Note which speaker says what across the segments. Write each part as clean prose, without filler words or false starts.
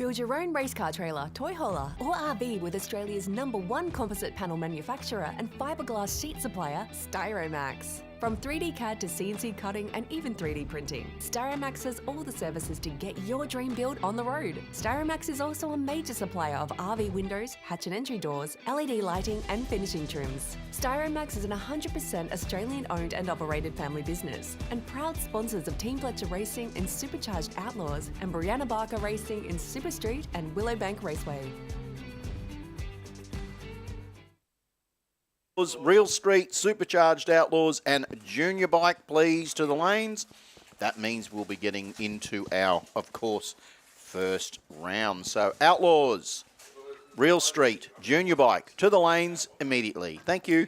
Speaker 1: Build your own race car trailer, toy hauler or RV with Australia's #1 composite panel manufacturer and fiberglass sheet supplier, Styromax. From 3D CAD to CNC cutting and even 3D printing, Styromax has all the services to get your dream build on the road. Styromax is also a major supplier of RV windows, hatch and entry doors, LED lighting and finishing trims. Styromax is an 100% Australian-owned and operated family business and proud sponsors of Team Fletcher Racing in Supercharged Outlaws and Brianna Barker Racing in Super Street and Willowbank Raceway.
Speaker 2: Real Street, Supercharged Outlaws and Junior Bike, please, to the lanes. That means we'll be getting into our, of course, first round. So Outlaws, Real Street, Junior Bike, to the lanes immediately. Thank you.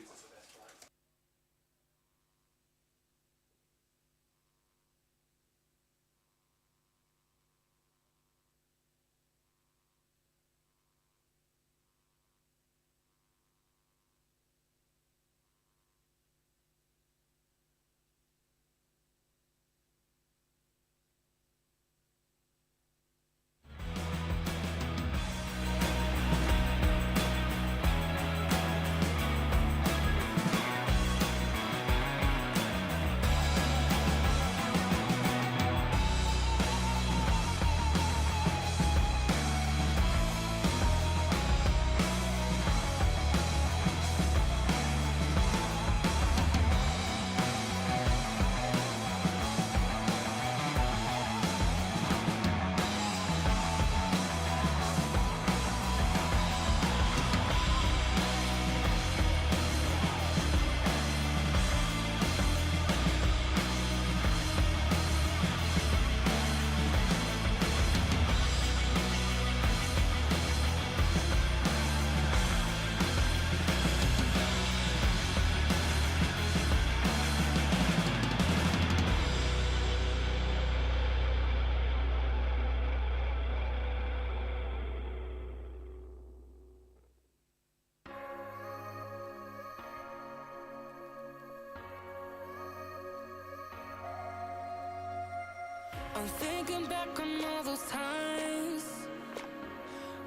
Speaker 3: I'm thinking back on all those times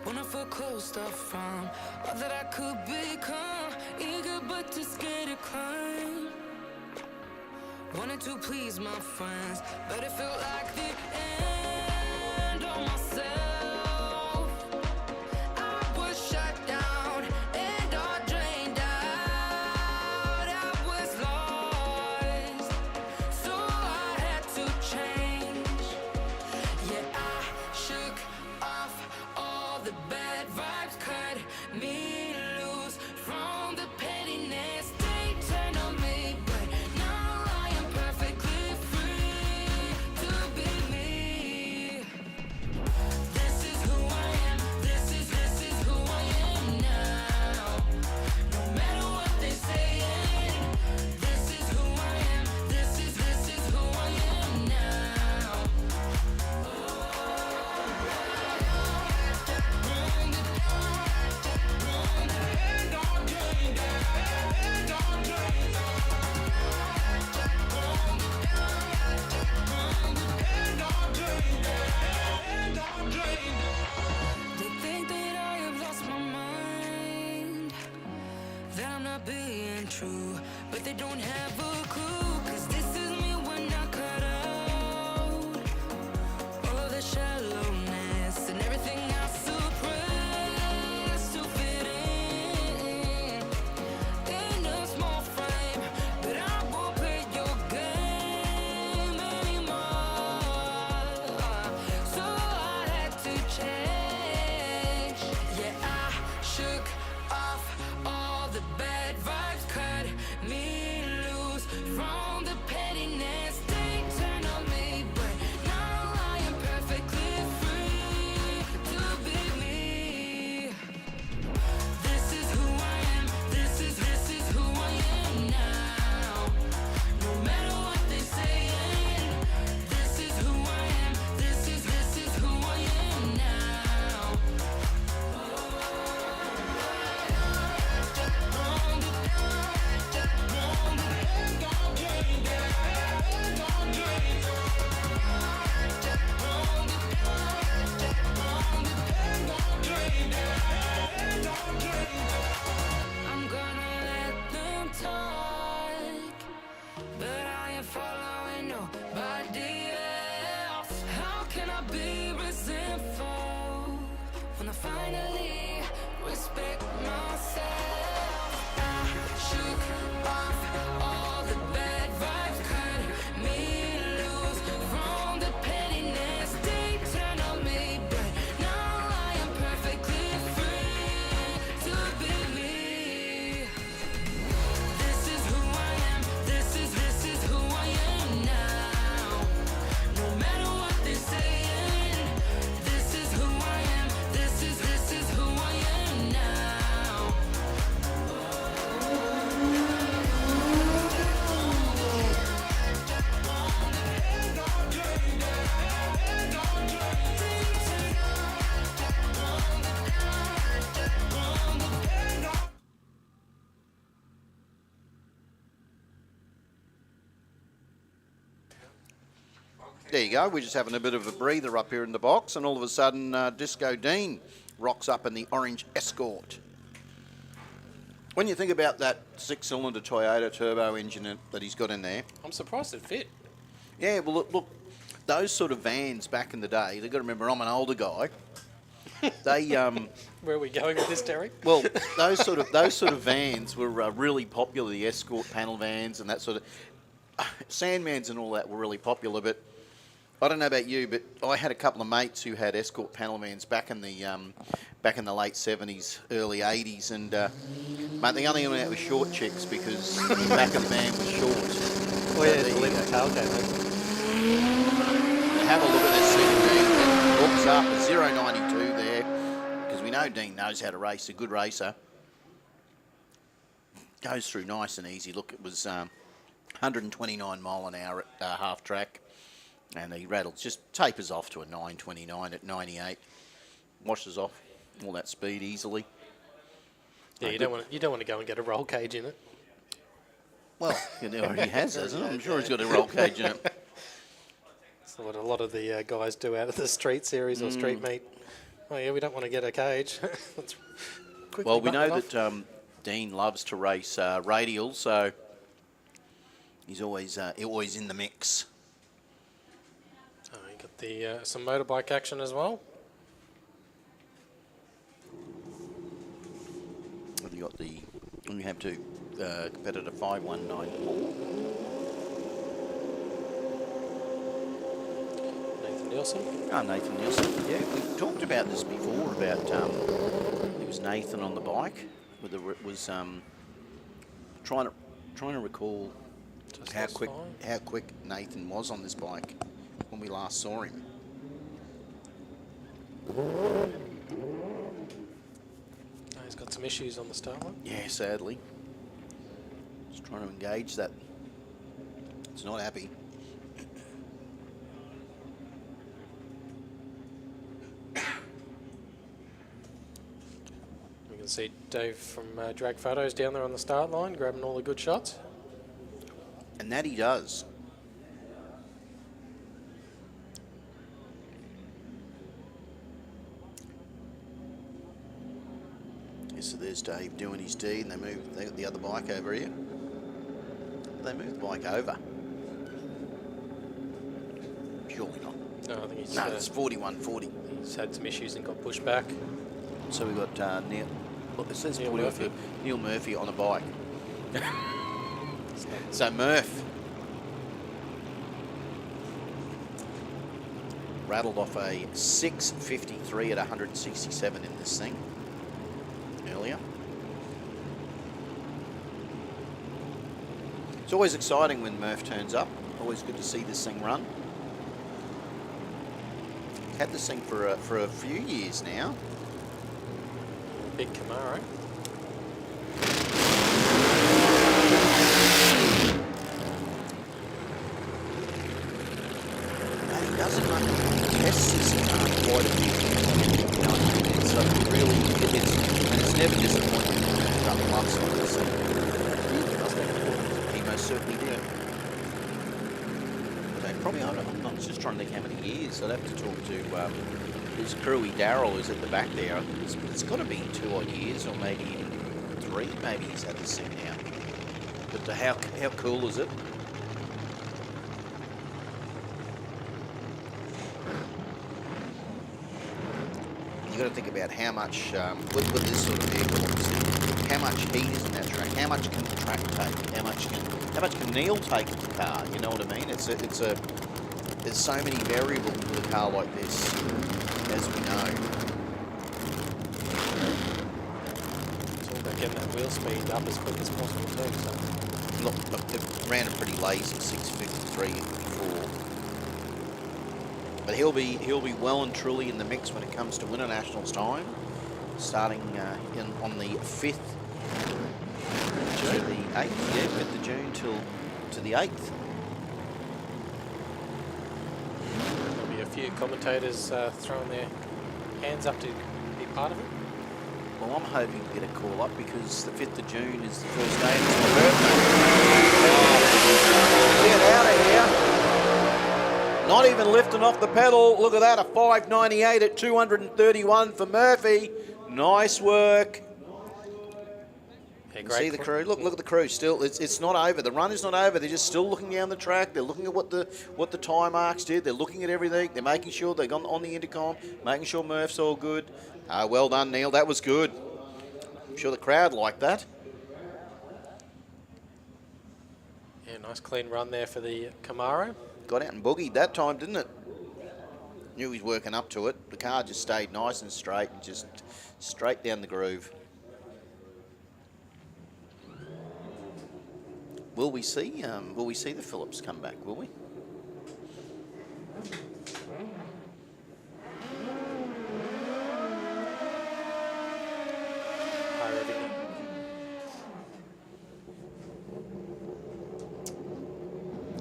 Speaker 3: when I felt closed off from all that I could become, eager but too scared to climb. Wanted to please my friends, but it felt like the end of myself. I was shut down and all drained out. I was lost, so I had to change. Yeah, I shook off all the bad vibes, cut me loose from the pettiness they turned on me. But now I am perfectly free to be me. This is who I am. This is who I am now. No matter what they say, this is who I am. This is who I am now. They think that I have lost my mind, that I'm not being true, but they don't have a clue. 'Cause this is me when I cut out all the shallowness and everything I suppressed to fit in a small frame. But I won't play your game anymore, so I had to change. Yeah, I shook off all the bad vibes, cut me loose from
Speaker 2: There you go. We're just having a bit of a breather up here in the box, and all of a sudden, Disco Dean rocks up in the orange Escort. When you think about that 6-cylinder Toyota turbo engine that he's got in there,
Speaker 4: I'm surprised it fit.
Speaker 2: yeah. Well, look, those sort of vans back in the day. They've got to remember, I'm an older guy. They
Speaker 4: Where are we going with this, Terry?
Speaker 2: well, those sort of vans were really popular. The Escort panel vans and that sort of Sandmans and all that were really popular. But I don't know about you, but I had a couple of mates who had Escort panel vans back in the late 70s, early 80s, and mate, they only went out with short chicks because the back of the van was short.
Speaker 4: Oh yeah, the little tailgate.
Speaker 2: Have a look at this thing, Dean. It hooks up at 0.92 there, because we know Dean knows how to race, a good racer. Goes through nice and easy. Look, it was 129 mile an hour at half track, and he rattles, just tapers off to a 929 at 98. Washes off all that speed easily.
Speaker 4: Yeah, you don't want to go and get a roll cage in it.
Speaker 2: Well, he already has, hasn't he? I'm sure he's got a roll cage in it.
Speaker 4: That's what a lot of the guys do out of the street series or street meet. Oh yeah, we don't want to get a cage. Let's
Speaker 2: Well, we
Speaker 4: button
Speaker 2: know
Speaker 4: it off.
Speaker 2: that Dean loves to race radials, so he's always in the mix.
Speaker 4: Oh, you got the some motorbike action as well.
Speaker 2: Have you got the? We have two competitor 5194.
Speaker 4: Nathan Nielsen.
Speaker 2: Oh, Nathan Nielsen. Yeah, we talked about this before. About it was Nathan on the bike. Whether it was trying to recall
Speaker 4: Just
Speaker 2: how
Speaker 4: lost
Speaker 2: quick
Speaker 4: time.
Speaker 2: Nathan was on this bike when we last saw him.
Speaker 4: Oh, he's got some issues on the start line.
Speaker 2: Yeah, sadly. Just trying to engage that. It's not happy.
Speaker 4: We can see Dave from Drag Photos down there on the start line, grabbing all the good shots.
Speaker 2: And that he does. So there's Dave doing his deed, and they got the other bike over here. They moved the bike over. Surely not.
Speaker 4: No, I think he's,
Speaker 2: No, it's 4140.
Speaker 4: he's had some issues and got pushed back.
Speaker 2: So we got Neil. Look, it says
Speaker 4: Neil
Speaker 2: 4140.
Speaker 4: Murphy.
Speaker 2: Neil Murphy on a bike. So Murph rattled off a 653 at 167 in this thing earlier. It's always exciting when Murph turns up. Always good to see this thing run. Had this thing for a few years now.
Speaker 4: Big Camaro.
Speaker 2: And he doesn't run tests his quite a bit. You know, it's really, it's never disappointing. He loves like this thing. He most certainly did. But they probably, I'm not just trying to think how many years. I'd have to talk to his crewy Daryl, who's at the back there. It's got to be 2 odd years, or maybe even 3. Maybe he's had this thing now. But how cool is it? You got to think about how much with this sort of vehicle, obviously, how much heat is in that track, how much can the track take, how much can Neil take of the car? You know what I mean? There's so many variables with a car like this, as we know.
Speaker 4: It's all about getting that wheel speed up as quick as possible too. So.
Speaker 2: Look, it ran a pretty lazy 653 before. But he'll be well and truly in the mix when it comes to Winter Nationals time, starting on the 5th to the 8th. Yeah, 5th of June to the 8th.
Speaker 4: There'll be a few commentators throwing their hands up to be part of it.
Speaker 2: Well, I'm hoping to get a call up because the 5th of June is the first day and it's my birthday. Get out of here. Not even lifting off the pedal. Look at that, a 598 at 231 for Murphy. Nice work.
Speaker 4: Yeah,
Speaker 2: See the crew. Look at the crew. Still, it's not over. The run is not over. They're just still looking down the track. They're looking at what the tyre marks did. They're looking at everything. They're making sure they're on the intercom, making sure Murph's all good. Well done, Neil. That was good. I'm sure the crowd liked that.
Speaker 4: Yeah, nice clean run there for the Camaro.
Speaker 2: Got out and boogied that time, didn't it? Knew he was working up to it. The car just stayed nice and straight and just straight down the groove. Will we see the Phillips come back, will we?
Speaker 4: High revenue.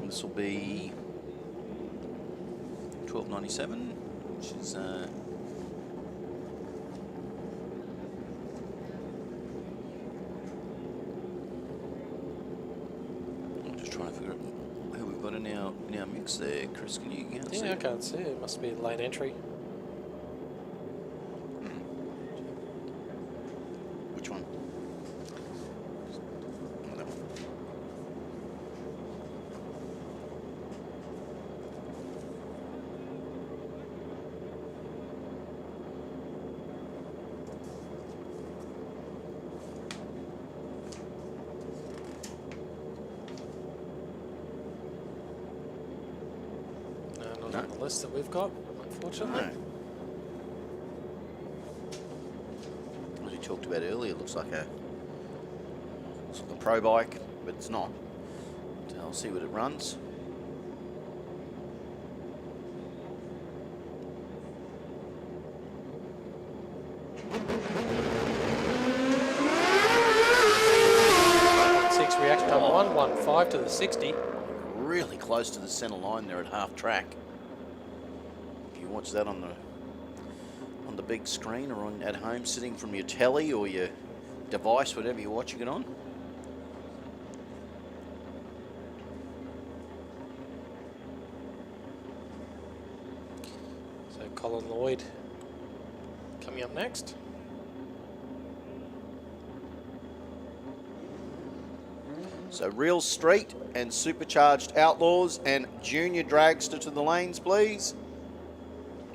Speaker 2: This will be 1297, which is I'm just trying to figure out who we've got in our mix there. Chris, can you see?
Speaker 4: Yeah, I can't see it. It must be a late entry.
Speaker 2: Which one? Oh, that one.
Speaker 4: Not
Speaker 2: No.
Speaker 4: on the list that we've got, unfortunately.
Speaker 2: No. As we talked about earlier, it looks like a pro bike, but it's not. So I'll see what it runs.
Speaker 4: Six reaction time 115 to the 60.
Speaker 2: Really close to the centre line there at half track. If you watch that on the big screen or at home, sitting from your telly or your device, whatever you're watching it on.
Speaker 4: So Colin Lloyd coming up next.
Speaker 2: So Real Street and Supercharged Outlaws and Junior Dragster to the lanes, please.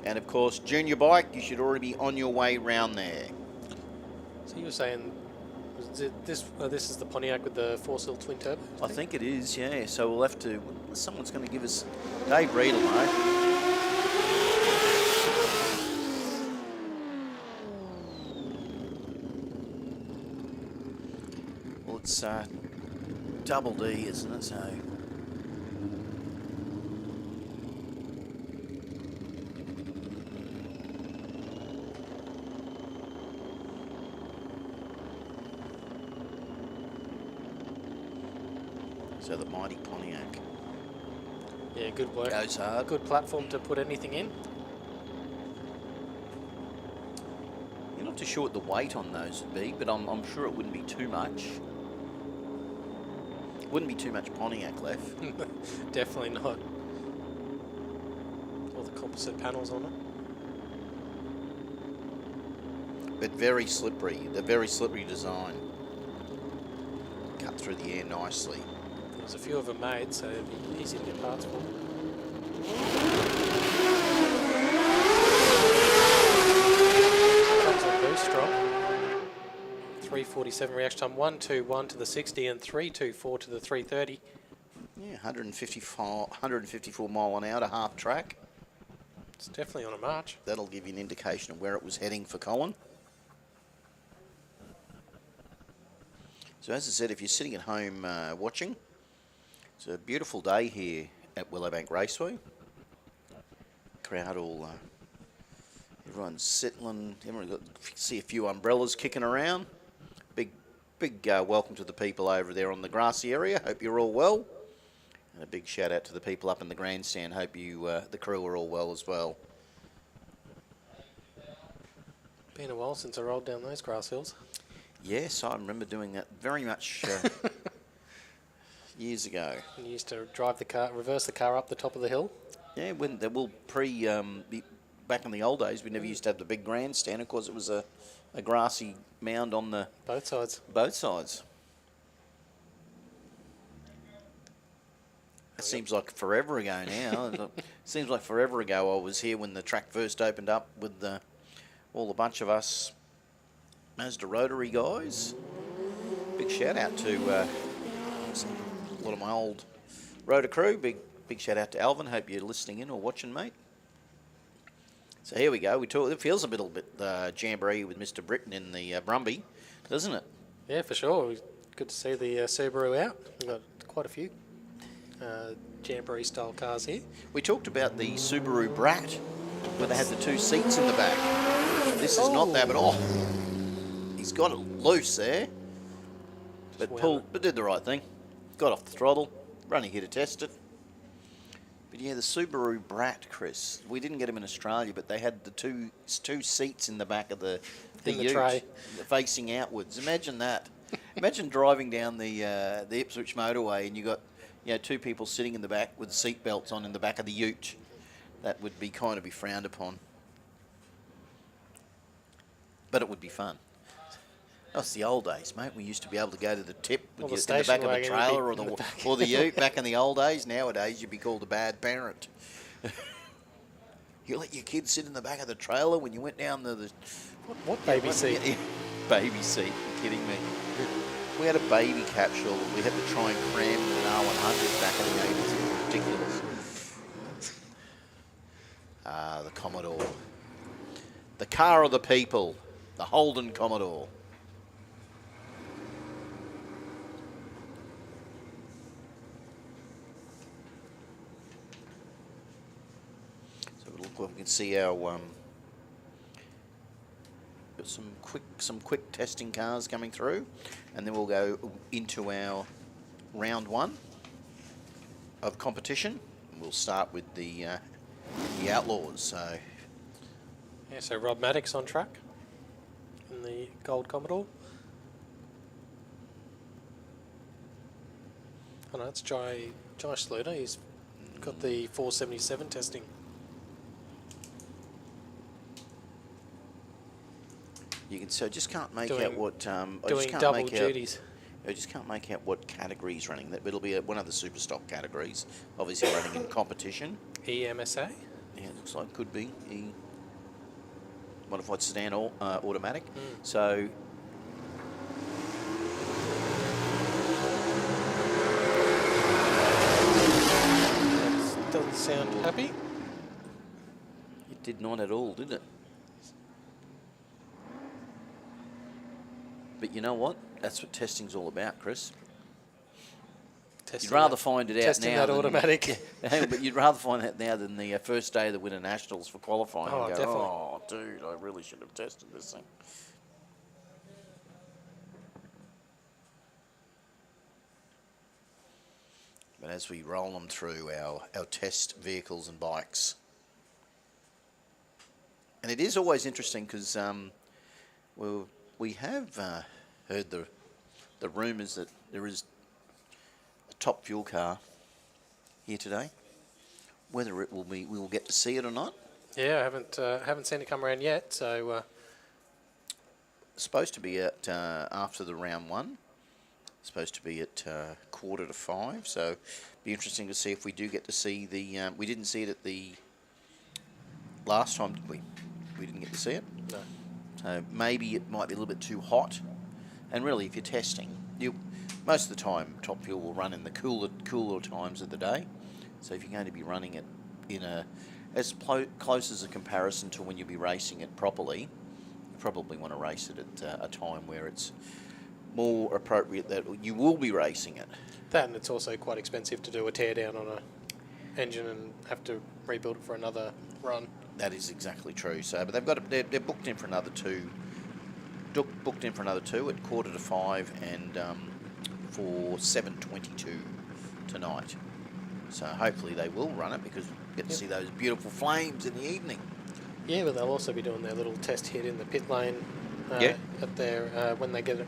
Speaker 2: And of course, Junior Bike, you should already be on your way round there.
Speaker 4: So you were saying, this is the Pontiac with the 4-cylinder twin turbo?
Speaker 2: I think it is, yeah. So we'll have to, someone's going to give us, Dave Reed will know. Well, it's double D, isn't it? So the mighty Pontiac.
Speaker 4: Yeah, good work.
Speaker 2: Goes hard.
Speaker 4: Good platform to put anything in.
Speaker 2: You're not too sure what the weight on those would be, but I'm sure it wouldn't be too much. Wouldn't be too much Pontiac left.
Speaker 4: Definitely not. All the composite panels on it.
Speaker 2: But very slippery. They're very slippery design. Cut through the air nicely.
Speaker 4: There's a few of them made, so it'd be easy to get parts for. Comes on boost drop. 347 reaction time, 121 to the 60 and 324 to the 330.
Speaker 2: Yeah, 154 mile an hour, half track.
Speaker 4: It's definitely on a march.
Speaker 2: That'll give you an indication of where it was heading for Colin. So as I said, if you're sitting at home watching, it's a beautiful day here at Willowbank Raceway. Crowd all, everyone's settling. Everyone got see a few umbrellas kicking around. Big welcome to the people over there on the grassy area. Hope you're all well. And a big shout out to the people up in the grandstand. Hope you, the crew, are all well as well.
Speaker 4: Been a while since I rolled down those grass hills.
Speaker 2: Yes, I remember doing that very much years ago.
Speaker 4: You used to drive the car, reverse the car up the top of the hill.
Speaker 2: Yeah, when they will back in the old days, we never used to have the big grandstand. Of course, it was a grassy mound on the
Speaker 4: Both sides.
Speaker 2: both sides. It seems like forever ago now. It seems like forever ago I was here when the track first opened up with all the bunch of us Mazda Rotary guys. Big shout out to a lot of my old Rotor crew. Big shout out to Alvin. Hope you're listening in or watching, mate. So here we go. It feels a little bit jamboree with Mr. Britton in the Brumby, doesn't it?
Speaker 4: Yeah, for sure. Good to see the Subaru out. We've got quite a few jamboree style cars here.
Speaker 2: We talked about the Subaru Brat, where they had the 2 seats in the back. This is not that at all. He's got it loose there, but did the right thing. Got off the throttle. We're only here to test it. But yeah, the Subaru Brat, Chris. We didn't get them in Australia, but they had the two seats in the back of the ute,
Speaker 4: tray,
Speaker 2: facing outwards. Imagine that. Imagine driving down the Ipswich motorway and you got 2 people sitting in the back with seat belts on in the back of the ute. That would be kind of be frowned upon. But it would be fun. That's the old days, mate. We used to be able to go to the tip in the back of the trailer or the ute back in the old days. Nowadays, you'd be called a bad parent. You let your kids sit in the back of the trailer when you went down the
Speaker 4: what baby seat?
Speaker 2: Baby seat. You're kidding me. We had a baby capsule. We had to try and cram in an R100 back in the 80s. It was ridiculous. The Commodore. The car of the people. The Holden Commodore. So look, we can see our got some quick testing cars coming through, and then we'll go into our round 1 of competition. We'll start with the Outlaws. So
Speaker 4: yeah, so Rob Maddox on track in the Gold Commodore. Oh no, it's Josh Sluter. He's got the 477 testing.
Speaker 2: you can see I just can't make out what
Speaker 4: doing double duties.
Speaker 2: I just can't make out what category he's running. It'll be one of the super stock categories. Obviously running in competition.
Speaker 4: EMSA?
Speaker 2: Yeah, it looks like could be. Modified sedan automatic. So
Speaker 4: that doesn't sound happy.
Speaker 2: It did not at all, did it? But you know what? That's what testing's all about, Chris. You'd rather find it out now.
Speaker 4: Testing that automatic.
Speaker 2: But you'd rather find that now than the first day of the Winter Nationals for qualifying.
Speaker 4: Oh,
Speaker 2: and go,
Speaker 4: definitely.
Speaker 2: oh, dude, I really should have tested this thing. But as we roll them through our test vehicles and bikes, and it is always interesting because we have heard the rumours that there is a top fuel car here today. Whether it will be, we will get to see it or not.
Speaker 4: Yeah, I haven't seen it come around yet. So
Speaker 2: supposed to be at after the round 1. Supposed to be at 4:45. So be interesting to see if we do get to see the. We didn't see it at the last time, did we? We didn't get to see it.
Speaker 4: no.
Speaker 2: So maybe it might be a little bit too hot. And really, if you're testing, most of the time Top Fuel will run in the cooler times of the day. So if you're going to be running it in as close as a comparison to when you'll be racing it properly, you probably want to race it at a time where it's more appropriate that you will be racing it.
Speaker 4: That, and it's also quite expensive to do a teardown on a engine and have to rebuild it for another run.
Speaker 2: That is exactly true. So, but they're booked in for another 2. Booked in for another 2 at 4:45 and for 7:22 tonight. So hopefully they will run it because we get to see those beautiful flames in the evening.
Speaker 4: Yeah, but they'll also be doing their little test hit in the pit lane at their when they get it,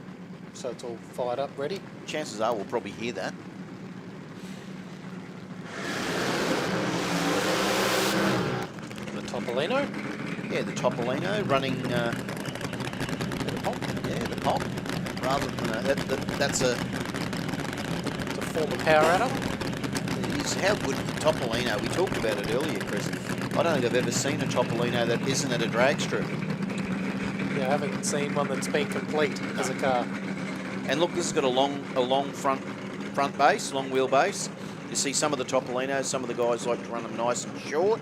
Speaker 4: so it's all fired up, ready.
Speaker 2: Chances are we'll probably hear that.
Speaker 4: Topolino.
Speaker 2: Yeah, the Topolino running. The pop. Yeah, the pop. Rather than that's a.
Speaker 4: It's a form of power adder.
Speaker 2: Is how good Topolino. We talked about it earlier, Chris. I don't think I've ever seen a Topolino that isn't at a drag strip.
Speaker 4: Yeah, I haven't seen one that's been complete as a car.
Speaker 2: And look, this has got a long front base, long wheelbase. You see some of the Topolinos, some of the guys like to run them nice and short.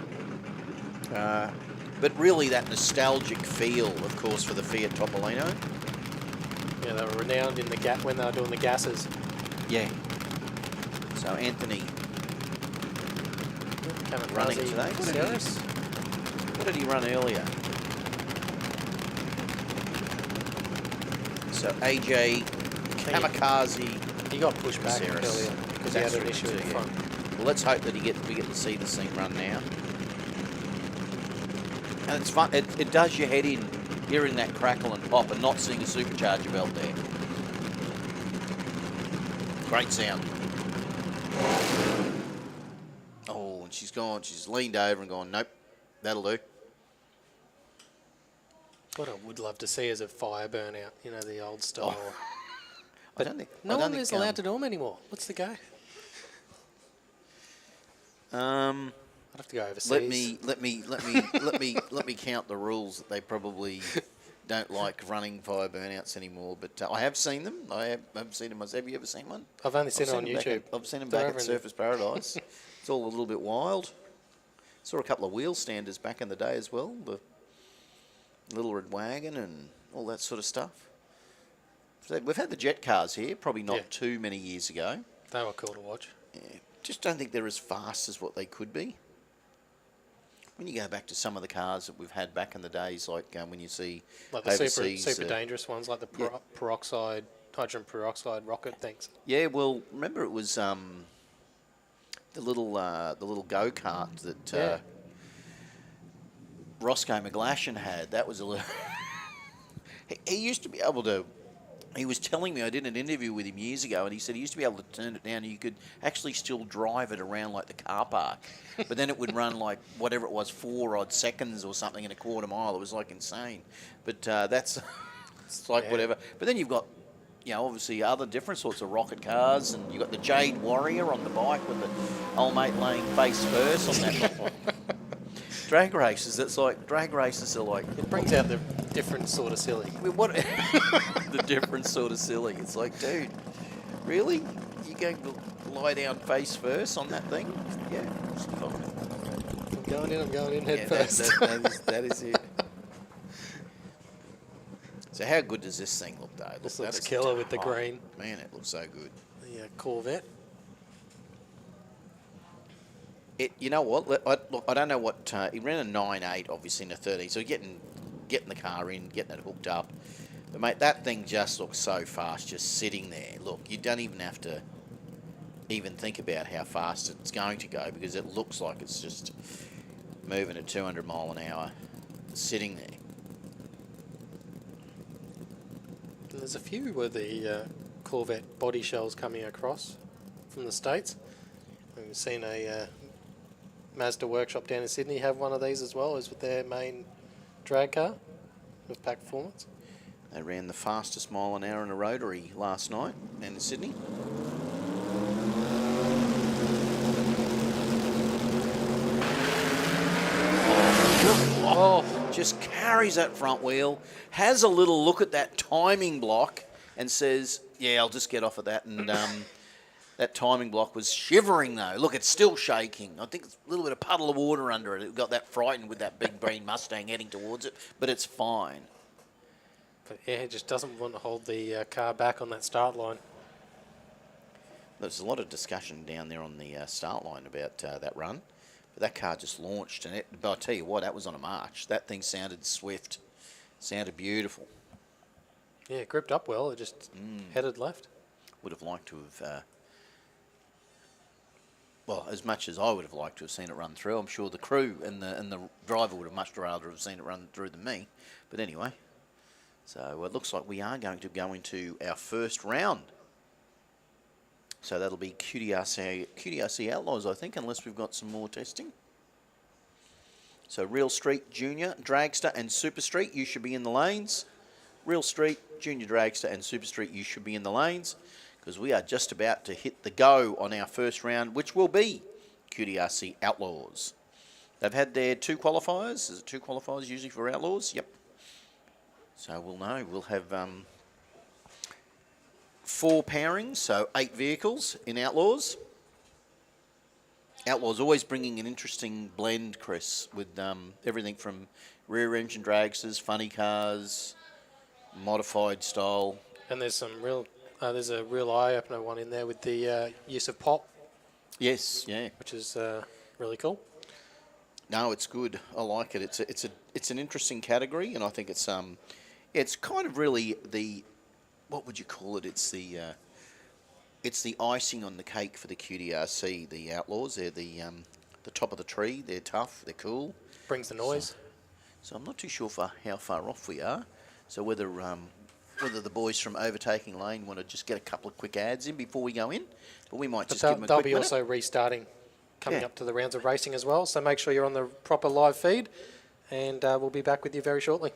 Speaker 2: But really that nostalgic feel, of course, for the Fiat Topolino.
Speaker 4: Yeah, they were renowned in the gap when they were doing the gases.
Speaker 2: Yeah. So Anthony running today. What did he run earlier? So AJ Kamikaze.
Speaker 4: He got pushed back
Speaker 2: Ceres.
Speaker 4: earlier because he had an issue in the front.
Speaker 2: Well, let's hope that we get to see this thing run now. And it's fun. It does your head in hearing that crackle and pop and not seeing a supercharger belt there. Great sound. Oh, and she's gone. She's leaned over and gone, nope, that'll do.
Speaker 4: What I would love to see is a fire burnout, you know, the old style.
Speaker 2: I don't think
Speaker 4: No one is allowed to do them anymore. What's the go? I'd have to go overseas.
Speaker 2: Let me count the rules that they probably don't like running fire burnouts anymore. But I have seen them. I have seen them myself. Have you ever seen one?
Speaker 4: I've only seen it on YouTube.
Speaker 2: I've seen them back at Surfers Paradise. It's all a little bit wild. Saw a couple of wheel standers back in the day as well. The Little Red Wagon and all that sort of stuff. So we've had the jet cars here, probably not too many years ago.
Speaker 4: They were cool to watch.
Speaker 2: Yeah, just don't think they're as fast as what they could be. When you go back to some of the cars that we've had back in the days, like when you see
Speaker 4: like the
Speaker 2: overseas,
Speaker 4: super dangerous ones, like the hydrogen peroxide rocket things.
Speaker 2: Yeah, well, remember it was the little go kart that Roscoe McGlashan had. That was a little. He used to be able to. He was telling me, I did an interview with him years ago, and he said he used to be able to turn it down and you could actually still drive it around like the car park. But then it would run like whatever it was, 4 odd seconds or something in a quarter mile. It was like insane. But that's it's like whatever. But then you've got, you know, obviously other different sorts of rocket cars, and you've got the Jade Warrior on the bike with the old mate laying face first on that. Drag races, it's like, drag races are like...
Speaker 4: It brings out the different sort of silly.
Speaker 2: What? The different sort of silly. It's like, dude, really? You going to lie down face first on that thing? Yeah.
Speaker 4: I'm going in head first.
Speaker 2: That is it. So how good does this thing look, though?
Speaker 4: This looks killer with the green.
Speaker 2: Man, it looks so good.
Speaker 4: The Corvette.
Speaker 2: You know what? Look, I don't know what he ran a 9.8, obviously in a 13. So getting the car in, getting it hooked up. But mate, that thing just looks so fast, just sitting there. Look, you don't even have to even think about how fast it's going to go because it looks like it's just moving at 200 mile an hour, sitting there.
Speaker 4: And there's a few of the Corvette body shells coming across from the States. We've seen a Mazda workshop down in Sydney have one of these as well as with their main drag car with Pack Performance.
Speaker 2: They ran the fastest mile an hour in a rotary last night down in Sydney. Oh, just carries that front wheel, has a little look at that timing block and says, yeah, I'll just get off of that. And that timing block was shivering, though. Look, it's still shaking. I think it's a little bit of puddle of water under it. It got that frightened with that big green Mustang heading towards it, but it's fine.
Speaker 4: But yeah, it just doesn't want to hold the car back on that start line.
Speaker 2: There's a lot of discussion down there on the start line about that run. But that car just launched, and but I'll tell you what, that was on a march. That thing sounded swift, sounded beautiful.
Speaker 4: Yeah, it gripped up well. It just headed left.
Speaker 2: Would have liked to have... well, as much as I would have liked to have seen it run through, I'm sure the crew and the driver would have much rather have seen it run through than me. But anyway, so it looks like we are going to go into our first round. So that'll be QDRC Outlaws, I think, unless we've got some more testing. So Real Street, Junior, Dragster and Super Street, you should be in the lanes. Real Street, Junior Dragster and Super Street, you should be in the lanes, because we are just about to hit the go on our first round, which will be QDRC Outlaws. They've had their 2 qualifiers. Is it 2 qualifiers usually for Outlaws? Yep. So we'll know. We'll have 4 pairings, so 8 vehicles in Outlaws. Outlaws always bringing an interesting blend, Chris, with everything from rear engine dragsters, funny cars, modified style.
Speaker 4: And there's some real, there's a real eye-opener one in there with the use of pop.
Speaker 2: Yes, yeah.
Speaker 4: Which is really cool.
Speaker 2: No, it's good. I like it. It's an interesting category, and I think it's kind of really the, what would you call it? It's the icing on the cake for the QDRC. The Outlaws, they're the top of the tree. They're tough. They're cool.
Speaker 4: Brings the noise.
Speaker 2: So I'm not too sure how far off we are. So whether the boys from Overtaking Lane want to just get a couple of quick ads in before we go in, but we might just give them a quick minute.
Speaker 4: They'll be also restarting coming up to the rounds of racing as well. So make sure you're on the proper live feed, and we'll be back with you very shortly.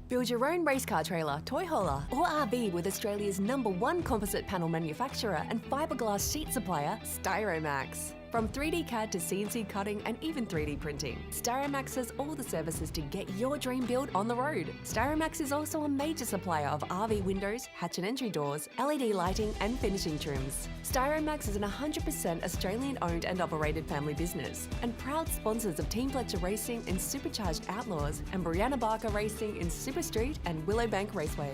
Speaker 1: Build your own race car trailer, toy hauler, or RV with Australia's #1 composite panel manufacturer and fiberglass sheet supplier, Styromax. From 3D CAD to CNC cutting and even 3D printing, Styromax has all the services to get your dream build on the road. Styromax is also a major supplier of RV windows, hatch and entry doors, LED lighting and finishing trims. Styromax is an 100% Australian-owned and operated family business and proud sponsors of Team Fletcher Racing in Supercharged Outlaws and Brianna Barker Racing in Super Street and Willowbank Raceway.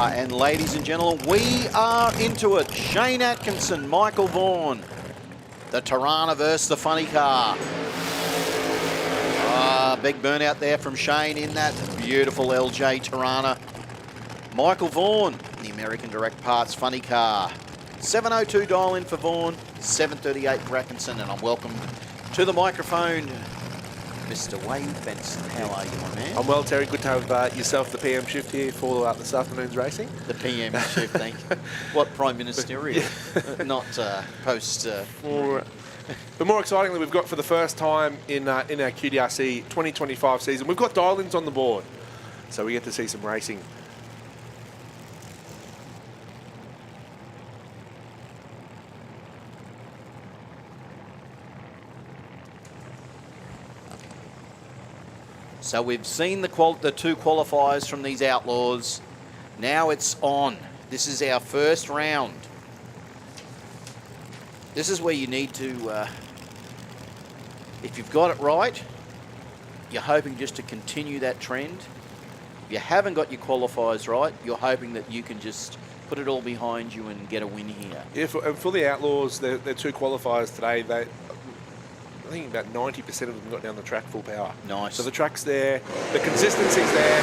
Speaker 2: And ladies and gentlemen, we are into it. Shane Atkinson, Michael Vaughan. The Tirana versus the funny car. Big burnout there from Shane in that beautiful LJ Tirana. Michael Vaughan, the American Direct Parts funny car. 702 dial in for Vaughan, 738 for Atkinson, and I'm welcomed to the microphone, Mr. Wayne Benson. How are you, my man?
Speaker 5: I'm well, Terry. Good to have yourself the PM shift here for this afternoon's racing.
Speaker 2: The PM shift, thank you. What Prime Ministerial? Not post...
Speaker 5: But more excitingly, we've got for the first time in our QDRC 2025 season, we've got dial-ins on the board. So we get to see some racing.
Speaker 2: So we've seen the 2 qualifiers from these Outlaws. Now it's on. This is our first round. This is where you need to, if you've got it right, you're hoping just to continue that trend. If you haven't got your qualifiers right, you're hoping that you can just put it all behind you and get a win here.
Speaker 5: Yeah, for the Outlaws, their 2 qualifiers today, I think about 90% of them got down the track full power.
Speaker 2: Nice.
Speaker 5: So the track's there, the consistency's there.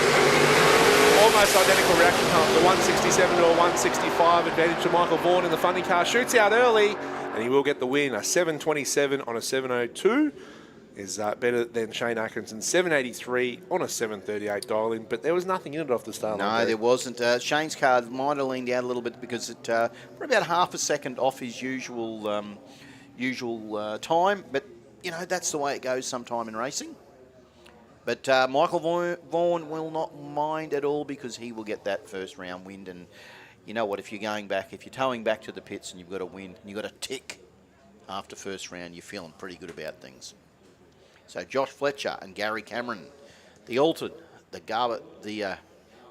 Speaker 5: Almost identical reaction time. The 167 to a 165 advantage to Michael Vaughan in the funny car. Shoots out early, and he will get the win. A 727 on a 702 is better than Shane Atkinson's 783 on a 738 dial-in, but there was nothing in it off the start.
Speaker 2: No, there wasn't. Shane's car might have leaned out a little bit because it for about half a second off his usual time, but you know, that's the way it goes sometime in racing. But Michael Vaughan will not mind at all because he will get that first round win. And you know what, if you're towing back to the pits and you've got a win, and you've got a tick after first round, you're feeling pretty good about things. So Josh Fletcher and Gary Cameron, the altered, the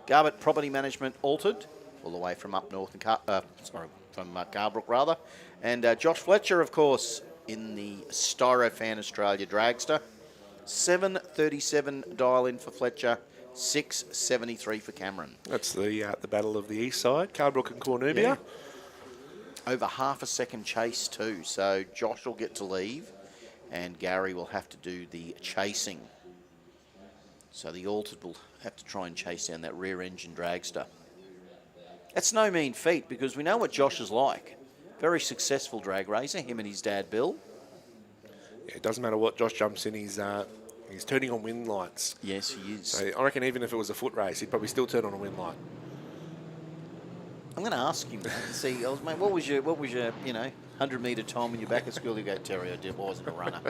Speaker 2: Garbett Property Management altered, all the way from up north, from Carbrook rather. And Josh Fletcher, of course, in the Styrofan Australia Dragster. 737 dial in for Fletcher, 673 for Cameron.
Speaker 5: That's the battle of the east side, Carbrook and Cornubia.
Speaker 2: Yeah. Over half a second chase too, so Josh will get to leave and Gary will have to do the chasing. So the altered will have to try and chase down that rear engine dragster. That's no mean feat because we know what Josh is like. Very successful drag racer, him and his dad Bill.
Speaker 5: Yeah, it doesn't matter what Josh jumps in, he's turning on wind lights.
Speaker 2: Yes, he is.
Speaker 5: So I reckon even if it was a foot race, he'd probably still turn on a wind light.
Speaker 2: I'm going to ask him, mate, and see, mate, what was your 100-metre time when you're back at school? You go, Terry, I wasn't a runner.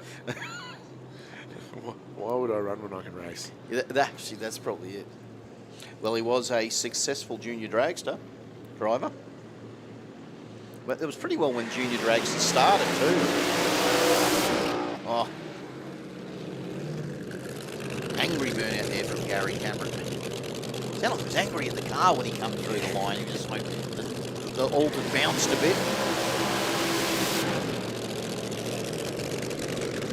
Speaker 5: Why would I run when I can race?
Speaker 2: Yeah, actually, that's probably it. Well, he was a successful junior dragster driver. But it was pretty well when junior dragster started too. Oh. Angry burnout there from Gary Cameron. Sounded like he was angry in the car when he come through the line. He just like the altered bounced a bit.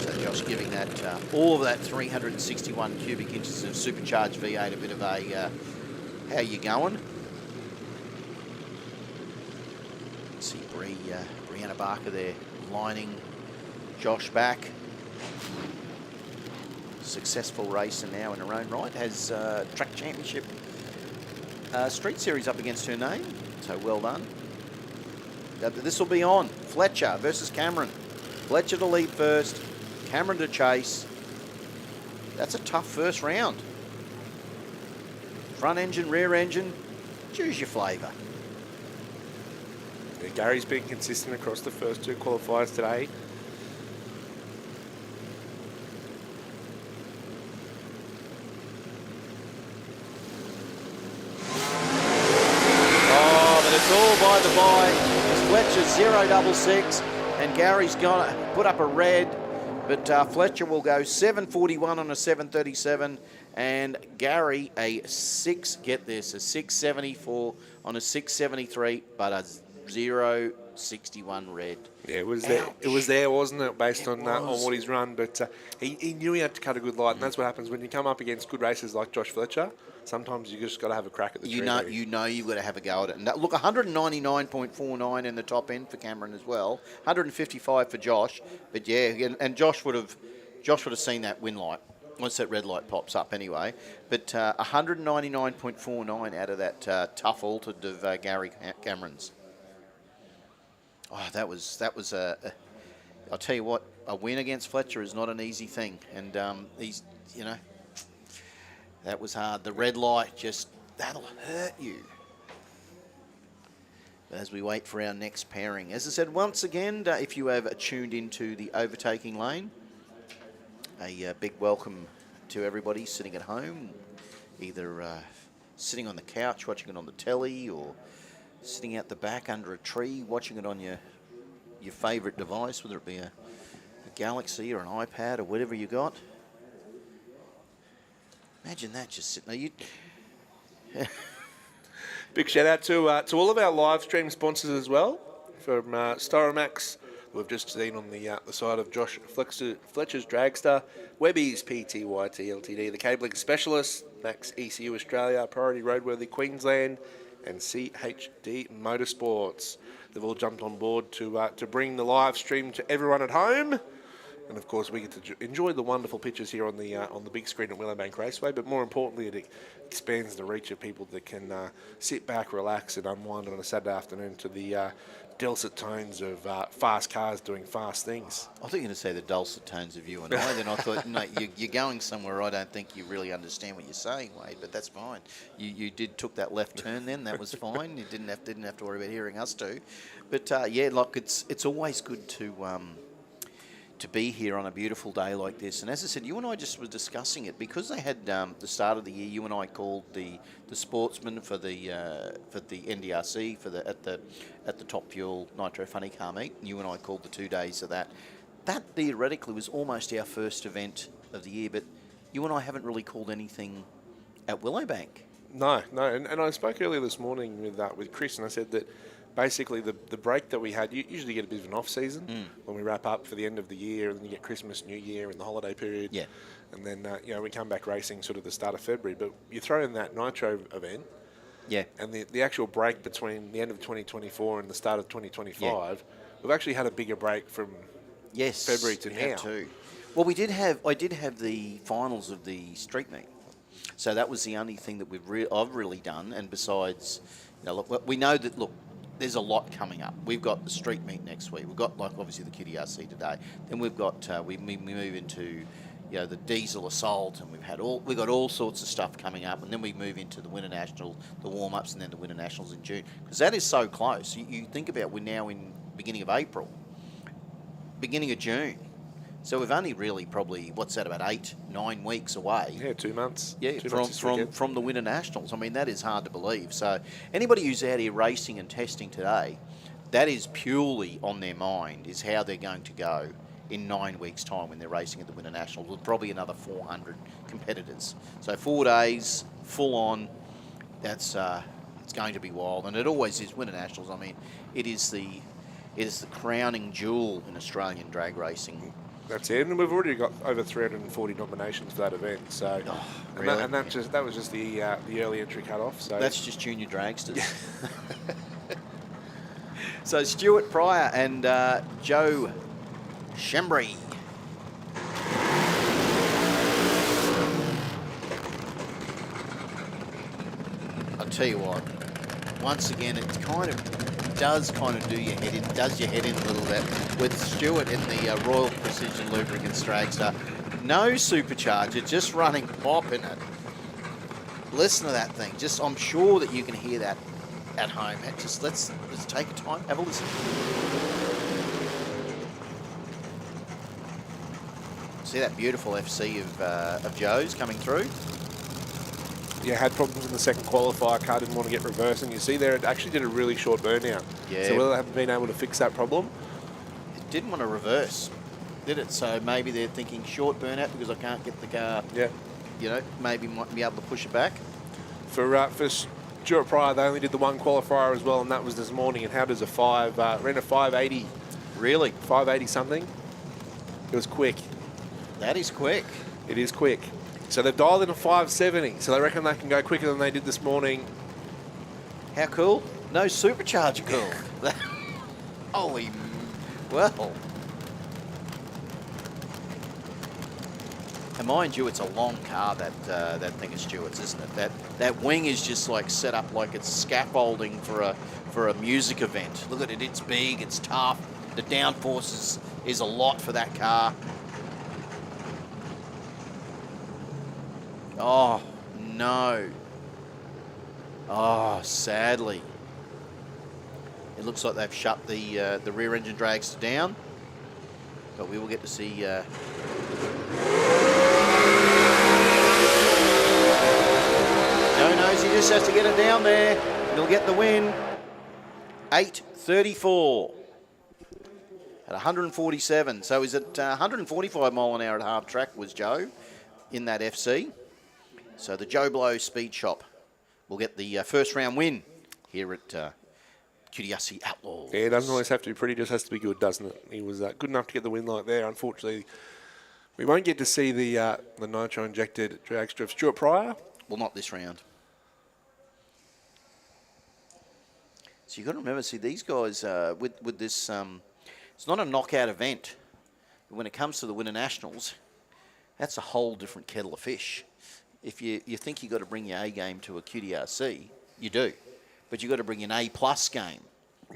Speaker 2: So Josh giving that all of that 361 cubic inches of supercharged V8 a bit of a how you going? See Brianna Barker there lining Josh back. Successful racer now in her own right. Has track championship street series up against her name. So well done. This will be on. Fletcher versus Cameron. Fletcher to lead first. Cameron to chase. That's a tough first round. Front engine, rear engine. Choose your flavour.
Speaker 5: Yeah, Gary's been consistent across the first two qualifiers today.
Speaker 2: Oh, but it's all by the by. It's Fletcher's 066, and Gary's gonna put up a red, but Fletcher will go 741 on a 737, and Gary a 674 on a 673, but a 061 red.
Speaker 5: Yeah, it was there. It was there, wasn't it? Based on
Speaker 2: was.
Speaker 5: what he's run, but he knew he had to cut a good light, and that's what happens when you come up against good racers like Josh Fletcher. Sometimes you just got to have a crack at the tree.
Speaker 2: You know you've got to have a go at it. And look, 199.49 in the top end for Cameron as well. 155 for Josh. But yeah, and Josh would have seen that win light once that red light pops up anyway. But 199.49 out of that tough altered of Gary Cameron's. Oh, that was I'll tell you what, a win against Fletcher is not an easy thing, and he's that was hard. The red light that'll hurt you. But as we wait for our next pairing, as I said once again, if you have tuned into the overtaking lane, a big welcome to everybody sitting at home, either sitting on the couch watching it on the telly or sitting out the back under a tree watching it on your favourite device, whether it be a Galaxy or an iPad or whatever you got. Imagine that just sitting there.
Speaker 5: Big shout out to all of our live stream sponsors as well, from Styromax, who we've just seen on the side of Josh Fletcher's Dragster, Webby's PTYT Ltd, the Cabling Specialist, Max ECU Australia, Priority Roadworthy Queensland, and CHD Motorsports. They've all jumped on board to bring the live stream to everyone at home. And of course, we get to enjoy the wonderful pictures here on the big screen at Willowbank Raceway. But more importantly, it expands the reach of people that can sit back, relax, and unwind on a Saturday afternoon to the dulcet tones of fast cars doing fast things.
Speaker 2: I thought you were going to say the dulcet tones of you and I. Then I thought, no, you're going somewhere I don't think you really understand what you're saying, Wade. But that's fine. You took that left turn then. That was fine. You didn't have to worry about hearing us too. But yeah, look, it's always good to to be here on a beautiful day like this. And as I said, you and I just were discussing it because they had the start of the year. You and I called the Sportsman for the NDRC at the Top Fuel Nitro Funny Car Meet. And you and I called the 2 days of that. That theoretically was almost our first event of the year, but you and I haven't really called anything at Willowbank.
Speaker 5: No, and I spoke earlier this morning with Chris, and I said that basically the break that we had, you usually get a bit of an off-season when we wrap up for the end of the year, and then you get Christmas, New Year, and the holiday period. Yeah. And then, we come back racing sort of the start of February. But you throw in that Nitro event, yeah, and the actual break between the end of 2024 and the start of 2025, we've actually had a bigger break from February to now. Too. Well,
Speaker 2: I did have the finals of the street meet. So that was the only thing that I've really done. And besides, look, we know that, look, there's a lot coming up. We've got the street meet next week. We've got, obviously the QDRC today. Then we've got, we move into, the diesel assault, and we've got all sorts of stuff coming up. And then we move into the Winter National, the warm-ups, and then the Winter Nationals in June. Because that is so close. You think about, we're now in beginning of April, beginning of June. So we've only really probably, about 8-9 weeks away.
Speaker 5: Yeah, 2 months.
Speaker 2: Yeah, from the Winter Nationals. I mean, that is hard to believe. So anybody who's out here racing and testing today, that is purely on their mind, is how they're going to go in 9 weeks' time when they're racing at the Winter Nationals with probably another 400 competitors. So 4 days, full on, it's going to be wild. And it always is. Winter Nationals, I mean, it is the crowning jewel in Australian drag racing.
Speaker 5: That's it, and we've already got over 340 nominations for that event. So,
Speaker 2: really?
Speaker 5: that was just the early entry cut-off. So
Speaker 2: that's just junior dragsters. So Stuart Pryor and Joe Shembry. I'll tell you what. Once again, it does do your head in, does your head in a little bit with Stuart in the Royal Precision Lubricants Dragster. No supercharger, just running pop in it. Listen to that thing. I'm sure that you can hear that at home. Let's take a time, have a listen. See that beautiful FC of Joe's coming through.
Speaker 5: Yeah, had problems in the second qualifier. Car didn't want to get reversed, and you see there it actually did a really short burnout. Yeah. So whether they haven't been able to fix that problem.
Speaker 2: It didn't want to reverse, did it? So maybe they're thinking short burnout because I can't get the car. Yeah. Maybe might be able to push it back.
Speaker 5: For Stuart Pryor, they only did the one qualifier as well, and that was this morning. And how does ran a 580?
Speaker 2: Really?
Speaker 5: 580 something. It was quick.
Speaker 2: That is quick.
Speaker 5: It is quick. So they've dialed in a 570, so they reckon they can go quicker than they did this morning.
Speaker 2: How cool? No supercharger cool. Holy, well. And mind you, it's a long car, that thing of Stuart's, isn't it? That wing is just like set up like it's scaffolding for a music event. Look at it, it's big, it's tough. The downforce is a lot for that car. Oh, no. Oh, sadly. It looks like they've shut the rear engine drags down. But we will get to see... Joe knows he just has to get it down there. And he'll get the win. 8:34 at 147. So he's at 145 mile an hour at half track was Joe in that FC. So the Joe Blow Speed Shop will get the first round win here at QDRC Outlaws.
Speaker 5: Yeah, it doesn't always have to be pretty, just has to be good, doesn't it? He was good enough to get the win like there. Unfortunately, we won't get to see the nitro-injected dragster of Stuart Pryor.
Speaker 2: Well, not this round. So you've got to remember, see, these guys, with this, it's not a knockout event. But when it comes to the Winter Nationals, that's a whole different kettle of fish. If you think you've got to bring your A game to a QDRC, you do. But you've got to bring an A-plus game.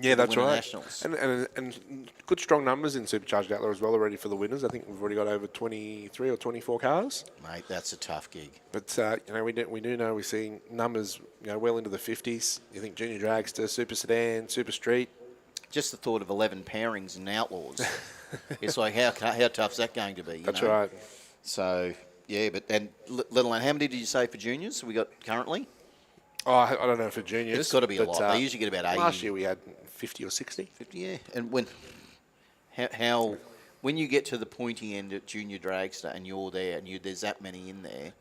Speaker 5: Yeah, that's right.
Speaker 2: Nationals.
Speaker 5: And good strong numbers in Supercharged Outlaw as well already for the winners. I think we've already got over 23 or 24 cars.
Speaker 2: Mate, that's a tough gig.
Speaker 5: But, we do know we're seeing numbers, well into the 50s. You think Junior Dragster, Super Sedan, Super Street.
Speaker 2: Just the thought of 11 pairings in Outlaws. It's like, how tough's that going to be?
Speaker 5: That's right.
Speaker 2: So, yeah, but and let alone, how many did you say for juniors we got currently?
Speaker 5: Oh, I don't know for juniors.
Speaker 2: It's got to be a
Speaker 5: but,
Speaker 2: lot. They usually get about 80.
Speaker 5: Last year we had 50 or 60.
Speaker 2: 50, yeah. And when you get to the pointy end at junior dragster and you're there and there's that many in there,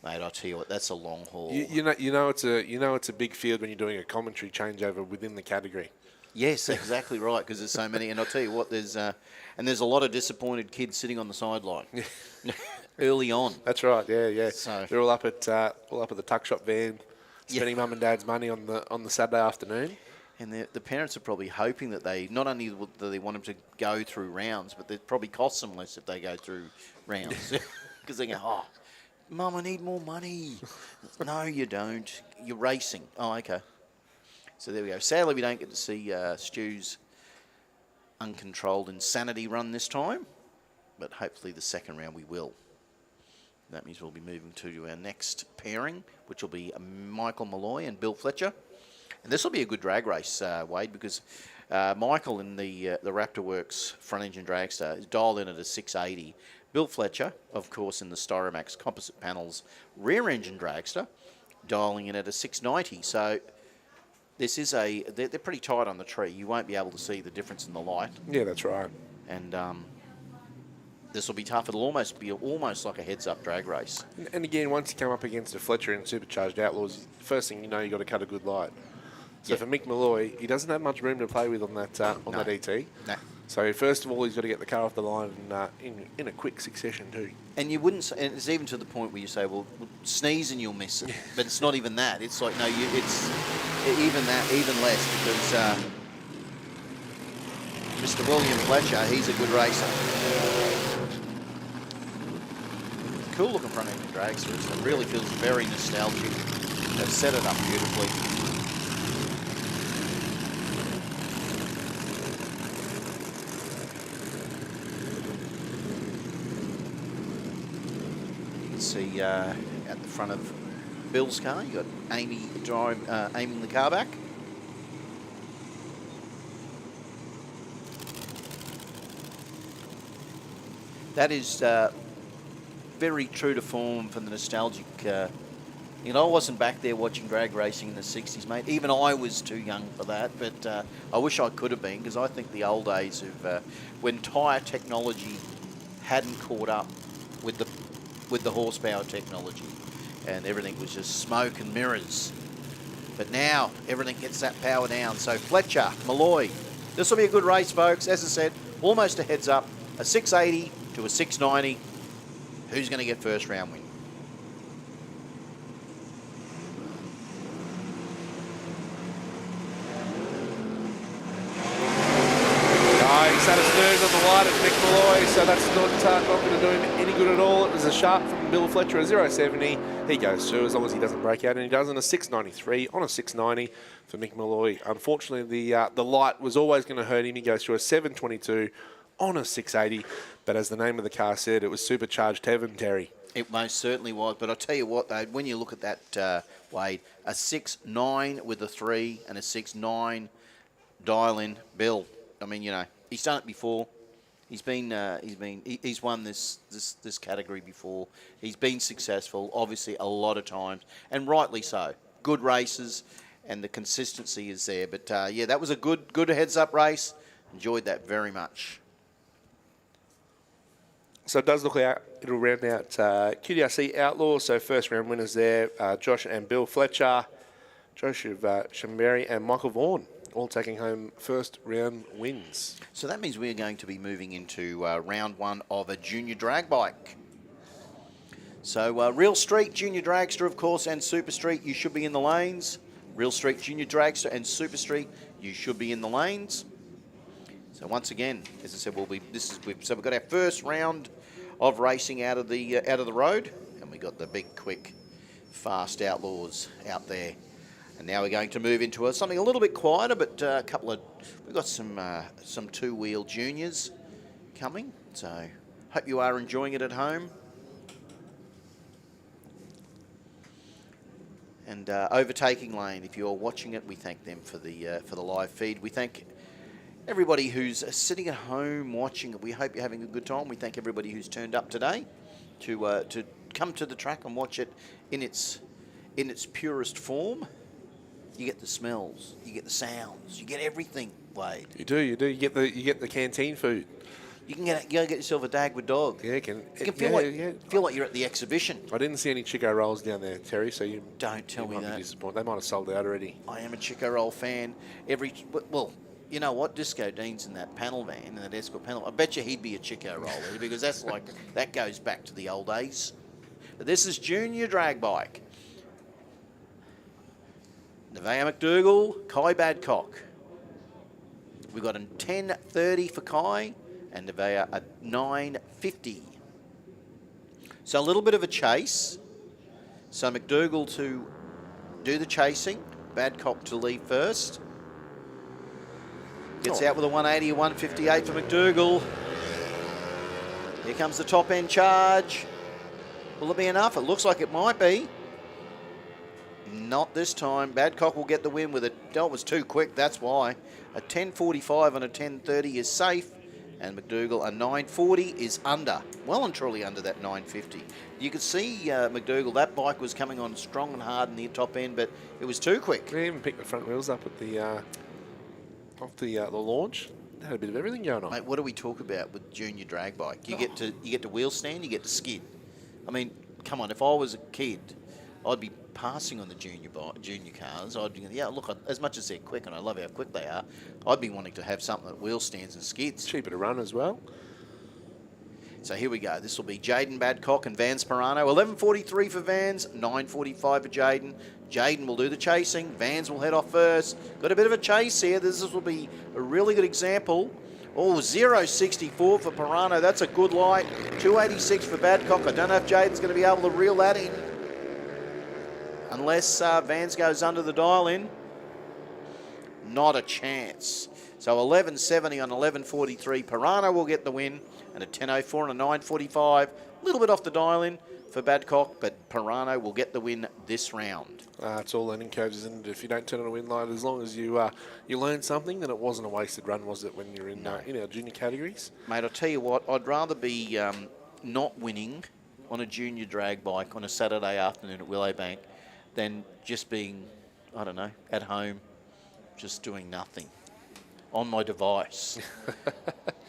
Speaker 2: mate, I tell you what, that's a long haul.
Speaker 5: You know it's a big field when you're doing a commentary changeover within the category.
Speaker 2: Yes, exactly right, because there's so many. And I'll tell you what, there's a lot of disappointed kids sitting on the sideline early on.
Speaker 5: That's right. Yeah.
Speaker 2: So
Speaker 5: they're all up at the tuck shop van, spending mum and dad's money on the Saturday afternoon.
Speaker 2: And the parents are probably hoping that they not only do they want them to go through rounds, but it probably costs them less if they go through rounds because they go, oh, Mum, I need more money. No, you don't. You're racing. Oh, okay. So there we go. Sadly, we don't get to see Stu's uncontrolled insanity run this time, but hopefully the second round we will. That means we'll be moving to our next pairing, which will be Michael Malloy and Bill Fletcher. And this will be a good drag race, Wade, because Michael in the Raptor Works front engine dragster is dialed in at a 680. Bill Fletcher, of course, in the Styromax composite panels rear engine dragster, dialing in at a 690. So this is they're pretty tight on the tree. You won't be able to see the difference in the light.
Speaker 5: Yeah, that's right.
Speaker 2: And this will be tough. It'll almost be like a heads-up drag race.
Speaker 5: And again, once you come up against a Fletcher and Supercharged Outlaws, first thing you know, you've got to cut a good light. So for Mick Malloy, he doesn't have much room to play with on that that ET.
Speaker 2: No.
Speaker 5: So first of all, he's got to get the car off the line in a quick succession too.
Speaker 2: And you wouldn't. And it's even to the point where you say, "Well, sneeze and you'll miss it." But it's not even that. It's like it's even less because Mr. William Fletcher, he's a good racer. Cool looking front end dragster. It really feels very nostalgic. They've set it up beautifully. See at the front of Bill's car, you got Amy aiming the car back. That is very true to form for the nostalgic. I wasn't back there watching drag racing in the 60s, mate. Even I was too young for that, but I wish I could have been, because I think the old days of when tyre technology hadn't caught up with the horsepower technology, and everything was just smoke and mirrors. But now everything gets that power down. So Fletcher, Malloy, this will be a good race, folks. As I said, almost a heads up, a 680 to a 690. Who's going to get first round win?
Speaker 5: He's had a snooze on the light at Mick Malloy, so that's not going to do him any good at all. It was a sharp from Bill Fletcher, a 070. He goes through as long as he doesn't break out, and he does on a 693 on a 690 for Mick Malloy. Unfortunately, the light was always going to hurt him. He goes through a 722 on a 680, but as the name of the car said, it was supercharged heaven, Terry.
Speaker 2: It most certainly was, but I'll tell you what, though, when you look at that, Wade, a 6.9 with a 3 and a 6.9 dial-in Bill. I mean, he's done it before. He's won this category before. He's been successful, obviously, a lot of times, and rightly so. Good races, and the consistency is there. But that was a good heads-up race. Enjoyed that very much.
Speaker 5: So it does look like it'll round out QDRC Outlaws. So first round winners there, Josh and Bill Fletcher, Joseph Chamberi and Michael Vaughan, all taking home first round wins.
Speaker 2: So that means we're going to be moving into round one of a junior drag bike. So Real Street Junior Dragster, of course, and Super Street, you should be in the lanes. Real Street Junior Dragster and Super Street, you should be in the lanes. So once again, as I said, we've got our first round of racing out of the road, and we got the big, quick, fast Outlaws out there. And now we're going to move into something a little bit quieter, but we've got some two-wheel juniors coming. So hope you are enjoying it at home. And Overtaking Lane, if you're watching it, we thank them for the live feed. We thank everybody who's sitting at home watching it, we hope you're having a good time. We thank everybody who's turned up today to come to the track and watch it in its purest form. You get the smells, you get the sounds, you get everything, Wade.
Speaker 5: You do. You get the canteen food.
Speaker 2: You can go get yourself a dag with dog.
Speaker 5: Yeah,
Speaker 2: You can feel like you're at the exhibition.
Speaker 5: I didn't see any Chico rolls down there, Terry. So you
Speaker 2: Don't tell me
Speaker 5: might be
Speaker 2: that.
Speaker 5: disappointed. They might have sold out already.
Speaker 2: I am a Chico Roll fan. Well, you know what? Disco Dean's in that panel van, in that escort panel. I bet you he'd be a Chico Roller because that goes back to the old days. But this is Junior Drag Bike. Nevaeh McDougall, Kai Badcock. We've got a 10.30 for Kai and Nevaeh a 9.50. So a little bit of a chase. So McDougall to do the chasing. Badcock to lead first. Gets out with a 180, a 158 for McDougall. Here comes the top end charge. Will it be enough? It looks like it might be. Not this time. Badcock will get the win with it. That was too quick, that's why. A 10.45 and a 10.30 is safe. And McDougall, a 9.40 is under. Well and truly under that 9.50. You could see McDougall, that bike was coming on strong and hard in the top end, but it was too quick.
Speaker 5: They even picked the front wheels up at the launch. They had a bit of everything going on.
Speaker 2: Mate, what do we talk about with junior drag bike? You get to wheel stand, you get to skid. I mean, come on, if I was a kid, I'd be passing on the junior cars. I'd be, look, as much as they're quick, and I love how quick they are, I'd be wanting to have something that wheel stands and skids.
Speaker 5: Cheaper to run as well.
Speaker 2: So here we go. This will be Jaden Badcock and Vans Pirano. 11.43 for Vans, 9.45 for Jaden. Jaden will do the chasing. Vans will head off first. Got a bit of a chase here. This will be a really good example. Oh, 0.64 for Pirano. That's a good light. 2.86 for Badcock. I don't know if Jaden's going to be able to reel that in. Unless Vans goes under the dial in. Not a chance. So 11.70 on 11.43. Pirano will get the win. And a 10.04 and a 9.45. A little bit off the dial in for Badcock, but Pirano will get the win this round.
Speaker 5: It's all learning curves, isn't it? If you don't turn on a win light, as long as you learn something, then it wasn't a wasted run, was it, when you're in our junior categories?
Speaker 2: Mate, I'll tell you what, I'd rather be not winning on a junior drag bike on a Saturday afternoon at Willowbank than just being, I don't know, at home, just doing nothing on my device.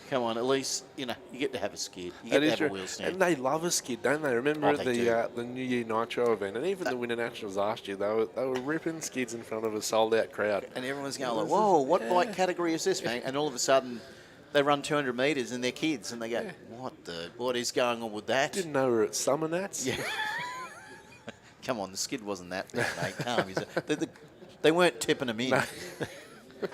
Speaker 2: Come on, at least, you get to have a skid. You get to have a wheel stand.
Speaker 5: And they love a skid, don't they? Remember
Speaker 2: They do.
Speaker 5: the New Year Nitro event, and even the Winter Nationals last year, they were ripping skids in front of a sold-out crowd.
Speaker 2: And everyone's going like, whoa, what bike category is this, man? And all of a sudden, they run 200 metres and they're kids, and they go, what is going on with that?
Speaker 5: Didn't know we were at Summer Nats.
Speaker 2: Yeah. Come on, the skid wasn't that bad, mate. Calm yourself. They weren't tipping them in. No.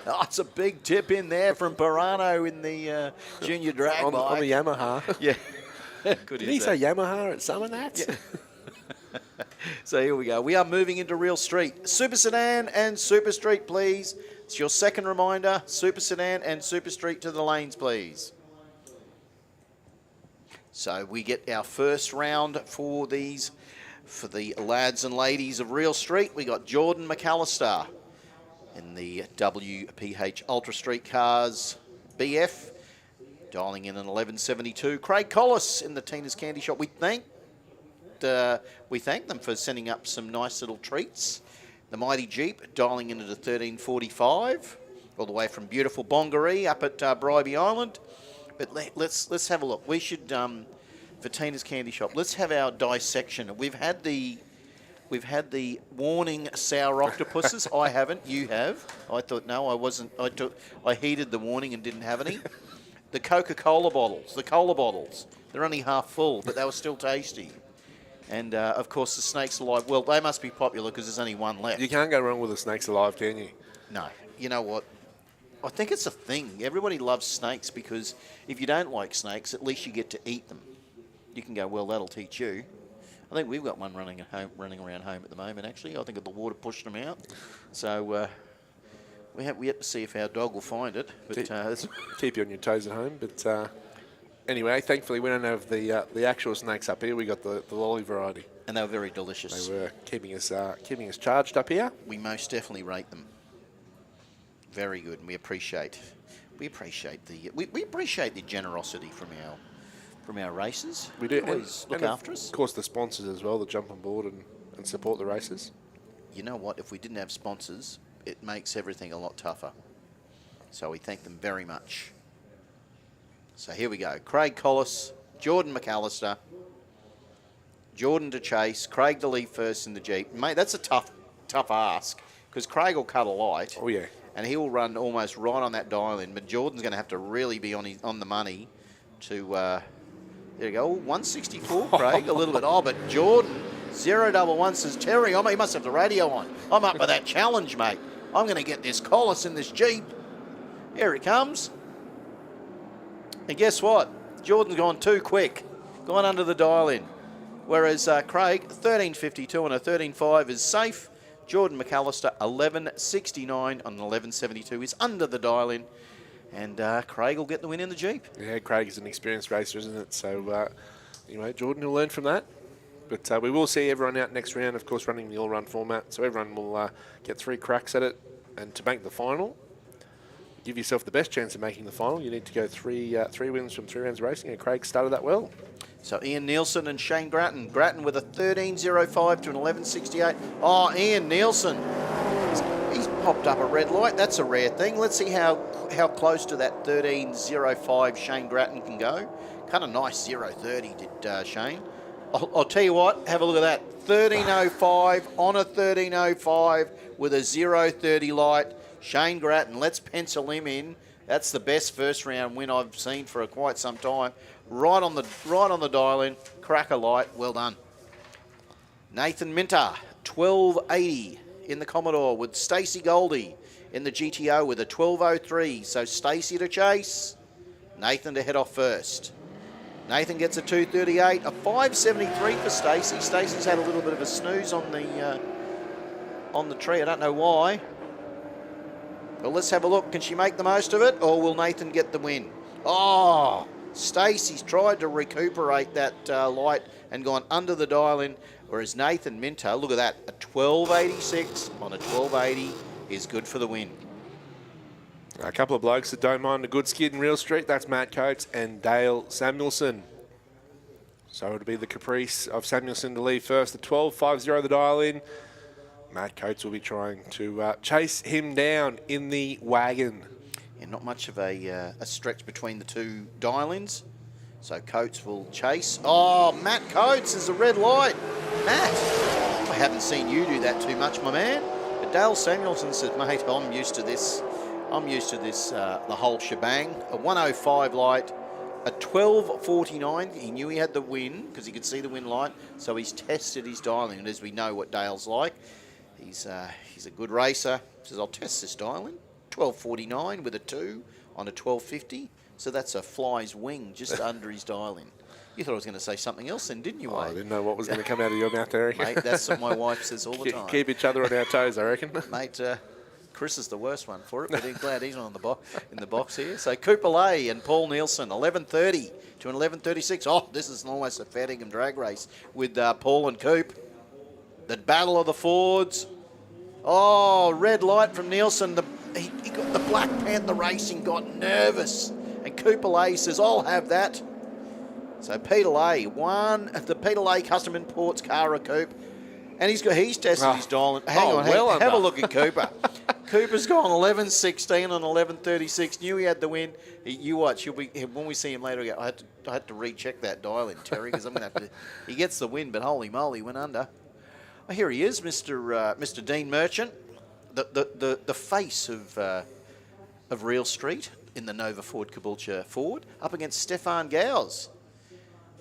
Speaker 2: Oh, it's a big tip in there from Pirano in the junior drag bike.
Speaker 5: On the Yamaha.
Speaker 2: Yeah.
Speaker 5: Did he say Yamaha at Summer Nats?
Speaker 2: Yeah. So here we go. We are moving into Real Street. Super Sedan and Super Street, please. It's your second reminder. Super Sedan and Super Street to the lanes, please. So we get our first round for the lads and ladies of Real Street. We got Jordan McAllister in the WPH Ultra Street Cars BF, dialing in an 11.72. Craig Collis in the Tina's Candy Shop. We thank them for sending up some nice little treats. The Mighty Jeep dialing in at a 13.45, all the way from beautiful Bongaree up at Bribey Island. But let's have a look. We should, for Tina's Candy Shop, let's have our dissection. We've had the warning sour octopuses. I haven't. You have. I thought, no, I wasn't. I heeded the warning and didn't have any. The Coca-Cola bottles, the cola bottles, they're only half full, but they were still tasty. And, of course, the Snakes Alive. Well, they must be popular because there's only one left.
Speaker 5: You can't go wrong with the Snakes Alive, can you?
Speaker 2: No. You know what? I think it's a thing. Everybody loves snakes because if you don't like snakes, at least you get to eat them. You can go, well, that'll teach you. I think we've got one running around home at the moment, actually. I think the water pushed them out. So we yet to see if our dog will find it. But
Speaker 5: keep you on your toes at home. But anyway, thankfully we don't have the actual snakes up here. We got the lolly variety.
Speaker 2: And they were very delicious.
Speaker 5: They were keeping us charged up here.
Speaker 2: We most definitely rate them. Very good, and we appreciate We appreciate we appreciate the generosity from our racers.
Speaker 5: We do.
Speaker 2: Always look
Speaker 5: and
Speaker 2: after us.
Speaker 5: Of course, the sponsors as well that jump on board and support the races.
Speaker 2: You know what? If we didn't have sponsors, it makes everything a lot tougher. So we thank them very much. So here we go. Craig Collis, Jordan McAllister, Jordan to chase, Craig to lead first in the Jeep. Mate, that's a tough ask because Craig will cut a light.
Speaker 5: Oh, yeah.
Speaker 2: And he will run almost right on that dial in. But Jordan's going to have to really be on the money to... there you go. 164, Craig. A little bit. Oh, but Jordan, 011 says, Terry, he must have the radio on. I'm up for that challenge, mate. I'm going to get this Collis in this Jeep. Here it comes. And guess what? Jordan's gone too quick. Gone under the dial in. Whereas Craig, 13.52 and a 13.5 is safe. Jordan McAllister, 11.69 on an 11.72 is under the dial in. And Craig will get the win in the Jeep.
Speaker 5: Yeah, Craig is an experienced racer, isn't it? So, Jordan will learn from that. But we will see everyone out next round, of course, running the all-run format. So everyone will get 3 cracks at it. And to make the final, give yourself the best chance of making the final, you need to go three wins from 3 rounds of racing. And Craig started that well.
Speaker 2: So Ian Nielsen and Shane Grattan. Grattan with a 13.05 to an 11.68. Oh, Ian Nielsen. He's popped up a red light. That's a rare thing. Let's see how close to that 13.05 Shane Grattan can go. Kind of nice 0.30 did Shane. I'll tell you what, have a look at that. 13.05 on a 13.05 with a 0.30 light. Shane Grattan, let's pencil him in. That's the best first round win I've seen for quite some time. Right on the dial in, cracker light, well done. Nathan Minter, 12.80 in the Commodore with Stacey Goldie in the GTO with a 12.03. So Stacey to chase, Nathan to head off first. Nathan gets a 2.38, a 5.73 for Stacey. Stacey's had a little bit of a snooze on the tree. I don't know why. Well, let's have a look. Can she make the most of it, or will Nathan get the win? Oh, Stacey's tried to recuperate that light and gone under the dial-in, whereas Nathan Minter, look at that, a 12.86 on a 12.80 is good for the win.
Speaker 5: A couple of blokes that don't mind a good skid in Real Street. That's Matt Coates and Dale Samuelson. So it'll be the caprice of Samuelson to lead first. The 12.50 the dial-in. Matt Coates will be trying to chase him down in the wagon.
Speaker 2: Yeah, not much of a stretch between the two dial-ins. So Coates will chase. Oh, Matt Coates is a red light. Matt, I haven't seen you do that too much, my man. But Dale Samuelson says, mate, I'm used to this. The whole shebang. A 105 light, a 12.49. He knew he had the win because he could see the win light. So he's tested his dialing, and as we know what Dale's like, he's a good racer. He says, I'll test this dialing. 12.49 with a 2 on a 12.50. So that's a fly's wing just under his dialing. You thought I was going to say something else then, didn't you, Wayne?
Speaker 5: I didn't know what was going to come out of your mouth, Eric.
Speaker 2: Mate, that's what my wife says all the time.
Speaker 5: Keep each other on our toes, I reckon.
Speaker 2: Mate, Chris is the worst one for it, but I'm glad he's not in the box here. So Cooper Lay and Paul Nielsen, 11.30 to an 11.36. Oh, this is almost a fair dinkum drag race with Paul and Coop. The battle of the Fords. Oh, red light from Nielsen. He got the Black Panther Racing got nervous, and Cooper Lay says, "I'll have that." So Peter Lay won the Peter Lay Custom Imports car of Coop, and he's tested his dial. Hang on, have a look at Cooper. Cooper's gone 11.16 on 11.36. Knew he had the win. You watch. When we see him later, I had to recheck that dial in, Terry, because I'm going to have to. He gets the win, but holy moly, went under. Oh, here he is, Mr. Dean Merchant, the face of Real Street in the Nova Ford Caboolture Ford, up against Stefan Gowes.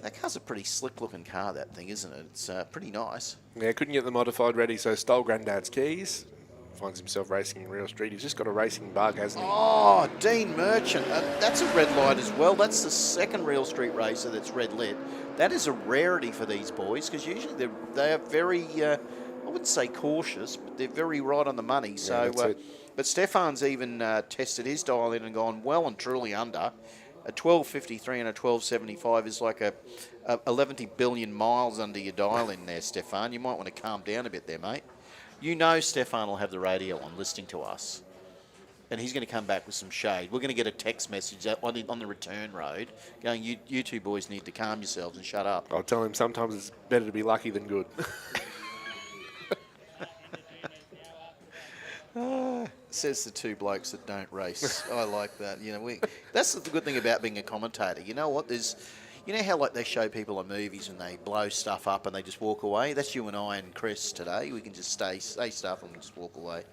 Speaker 2: That car's a pretty slick-looking car, that thing, isn't it? It's pretty nice.
Speaker 5: Yeah, couldn't get the modified ready, so stole Granddad's keys. Finds himself racing in Real Street. He's just got a racing bug, hasn't he?
Speaker 2: Oh, Dean Merchant. That's a red light as well. That's the second Real Street racer that's red lit. That is a rarity for these boys because usually they are very, I wouldn't say cautious, but they're very right on the money. So,
Speaker 5: yeah,
Speaker 2: but Stefan's even tested his dial in and gone well and truly under. A 12.53 and a 12.75 is like a 11 billion miles under your dial in there, Stefan. You might want to calm down a bit there, mate. You know Stefan will have the radio on listening to us. and he's going to come back with some shade. We're going to get a text message on the return road going, you two boys need to calm yourselves and shut up.
Speaker 5: I'll tell him sometimes it's better to be lucky than good.
Speaker 2: Says the two blokes that don't race. I like that. You know, that's the good thing about being a commentator. You know what? You know how like they show people on movies and they blow stuff up and they just walk away? That's you and I and Chris today. We can just say stuff and we just walk away,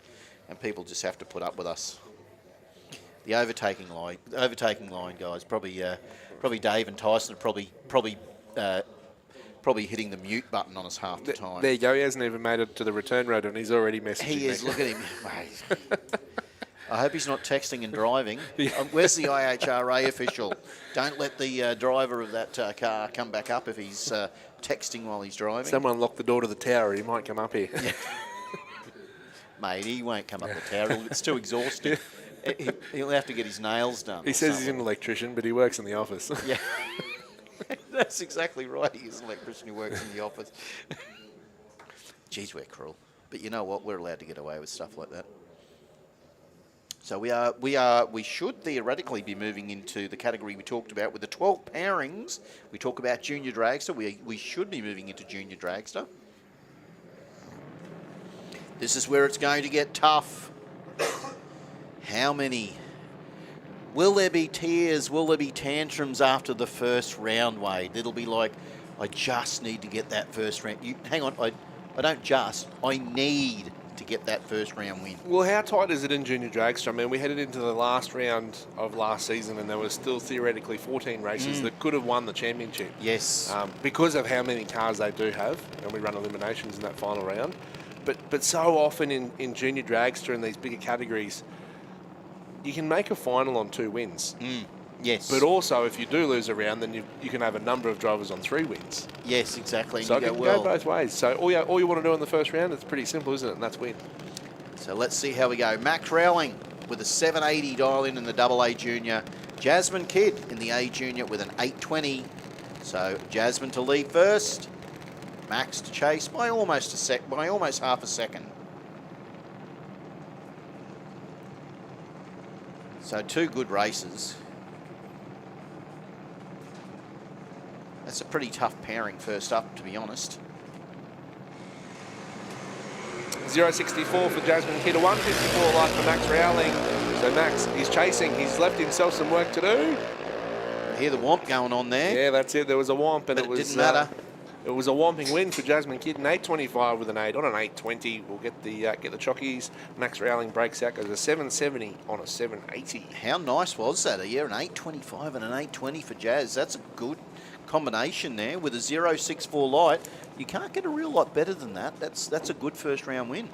Speaker 2: and people just have to put up with us. The overtaking line, guys. Probably Dave and Tyson are probably hitting the mute button on us half the time.
Speaker 5: There you go. He hasn't even made it to the return road and he's already messaging me.
Speaker 2: He is. Look at him. Mate. I hope he's not texting and driving. Where's the IHRA official? Don't let the driver of that car come back up if he's texting while he's driving.
Speaker 5: Someone lock the door to the tower. He might come up here.
Speaker 2: Yeah. Mate, he won't come up the tower. It's too exhausting. He'll have to get his nails done.
Speaker 5: He says he's an electrician, but he works in the office.
Speaker 2: Yeah. That's exactly right. He is an electrician who works in the office. Geez, we're cruel. But you know what? We're allowed to get away with stuff like that. So we should theoretically be moving into the category we talked about with the 12 pairings. We talk about junior dragster. We should be moving into junior dragster. This is where it's going to get tough. How many? Will there be tears? Will there be tantrums after the first round, Wade? It'll be like, I just need to get that first round. Hang on, I don't just. I need to get that first round win.
Speaker 5: Well, how tight is it in junior dragster? I mean, we headed into the last round of last season and there was still theoretically 14 races that could have won the championship.
Speaker 2: Yes.
Speaker 5: Because of how many cars they do have, and we run eliminations in that final round. But so often in junior dragster and these bigger categories, you can make a final on 2 wins.
Speaker 2: Yes.
Speaker 5: But also, if you do lose a round, then you can have a number of drivers on 3 wins.
Speaker 2: Yes, exactly.
Speaker 5: So it can go both ways. So all you want to do in the first round, it's pretty simple, isn't it? And that's win.
Speaker 2: So let's see how we go. Max Rowling with a 780 dial in the AA Junior. Jasmine Kidd in the A Junior with an 820. So Jasmine to lead first. Max to chase by almost half a second. So 2 good races. That's a pretty tough pairing first up, to be honest.
Speaker 5: 0.64 for Jasmine Kidd, 1.54 like for Max Rowling. So Max, he's chasing. He's left himself some work to do.
Speaker 2: I hear the womp going on there.
Speaker 5: Yeah, that's it. There was a womp, and
Speaker 2: it didn't matter.
Speaker 5: It was a whomping win for Jasmine Kidd, an 8.25 with an 8 on an 8.20. We'll get the chockies. Max Rowling breaks out, goes a 7.70 on a 7.80.
Speaker 2: How nice was that? Yeah, an 8.25 and an 8.20 for Jazz. That's a good combination there with a 0.64 light. You can't get a real lot better than that. That's a good first round win.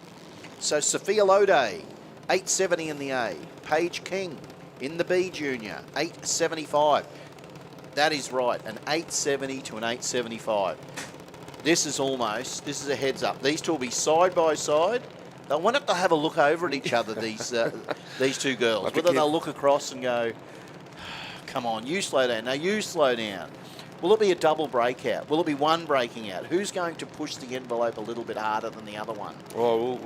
Speaker 2: So Sophia Lode, 8.70 in the A. Paige King in the B Junior, 8.75. That is right, an 8.70 to an 8.75. This is a heads up. These two will be side by side. They'll want to have a look over at each other, these 2 girls. Whether they'll look across and go, come on, you slow down. No, you slow down. Will it be a double breakout? Will it be one breaking out? Who's going to push the envelope a little bit harder than the other one?
Speaker 5: Well,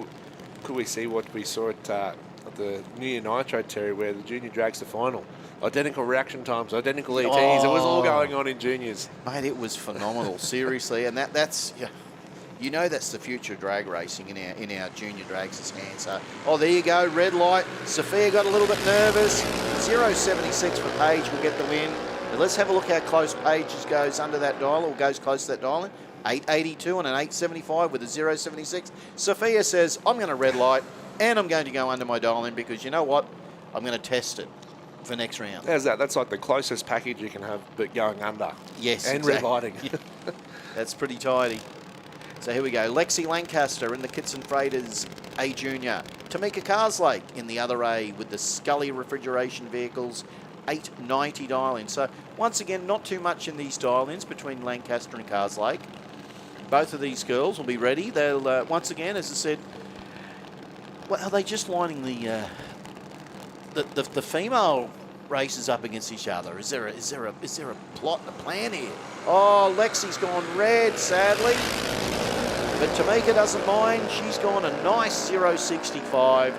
Speaker 5: could we see what we saw at the New Year Nitro, Terry, where the junior drags the final? Identical reaction times, identical ETs. It was all going on in juniors.
Speaker 2: Mate, it was phenomenal, seriously. And that's the future of drag racing in our junior drags' hands. So, there you go, red light. Sophia got a little bit nervous. 0.76 for Paige will get the win. Now let's have a look how close Paige goes under that dial, or goes close to that dial. 8.82 and an 8.75 with a 0.76. Sophia says, I'm going to red light and I'm going to go under my dial in because you know what? I'm going to test it for next round.
Speaker 5: How's that? That's like the closest package you can have, but going under.
Speaker 2: Yes,
Speaker 5: and
Speaker 2: exactly.
Speaker 5: Red lighting.
Speaker 2: That's pretty tidy. So here we go. Lexi Lancaster in the Kitson Freighters A Junior. Tamika Carslake in the other A with the Scully refrigeration vehicles. 8.90 dial-in. So once again, not too much in these dial-ins between Lancaster and Carslake. Both of these girls will be ready. They'll once again, as I said, well, are they just lining the female races up against each other? Is there a plot and a plan here? Oh, Lexi's gone red, sadly, but Tamika doesn't mind. She's gone a nice 0.65.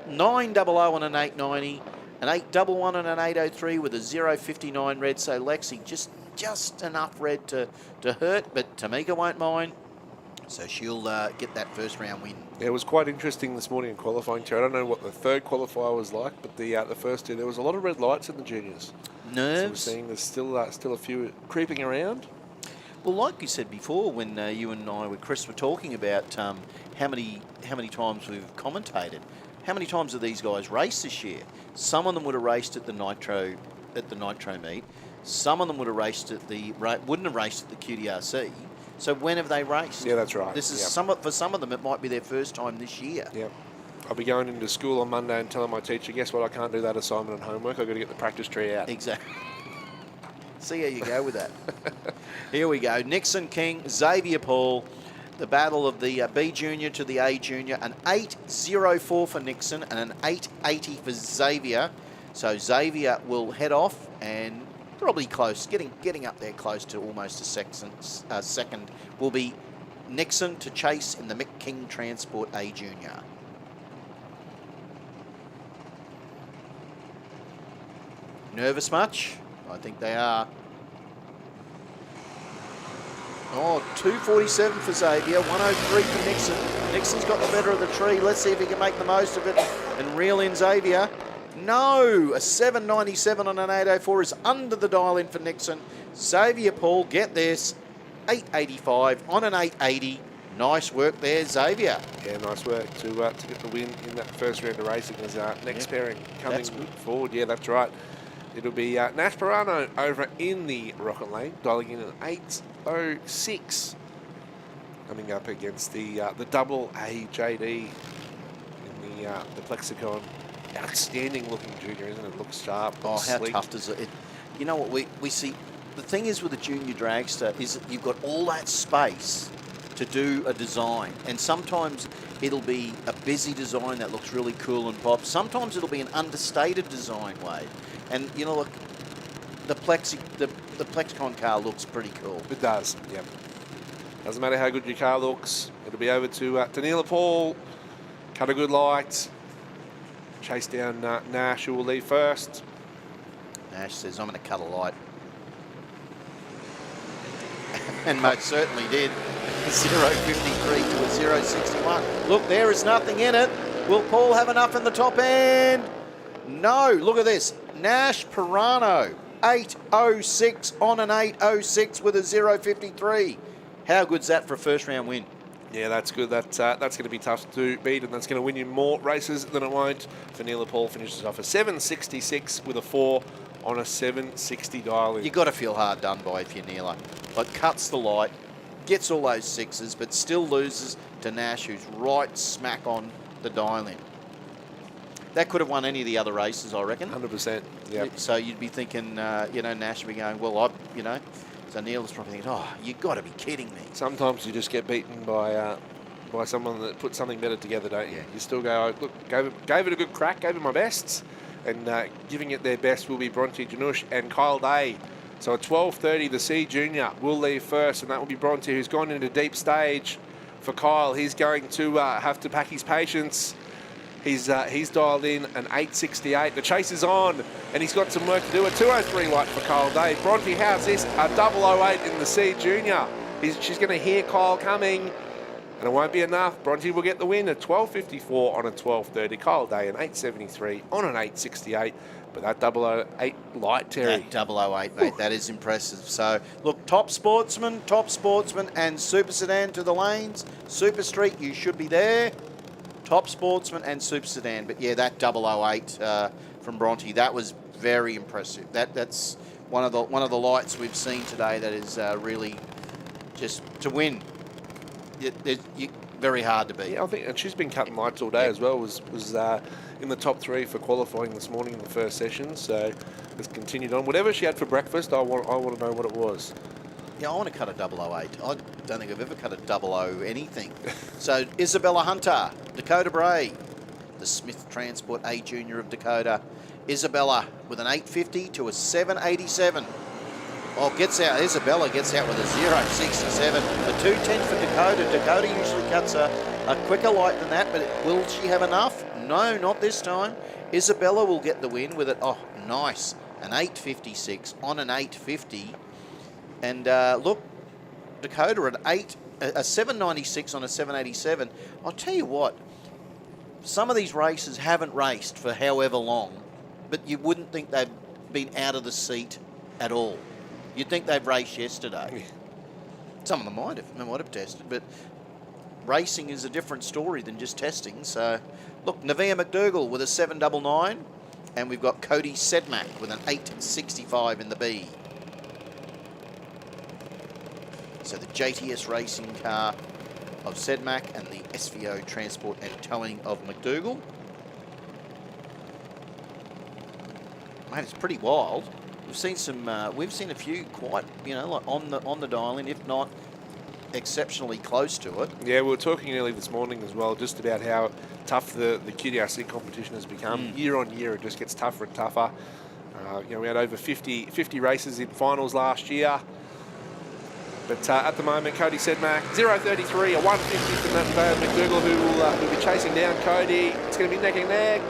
Speaker 2: 900 on an 890, an 811 and an 803 with a 059 red. So Lexi just enough red to hurt, but Tamika won't mind. So she'll get that first round win.
Speaker 5: Yeah, it was quite interesting this morning in qualifying, Terry. I don't know what the third qualifier was like, but the first two, there was a lot of red lights in the juniors.
Speaker 2: Nerves.
Speaker 5: So we're seeing there's still a few creeping around.
Speaker 2: Well, like you said before, when you and I with Chris were talking about how many times we've commentated, how many times have these guys raced this year? Some of them would have raced at the nitro meet. Some of them would have raced wouldn't have raced at the QDRC. So when have they raced?
Speaker 5: Yeah, that's right.
Speaker 2: This is
Speaker 5: Yep.
Speaker 2: for some of them, it might be their first time this year.
Speaker 5: Yeah. I'll be going into school on Monday and telling my teacher, guess what, I can't do that assignment and homework. I've got to get the practice tree out.
Speaker 2: Exactly. See how you go with that. Here we go. Nixon King, Xavier Paul. The battle of the B Junior to the A Junior. An 8.04 for Nixon and an 8.80 for Xavier. So Xavier will head off and probably close, getting up there close to almost a second will be Nixon to chase in the Mick King Transport A Junior. Nervous much? I think they are. Oh, 247 for Xavier, 103 for Nixon. Nixon's got the better of the tree. Let's see if he can make the most of it and reel in Xavier. No, a 797 on an 804 is under the dial in for Nixon. Xavier Paul, get this, 885 on an 880. Nice work there, Xavier.
Speaker 5: Yeah, nice work to get the win in that first round of racing as next pairing coming forward. Yeah, that's right. It'll be Nash Pirano over in the Rocket Lane, dialing in an 806. Coming up against the double AJD in the Plexicon. Outstanding looking junior, isn't it? Looks sharp. Looks
Speaker 2: how
Speaker 5: sleek.
Speaker 2: tough does it? You know what we see? The thing is with a junior dragster is that you've got all that space to do a design, and sometimes it'll be a busy design that looks really cool and pop. Sometimes it'll be an understated design, Wade. And you know, look, the Plexicon car looks pretty cool.
Speaker 5: It does. Yep. Doesn't matter how good your car looks. It'll be over to Donnelly Paul. Cut a good light. Chase down Nash, who will leave first.
Speaker 2: Nash says, I'm going to cut a light. And most certainly did. 0.53 to a 0.61. Look, there is nothing in it. Will Paul have enough in the top end? No. Look at this. Nash Pirano, 8.06 on an 8.06 with a 0.53. How good's that for a first round win?
Speaker 5: Yeah, that's good. That's going to be tough to beat, and that's going to win you more races than it won't. Vanilla Paul finishes off a 7.66 with a 4 on a 7.60 dial-in.
Speaker 2: You've got to feel hard done by if you're Neela. But cuts the light, gets all those sixes, but still loses to Nash, who's right smack on the dial-in. That could have won any of the other races, I reckon.
Speaker 5: 100%. Yeah.
Speaker 2: So you'd be thinking, Nash would be going, well, So Neil's probably thinking, oh, you've got to be kidding me.
Speaker 5: Sometimes you just get beaten by someone that put something better together, don't you? You still go, look, gave it a good crack, gave it my best, and giving it their best will be Bronte Janusz and Kyle Day. So at 12.30, the C Junior will leave first, and that will be Bronte, who's gone into deep stage for Kyle. He's going to have to pack his patience. He's dialed in an 8.68. The chase is on, and he's got some work to do. A 2.03 light for Kyle Day. Bronte, how's this? A 0.008 in the C Junior. She's going to hear Kyle coming, and it won't be enough. Bronte will get the win at 12.54 on a 12.30. Kyle Day an 8.73 on an 8.68. But that 0.008 light, Terry.
Speaker 2: That 0.008, mate, that is impressive. So, look, top sportsman, and Super Sedan to the lanes. Super Street, you should be there. Top Sportsman and Super Sedan. But yeah, that 0.008 from Bronte, that was very impressive. That's one of the lights we've seen today that is really just to win. Very hard to beat.
Speaker 5: Yeah, I think, and she's been cutting lights all day as well. Was in the top 3 for qualifying this morning in the first session. So it's continued on. Whatever she had for breakfast, I want to know what it was.
Speaker 2: Yeah, I want to cut a 008. I don't think I've ever cut a 00 anything. So Isabella Hunter, Dakota Bray, the Smith Transport A Junior of Dakota. Isabella with an 850 to a 787. Oh, Isabella gets out with a 067. A 210 for Dakota. Dakota usually cuts a quicker light than that, but will she have enough? No, not this time. Isabella will get the win with it. Oh, nice. An 8.56 on an 8.50. And look, Dakota at a 7.96 on a 7.87. I'll tell you what, some of these races haven't raced for however long, but you wouldn't think they've been out of the seat at all. You'd think they've raced yesterday. Some of them might have tested, but racing is a different story than just testing. So, look, Nevaeh McDougall with a 7.99, and we've got Cody Sedmak with an 8.65 in the B. So the JTS racing car of Sedmak and the SVO transport and towing of McDougall. Mate, it's pretty wild. We've seen a few quite, like on the dial-in, if not exceptionally close to it.
Speaker 5: Yeah, we were talking early this morning as well, just about how tough the QDRC competition has become. Year on year, it just gets tougher and tougher. We had over 50 races in finals last year. But at the moment, Cody Sedmak, 0.33, a 150 from that McDougall, who will be chasing down Cody. It's going to be neck and neck.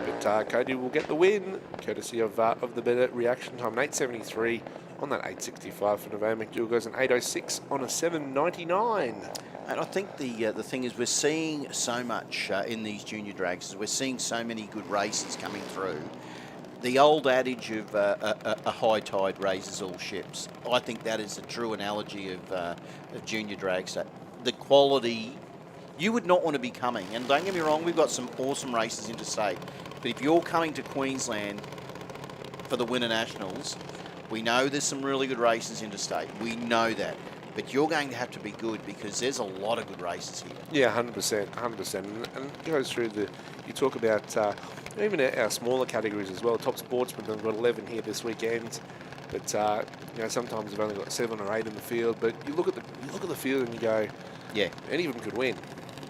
Speaker 5: But Cody will get the win, courtesy of the better reaction time, 8.73 on that 8.65 for Nevaeh McDougall, goes an 8.06 on a 7.99.
Speaker 2: And I think the thing is we're seeing so much in these junior drags. We're seeing so many good races coming through. The old adage of a high tide raises all ships. I think that is a true analogy of junior drags. The quality, you would not want to be coming. And don't get me wrong, we've got some awesome races interstate. But if you're coming to Queensland for the Winter Nationals, we know there's some really good races interstate. We know that. But you're going to have to be good because there's a lot of good races here.
Speaker 5: Yeah, 100%. And it goes through you talk about even our smaller categories as well. Top Sportsman have got 11 here this weekend. But, sometimes they've only got 7 or 8 in the field. But you look at the field and you go, yeah, any of them could win.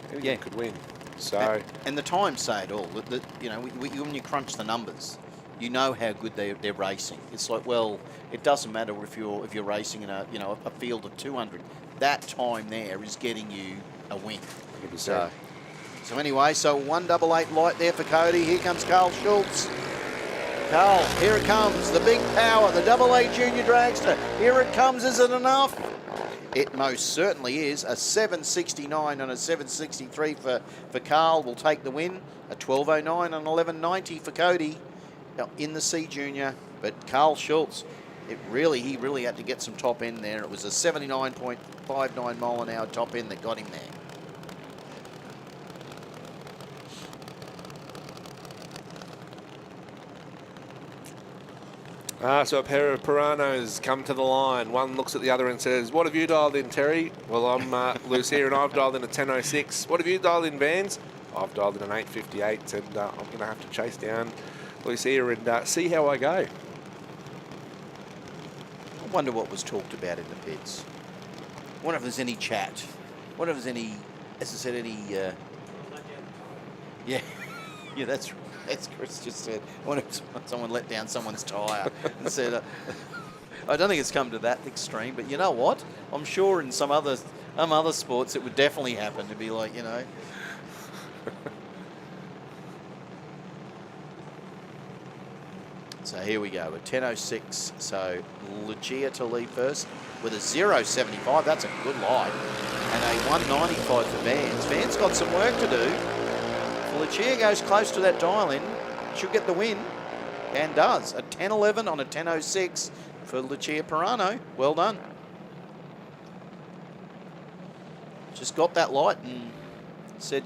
Speaker 5: Any of them could win. So
Speaker 2: and the times say it all. When you crunch the numbers, you know how good they're racing. It's like, well, it doesn't matter if you're racing in a field of 200. That time there is getting you a win.
Speaker 5: 100%.
Speaker 2: So anyway, 188 light there for Cody. Here comes Carl Schultz. Carl, here it comes. The big power, the AA Junior Dragster. Here it comes. Is it enough? It most certainly is. A 7.69 and a 7.63 for Carl will take the win. A 12.09 and 11.90 for Cody in the C Junior. But Carl Schultz, he really had to get some top end there. It was a 79.59 mile an hour top end that got him there.
Speaker 5: So a pair of Piranos come to the line. One looks at the other and says, "What have you dialed in, Terry?" "Well, I'm Lucia and I've dialed in a 10.06. "What have you dialed in, Vans?" "I've dialed in an 8.58 and I'm going to have to chase down Lucia and see how I go."
Speaker 2: I wonder what was talked about in the pits. I wonder if there's any chat. I wonder if there's any, as I said, any... Yeah, that's Chris just said. I wonder if someone let down someone's tyre and said... I don't think it's come to that extreme, but you know what? I'm sure in some other sports it would definitely happen to be like, So here we go, a 10.06. So Lucia to lead first with a 0.75. That's a good light. And a 1.95 for Vans. Vans got some work to do. If Lucia goes close to that dial-in, she'll get the win. And does. A 10.11 on a 10.06 for Lucia Pirano. Well done. Just got that light and said,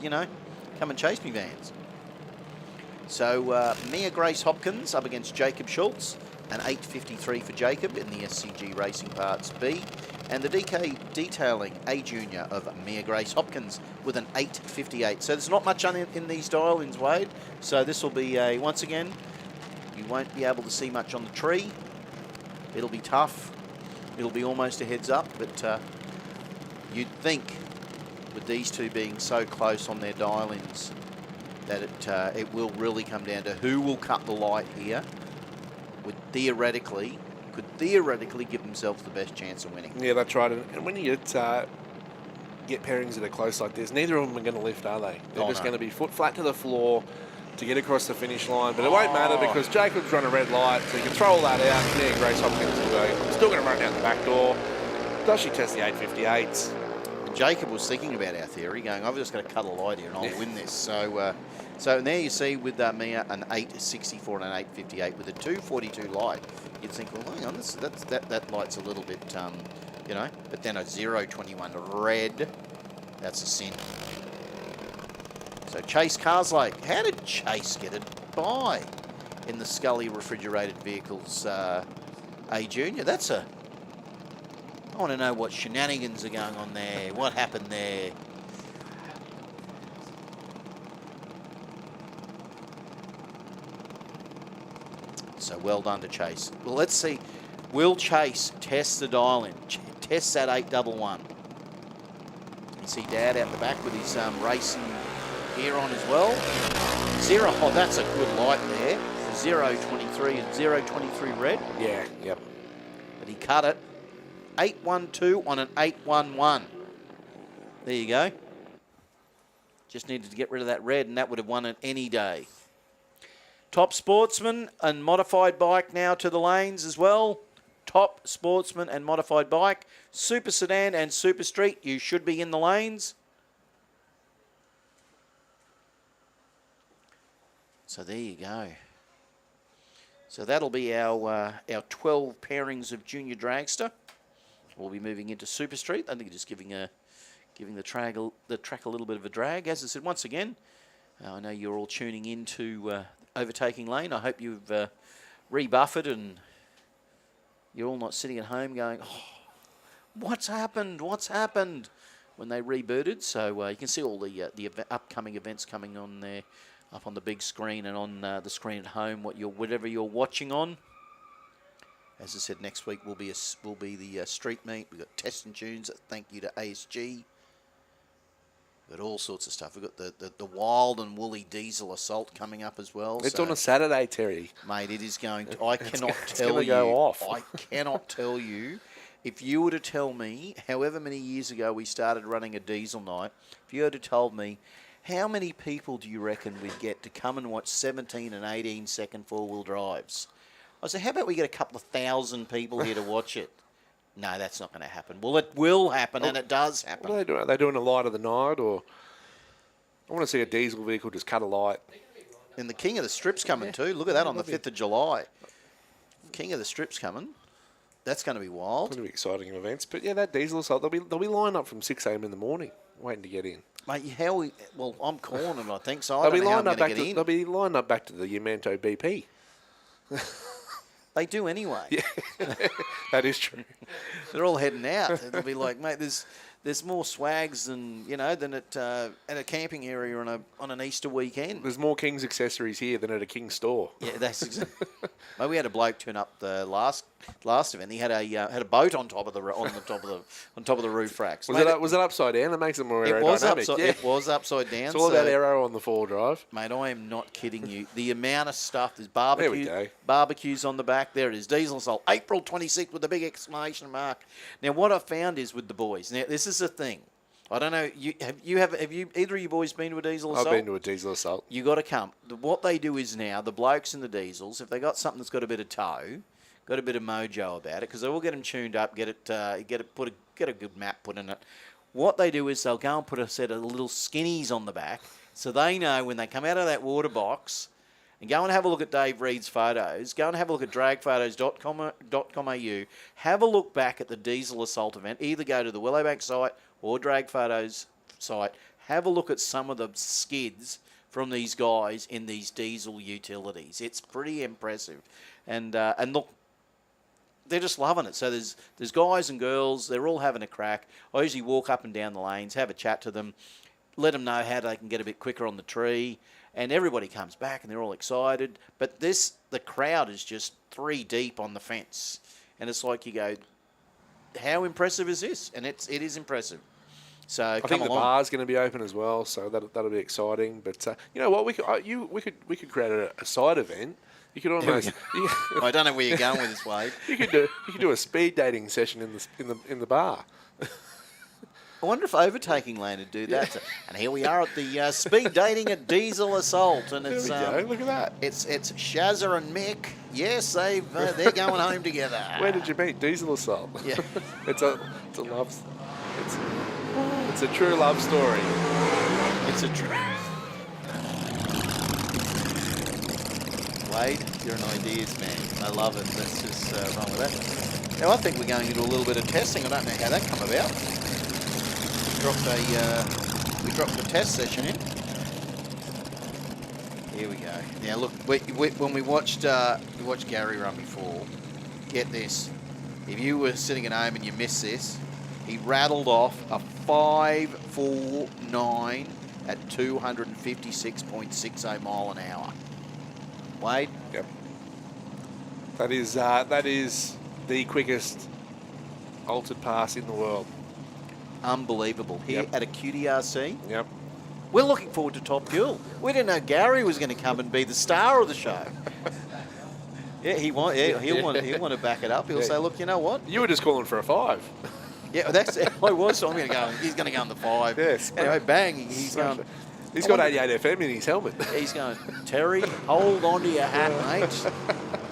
Speaker 2: come and chase me, Vans. So Mia Grace Hopkins up against Jacob Schultz, an 8.53 for Jacob in the SCG Racing Parts B, and the DK Detailing A Junior of Mia Grace Hopkins with an 8.58. So there's not much in these dial-ins, Wade. So this will be once again, you won't be able to see much on the tree. It'll be tough. It'll be almost a heads up, but you'd think with these two being so close on their dial-ins, that it will really come down to who will cut the light here, could theoretically give themselves the best chance of winning.
Speaker 5: Yeah, that's right. And when you get pairings that are close like this, neither of them are going to lift, are they? They're just going to be foot flat to the floor to get across the finish line. But it won't matter because Jacob's run a red light, so you can throw all that out. Yeah, Grace Hopkins will go. I'm still going to run down the back door. Does she test the 858s?
Speaker 2: Jacob was thinking about our theory, going, I've just got to cut a light here and I'll win this. So so there you see with Mia an 864 and an 858 with a 242 light. You'd think, well, hang on, that light's a little bit, you know, but then a 021 red, that's a sin. So Chase Carslake, how did Chase get it by in the Scully refrigerated vehicles A Junior? I want to know what shenanigans are going on there. What happened there? So well done to Chase. Well, let's see. Will Chase test the dial in? Test that 811. You see Dad out the back with his racing gear on as well. Oh, that's a good light there. 023 and 023 red.
Speaker 5: Yeah, yep.
Speaker 2: But he cut it. 812 on an 811. There you go. Just needed to get rid of that red, and that would have won it any day. Top Sportsman and Modified Bike now to the lanes as well. Top Sportsman and Modified Bike. Super Sedan and Super Street, you should be in the lanes. So there you go. So that'll be our 12 pairings of Junior Dragster. We'll be moving into Super Street. I think just giving the track a little bit of a drag. As I said, once again, I know you're all tuning into overtaking lane. I hope you've rebuffered and you're all not sitting at home going, oh, what's happened? What's happened? When they rebooted. So you can see all the upcoming events coming on there, up on the big screen and on the screen at home. Whatever you're watching on. As I said, next week will be the street meet. We've got Test and Tunes. Thank you to ASG. We've got all sorts of stuff. We've got the wild and woolly diesel assault coming up as well.
Speaker 5: It's on a Saturday, Terry.
Speaker 2: Mate, it is going to. I cannot tell
Speaker 5: gonna
Speaker 2: you.
Speaker 5: Go off.
Speaker 2: I cannot tell you. If you were to tell me, however many years ago we started running a diesel night, if you had told me, how many people do you reckon we'd get to come and watch 17 and 18 second four-wheel drives? I said, how about we get a couple of thousand people here to watch it? No, that's not going to happen. Well, it will happen, and it does happen.
Speaker 5: What are they doing? Are they doing a light of the night, or I want to see a diesel vehicle just cut a light.
Speaker 2: And the King of the Strip's coming too. Look at that on the 5th of July. King of the Strip's coming. That's going to be wild.
Speaker 5: Going to be exciting events. But yeah, that diesel assault, they'll be lined up from 6 a.m. in the morning, waiting to get in.
Speaker 2: Mate, well, I'm calling them, I think, so I
Speaker 5: They'll
Speaker 2: don't
Speaker 5: be
Speaker 2: know how I'm
Speaker 5: lined
Speaker 2: going
Speaker 5: up
Speaker 2: to
Speaker 5: back
Speaker 2: get in.
Speaker 5: They'll be lined up back to the Umanto BP.
Speaker 2: They do anyway.
Speaker 5: Yeah, that is true.
Speaker 2: They're all heading out. They'll be like, mate, there's more swags than at a camping area on an Easter weekend.
Speaker 5: There's more King's accessories here than at a King's store.
Speaker 2: Yeah, that's exactly. Mate, we had a bloke turn up the last event. He had a boat on top of the roof racks.
Speaker 5: Was it upside down? That makes it more aerodynamic.
Speaker 2: It was upside down.
Speaker 5: It's all about aero on the four drive.
Speaker 2: Mate, I am not kidding you. The amount of stuff. There's
Speaker 5: There we go.
Speaker 2: barbecues on the back. There it is. Diesel assault. April 26th with a big exclamation mark. Now, what I found is with the boys. Now, this is the thing. I don't know. Have you either of you boys been to a diesel assault?
Speaker 5: I've been to a diesel assault.
Speaker 2: You got to come. What they do is now the blokes in the diesels, if they got something that's got a bit of toe, got a bit of mojo about it, because they will get them tuned up, get a good map put in it. What they do is they'll go and put a set of little skinnies on the back, so they know when they come out of that water box. And go and have a look at Dave Reed's photos. Go and have a look at dragphotos.com.au. Have a look back at the diesel assault event. Either go to the Willowbank site or Drag Photos site. Have a look at some of the skids from these guys in these diesel utilities. It's pretty impressive. And look, they're just loving it. So there's guys and girls. They're all having a crack. I usually walk up and down the lanes, have a chat to them, let them know how they can get a bit quicker on the tree. And everybody comes back and they're all excited. But the crowd is just 3 deep on the fence. And it's like you go, how impressive is this? And it is impressive. So
Speaker 5: I think the bar's going to be open as well, so that'll be exciting. But you know what, we could create a side event. You could almost.
Speaker 2: I don't know where you're going with this, Wade.
Speaker 5: You could do a speed dating session in the bar.
Speaker 2: I wonder if overtaking lane would do that. And here we are at the speed dating at Diesel Assault, and it's
Speaker 5: There we go. Look at that.
Speaker 2: it's Shazza and Mick. Yes, they're going home together.
Speaker 5: Where did you meet? Diesel Assault.
Speaker 2: Yeah.
Speaker 5: it's a love. It's a true love story.
Speaker 2: It's a Wade, you're an ideas man. I love it. Let's just run with that. Now I think we're going to do a little bit of testing. I don't know how that come about. We dropped a test session in. Here we go. Now look, when we watched Gary run before, get this. If you were sitting at home and you missed this, he rattled off a 5.49 at 256.60 mile an hour. Wade?
Speaker 5: Yep. That is the quickest altered pass in the world.
Speaker 2: Unbelievable. Here at a QDRC.
Speaker 5: Yep.
Speaker 2: We're looking forward to Top Fuel. We didn't know Gary was going to come and be the star of the show. Yeah, he'll want to back it up. He'll say, look, you know what?
Speaker 5: You were just calling for a 5.
Speaker 2: Yeah, that's I was. So I'm going to go. He's going to go on the 5.
Speaker 5: Yes.
Speaker 2: Anyway, bang. He's going.
Speaker 5: He's got 88 FM in his helmet.
Speaker 2: He's going. Terry, hold on to your hat, mate.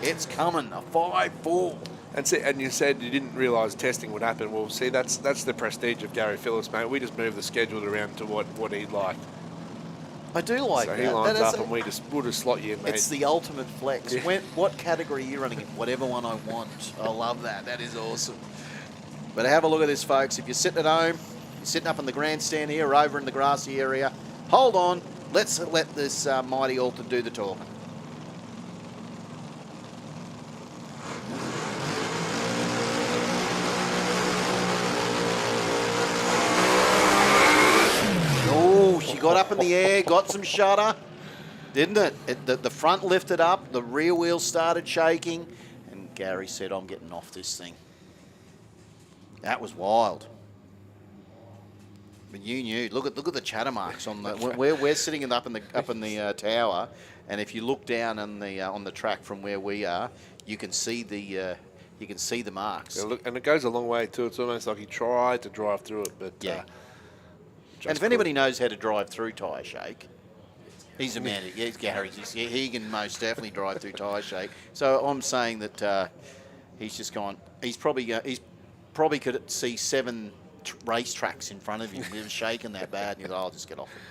Speaker 2: It's coming. A 5.4.
Speaker 5: And you said you didn't realise testing would happen. Well, see, that's the prestige of Gary Phillips, mate. We just move the schedule around to what he'd like.
Speaker 2: I do like
Speaker 5: so
Speaker 2: that.
Speaker 5: He lines up and we'll just slot you in, mate.
Speaker 2: It's the ultimate flex.
Speaker 5: Yeah.
Speaker 2: What category are you running in? Whatever one I want. I love that. That is awesome. But have a look at this, folks. If you're sitting at home, you're sitting up in the grandstand here or over in the grassy area, hold on. Let's let this mighty Alton do the talking. Oh, she got up in the air, got some shudder, didn't it? The front lifted up, the rear wheel started shaking, and Gary said, I'm getting off this thing. That was wild. But you knew. Look at the chatter marks on the. We're sitting up in the tower, and if you look down on the track from where we are, you can see the marks.
Speaker 5: Yeah, look, and it goes a long way too. It's almost like he tried to drive through it, but
Speaker 2: yeah. And if anybody knows how to drive through tyre shake, he's a man. He's Gary. He can most definitely drive through tyre shake. So I'm saying that he's just gone. He's probably could see 7 race tracks in front of him. He was shaking that bad, and he thought, I'll just get off it.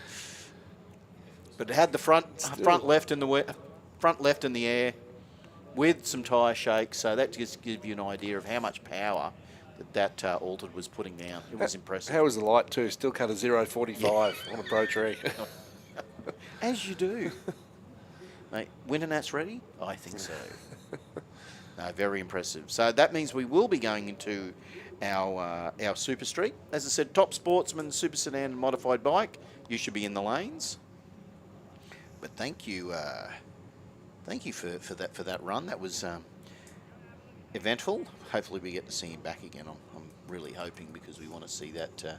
Speaker 2: But it had the front left in the air with some tyre shake, so that just gives you an idea of how much power that Altered was putting down. It was impressive.
Speaker 5: How was the light too? Still cut a 0.45 on a Pro Tree.
Speaker 2: As you do. Mate, Winternat's ready? I think so. No, very impressive. So that means we will be going into our Super Street. As I said, top sportsman, super sedan and modified bike. You should be in the lanes. But thank you for that run. That was eventful. Hopefully we get to see him back again. I'm really hoping, because we want to see that thing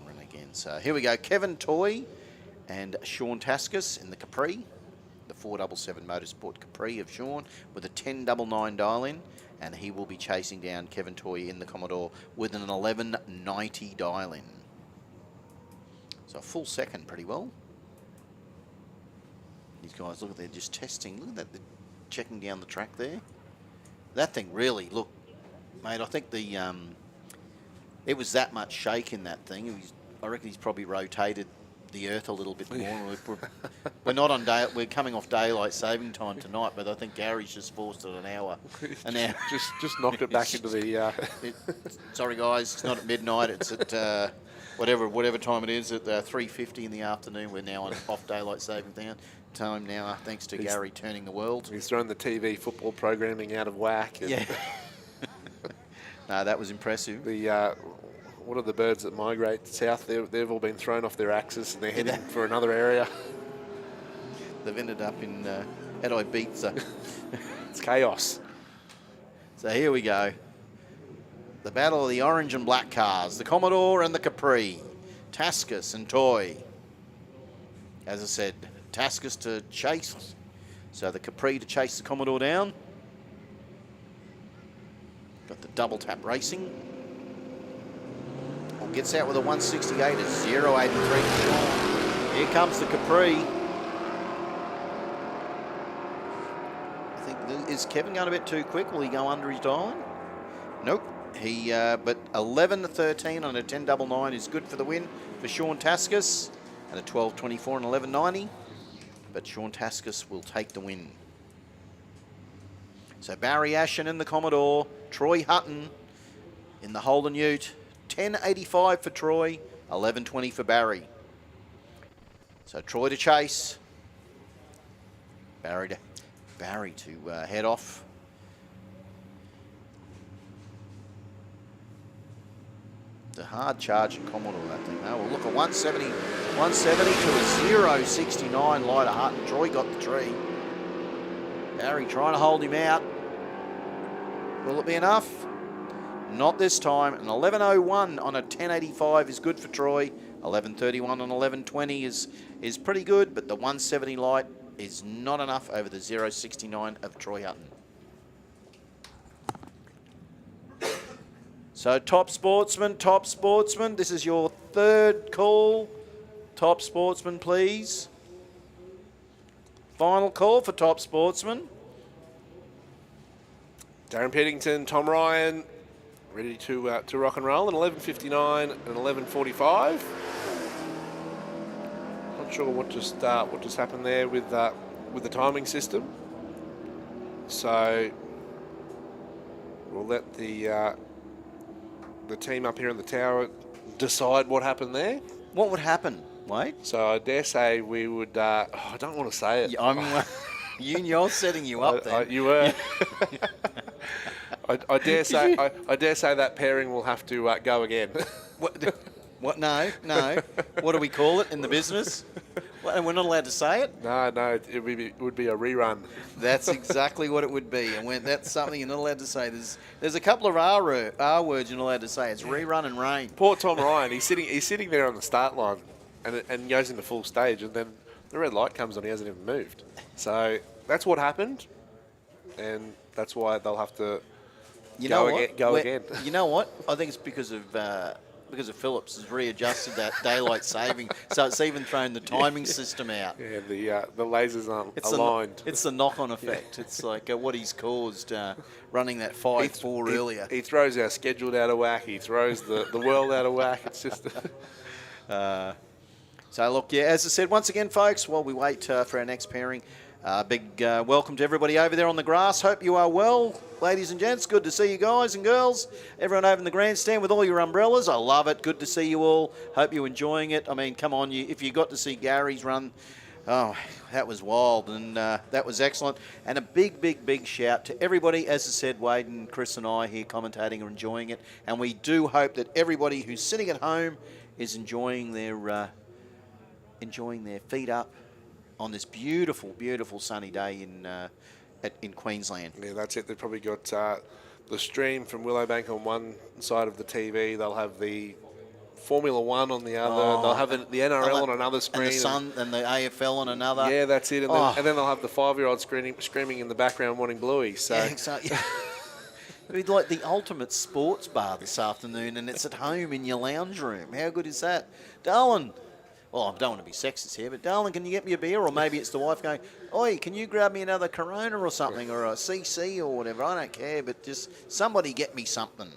Speaker 2: run again. So here we go. Kevin Toy and Sean Taskus in the Capri, the 477 Motorsport Capri of Sean, with a 10.99 dial in, and he will be chasing down Kevin Toy in the Commodore with an 11.90 dial in. So a full second, pretty well. These guys, look at, they're just testing. Look at that, they're checking down the track there. That thing really, look, mate, I think it was that much shake in that thing. I reckon he's probably rotated the earth a little bit more. We're not on we're coming off daylight saving time tonight, but I think Gary's just forced it an hour.
Speaker 5: Just knocked it back into the.
Speaker 2: Sorry guys, it's not at midnight. It's at whatever time it is, at 3:50 in the afternoon. We're now on off daylight saving time now, thanks to Gary turning the world.
Speaker 5: He's thrown the TV football programming out of whack.
Speaker 2: Yeah. No, that was impressive.
Speaker 5: What are the birds that migrate south? They've all been thrown off their axis and they're heading for another area.
Speaker 2: They've ended up in at Ibiza.
Speaker 5: It's chaos.
Speaker 2: So here we go. The battle of the orange and black cars. The Commodore and the Capri. Taskus and Toy. As I said, Taskus to chase. So the Capri to chase the Commodore down. Got the double tap racing. Gets out with a 168 at 0.83. Here comes the Capri. I think, is Kevin going a bit too quick? Will he go under his dialing? Nope. But 11.13 on a 10.99 is good for the win for Sean Taskus, and a 12.24 and 11.90. But Sean Taskus will take the win. So Barry Ashen in the Commodore, Troy Hutton in the Holden Ute, 10.85 for Troy, 11.20 for Barry. So Troy to chase, Barry to head off. The hard charge in Commodore, that thing. Oh, well, look at 170 to a 0.69 lighter Hutton. Troy got the tree. Barry trying to hold him out. Will it be enough? Not this time. An 11.01 on a 10.85 is good for Troy. 11.31 on 11.20 is pretty good, but the 170 light is not enough over the 0.69 of Troy Hutton. So Top Sportsman, this is your third call. Top Sportsman, please. Final call for Top Sportsman.
Speaker 5: Darren Peddington, Tom Ryan, ready to rock and roll at 11.59 and 11.45. Not sure what just happened there with the timing system. So we'll let the team up here in the tower decide what happened there.
Speaker 2: What would happen, Wade?
Speaker 5: So I dare say we would. I don't want to say it.
Speaker 2: You're setting you up then.
Speaker 5: You were. I dare say. I dare say that pairing will have to go again.
Speaker 2: What? No. What do we call it in the business? What, we're not allowed to say it?
Speaker 5: No. It would be a rerun.
Speaker 2: That's exactly what it would be. And that's something you're not allowed to say. There's a couple of R words you're not allowed to say. It's rerun and rain.
Speaker 5: Poor Tom Ryan. He's sitting there on the start line, and goes into full stage, and then the red light comes on. He hasn't even moved. So that's what happened, and that's why they'll have to go again.
Speaker 2: You know what? I think it's because of Phillips has readjusted that daylight saving, so it's even thrown the timing system out.
Speaker 5: Yeah, the lasers aren't aligned.
Speaker 2: It's the knock-on effect. It's like what he's caused running that 5.4 earlier.
Speaker 5: He throws our schedule out of whack. He throws the world out of whack. It's just...
Speaker 2: So, look, yeah, as I said, once again, folks, while we wait for our next pairing, big welcome to everybody over there on the grass. Hope you are well, ladies and gents. Good to see you guys and girls. Everyone over in the grandstand with all your umbrellas. I love it. Good to see you all. Hope you're enjoying it. I mean, come on, if you got to see Gary's run, oh, that was wild, and that was excellent. And a big shout to everybody. As I said, Wade and Chris and I here commentating are enjoying it. And we do hope that everybody who's sitting at home is enjoying their feet up on this beautiful sunny day in Queensland.
Speaker 5: Yeah, that's it. They've probably got the stream from Willowbank on one side of the TV. They'll have the Formula One on the other. They'll have the NRL on another screen.
Speaker 2: And the Sun and the AFL on another.
Speaker 5: Yeah, that's it. And then they'll have the 5-year-old screaming in the background wanting Bluey. So.
Speaker 2: Yeah, exactly. It'd be like the ultimate sports bar this afternoon, and it's at home in your lounge room. How good is that? Darling, well, I don't want to be sexist here, but darling, can you get me a beer? Or maybe it's the wife going, oi, can you grab me another Corona or something, or a CC or whatever? I don't care, but just somebody get me something.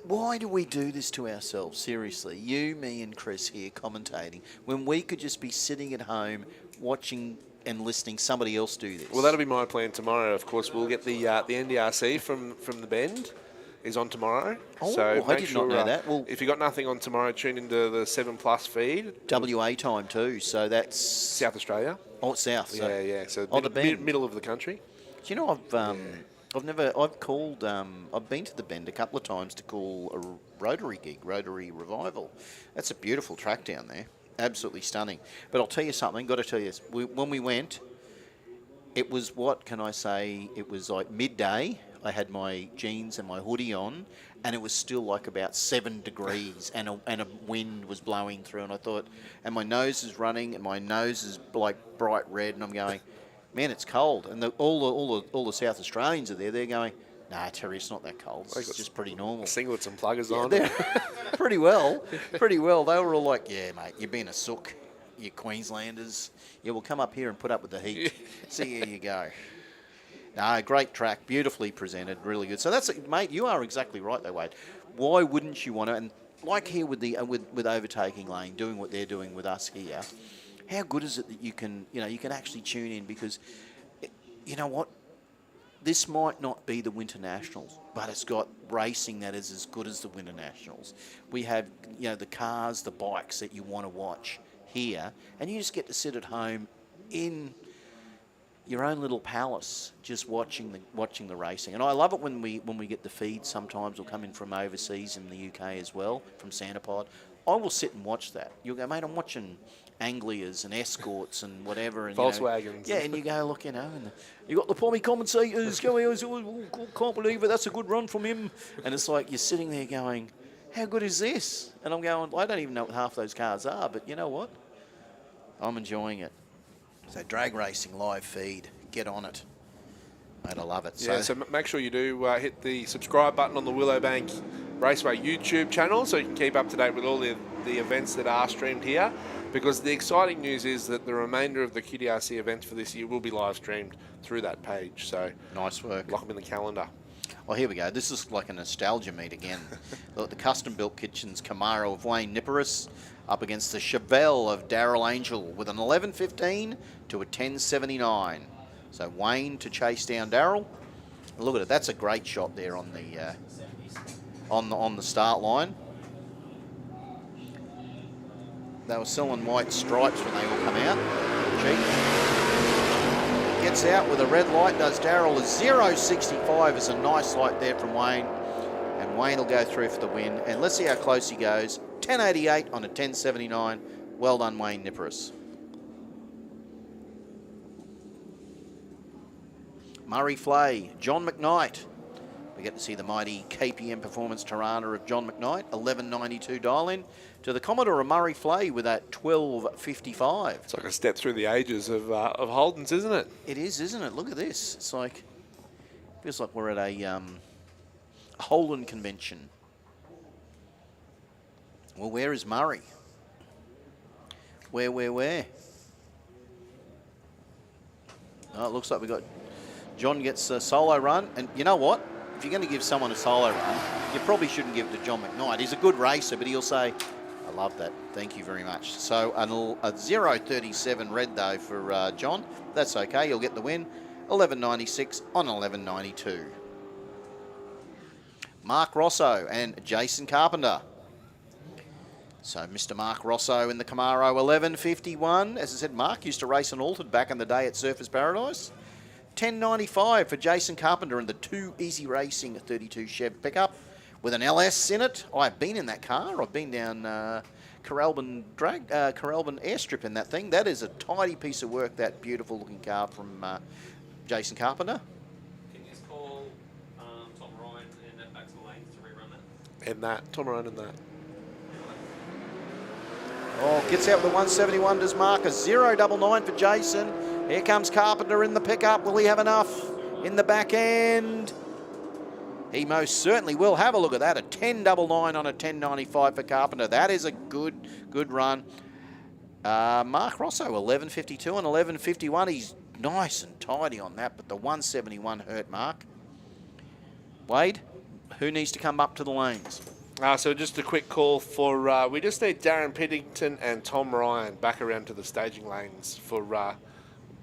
Speaker 2: Why do we do this to ourselves? Seriously, you, me and Chris here commentating, when we could just be sitting at home watching and listening somebody else do this.
Speaker 5: Well, that'll be my plan tomorrow. Of course, we'll get the NDRC from the Bend is on tomorrow.
Speaker 2: Oh,
Speaker 5: so
Speaker 2: I did not know that. Well,
Speaker 5: if you got nothing on tomorrow, tune into the 7+ feed.
Speaker 2: WA time too, so that's
Speaker 5: South Australia.
Speaker 2: Oh, it's south. So.
Speaker 5: Yeah. So
Speaker 2: the Bend.
Speaker 5: middle of the country.
Speaker 2: Do you know I've been to the Bend a couple of times to call a Rotary gig, Rotary Revival. That's a beautiful track down there. Absolutely stunning. But I'll tell you something, got to tell you this. When we went, it was, what can I say, it was like midday. I had my jeans and my hoodie on, and it was still like about 7 degrees, and a wind was blowing through, and I thought, and my nose is running, and my nose is like bright red, and I'm going, man, it's cold. And all the South Australians are there. They're going, Nah, Terry, it's not that cold.
Speaker 5: They
Speaker 2: It's
Speaker 5: got
Speaker 2: just pretty normal.
Speaker 5: Singlets and pluggers on.
Speaker 2: Pretty well. Pretty well. They were all like, yeah, mate, you're being a sook, you Queenslanders. Yeah, we'll come up here and put up with the heat. See, here you go. No, great track, beautifully presented, really good. So that's, mate, you are exactly right though, Wade. Why wouldn't you want to, and like here with the with Overtaking Lane, doing what they're doing with us here, how good is it that you can actually tune in, because you know what? This might not be the Winter Nationals, but it's got racing that is as good as the Winter Nationals. We have, the cars, the bikes that you want to watch here, and you just get to sit at home in your own little palace, just watching the racing. And I love it when we get the feeds. Sometimes will come in from overseas in the UK as well, from Santapod. I will sit and watch that. You'll go, mate, I'm watching Anglias and Escorts and whatever. And,
Speaker 5: Volkswagens.
Speaker 2: Yeah, and you go, look, and you got the Pommy commentators going, can't believe it, that's a good run from him. And it's like you're sitting there going, how good is this? And I'm going, I don't even know what half those cars are, but you know what? I'm enjoying it. So drag racing live feed, get on it. Mate, I love it.
Speaker 5: Yeah, so make sure you do hit the subscribe button on the Willowbank Raceway YouTube channel so you can keep up to date with all the events that are streamed here, because the exciting news is that the remainder of the QDRC events for this year will be live streamed through that page. So
Speaker 2: nice work.
Speaker 5: Lock them in the calendar.
Speaker 2: Well, here we go. This is like a nostalgia meet again. Look, the custom-built kitchens Camaro of Wayne Niparis up against the Chevelle of Daryl Angel with an 11.15 to a 10.79. So Wayne to chase down Daryl. Look at it. That's a great shot there on the on the start line. They were selling white stripes when they all come out. Cheap. Gets out with a red light, does Daryl. A 0.65 is a nice light there from Wayne. And Wayne will go through for the win. And let's see how close he goes. 10.88 on a 10.79. Well done, Wayne Niparis. Murray Flay, John McKnight. We get to see the mighty KPM Performance Tirana of John McKnight, 11.92 dial-in. To the Commodore of Murray Flay with that 12.55.
Speaker 5: It's like a step through the ages of Holdens, isn't it?
Speaker 2: It is, isn't it? Look at this. It's like, feels like we're at a Holden convention. Well, where is Murray? Where? Oh, it looks like we got John gets a solo run. And you know what? If you're going to give someone a solo run, you probably shouldn't give it to John McKnight. He's a good racer, but he'll say, I love that. Thank you very much. So a 0.37 red, though, for John. That's okay. He'll get the win. 11.96 on 11.92. Mark Rosso and Jason Carpenter. So Mr. Mark Rosso in the Camaro, 11.51. As I said, Mark used to race an Altered back in the day at Surfers Paradise. 10.95 for Jason Carpenter in the 2 Easy Racing 32 Chev pickup with an LS in it. I've been in that car. I've been down Coralban Airstrip in that thing. That is a tidy piece of work, that beautiful looking car from Jason Carpenter.
Speaker 6: Can you just call Tom Ryan and that back to the lanes to rerun that?
Speaker 5: And that. Tom Ryan and that.
Speaker 2: Oh, gets out with the 171, does Mark. A 0.99 for Jason. Here comes Carpenter in the pickup. Will he have enough in the back end? He most certainly will. Have a look at that. A 10.99 on a 10.95 for Carpenter. That is a good run. Mark Rosso, 11.52 and 11.51. He's nice and tidy on that, but the 171 hurt Mark. Wade, who needs to come up to the lanes?
Speaker 5: So just a quick call for, we just need Darren Piddington and Tom Ryan back around to the staging lanes for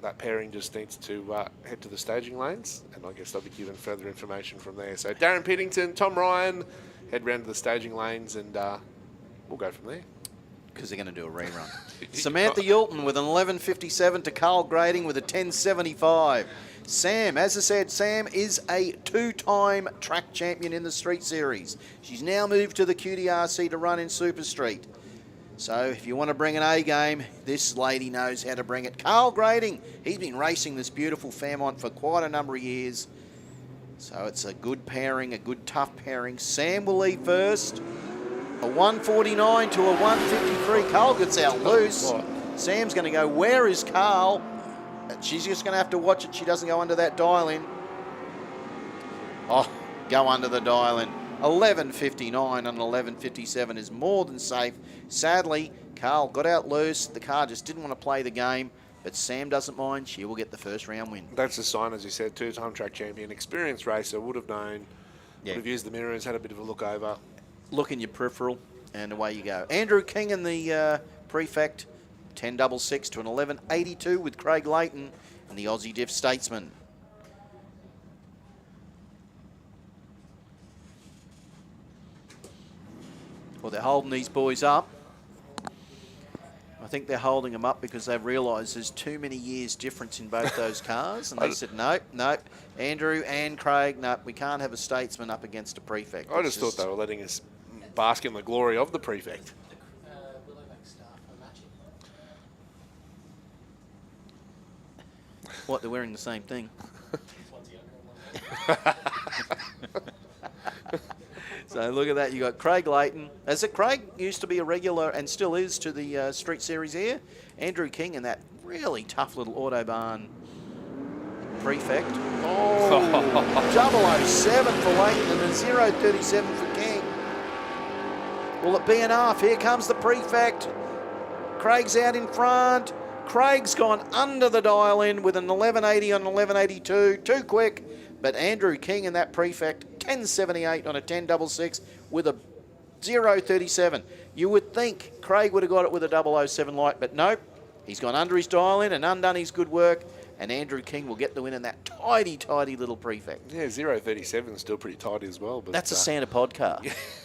Speaker 5: that pairing. Just needs to head to the staging lanes, and I guess they'll be given further information from there. So Darren Piddington, Tom Ryan, head round to the staging lanes, and we'll go from there.
Speaker 2: Because they're going to do a rerun. Samantha Yulton with an 11.57 to Carl Grading with a 10.75. Sam, as I said, Sam is a 2-time track champion in the Street Series. She's now moved to the QDRC to run in Super Street. So if you want to bring an A game, this lady knows how to bring it. Carl Grading, he's been racing this beautiful Fairmont for quite a number of years. So it's a good pairing, a good tough pairing. Sam will lead first. A 149 to a 153. Carl gets out loose. Sam's going to go, where is Carl? She's just going to have to watch it. She doesn't go under that dial-in. Oh, go under the dial in. 11.59 and 11.57 is more than safe. Sadly, Carl got out loose. The car just didn't want to play the game, but Sam doesn't mind. She will get the first round win.
Speaker 5: That's a sign, as you said, two-time track champion, experienced racer, would have known,
Speaker 2: Yeah.
Speaker 5: would have used the mirrors, had a bit of a look over.
Speaker 2: Look in your peripheral, and away you go. Andrew King in the prefect, 10.66 to an 11.82 with Craig Layton and the Aussie Diff Statesman. Well, they're holding these boys up. I think they're holding them up because they've realised there's too many years difference in both those cars. And they said, nope. Andrew and Craig, nope, we can't have a Statesman up against a prefect.
Speaker 5: I just thought they were letting us bask in the glory of the prefect.
Speaker 4: Willowbank staff are matching.
Speaker 2: What, they're wearing the same thing?
Speaker 4: One's younger and one's
Speaker 2: So look at that. You got Craig Layton. As it, Craig used to be a regular and still is to the Street Series here. Andrew King in that really tough little Autobahn prefect. Oh, 007 for Layton and a 0.37 for King. Will it be enough? Here comes the prefect. Craig's out in front. Craig's gone under the dial in with an 11.80 on 11.82. Too quick. But Andrew King in that prefect, 10.78 on a 10.66 with a 0.37. You would think Craig would have got it with a 007 light, but nope. He's gone under his dial in and undone his good work. And Andrew King will get the win in that tidy little prefect.
Speaker 5: Yeah, 0.37 is still pretty tidy as well. But
Speaker 2: That's a Santa pod car,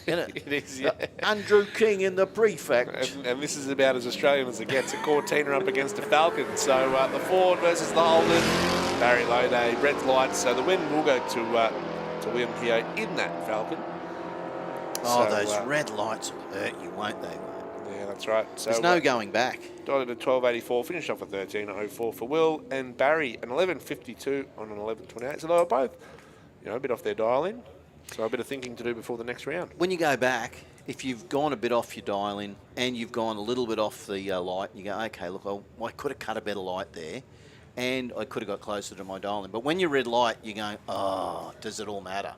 Speaker 2: isn't it?
Speaker 5: It is, yeah.
Speaker 2: Andrew King in the prefect.
Speaker 5: And this is about as Australian as it gets. A Cortina up against a Falcon. So the Ford versus the Holden. Barry Lode, red lights. So the win will go to William Keogh in that Falcon.
Speaker 2: Oh,
Speaker 5: So,
Speaker 2: those red lights will hurt you, won't they?
Speaker 5: Yeah, that's right. So
Speaker 2: There's no going back.
Speaker 5: Dotted at 12.84, finished off at 13.04 for Will and Barry, an 11.52 on an 11.28. So they were both, a bit off their dial-in. So a bit of thinking to do before the next round.
Speaker 2: When you go back, if you've gone a bit off your dial-in and you've gone a little bit off the light, you go, okay, look, I could have cut a better light there and I could have got closer to my dial-in. But when you're red light, you're going, oh, does it all matter?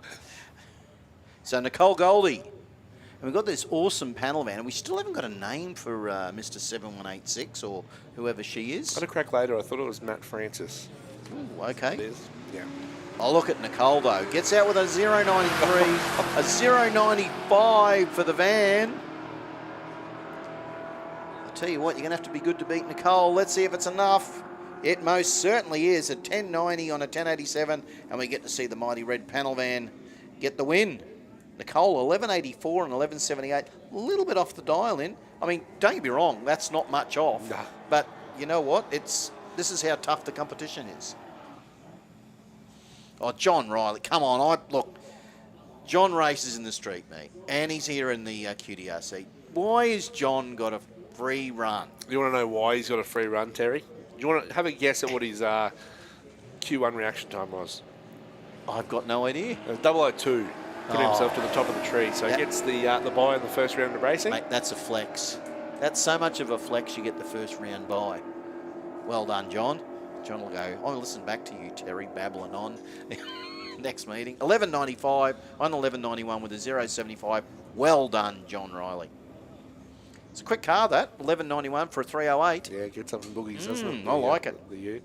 Speaker 2: So Nicole Goldie. And we've got this awesome panel van, and we still haven't got a name for Mr. 7186 or whoever she is.
Speaker 5: I had a crack later. I thought it was Matt Francis.
Speaker 2: Ooh, okay.
Speaker 5: It is. Yeah.
Speaker 2: Oh, look at Nicole, though. Gets out with a 0.93, a 0.95 for the van. I'll tell you what, you're going to have to be good to beat Nicole. Let's see if it's enough. It most certainly is. A 10.90 on a 10.87, and we get to see the mighty red panel van get the win. Nicole, 11.84 and 11.78, a little bit off the dial-in. I mean, don't get me wrong, that's not much off.
Speaker 5: Nah.
Speaker 2: But you know what? This is how tough the competition is. Oh, John Riley, come on. Look, John races in the street, mate, and he's here in the QDRC. Why has John got a free run?
Speaker 5: You want to know why he's got a free run, Terry? Do you want to have a guess at what his Q1 reaction time was?
Speaker 2: I've got no idea.
Speaker 5: 002. Put himself to the top of the tree. So he gets the bye in the first round of racing.
Speaker 2: Mate, that's a flex. That's so much of a flex you get the first round bye. Well done, John. John will go, I'll listen back to you, Terry, babbling on. Next meeting. 11.95 on 11.91 with a 0.75. Well done, John Riley. It's a quick car, that. 11.91 for a 3.08.
Speaker 5: Yeah, get something boogies, doesn't it?
Speaker 2: I like it.
Speaker 5: The Ute.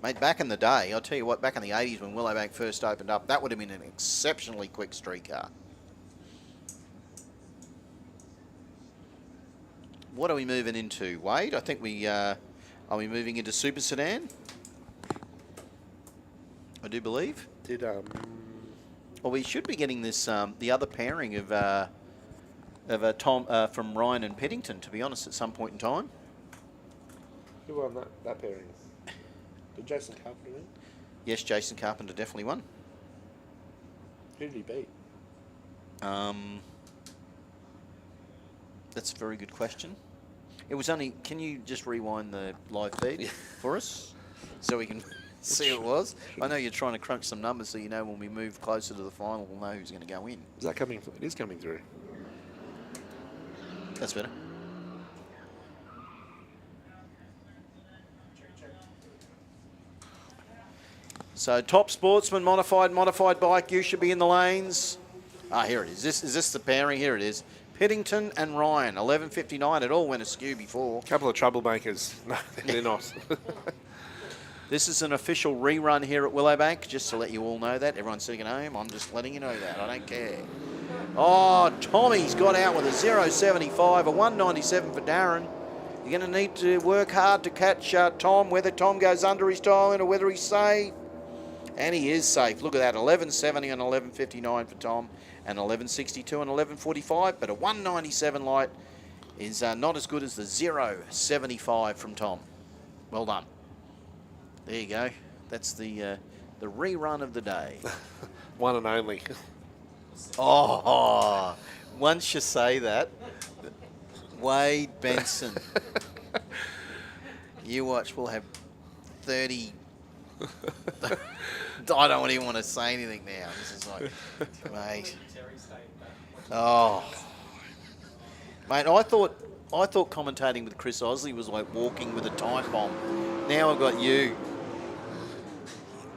Speaker 2: Mate, back in the day, I'll tell you what, back in the 80s when Willowbank first opened up, that would have been an exceptionally quick street car. What are we moving into, Wade? I think we, are we moving into Super Sedan? I do believe. Well, we should be getting this, the other pairing of Tom from Ryan and Peddington, to be honest, at some point in time.
Speaker 5: Who won that pairing? Did Jason Carpenter win?
Speaker 2: Yes, Jason Carpenter definitely won.
Speaker 5: Who did he beat?
Speaker 2: That's a very good question. It was only... Can you just rewind the live feed for us so we can see who it was? I know you're trying to crunch some numbers so you know when we move closer to the final, we'll know who's going to go in.
Speaker 5: Is that coming? It is coming through.
Speaker 2: That's better. So top sportsman, modified bike, you should be in the lanes. Here it is. Is this the pairing? Here it is. Piddington and Ryan, 11.59. It all went askew before.
Speaker 5: Couple of troublemakers. No, they're not.
Speaker 2: This is an official rerun here at Willowbank, just to let you all know that. Everyone's sitting at home, I'm just letting you know that. I don't care. Oh, Tommy's got out with a 0.75, a 1.97 for Darren. You're going to need to work hard to catch Tom, whether Tom goes under his dial in or whether he's safe. And he is safe. Look at that, 11.70 and 11.59 for Tom, and 11.62 and 11.45. But a 1.97 light is not as good as the 0.75 from Tom. Well done. There you go. That's the rerun of the day.
Speaker 5: One and only.
Speaker 2: Oh, once you say that, Wade Benson. You watch, we'll have 30. I don't even want to say anything now. This is like, mate. Oh, mate. I thought commentating with Chris Osley was like walking with a time bomb. Now I've got you.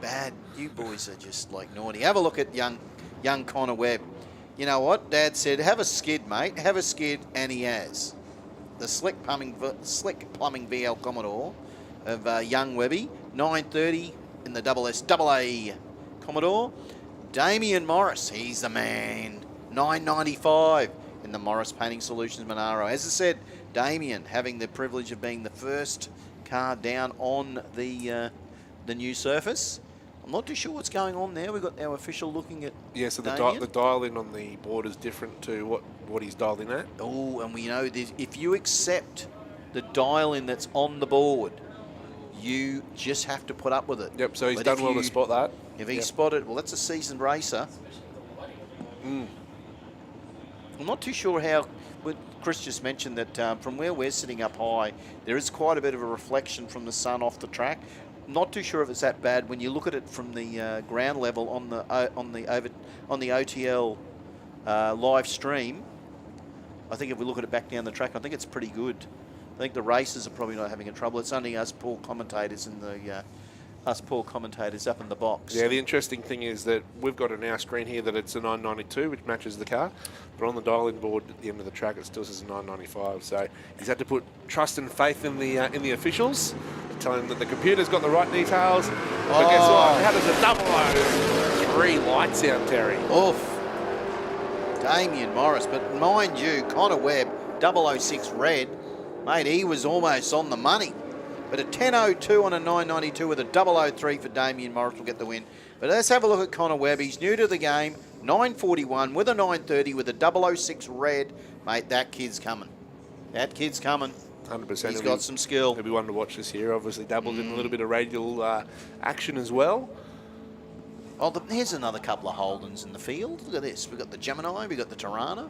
Speaker 2: Bad. You boys are just like naughty. Have a look at young Connor Webb. You know what? Dad said, have a skid, mate. Have a skid, and he has. The slick plumbing VL Commodore of young Webby. 9.30 in the AA Commodore. Damien Morris, he's the man. 9.95 in the Morris Painting Solutions Monaro. As I said, Damien having the privilege of being the first car down on the new surface. I'm not too sure what's going on there. We've got our official looking at
Speaker 5: So
Speaker 2: Damien.
Speaker 5: the dial in on the board is different to what he's dialed in at.
Speaker 2: Oh, and we know that if you accept the dial in that's on the board, you just have to put up with it.
Speaker 5: Yep, so he's
Speaker 2: But
Speaker 5: done
Speaker 2: if
Speaker 5: well
Speaker 2: you-
Speaker 5: to spot that.
Speaker 2: If he
Speaker 5: Yep.
Speaker 2: spotted, well, that's a seasoned racer. I'm not too sure how, but Chris just mentioned that from where we're sitting up high, there is quite a bit of a reflection from the sun off the track. I'm not too sure if it's that bad when you look at it from the ground level on the OTL live stream. I think if we look at it back down the track, I think it's pretty good. I think the racers are probably not having a trouble. It's only us poor commentators in the up in the box.
Speaker 5: Yeah, the interesting thing is that we've got on our screen here that it's a 992, which matches the car, but on the dial-in board at the end of the track, it still says a 995. So he's had to put trust and faith in the officials, telling him that the computer's got the right details. But guess what? How does a double O 3 lights out, Terry?
Speaker 2: Oof. Damien Morris, but mind you, Connor Webb, 006 red, mate, he was almost on the money. But a 10.02 on a 9.92 with a 003 for Damien Morris will get the win. But let's have a look at Connor Webb. He's new to the game, 9.41 with a 9.30 with a 006 red. Mate, that kid's coming. That kid's coming.
Speaker 5: 100%.
Speaker 2: He's got some skill.
Speaker 5: He'll be one to watch this year. Obviously dabbled in a little bit of radial action as well.
Speaker 2: Oh, here's another couple of Holdens in the field. Look at this. We've got the Gemini, we've got the Tirana.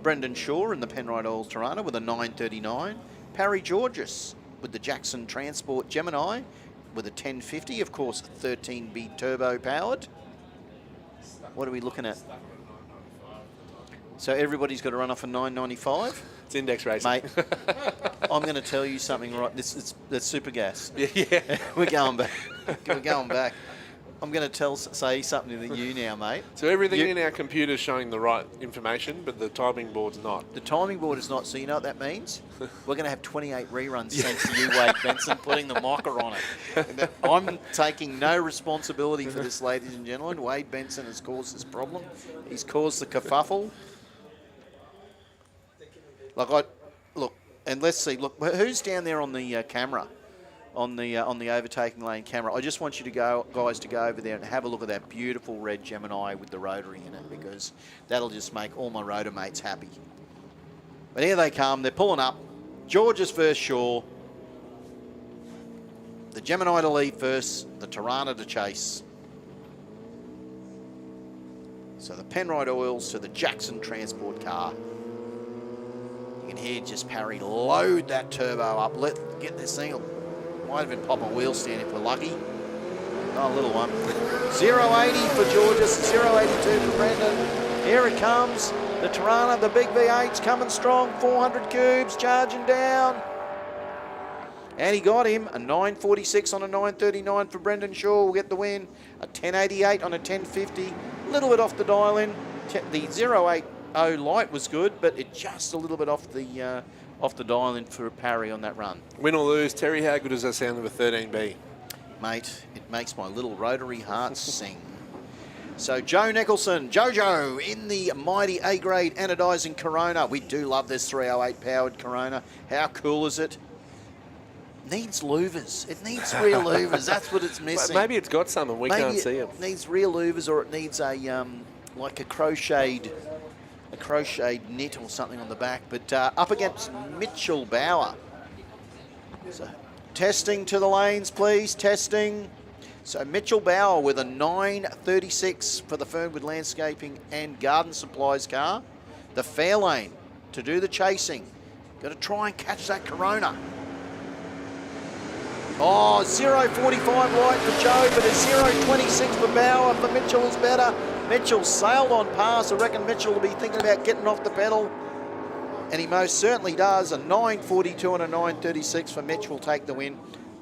Speaker 2: Brendan Shaw in the Penrite Oils Tirana with a 9.39. Parry Georges with the Jackson Transport Gemini with a 10.50. Of course, 13B turbo powered. What are we looking at? So everybody's got to run off a 9.95?
Speaker 5: It's index racing.
Speaker 2: Mate, I'm going to tell you something right. That's super gas.
Speaker 5: Yeah.
Speaker 2: We're going back. We're going back. I'm going to say something to you now, mate.
Speaker 5: So everything in our computer is showing the right information, but the timing board's not.
Speaker 2: The timing board is not, so you know what that means? We're going to have 28 reruns thanks to you, Wade Benson, putting the mocker on it. I'm taking no responsibility for this, ladies and gentlemen. Wade Benson has caused this problem. He's caused the kerfuffle. Look, and let's see. Look, who's down there on the camera? On the overtaking lane camera. I just want you to guys to go over there and have a look at that beautiful red Gemini with the rotary in it, because that'll just make all my rotor mates happy. But here they come. They're pulling up. George's first Shaw. The Gemini to lead first. The Tirana to chase. So the Penrite Oils to the Jackson Transport car. You can hear just Parry load that turbo up. Get this thing. Might have been pop a wheel stand if we're lucky. Oh, a little one. 0.80 for Georges, 0.82 for Brendan. Here it comes. The Tirana, the big V8's coming strong. 400 cubes, charging down. And he got him. A 9.46 on a 9.39 for Brendan Shaw will get the win. A 10.88 on a 10.50. A little bit off the dial in. The 0.80 light was good, but it just a little bit off the dial in for a parry on that run.
Speaker 5: Win or lose, Terry, how good does that sound of a 13B?
Speaker 2: Mate, it makes my little rotary heart sing. So Joe Nicholson, Jojo in the mighty A-grade anodizing Corona. We do love this 308 powered Corona. How cool is it? Needs louvers. It needs real louvers. That's what it's missing.
Speaker 5: Maybe it's got some and we can't see them.
Speaker 2: It needs real louvers, or it needs a like a crocheted knit or something on the back. But up against Mitchell Bauer. So testing to the lanes, please. Testing. So Mitchell Bauer with a 9.36 for the Fernwood Landscaping and Garden Supplies car. The fair lane to do the chasing. Got to try and catch that Corona. Oh, 0.45 light for Joe, but a 0.26 for Bauer. For Mitchell is better. Mitchell sailed on past. I reckon Mitchell will be thinking about getting off the pedal. And he most certainly does. A 9.42 and a 9.36 for Mitch will take the win.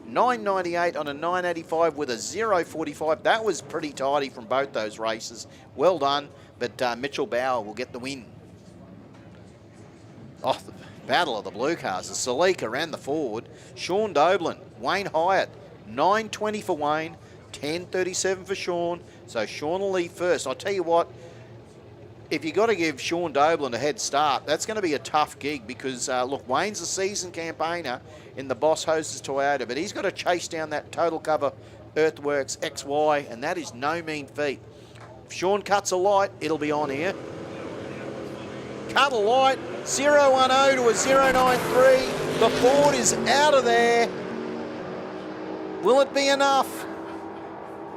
Speaker 2: 9.98 on a 9.85 with a 0.45. That was pretty tidy from both those races. Well done, but Mitchell Bauer will get the win. Oh, the battle of the blue cars. The Salika and the Ford. Sean Doblin, Wayne Hyatt. 9.20 for Wayne, 10.37 for Sean. So Sean will lead first. I'll tell you what, if you've got to give Sean Doblin a head start, that's going to be a tough gig because, look, Wayne's a seasoned campaigner in the Boss Hoses Toyota, but he's got to chase down that Total Cover Earthworks XY, and that is no mean feat. If Sean cuts a light, it'll be on here. Cut a light, 0.10 to a 0.93. The Ford is out of there. Will it be enough?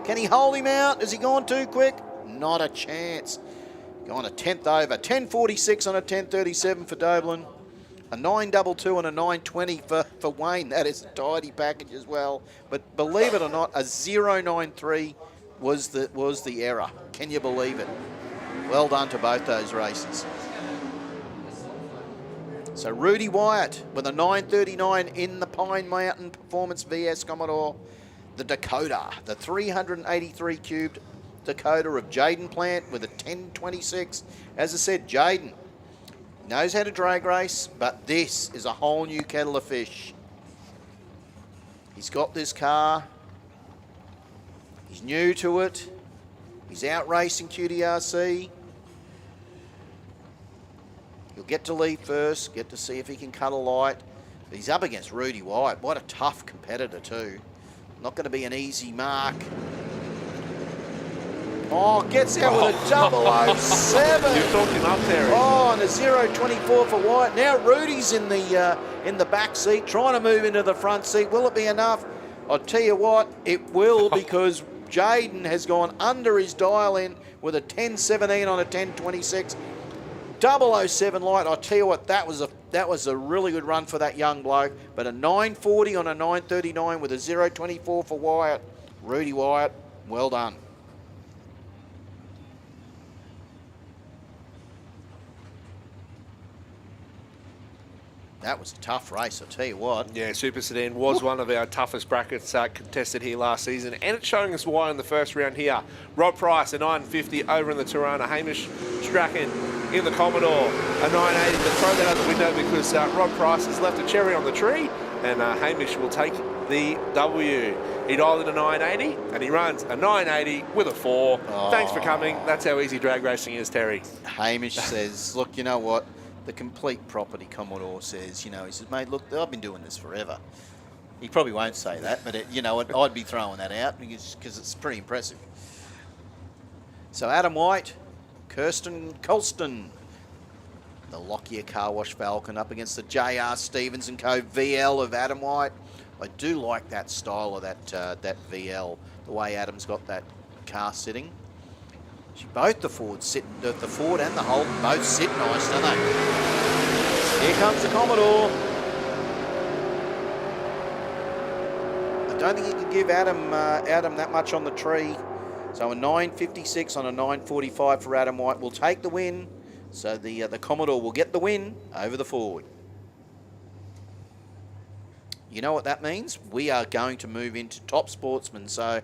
Speaker 2: Can he hold him out? Has he gone too quick? Not a chance. Gone a tenth over. 10.46 on a 10.37 for Doblin. A 9.22 and a 9.20 for Wayne. That is a tidy package as well. But believe it or not, a 0.93 was the error. Can you believe it? Well done to both those races. So Rudy Wyatt with a 9.39 in the Pine Mountain Performance VS Commodore. The Dakota, the 383 cubed Dakota of Jaden Plant with a 10.26. As I said, Jaden knows how to drag race, but this is a whole new kettle of fish. He's got this car. He's new to it. He's out racing QDRC. He'll get to lead first, get to see if he can cut a light. But he's up against Rudy Wyatt. What a tough competitor too. Not going to be an easy mark. Oh, gets out with a 007.
Speaker 5: You've talked him up there.
Speaker 2: Oh, and a 0.24 for Wyatt. Now Rudy's in the back seat, trying to move into the front seat. Will it be enough? I'll tell you what, it will, because Jaden has gone under his dial in with a 10.17 on a 10.26. 007 light. I'll tell you what, that was a really good run for that young bloke. But a 9.40 on a 9.39 with a 0.24 for Wyatt. Rudy Wyatt, well done. That was a tough race, I'll tell you what.
Speaker 5: Yeah, Super Sedan was one of our toughest brackets contested here last season, and it's showing us why in the first round here. Rob Price, a 9.50 over in the Tirana. Hamish Strachan in the Commodore, a 9.80. But throw that out the window because Rob Price has left a cherry on the tree, and Hamish will take the W. He dialed in a 9.80, and he runs a 9.80 with a 4. Oh. Thanks for coming. That's how easy drag racing is, Terry.
Speaker 2: Hamish says, look, you know what? The Complete Property Commodore says, he says, mate, look, I've been doing this forever. He probably won't say that, but, I'd be throwing that out because it's pretty impressive. So Adam White, Kirsten Colston, the Lockyer Car Wash Falcon up against the J.R. Stevens & Co. VL of Adam White. I do like that style of that VL, the way Adam's got that car sitting. Both the Ford and the Holden both sit nice, don't they? Here comes the Commodore. I don't think you can give Adam that much on the tree. So a 9.56 on a 9.45 for Adam White will take the win. So the Commodore will get the win over the Ford. you know what that means? We are going to move into top sportsman. So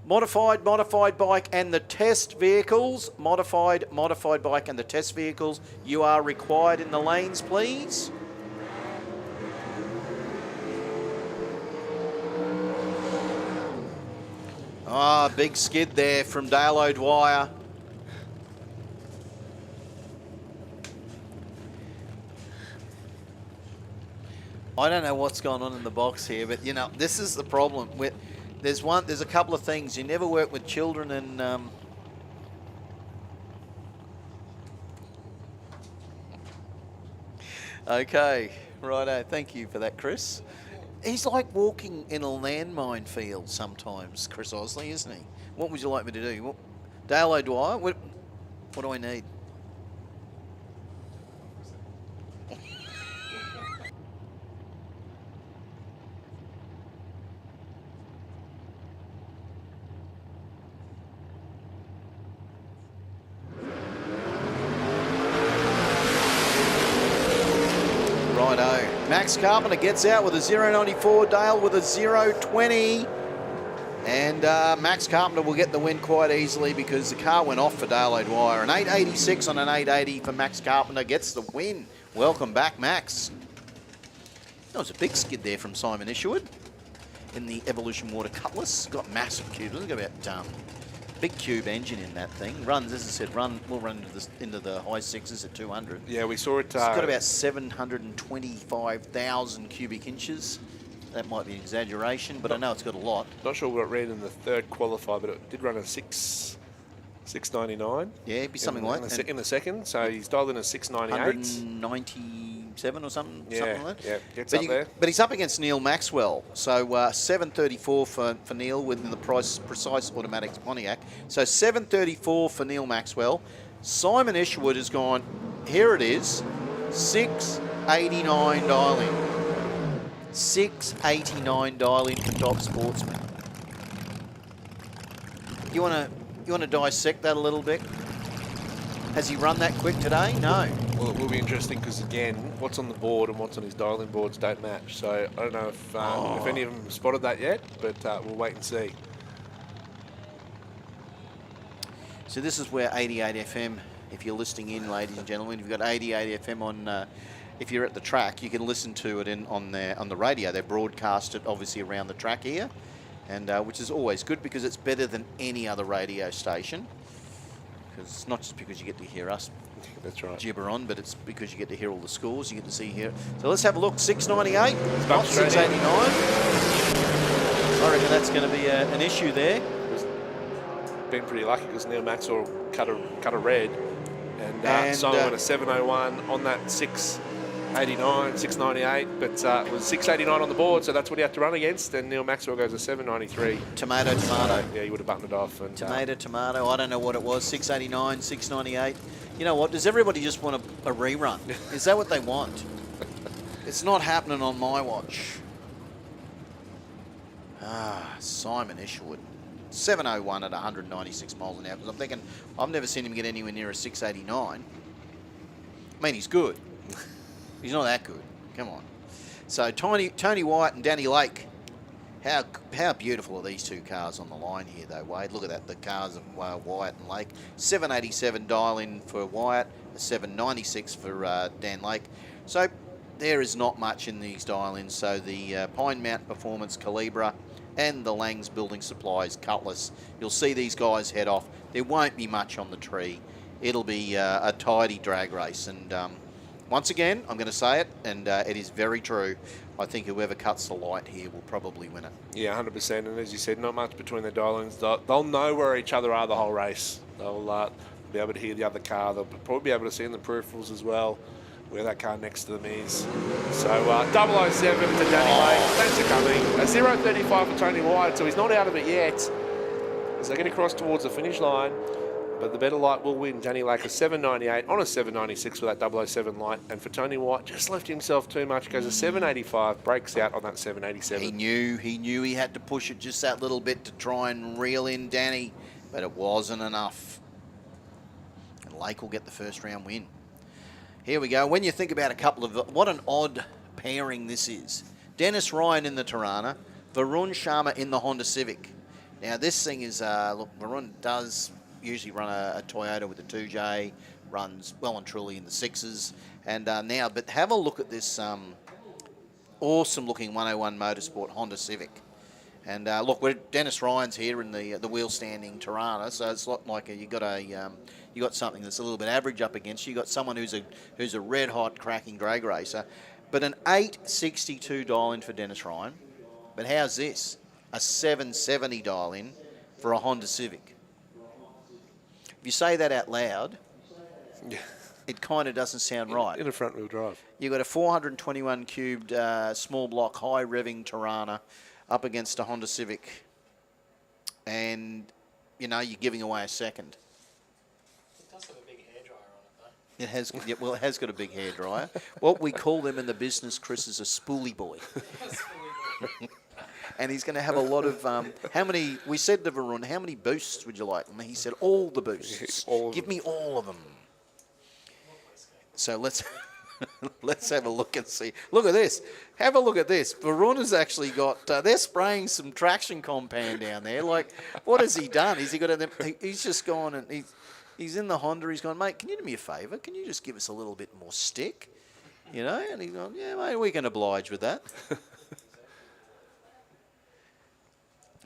Speaker 2: modified bike and the test vehicles. Modified bike and the test vehicles. You are required in the lanes, please. Ah, big skid there from Dale O'Dwyer. I don't know what's going on in the box here, but you know, this is the problem. There's a couple of things. You never work with children and okay, righto. Thank you for that, Chris. He's like walking in a landmine field sometimes, Chris Osley, isn't he? What would you like me to do? Dale O'Dwyer, what do I need? Max Carpenter gets out with a 0.94, Dale with a 0.20. And Max Carpenter will get the win quite easily because the car went off for Dale O'Dwyer. An 8.86 on an 8.80 for Max Carpenter gets the win. Welcome back, Max. That was a big skid there from Simon Isherwood in the Evolution Water Cutlass. Got massive cubes. Look about big cube engine in that thing. Runs, as I said, we'll run into the high sixes at 200.
Speaker 5: Yeah, we saw it.
Speaker 2: It's got about 725,000 cubic inches. That might be an exaggeration, but I know it's got a lot.
Speaker 5: Not sure what it ran in the third qualifier, but it did run a 699.
Speaker 2: Yeah, it'd be something like that.
Speaker 5: In the second, so he's dialed in a 698.
Speaker 2: 197 or something.
Speaker 5: Yeah,
Speaker 2: something like that.
Speaker 5: Yeah, gets up there.
Speaker 2: But he's up against Neil Maxwell. So 734 for Neil within the precise automatic Pontiac. So 734 for Neil Maxwell. Simon Isherwood has gone, here it is, 689 dialing. 689 dialing for top sportsman. You want to dissect that a little bit? Has he run that quick today? No.
Speaker 5: Well, it will be interesting because, again, what's on the board and what's on his dialing boards don't match. So I don't know if any of them have spotted that yet, but we'll wait and see.
Speaker 2: So this is where 88 FM, if you're listening in, ladies and gentlemen, if you've got 88 FM on, if you're at the track, you can listen to it on the radio. They broadcast it obviously around the track here, and which is always good because it's better than any other radio station. Because it's not just because you get to hear us
Speaker 5: That's right.
Speaker 2: gibber on, but it's because you get to hear all the scores. You get to see here. So let's have a look. 698, not 689. I reckon that's going to be an issue there.
Speaker 5: Been pretty lucky because Neil Maxwell cut a red, and so went a 701 on that 689, 698, but it was 689 on the board, so that's what he had to run against, and Neil Maxwell goes a 793.
Speaker 2: Tomato.
Speaker 5: Yeah, he would have buttoned it off. And,
Speaker 2: tomato. I don't know what it was. 689, 698. You know what? Does everybody just want a rerun? Is that what they want? It's not happening on my watch. Simon Isherwood. 701 at 196 miles an hour. Because I'm thinking, I've never seen him get anywhere near a 689. I mean, he's good. He's not that good. Come on. So Tony White and Danny Lake. How beautiful are these two cars on the line here, though, Wade? Look at that, the cars of Wyatt and Lake. 787 dial in for Wyatt, a 796 for Dan Lake. So there is not much in these dial-ins. So the Pine Mountain Performance Calibra and the Lang's Building Supplies Cutlass. You'll see these guys head off. There won't be much on the tree. It'll be a tidy drag race. And once again, I'm going to say it, and it is very true. I think whoever cuts the light here will probably win it.
Speaker 5: Yeah, 100%. And as you said, not much between their dial-ins. They'll know where each other are the whole race. They'll be able to hear the other car. They'll probably be able to see in the peripherals as well where that car next to them is. So 007 to Danny Lake. Thanks for coming. A 0.35 for Tony White, so he's not out of it yet as they get across towards the finish line. But the better light will win. Danny Lake a 7.98 on a 7.96 with that 007 light. And for Tony White, just left himself too much. Goes a 7.85, breaks out on that 7.87.
Speaker 2: He knew he had to push it just that little bit to try and reel in Danny, but it wasn't enough. And Lake will get the first round win. Here we go. When you think about a couple of... What an odd pairing this is. Dennis Ryan in the Tirana, Varun Sharma in the Honda Civic. Now, this thing is, look, Varun does usually run a Toyota with a 2J, runs well and truly in the 6s. And now, but have a look at this awesome-looking 101 Motorsport Honda Civic. And look, Dennis Ryan's here in the wheel-standing Tirana, so it's not like you got something that's a little bit average up against you. You got someone who's a red-hot, cracking drag racer. But an $862 dial-in for Dennis Ryan. But how's this? A $770 dial-in for a Honda Civic. If you say that out loud, it kind of doesn't sound right.
Speaker 5: In a front-wheel drive.
Speaker 2: You've got a 421 cubed small block, high revving Tirana up against a Honda Civic. And, you know, you're giving away a second.
Speaker 4: It does have a big hairdryer on it, though.
Speaker 2: It has, yeah, well, it has got a big hairdryer. What we call them in the business, Chris, is a spoolie boy. And he's going to have a lot of, how many, we said to Varun, how many boosts would you like? And he said, all the boosts. Give me all of them. So let's have a look and see. Look at this. Have a look at this. Varun has actually got, they're spraying some traction compound down there. Like, what has he done? He's just gone and he's in the Honda. He's gone, mate, can you do me a favour? Can you just give us a little bit more stick? You know? And he's gone, yeah, mate, we can oblige with that.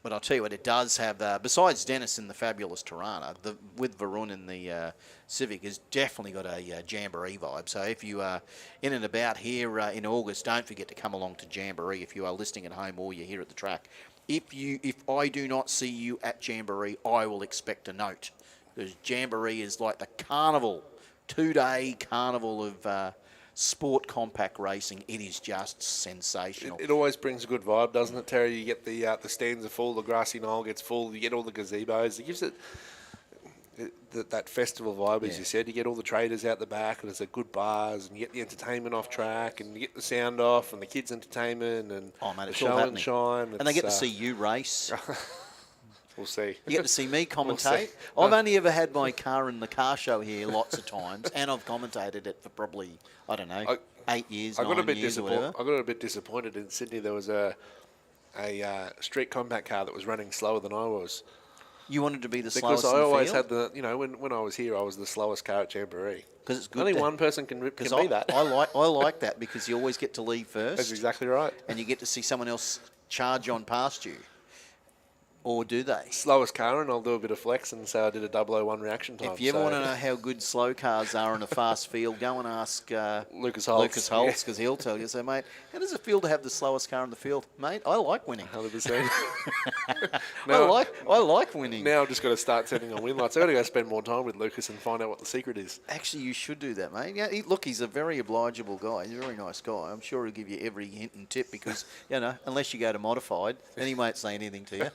Speaker 2: But I'll tell you what, it does have, besides Dennis in the fabulous Tirana, with Varun in the Civic, has definitely got a Jamboree vibe. So if you are in and about here in August, don't forget to come along to Jamboree if you are listening at home or you're here at the track. If I do not see you at Jamboree, I will expect a note. Because Jamboree is like the carnival, 2-day carnival of sport compact racing. It is just sensational.
Speaker 5: It always brings a good vibe, doesn't it, Terry? You get the stands are full, the grassy knoll gets full, you get all the gazebos. It gives it that festival vibe, as you said. You get all the traders out the back, and there's a good bars, and you get the entertainment off track, and you get the sound off, and the kids' entertainment, and
Speaker 2: mate,
Speaker 5: the
Speaker 2: it's
Speaker 5: show
Speaker 2: all
Speaker 5: and shine.
Speaker 2: And they get to see you race.
Speaker 5: We'll see.
Speaker 2: You get to see me commentate.
Speaker 5: We'll
Speaker 2: I've only ever had my car in the car show here lots of times, and I've commentated it for probably, I don't know, 8 years, 9 years or whatever.
Speaker 5: I got a bit disappointed in Sydney. There was a street compact car that was running slower than I was.
Speaker 2: You wanted to be the slowest
Speaker 5: Because I
Speaker 2: in the
Speaker 5: always
Speaker 2: field?
Speaker 5: had when I was here, I was the slowest car at Jamboree.
Speaker 2: Because it's good.
Speaker 5: Only one person can be that.
Speaker 2: I like that because you always get to leave first.
Speaker 5: That's exactly right.
Speaker 2: And you get to see someone else charge on past you. Or do they?
Speaker 5: Slowest car, and I'll do a bit of flex and say I did a 001 reaction time.
Speaker 2: If you ever want to know how good slow cars are in a fast field, go and ask
Speaker 5: Lucas Holtz,
Speaker 2: because he'll tell you. So, mate, how does it feel to have the slowest car in the field? Mate, I like winning.
Speaker 5: 100%.
Speaker 2: I like winning.
Speaker 5: Now I've just got to start setting on win lights. I've got to go spend more time with Lucas and find out what the secret is.
Speaker 2: Actually, you should do that, mate. Yeah, he's a very obligable guy. He's a very nice guy. I'm sure he'll give you every hint and tip because, you know, unless you go to modified, then he won't say anything to you.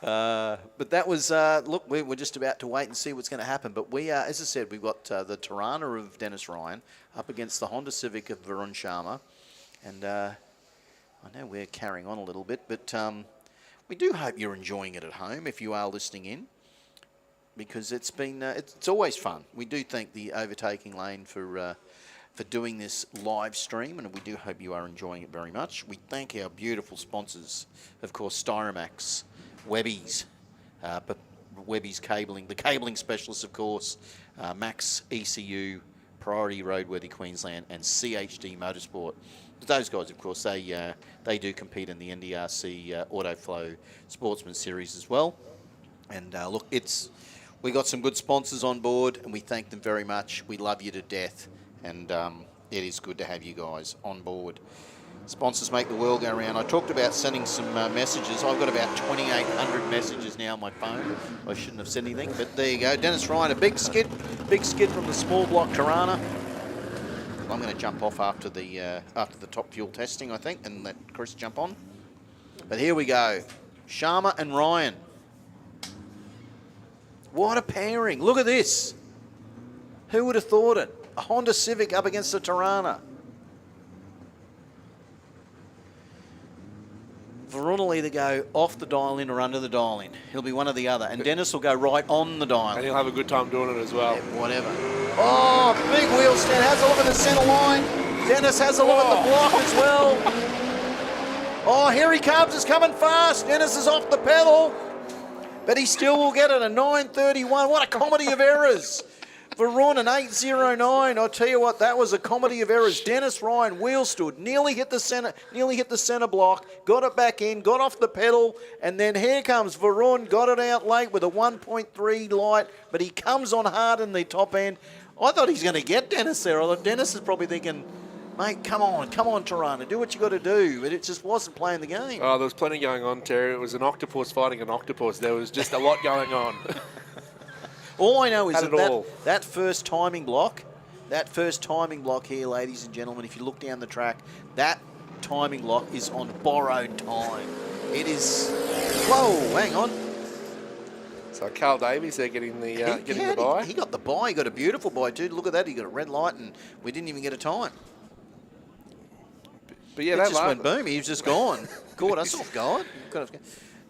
Speaker 2: But that was, look, we're just about to wait and see what's going to happen. But we are, as I said, we've got the Tirana of Dennis Ryan up against the Honda Civic of Varun Sharma. And I know we're carrying on a little bit, but we do hope you're enjoying it at home if you are listening in. Because it's been, it's always fun. We do thank the Overtaking Lane for doing this live stream, and we do hope you are enjoying it very much. We thank our beautiful sponsors, of course, Styromax, Webby's, Webby's Cabling, the cabling specialists, of course, Max ECU, Priority Roadworthy Queensland, and CHD Motorsport. Those guys, of course, they do compete in the NDRC Autoflow Sportsman Series as well. And look, we got some good sponsors on board, and we thank them very much. We love you to death. And it is good to have you guys on board. Sponsors make the world go round. I talked about sending some messages. I've got about 2,800 messages now on my phone. I shouldn't have said anything, but there you go. Dennis Ryan, a big skid from the small block Tirana. I'm going to jump off after the top fuel testing, I think, and let Chris jump on. But here we go. Sharma and Ryan. What a pairing. Look at this. Who would have thought it? A Honda Civic up against a Tirana. Varun will either go off the dial-in or under the dial-in. He'll be one or the other. And Dennis will go right on the dial-in.
Speaker 5: And he'll have a good time doing it as well.
Speaker 2: Yeah, whatever. Oh, big wheel stand. Has a look at the centre line. Dennis has a look at the block as well. Oh, here he comes. It's coming fast. Dennis is off the pedal. But he still will get it, a 9.31. What a comedy of errors. Varun, an 8.09. I'll tell you what, that was a comedy of errors. Dennis Ryan wheel stood, nearly hit the center block, got it back in, got off the pedal, and then here comes Varun, got it out late with a 1.3 light, but he comes on hard in the top end. I thought he's going to get Dennis there. I thought Dennis is probably thinking, mate, come on, Tirana, do what you got to do. But it just wasn't playing the game.
Speaker 5: Oh, there was plenty going on, Terry. It was an octopus fighting an octopus. There was just a lot going on.
Speaker 2: All I know is that first timing block here, ladies and gentlemen, if you look down the track, that timing block is on borrowed time. It is, whoa, hang on.
Speaker 5: So Carl Davies, they're getting the the bye.
Speaker 2: He got the bye. He got a beautiful bye too. Look at that. He got a red light, and we didn't even get a time.
Speaker 5: But yeah,
Speaker 2: it
Speaker 5: that
Speaker 2: just went boom. He was just gone. Caught us off guard.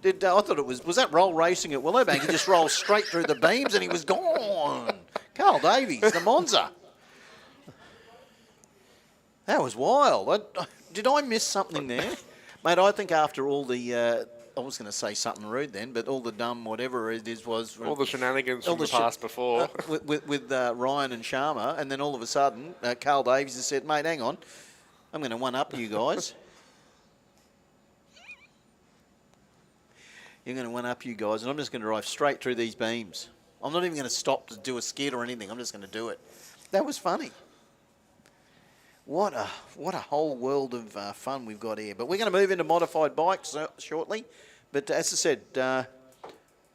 Speaker 2: I thought it was that roll racing at Willowbank. He just rolled straight through the beams and he was gone. Carl Davies, the Monza. That was wild. Did I miss something there? Mate, I think after all the... I was going to say something rude then, but all the dumb whatever it is was...
Speaker 5: All the shenanigans from the past before.
Speaker 2: With Ryan and Sharma, and then all of a sudden, Carl Davies has said, mate, hang on, I'm going to one-up you guys. You're going to one-up you guys, and I'm just going to drive straight through these beams. I'm not even going to stop to do a skid or anything. I'm just going to do it. That was funny. What a whole world of fun we've got here. But we're going to move into modified bikes shortly. But as I said,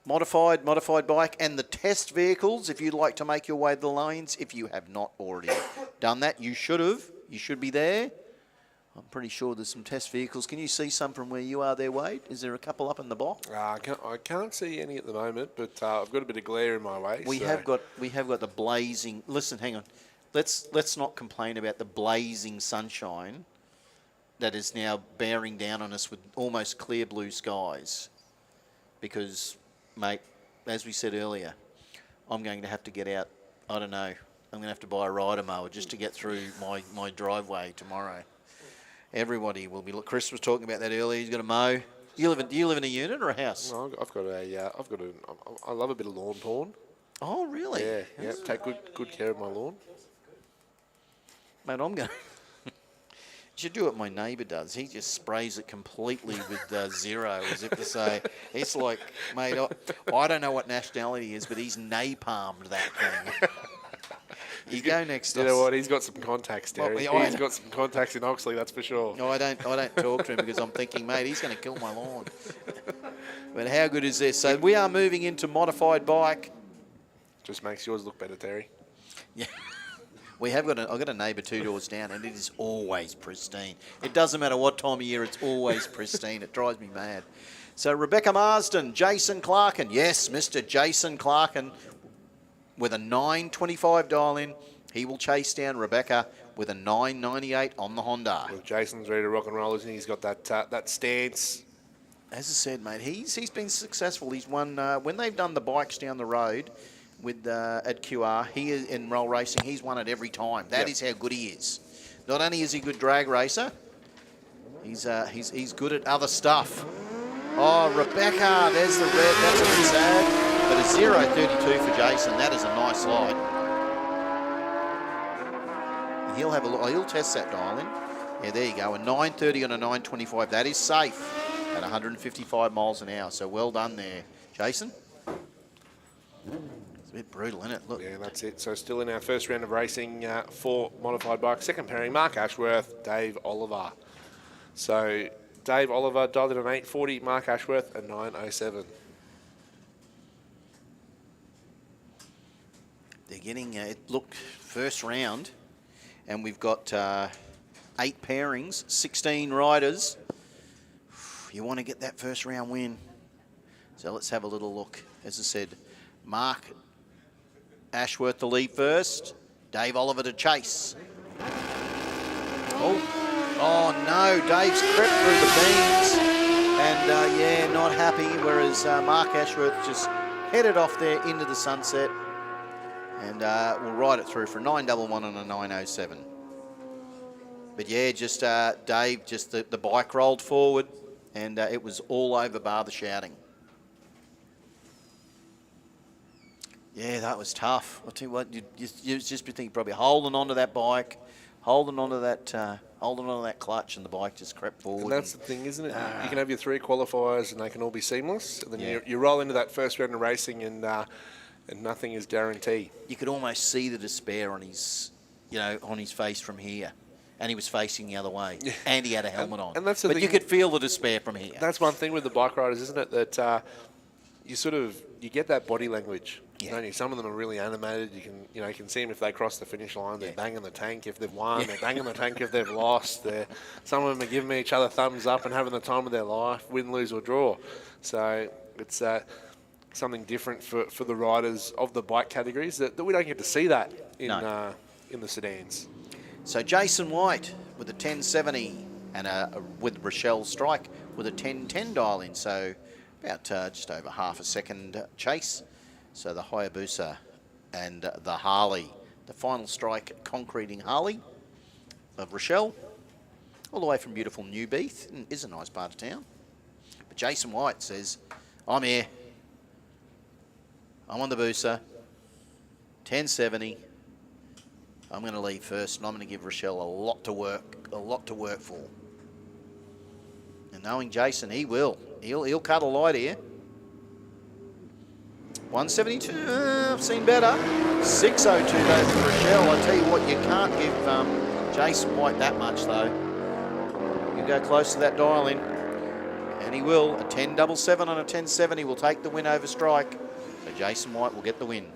Speaker 2: modified bike and the test vehicles, if you'd like to make your way to the lanes, if you have not already done that, you should have. You should be there. I'm pretty sure there's some test vehicles. Can you see some from where you are there, Wade? Is there a couple up in the block?
Speaker 5: I can't see any at the moment, but I've got a bit of glare in my way.
Speaker 2: We have got the blazing... Listen, hang on. Let's not complain about the blazing sunshine that is now bearing down on us with almost clear blue skies. Because, mate, as we said earlier, I'm going to have to get out, I don't know, I'm going to have to buy a rider mower just to get through my driveway tomorrow. Everybody will be... Chris was talking about that earlier. He's got a mow. Do you live in a unit or a house?
Speaker 5: No, I love a bit of lawn porn.
Speaker 2: Oh, really?
Speaker 5: Yeah. Take good care of my lawn.
Speaker 2: Mate, I'm going... You should do what my neighbour does. He just sprays it completely with zero, as if to say, it's like, mate, I don't know what nationality he is, but he's napalmed that thing. You go next.
Speaker 5: You know what? He's got some contacts, Terry.
Speaker 2: Well,
Speaker 5: he's got some contacts in Oxley, that's for sure.
Speaker 2: No, I don't talk to him because I'm thinking, mate, he's going to kill my lawn. But how good is this? So we are moving into modified bike.
Speaker 5: Just makes yours look better, Terry.
Speaker 2: Yeah. I've got a neighbour 2 doors down, and it is always pristine. It doesn't matter what time of year, it's always pristine. It drives me mad. So Rebecca Marsden, Jason Clarkin. Yes, Mr. Jason Clarkin with a 9.25 dial in. He will chase down Rebecca with a 9.98 on the Honda.
Speaker 5: Well, Jason's ready to rock and roll, isn't he? He's got that stance.
Speaker 2: As I said, mate, he's been successful. He's won when they've done the bikes down the road with at QR. He is in roll racing. He's won it every time. That is how good he is. Not only is he a good drag racer, he's good at other stuff. Oh, Rebecca, there's the red. That's a bit sad. But a 0.32 for Jason. That is a nice slide. And he'll have a look. He'll test that dial in. Yeah, there you go. A 9.30 on a 9.25. That is safe at 155 miles an hour. So well done there, Jason. It's a bit brutal, isn't it? Look.
Speaker 5: Yeah, that's it. So still in our first round of racing for modified bikes. Second pairing, Mark Ashworth, Dave Oliver. So Dave Oliver dialed in an 8.40. Mark Ashworth a 9.07.
Speaker 2: They're getting first round, and we've got 8 pairings, 16 riders. You want to get that first round win. So let's have a little look. As I said, Mark Ashworth to lead first, Dave Oliver to chase. Oh no, Dave's crept through the beams, and not happy, whereas Mark Ashworth just headed off there into the sunset. And we'll ride it through for a 9.11 and a 9.07. But yeah, just Dave, just the bike rolled forward, and it was all over bar the shouting. Yeah, that was tough. I'll tell you what, you just be thinking probably holding onto that bike, holding onto that clutch, and the bike just crept forward.
Speaker 5: And that's the thing, isn't it? You can have your 3 qualifiers, and they can all be seamless. And then you roll into that first round of racing, and nothing is guaranteed.
Speaker 2: You could almost see the despair on his, on his face from here. And he was facing the other way, and he had a helmet on.
Speaker 5: And that's the
Speaker 2: but
Speaker 5: thing.
Speaker 2: You could feel the despair from here.
Speaker 5: That's one thing with the bike riders, isn't it? That you get that body language.
Speaker 2: Yeah.
Speaker 5: Don't you? Some of them are really animated. You can see them if they cross the finish line. They're banging the tank if they've won. They're banging the tank if they've lost. Some of them are giving each other thumbs up and having the time of their life, win, lose or draw. So it's something different for the riders of the bike categories that we don't get to see that in the sedans.
Speaker 2: So Jason White with a 1070 and with Rochelle Strike with a 1010 dial in. So about just over half a second chase. So the Hayabusa and the Harley, the final strike concreting Harley of Rochelle, all the way from beautiful Newbeath, and is a nice part of town. But Jason White says, I'm here. I'm on the Busa, 1070. I'm going to lead first, and I'm going to give Rochelle a lot to work for. And knowing Jason, he will. He'll cut a light here. 172, I've seen better. 602 though for Rochelle. I tell you what, you can't give Jason White that much though. You go close to that dial in, and he will. A 10.77 on a 1070 will take the win over Strike. So Jason White will get the win.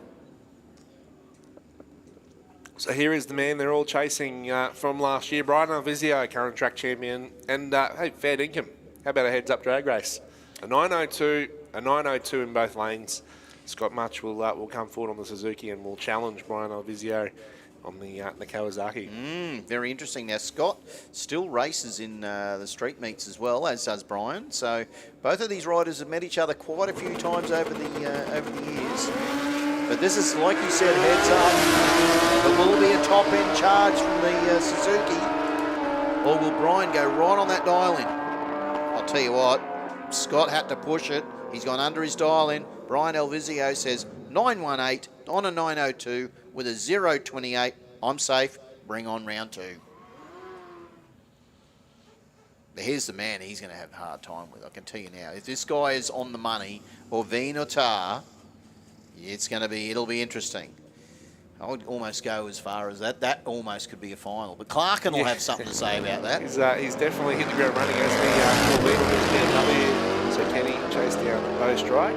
Speaker 5: So here is the man they're all chasing from last year, Brian Alvizio, current track champion, and hey, fair dinkum. How about a heads-up drag race? A 902 in both lanes. Scott Much will come forward on the Suzuki and will challenge Brian Alvizio on the Kawasaki.
Speaker 2: Very interesting. Now, Scott still races in the street meets as well, as does Brian. So both of these riders have met each other quite a few times over the years. But this is, like you said, heads up. There will be a top-end charge from the Suzuki. Or will Brian go right on that dial-in? I'll tell you what, Scott had to push it. He's gone under his dial-in. Brian Alvizio says 918 on a 902 with a 028. I'm safe. Bring on round 2. But here's the man he's going to have a hard time with. I can tell you now. If this guy is on the money, or Veen or Tar, it'll be interesting. I would almost go as far as that. That almost could be a final. But Clarkin will have something to say about that.
Speaker 5: He's definitely hit the ground running as the BMW. So Kenny chased down the Bow Strike.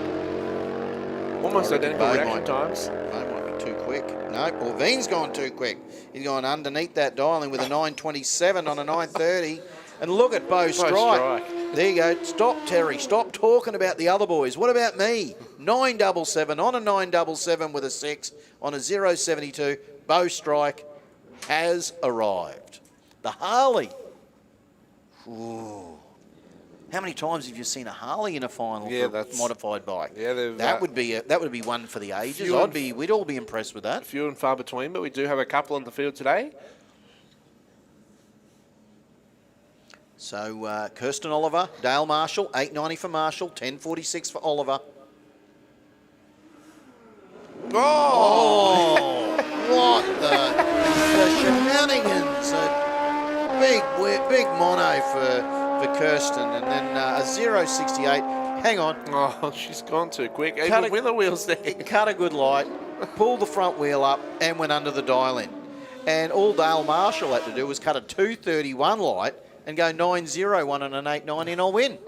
Speaker 5: Almost identical reaction times.
Speaker 2: That might be too quick. No, well, Veen's gone too quick. He's gone underneath that dialing with a 927 on a 930. And look at Bow Strike. There you go. Stop, Terry. Stop talking about the other boys. What about me? 977 on a 977 with a 6 on a 072. Bow Strike has arrived. The Harley. Ooh. How many times have you seen a Harley in a final for a modified bike?
Speaker 5: Yeah,
Speaker 2: that would be one for the ages. We'd all be impressed with that.
Speaker 5: Few and far between, but we do have a couple on the field today.
Speaker 2: So Kirsten Oliver, Dale Marshall, 890 for Marshall, 1046 for Oliver. Oh! What the shenanigans! A big mono for Kirsten, and then a 068. Hang on.
Speaker 5: Oh, she's gone too quick. Even with the wheels there.
Speaker 2: Cut a good light, pulled the front wheel up, and went under the dial-in. And all Dale Marshall had to do was cut a 231 light and go 901 and an 890, and I'll win.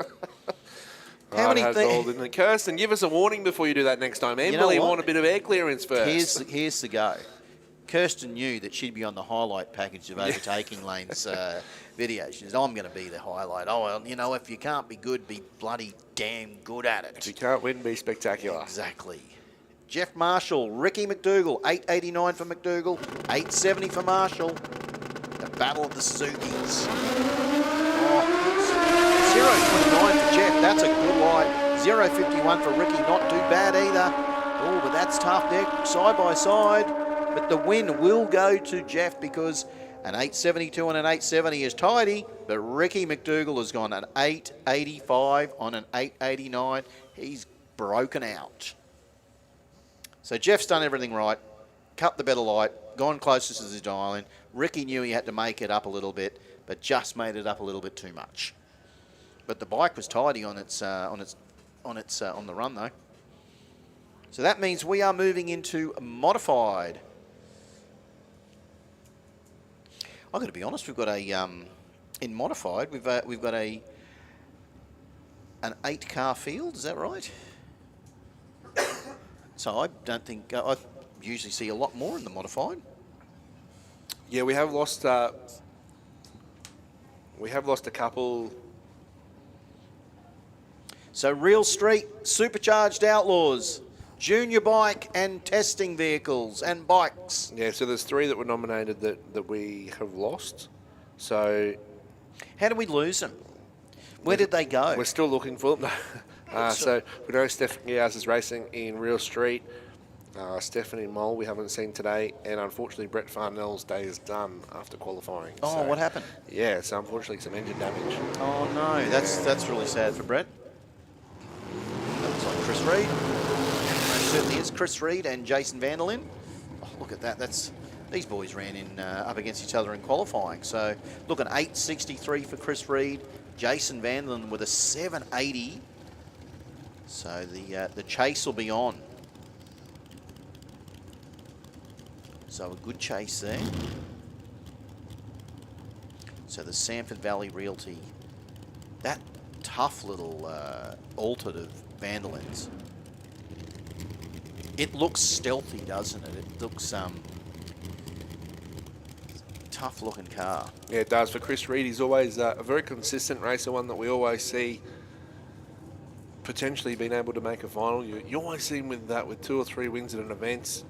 Speaker 2: How many things?
Speaker 5: Kirsten, give us a warning before you do that next time. Emily, want a bit of air clearance first.
Speaker 2: Here's the go. Kirsten knew that she'd be on the highlight package of overtaking lanes video. She says, I'm going to be the highlight. Oh, well, you know, if you can't be good, be bloody damn good at it.
Speaker 5: If you can't win, be spectacular.
Speaker 2: Exactly. Jeff Marshall, Ricky McDougall, 889 for McDougall, 870 for Marshall. The battle of the Suzukis. Oh, 029 for Jeff, that's a good light. 051 for Ricky, not too bad either. Oh, but that's tough there, side by side. But the win will go to Jeff because An 872 and an 870 is tidy, but Ricky McDougall has gone an 885 on an 889. He's broken out. So Jeff's done everything right. Cut the better light, gone closest to the dial in. Ricky knew he had to make it up a little bit, but just made it up a little bit too much. But the bike was tidy on the run though. So that means we are moving into modified. I've got to be honest. We've got a in modified. We've got an 8-car field. Is that right? So I don't think I usually see a lot more in the modified.
Speaker 5: Yeah, we have lost. We have lost a couple.
Speaker 2: So Real Street, Supercharged Outlaws, junior bike and testing vehicles and bikes.
Speaker 5: Yeah, so there's 3 that were nominated that we have lost. So
Speaker 2: how did we lose them? Where did they go?
Speaker 5: We're still looking for them. So we know Stephanie Giaz is racing in Real Street. Stephanie Mole we haven't seen today, and unfortunately Brett Farnell's day is done after qualifying.
Speaker 2: Oh, so, what happened?
Speaker 5: Yeah, so unfortunately some engine damage.
Speaker 2: Oh no, that's really sad for Brett. That looks like Chris Reed. Most certainly is Chris Reed and Jason Vanderlyn. Oh, look at that. These boys ran in up against each other in qualifying. So look at 863 for Chris Reed, Jason Vanderlyn with a 780. So the chase will be on. So a good chase there. So the Sanford Valley Realty, that tough little altered of Vanderlyn's. It looks stealthy, doesn't it? It looks tough looking car.
Speaker 5: Yeah, it does. For Chris Reed, he's always a very consistent racer, one that we always see potentially being able to make a final. You always see him with that, with 2 or 3 wins at an event.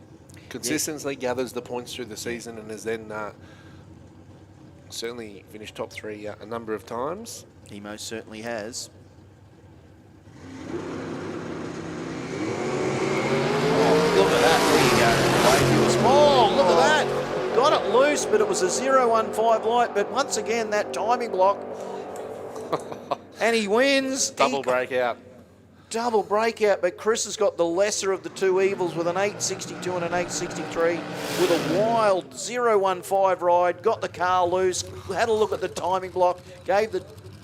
Speaker 5: Consistently gathers the points through the season and has then certainly finished top 3 a number of times.
Speaker 2: He most certainly has. Oh, look at that. There you go. Oh, look at that. Got it loose, but it was a 015 light. But once again, that timing block. And he wins.
Speaker 5: Double breakout.
Speaker 2: Double breakout, but Chris has got the lesser of the 2 evils with an 862 and an 863 with a wild 015 ride, got the car loose, had a look at the timing block, I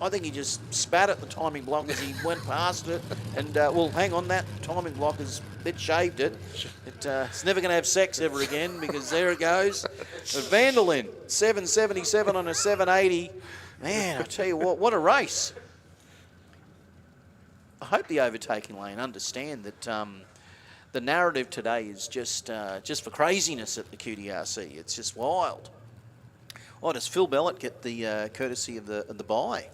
Speaker 2: think he just spat at the timing block as he went past it, and well, hang on, that timing block has shaved it. It's never going to have sex ever again because there it goes. Vanderlyn, 777 on a 780. Man, I tell you what a race. I hope the overtaking lane understand that the narrative today is just for craziness at the QDRC. It's just wild. Oh, does Phil Bellett get the courtesy of the buy?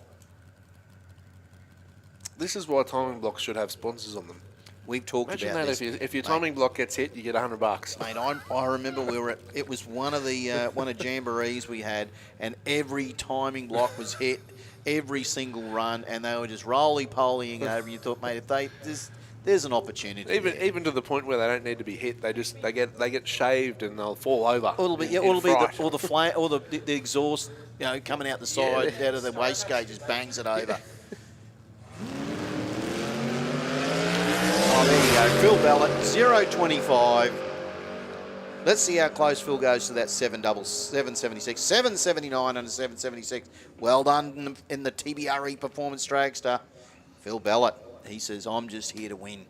Speaker 5: This is why timing blocks should have sponsors on them.
Speaker 2: We've talked
Speaker 5: Imagine
Speaker 2: about
Speaker 5: that
Speaker 2: this.
Speaker 5: if your timing block gets hit, you get $100.
Speaker 2: Mate, I remember we were it was one of jamborees we had, and every timing block was hit. Every single run, and they were just roly-polying over. You thought, mate, if there's an opportunity.
Speaker 5: Even to the point where they don't need to be hit, they get shaved and they'll fall over.
Speaker 2: Or it'll be the flame or the exhaust, coming out the side, out of the wastegate, just bangs it over. Oh, there you go, Phil Bellett, 025. Let's see how close Phil goes to that 776. 779 and a 776. Well done in the TBRE Performance Dragster. Phil Bellett, he says, I'm just here to win.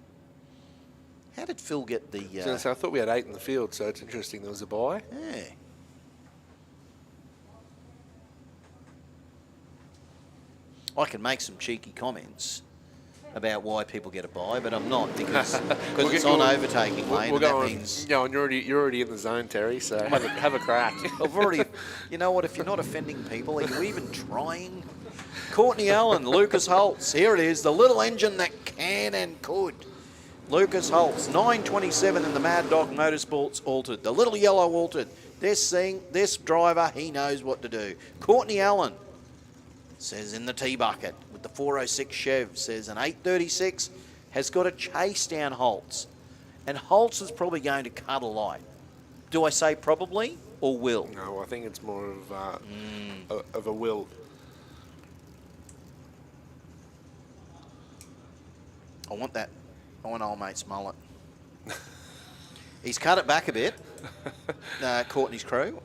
Speaker 2: How did Phil get the...
Speaker 5: So I thought we had 8 in the field, so it's interesting there was a buy.
Speaker 2: Yeah. I can make some cheeky comments about why people get a buy, but I'm not because it's on overtaking lane.
Speaker 5: We'll go on.
Speaker 2: Means
Speaker 5: And you're already in the zone, Terry. So have a crack.
Speaker 2: I've already. You know what? If you're not offending people, are you even trying? Courtney Allen, Lucas Holtz. Here it is, the little engine that can and could. Lucas Holtz, 927 in the Mad Dog Motorsports altered. The little yellow altered. This driver, he knows what to do. Courtney Allen says in the T-bucket with the 406 Chev, says an 836 has got to chase down Holtz. And Holtz is probably going to cut a light. Do I say probably? or will?
Speaker 5: No, I think it's more of a will.
Speaker 2: I want that. I want old mate's mullet. He's cut it back a bit. Courtney's crew.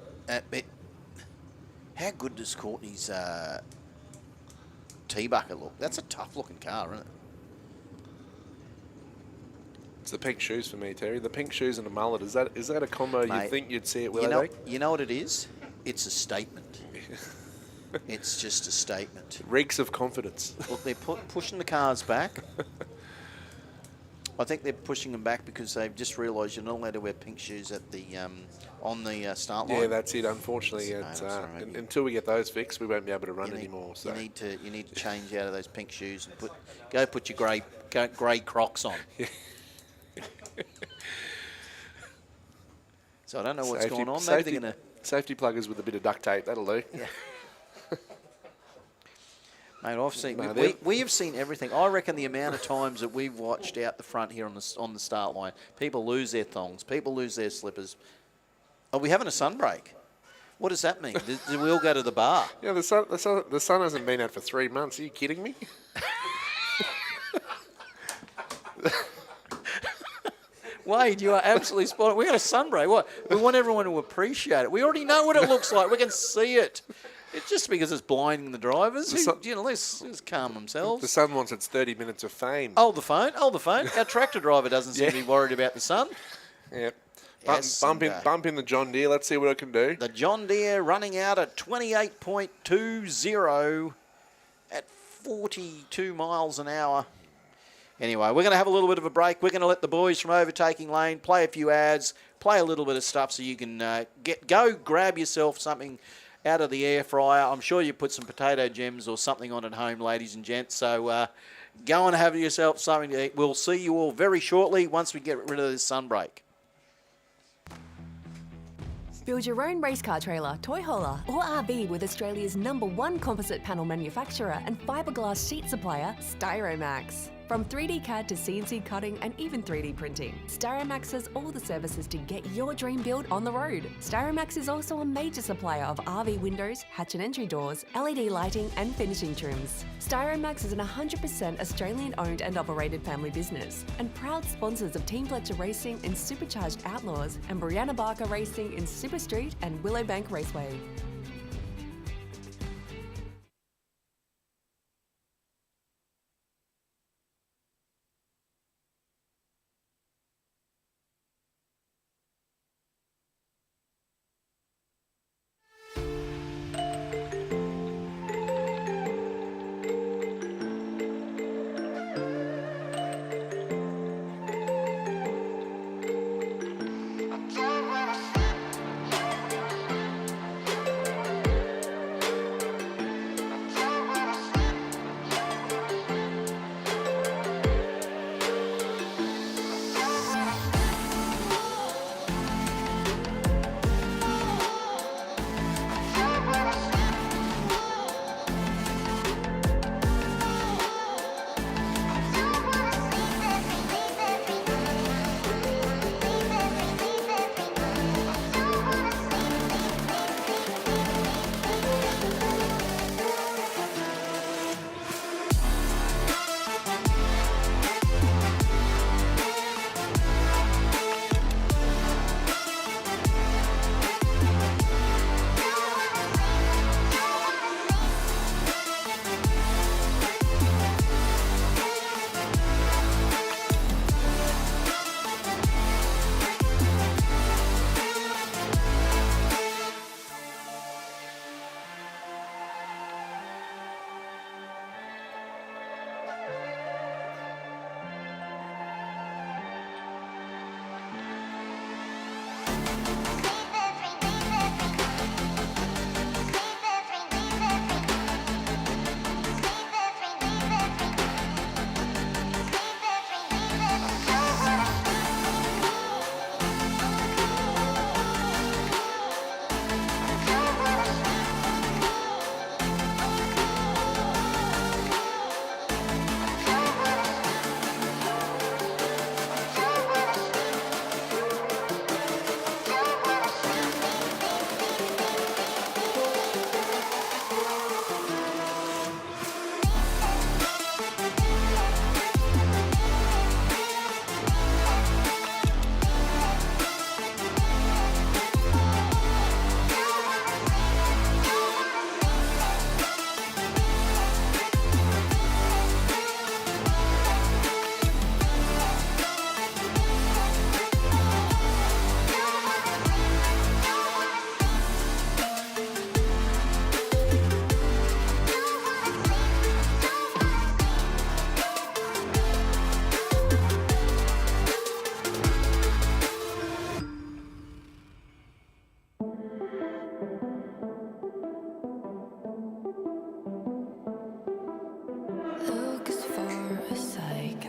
Speaker 2: How good does Courtney's T-bucket look? That's a tough looking car, isn't it?
Speaker 5: It's the pink shoes for me, Terry. The pink shoes and a mullet. Is that a combo
Speaker 2: Mate,
Speaker 5: you think you'd see at Willowbank?
Speaker 2: You know what it is? It's a statement. It's just a statement.
Speaker 5: Reeks of confidence.
Speaker 2: Look, they're pushing the cars back. I think they're pushing them back because they've just realised you're not allowed to wear pink shoes at the on the start line.
Speaker 5: Yeah, that's it. Unfortunately, until we get those fixed, we won't be able to run anymore. So
Speaker 2: you need to change out of those pink shoes and go put your grey Crocs on. So I don't know what's going on. Maybe they're going to
Speaker 5: safety pluggers with a bit of duct tape. That'll do.
Speaker 2: Yeah. Mate, I've seen. We have seen everything. I reckon the amount of times that we've watched out the front here on the start line, people lose their thongs, people lose their slippers. Are we having a sunbreak? What does that mean? Do we all go to the bar?
Speaker 5: Yeah, the sun hasn't been out for 3 months. Are you kidding me?
Speaker 2: Wade, you are absolutely spot on. We got a sunbreak. What? We want everyone to appreciate it. We already know what it looks like. We can see it. It's just because it's blinding the drivers. Let's calm themselves.
Speaker 5: The sun wants its 30 minutes of fame.
Speaker 2: Hold the phone. Our tractor driver doesn't seem to be worried about the sun.
Speaker 5: Yeah.
Speaker 2: Yes,
Speaker 5: Bump in the John Deere. Let's see what it can do.
Speaker 2: The John Deere running out at 28.20 at 42 miles an hour. Anyway, we're going to have a little bit of a break. We're going to let the boys from Overtaking Lane play a few ads, play a little bit of stuff so you can go grab yourself something out of the air fryer. I'm sure you put some potato gems or something on at home, ladies and gents. So go and have yourself something to eat. We'll see you all very shortly once we get rid of this sunbreak.
Speaker 1: Build your own race car trailer, toy hauler, or RV with Australia's #1 composite panel manufacturer and fiberglass sheet supplier, Styromax. From 3D CAD to CNC cutting and even 3D printing, Styromax has all the services to get your dream build on the road. Styromax is also a major supplier of RV windows, hatch and entry doors, LED lighting and finishing trims. Styromax is an 100% Australian-owned and operated family business and proud sponsors of Team Fletcher Racing in Supercharged Outlaws and Brianna Barker Racing in Super Street and Willowbank Raceway.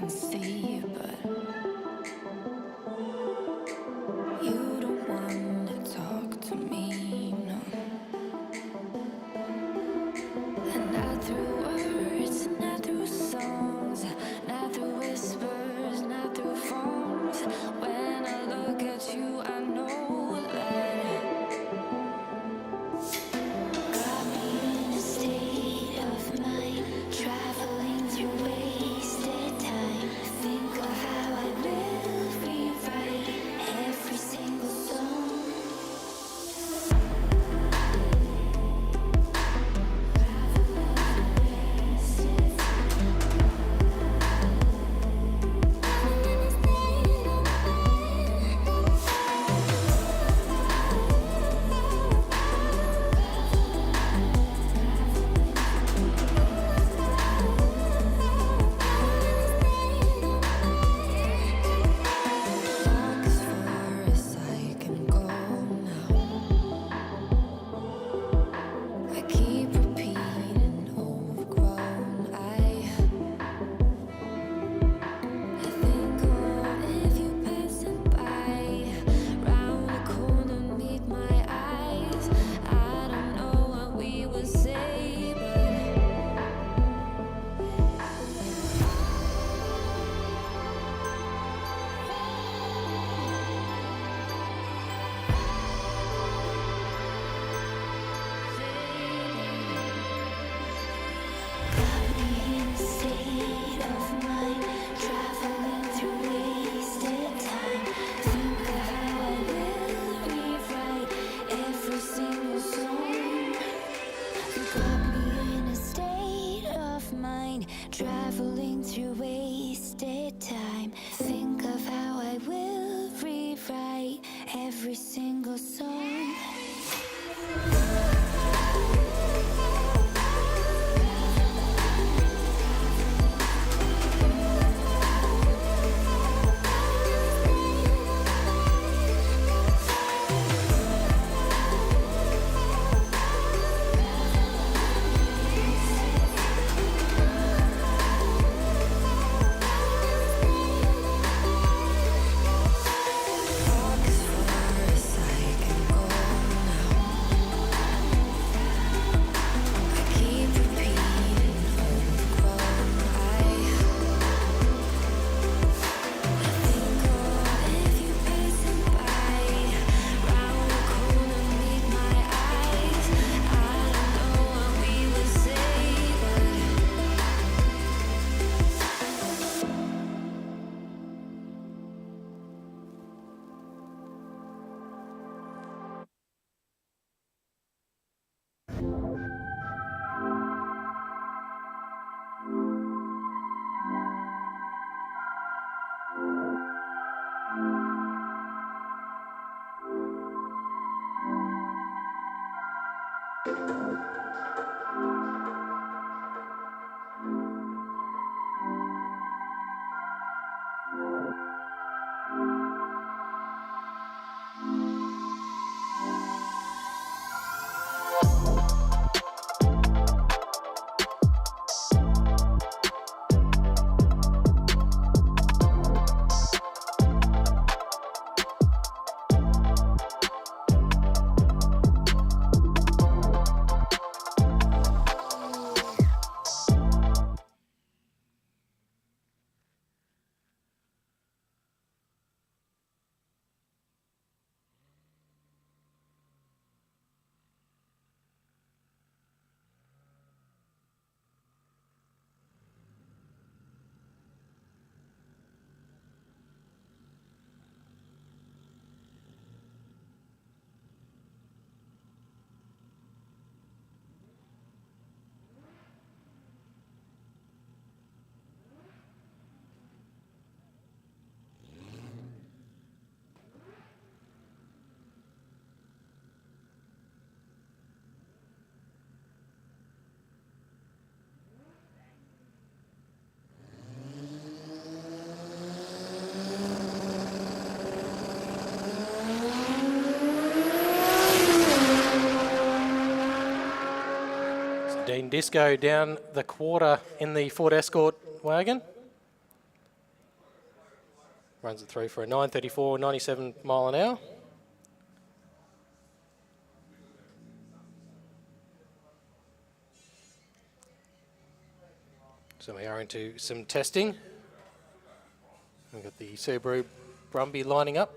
Speaker 3: can see, but you don't want to talk to me, no. And not through words, not through songs, not through whispers, not through phones. When I look at you, I know that got me in a state of mind, traveling through wasted time. Think of how I will rewrite every single song. As far as I can go now, I keep repeating overgrown. I think of you passing by, round the corner meet my eyes. I don't know what we would say, but got me in a state of mind, traveling through wasted time. Think of how I will rewrite every single song. You got me in a state of mind, traveling through wasted time. Think of how I will rewrite every single song. As far as I can go now, I keep repeating overgrown. I think of you passing by, round the corner meet my eyes. I don't know what we would say, but
Speaker 4: Dean Disco down the quarter in the Ford Escort wagon. Runs it through for a 9:34, 97 mile an hour. So we are into some testing. We've got the Subaru Brumby lining up.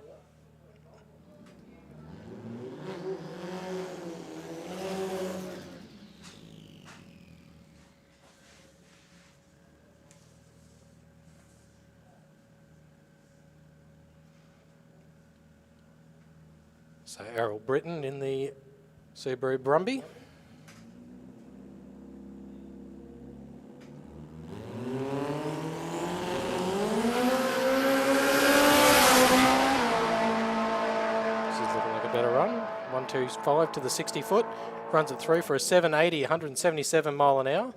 Speaker 4: So Errol Britton in the Subaru Brumby. This is looking like a better run. 125 to the 60 foot. Runs it through for a 780, 177 mile an hour.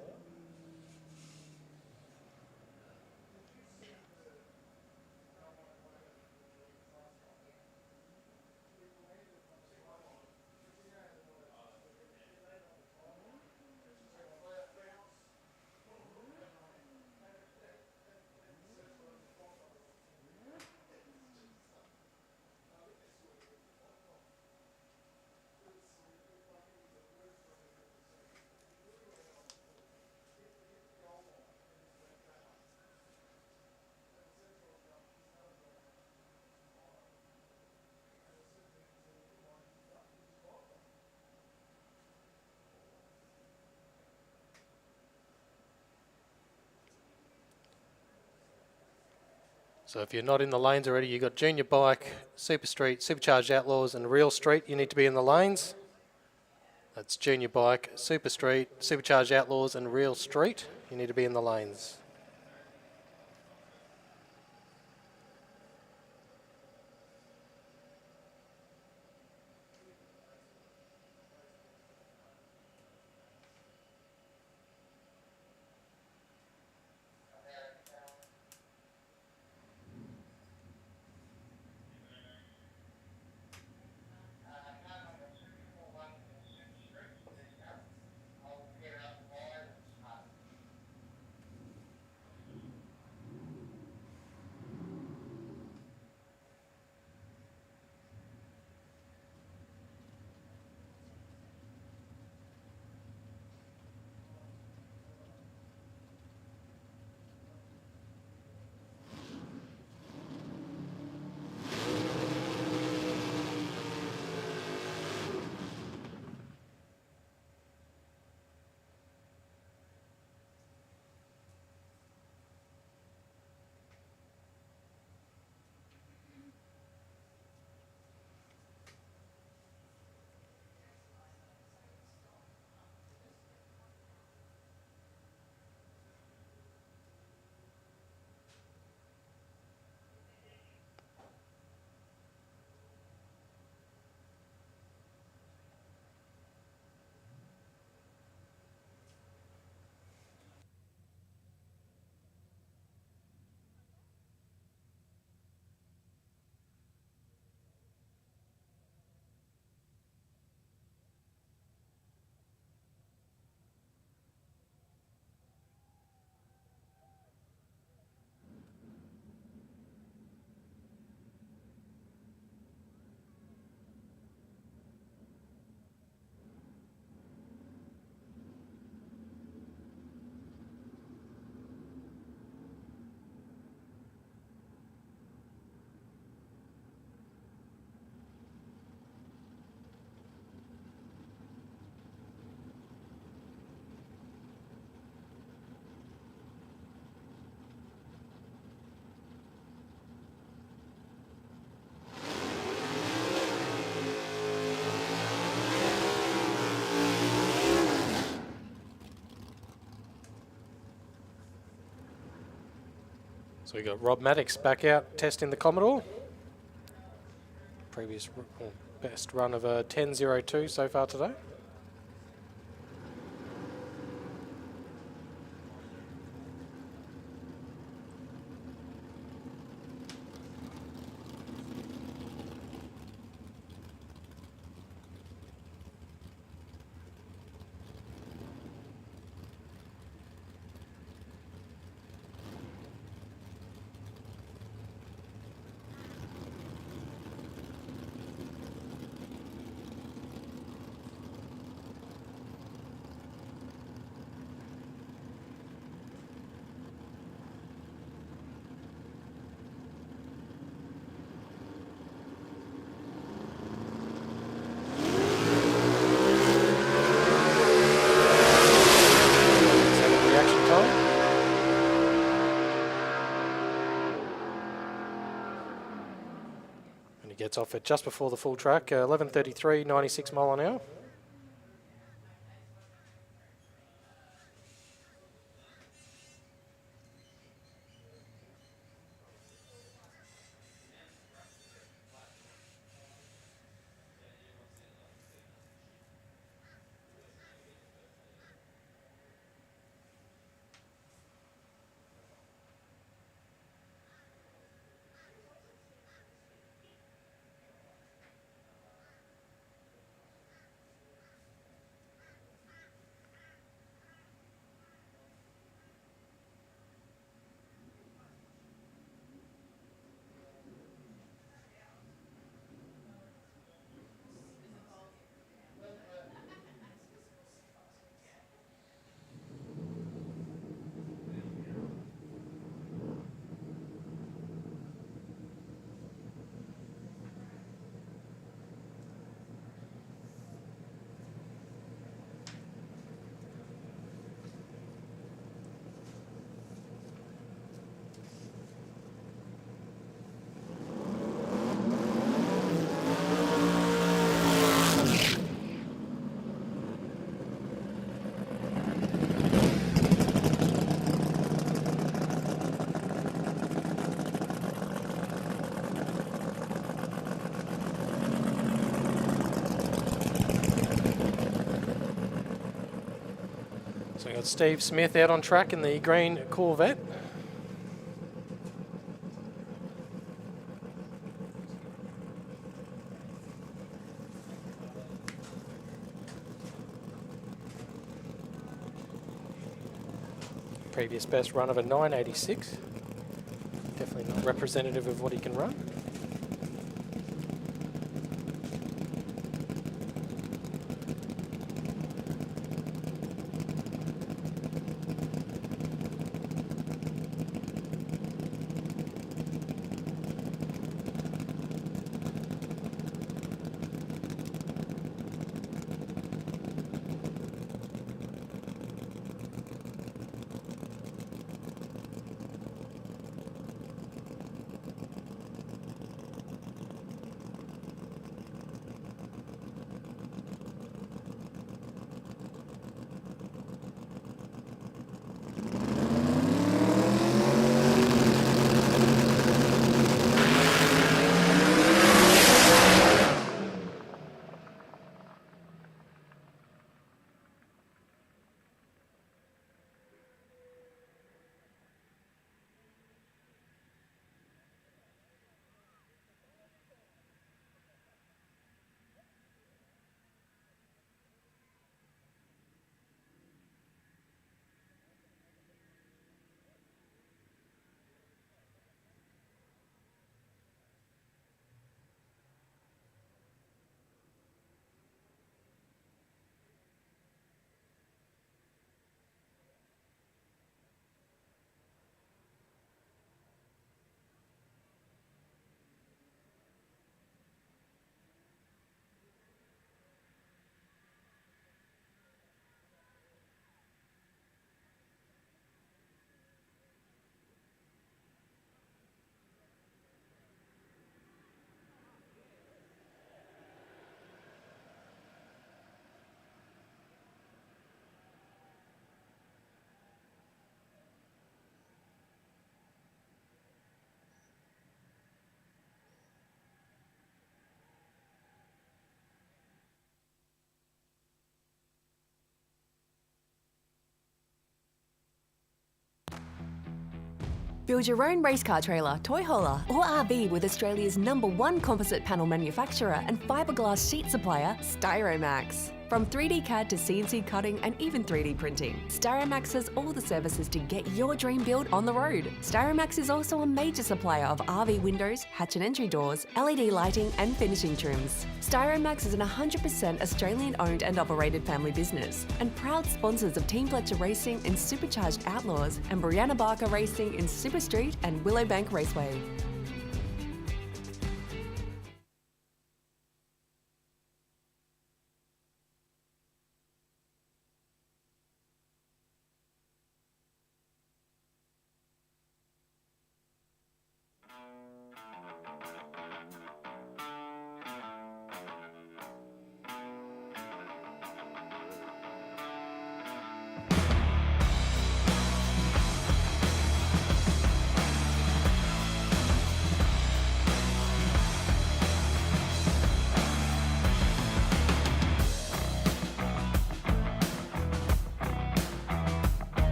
Speaker 4: So if you're not in the lanes already, you've got Junior Bike, Super Street, Supercharged Outlaws and Real Street. You need to be in the lanes. That's Junior Bike, Super Street, Supercharged Outlaws and Real Street. You need to be in the lanes. So we got Rob Maddox back out testing the Commodore. Previous best run of a 10.02 so far today. Gets off it just before the full track, 11:33, 96 mile an hour. So we've got Steve Smith out on track in the green Corvette. Previous best run of a 986. Definitely not representative of what he can run.
Speaker 1: Build your own race car trailer, toy hauler, or RV with Australia's #1 composite panel manufacturer and fiberglass sheet supplier, Styromax. From 3D CAD to CNC cutting and even 3D printing, Styromax has all the services to get your dream build on the road. Styromax is also a major supplier of RV windows, hatch and entry doors, LED lighting and finishing trims. Styromax is an 100% Australian owned and operated family business and proud sponsors of Team Fletcher Racing in Supercharged Outlaws and Brianna Barker Racing in Super Street and Willowbank Raceway.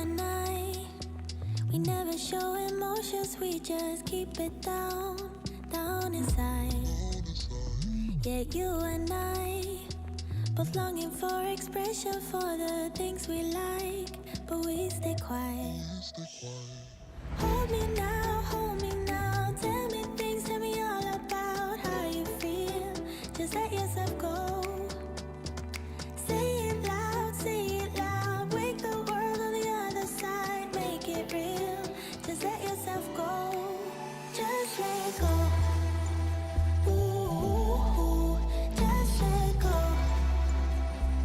Speaker 7: and I, we never show emotions, we just keep it down, down inside. Yeah, you and I, both longing for expression for the things we like, but we stay quiet. Hold me now, tell me things, tell me all about how you feel. Just let yourself go. Say it loud, wake the world on the other side, make it real. Just let yourself go, just let go. Ooh, just let go.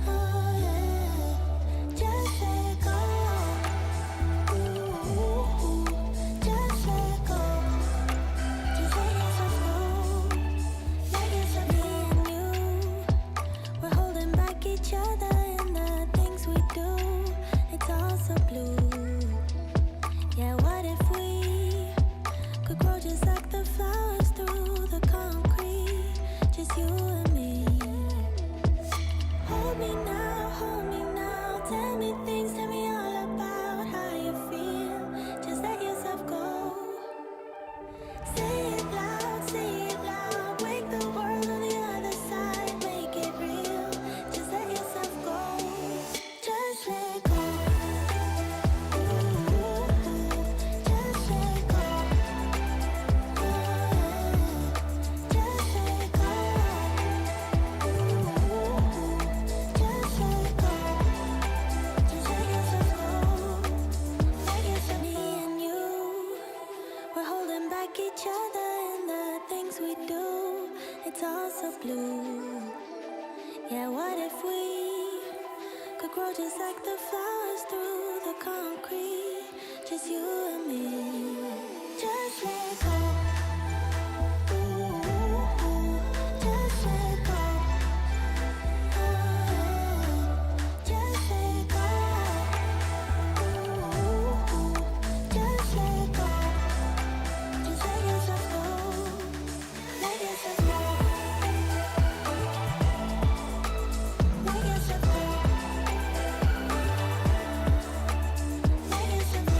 Speaker 7: Oh yeah, just let go. Ooh, just let go. Just let yourself go. Let yourself be in you. We're holding back each other in the things we do. It's all so blue. Yeah, what if we could grow just like the flowers through the concrete? Just you and me. Hold me now, tell me things, tell me all about how you feel. Just let yourself go. Say it loud, wake the world on the other side, make it real. Just let yourself go, just let go. Ooh, just let go. Oh yeah, just let go. Ooh, just let go. Just let yourself go. Let yourself be in you. We're holding back each other in the things we do. It's all so blue. Yeah, what if we could grow just like the flowers through the concrete? Just you and me. Just let go. Ooh, just let go. Oh yeah, just let go. Ooh, just let go. Just let yourself go. Let yourself go. Let yourself go. Let yourself go.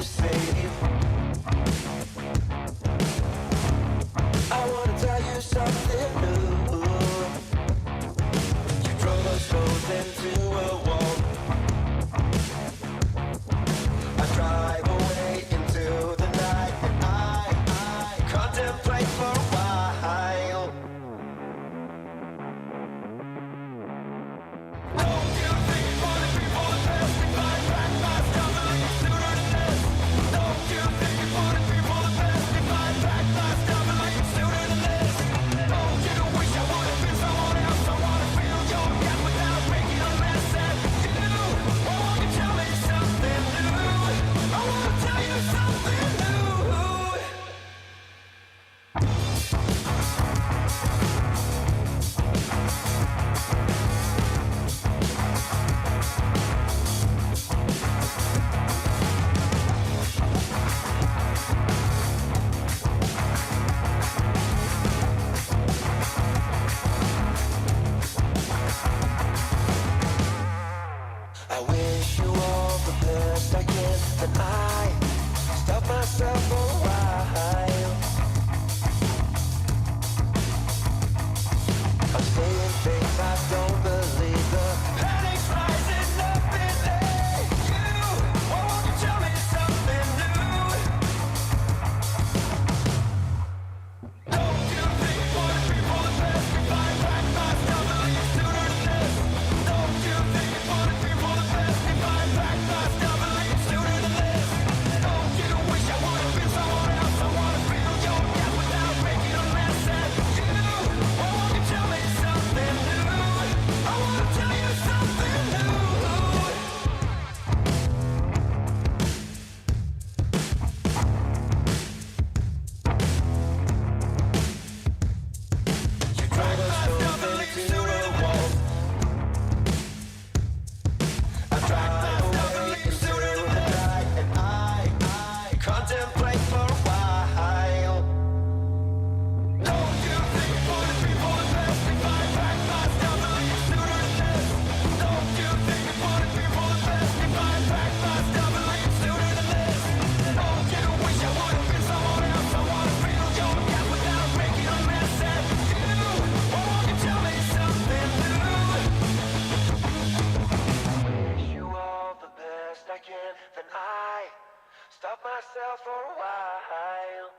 Speaker 3: save. I wanna tell you something new. You drove us both into a wall. I drive away into the night and I contemplate for a while. Don't you think it's funny before the best if I pack my stuff and leave sooner than this? Don't you think it's funny before the best if I pack my stuff and leave sooner than this? Don't you wish I would have been someone else? I wanna feel your gap without making a mess at you. Oh, won't you tell me something new? I wanna tell you something new. I wish you all the best I can, but I stop myself for a while. I'm saying things I don't believe. The panic's rising up in there. You, oh, won't you tell me something new? Don't you think it would be for the best if I pack my stuff and leave sooner than this? Don't you think it would be for the best if I pack my stuff and leave sooner than this? Don't you wish I would have been someone else? I wanna feel your gap without making a mess at you. Oh, won't you tell me something new? I wanna tell you something new. You drive us both into a wall. I drive away into the night and I contemplate for a while. Don't you think it would be for the best if I pack my stuff and leave sooner than this? Don't you think it would be for the best if I pack my stuff and leave sooner than this? Don't you wish I would have been someone else? I wanna feel your gap without making a mess at you. Oh, won't you tell me something new? Wish you all the best I can, then I stop myself for a while.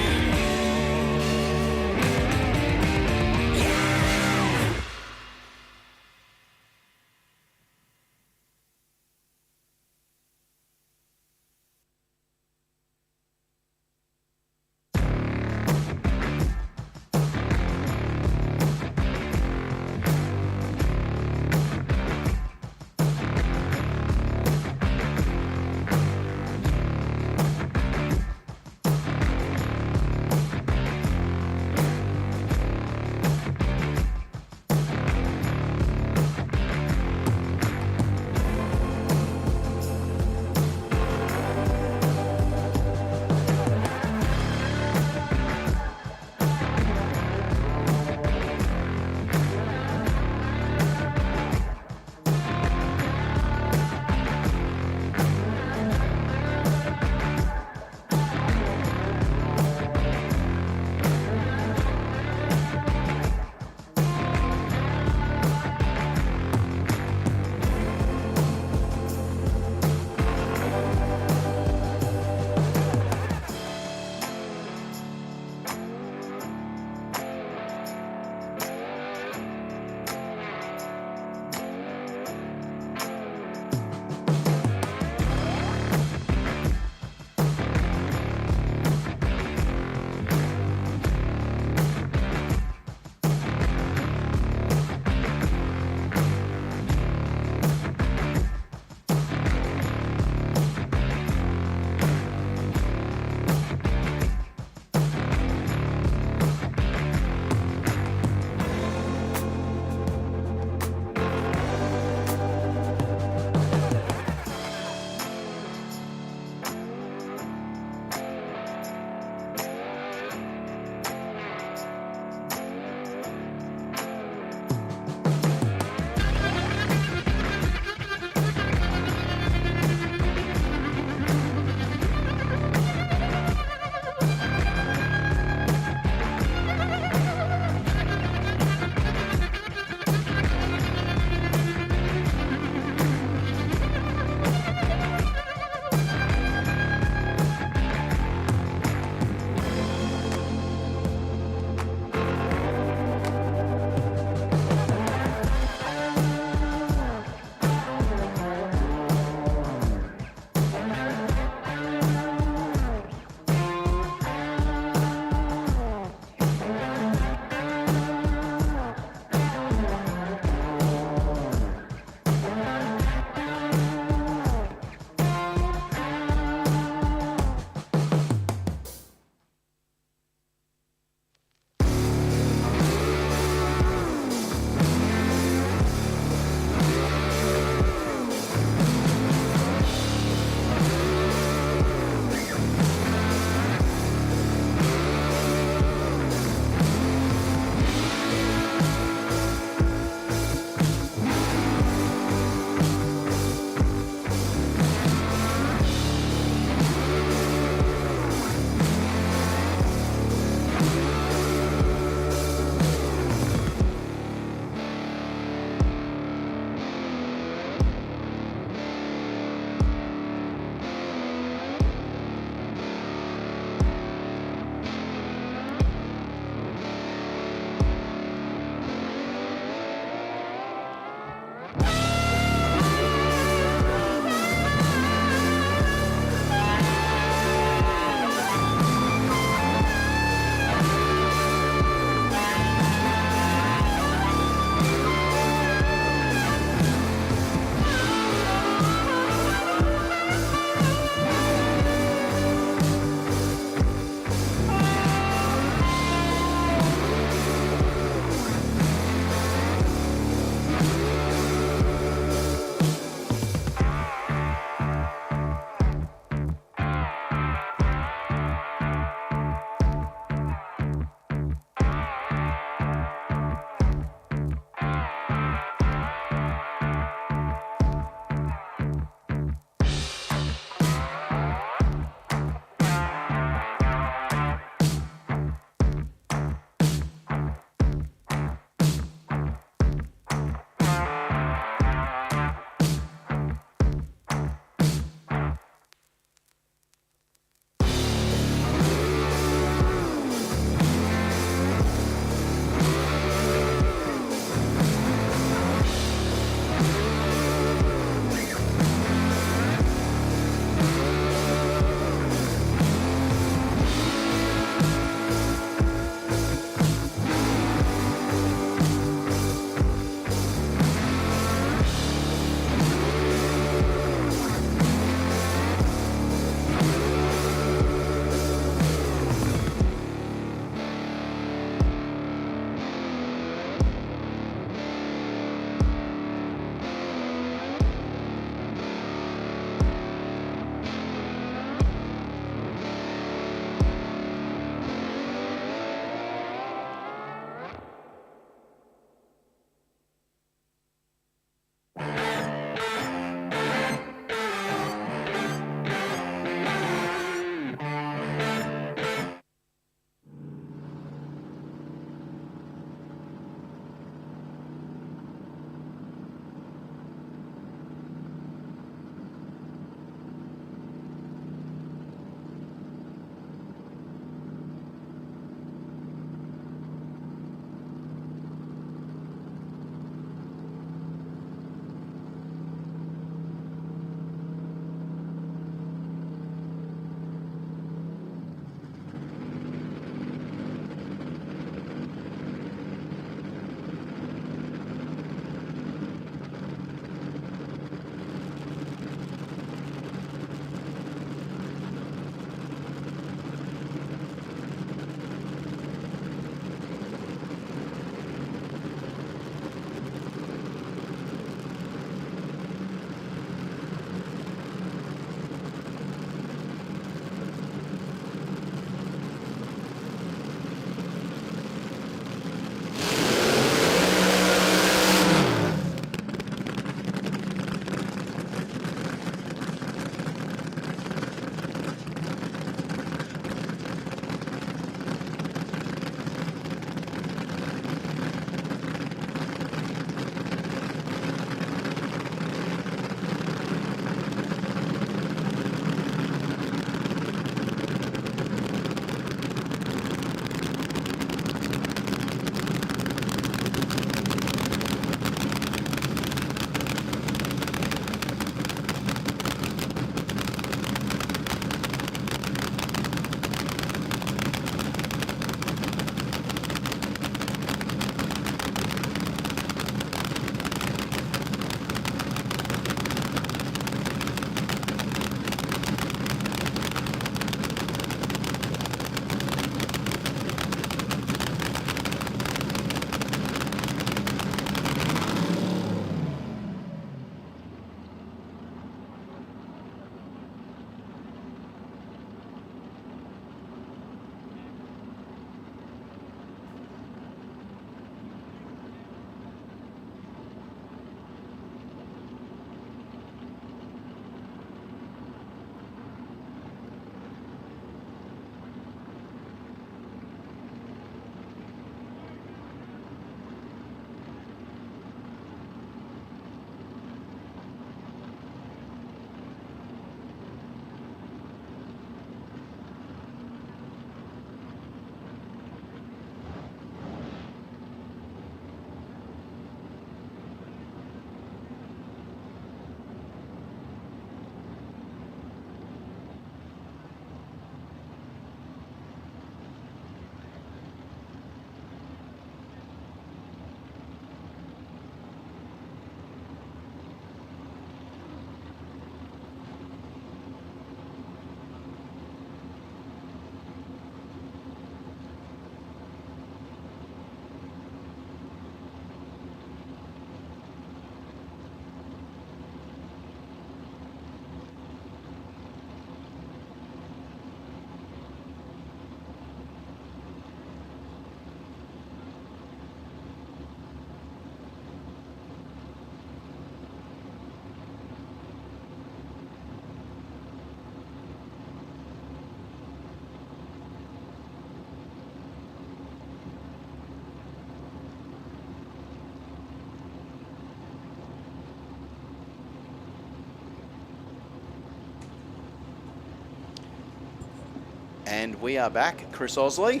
Speaker 2: And we are back. Chris Osley.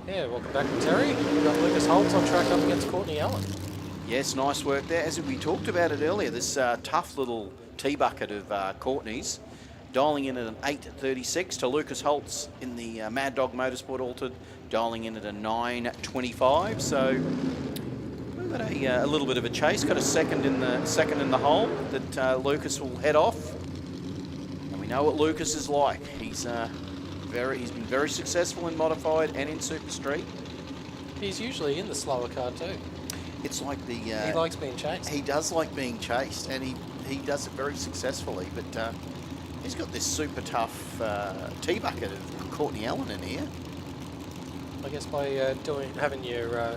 Speaker 4: Yeah, welcome back, Terry. We've got Lucas Holtz on track up against Courtney Allen.
Speaker 2: Yes, nice work there. As we talked about it earlier, this tough little tea bucket of Courtney's, dialing in at an 8.36 to Lucas Holtz in the Mad Dog Motorsport Altered, dialing in at a 9.25. So we've got a little bit of a chase. Got a second in the hole that Lucas will head off. And we know what Lucas is like. He's been very successful in modified and in Super Street.
Speaker 4: He's usually in the slower car too.
Speaker 2: It's like the...
Speaker 4: he likes being chased.
Speaker 2: He does like being chased, and he does it very successfully, but he's got this super tough tea bucket of Courtney Allen in here.
Speaker 4: I guess by having your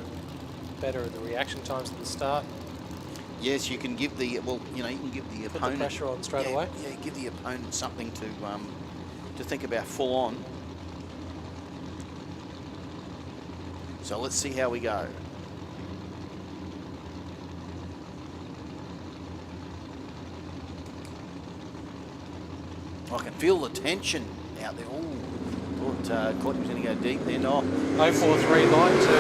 Speaker 4: better at the reaction times at the start.
Speaker 2: Yes, you can give the you can give the
Speaker 4: Put
Speaker 2: opponent
Speaker 4: the pressure on straight away.
Speaker 2: Yeah, give the opponent something to think about full on. So let's see how we go. I can feel the tension out there. Oh, thought Courtney was going to go deep there. No.
Speaker 4: 043 line to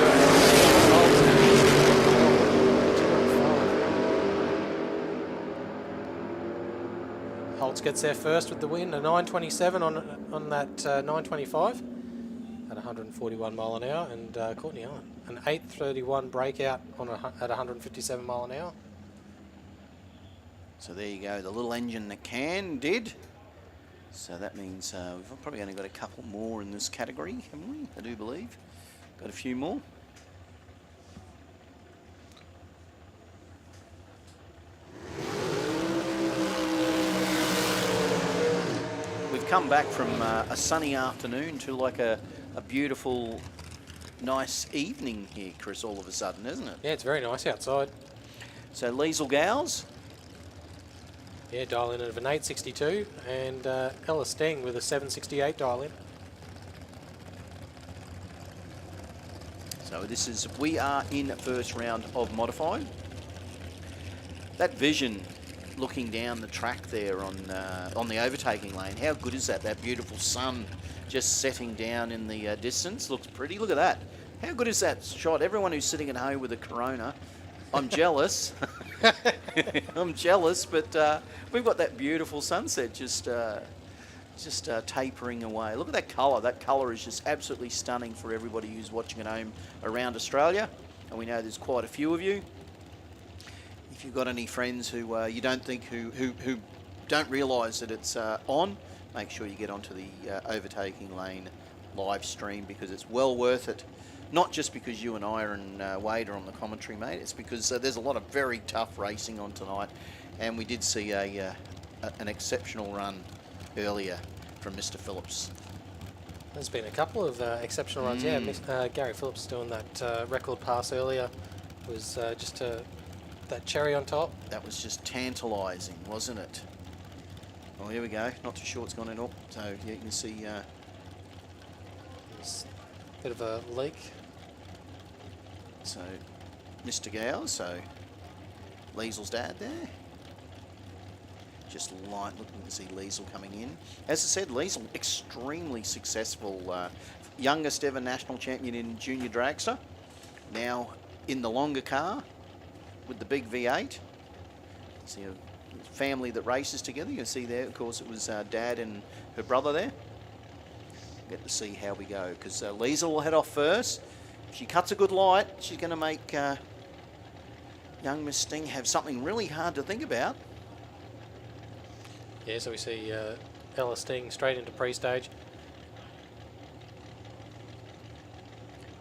Speaker 4: Holtz gets there first with the win. A 9.27 on that 9.25 at 141 mile an hour, and Courtney Allen an 8.31 breakout at 157 mile an hour.
Speaker 2: So there you go. The little engine that did. So that means we've probably only got a couple more in this category, haven't we? I do believe. Got a few more. We've come back from a sunny afternoon to like a beautiful, nice evening here, Chris, all of a sudden, isn't it?
Speaker 4: Yeah, it's very nice outside.
Speaker 2: So Liesl Gowes.
Speaker 4: Yeah, dial in of an 8.62, and Ella Sting with a 7.68 dial in.
Speaker 2: So we are in first round of modified. That vision looking down the track there on the overtaking lane, how good is that? That beautiful sun just setting down in the distance. Looks pretty. Look at that. How good is that shot? Everyone who's sitting at home with a Corona, I'm jealous. I'm jealous, but we've got that beautiful sunset just tapering away. Look at that colour. That colour is just absolutely stunning for everybody who's watching at home around Australia. And we know there's quite a few of you. If you've got any friends who you don't think who don't realise that it's on, make sure you get onto the overtaking lane live stream, because it's well worth it. Not just because you and I and Wade are on the commentary, mate. It's because there's a lot of very tough racing on tonight, and we did see an exceptional run earlier from Mr. Phillips.
Speaker 4: There's been a couple of exceptional runs. Yeah, Gary Phillips doing that record pass earlier was just that cherry on top.
Speaker 2: That was just tantalising, wasn't it? Oh, here we go. Not too sure what's gone in. Oh, so yeah, you can see.
Speaker 4: Bit of a leak.
Speaker 2: So, Mr. Gowes, so Liesl's dad there. Just looking to see Liesl coming in. As I said, Liesl extremely successful. Youngest ever national champion in junior dragster. Now in the longer car with the big V8. See a family that races together. You can see there, of course, it was dad and her brother there. Get to see how we go, because Liesl will head off first. If she cuts a good light, she's going to make young Miss Sting have something really hard to think about.
Speaker 4: Yeah, so we see Ella Sting straight into pre-stage.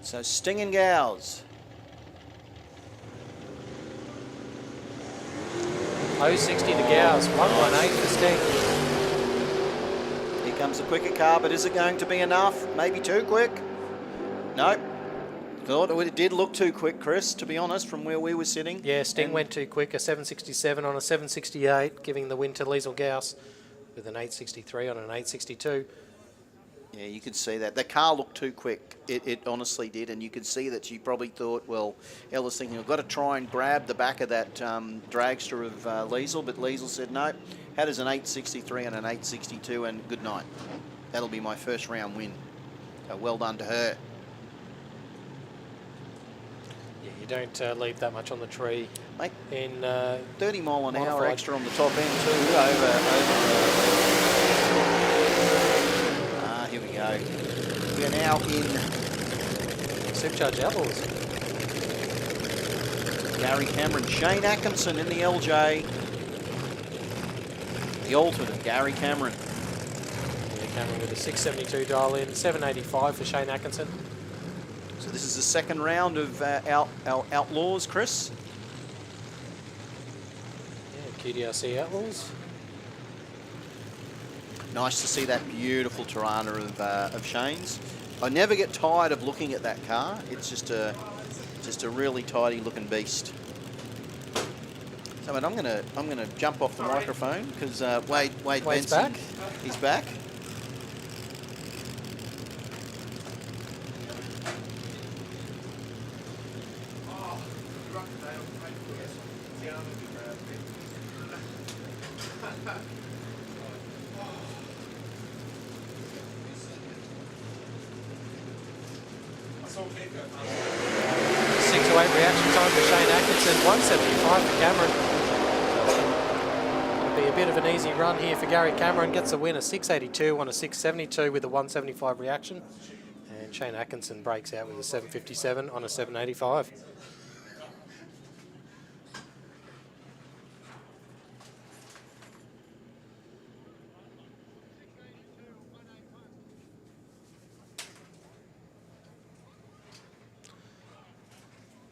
Speaker 2: So Sting and Gowes.
Speaker 4: 0.60 to Gowes, 1.18 for Sting.
Speaker 2: Here comes the quicker car, but is it going to be enough? Maybe too quick? No. Thought it did look too quick, Chris, to be honest, from where we were sitting.
Speaker 4: Yeah, Sting went too quick, a 7.67 on a 7.68, giving the win to Liesl Gowes with an 8.63 on an 8.62.
Speaker 2: Yeah, you could see that. The car looked too quick. It honestly did, and you could see that she probably thought, well, Ella's thinking, I've got to try and grab the back of that dragster of Liesl, but Liesl said, no, how does an 8.63 and an 8.62, and good night. That'll be my first round win. So well done to her.
Speaker 4: Yeah, you don't leave that much on the tree.
Speaker 2: Mate,
Speaker 4: In
Speaker 2: 30 mile an hour
Speaker 4: modified.
Speaker 2: extra on the top end too. Here we go. We are now in
Speaker 4: Supercharged Outlaws.
Speaker 2: Gary Cameron, Shane Atkinson in the LJ. The ultimate Gary Cameron.
Speaker 4: Yeah, Cameron with a 672 dial in, 785 for Shane Atkinson.
Speaker 2: So this is the second round of our Outlaws, Chris.
Speaker 4: Yeah, QDRC Outlaws.
Speaker 2: Nice to see that beautiful Tirana of Shane's. I never get tired of looking at that car. It's just a really tidy looking beast. So, mate, I'm gonna jump off the microphone because Wade
Speaker 4: Wade's
Speaker 2: Benson,
Speaker 4: back.
Speaker 2: he's back.
Speaker 4: Six to 8 reaction time for Shane Atkinson, 175 for Cameron. It'll be a bit of an easy run here for Gary Cameron. Gets a win, a 682 on a 672 with a 175 reaction. And Shane Atkinson breaks out with a 757 on a 785.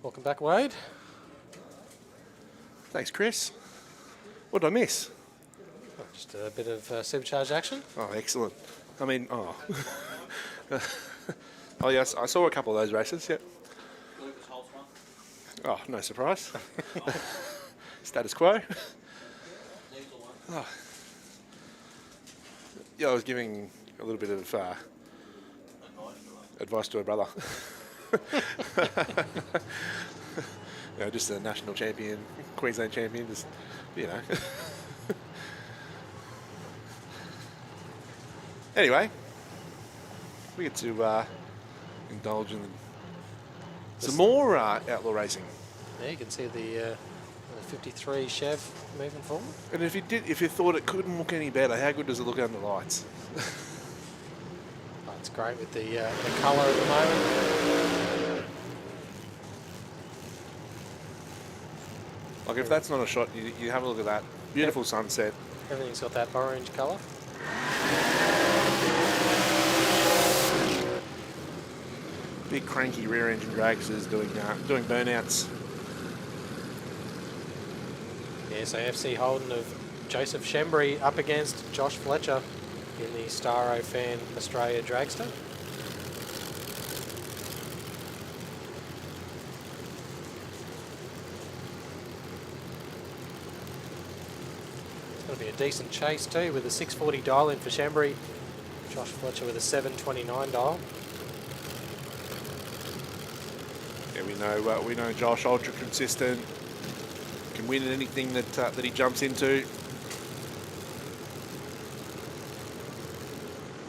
Speaker 4: Welcome back, Wade.
Speaker 5: Thanks, Chris. What did I miss?
Speaker 4: Oh, just a bit of supercharged action.
Speaker 5: Oh, excellent. I mean, oh. Oh, yes, I saw a couple of those races, yep. Oh, no surprise. Status quo. Oh. Yeah, I was giving a little bit of advice to a brother. You know, just a national champion, Queensland champion, just, you know. Anyway, we get to indulge in some more outlaw racing.
Speaker 4: There you can see the 53 Chev moving forward.
Speaker 5: And if you thought it couldn't look any better, how good does it look under lights?
Speaker 4: Oh, it's great with the colour at the moment.
Speaker 5: Like if that's not a shot, you have a look at that beautiful sunset.
Speaker 4: Everything's got that orange colour.
Speaker 5: Big cranky rear engine dragsters doing burnouts.
Speaker 4: Yeah, so FC Holden of Joseph Shembry up against Josh Fletcher in the Styromax Australia Dragster. It's going to be a decent chase too with a 640 dial in for Shembry. Josh Fletcher with a 729 dial.
Speaker 5: Yeah, we know Josh, ultra consistent, can win in anything that he jumps into.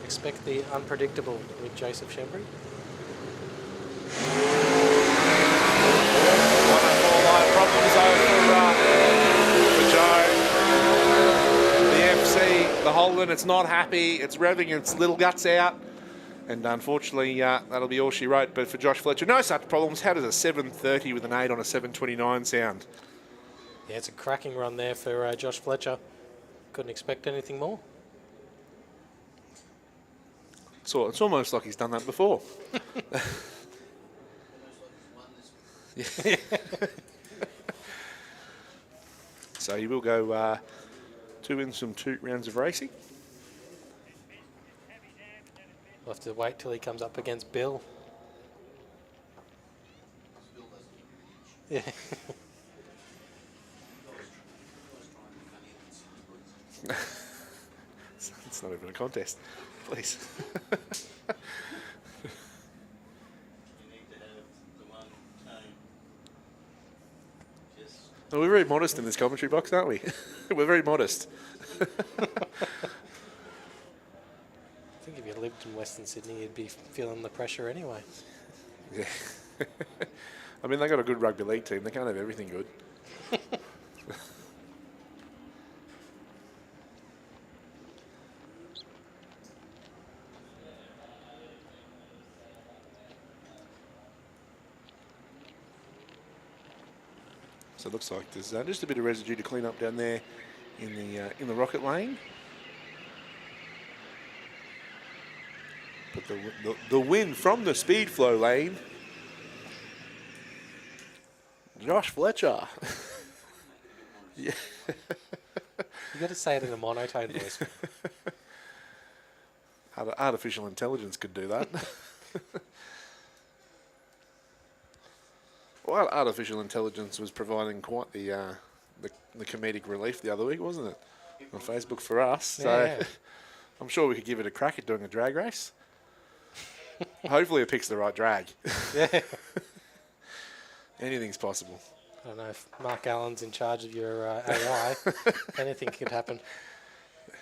Speaker 4: Expect the unpredictable with Joseph Shembry.
Speaker 5: Problems for Joe. The FC, the Holden, it's not happy. It's revving its little guts out. And unfortunately, that'll be all she wrote. But for Josh Fletcher, no such problems. How does a 730 with an 8 on a 729 sound?
Speaker 4: Yeah, it's a cracking run there for Josh Fletcher. Couldn't expect anything more.
Speaker 5: So it's almost like he's done that before. Yeah. So he will go 2 wins from 2 rounds of racing.
Speaker 4: We'll have to wait till he comes up against Bill. Yeah.
Speaker 5: It's not even a contest, please. Well, we're very modest in this commentary box, aren't we? We're very modest.
Speaker 4: I think if you lived in Western Sydney, you'd be feeling the pressure anyway.
Speaker 5: Yeah. I mean, they got a good rugby league team. They can't have everything good. So it looks like there's just a bit of residue to clean up down there in the rocket lane. But the win from the speed flow lane, Josh Fletcher. Yeah.
Speaker 4: You got to say it in a monotone voice.
Speaker 5: Artificial intelligence could do that. Well, artificial intelligence was providing quite the comedic relief the other week, wasn't it? On Facebook for us. So
Speaker 4: Yeah.
Speaker 5: I'm sure we could give it a crack at doing a drag race. Hopefully it picks the right drag.
Speaker 4: Yeah.
Speaker 5: Anything's possible.
Speaker 4: I don't know if Mark Allen's in charge of your AI. Anything could happen.
Speaker 5: I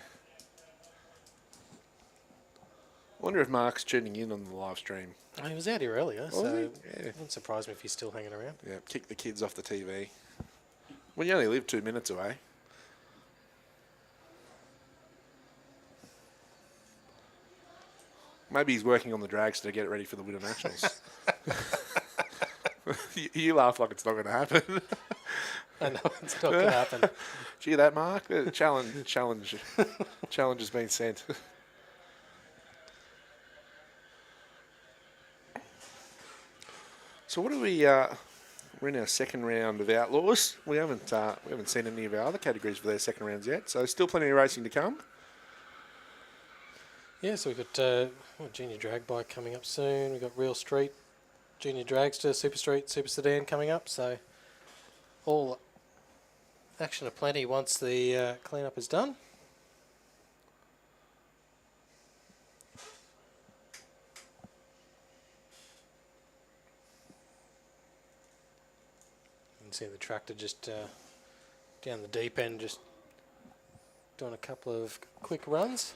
Speaker 5: wonder if Mark's tuning in on the live stream.
Speaker 4: Oh, he was out here earlier, so
Speaker 5: he?
Speaker 4: it
Speaker 5: Yeah.
Speaker 4: wouldn't surprise me if he's still hanging around.
Speaker 5: Yeah, kick the kids off the TV. Well, you only live 2 minutes away. Maybe he's working on the dragster to get it ready for the Winter Nationals. You laugh like it's not going to happen.
Speaker 4: I know it's not going to happen.
Speaker 5: Did you hear that, Mark? Challenge has been sent. So what do we? We're in our second round of Outlaws. We haven't seen any of our other categories for their second rounds yet. So still plenty of racing to come.
Speaker 4: Yeah, so we've got junior drag bike coming up soon. We've got Real Street, junior dragster, Super Street, Super Sedan coming up. So all action aplenty once the cleanup is done. You can see the tractor just down the deep end, just doing a couple of quick runs.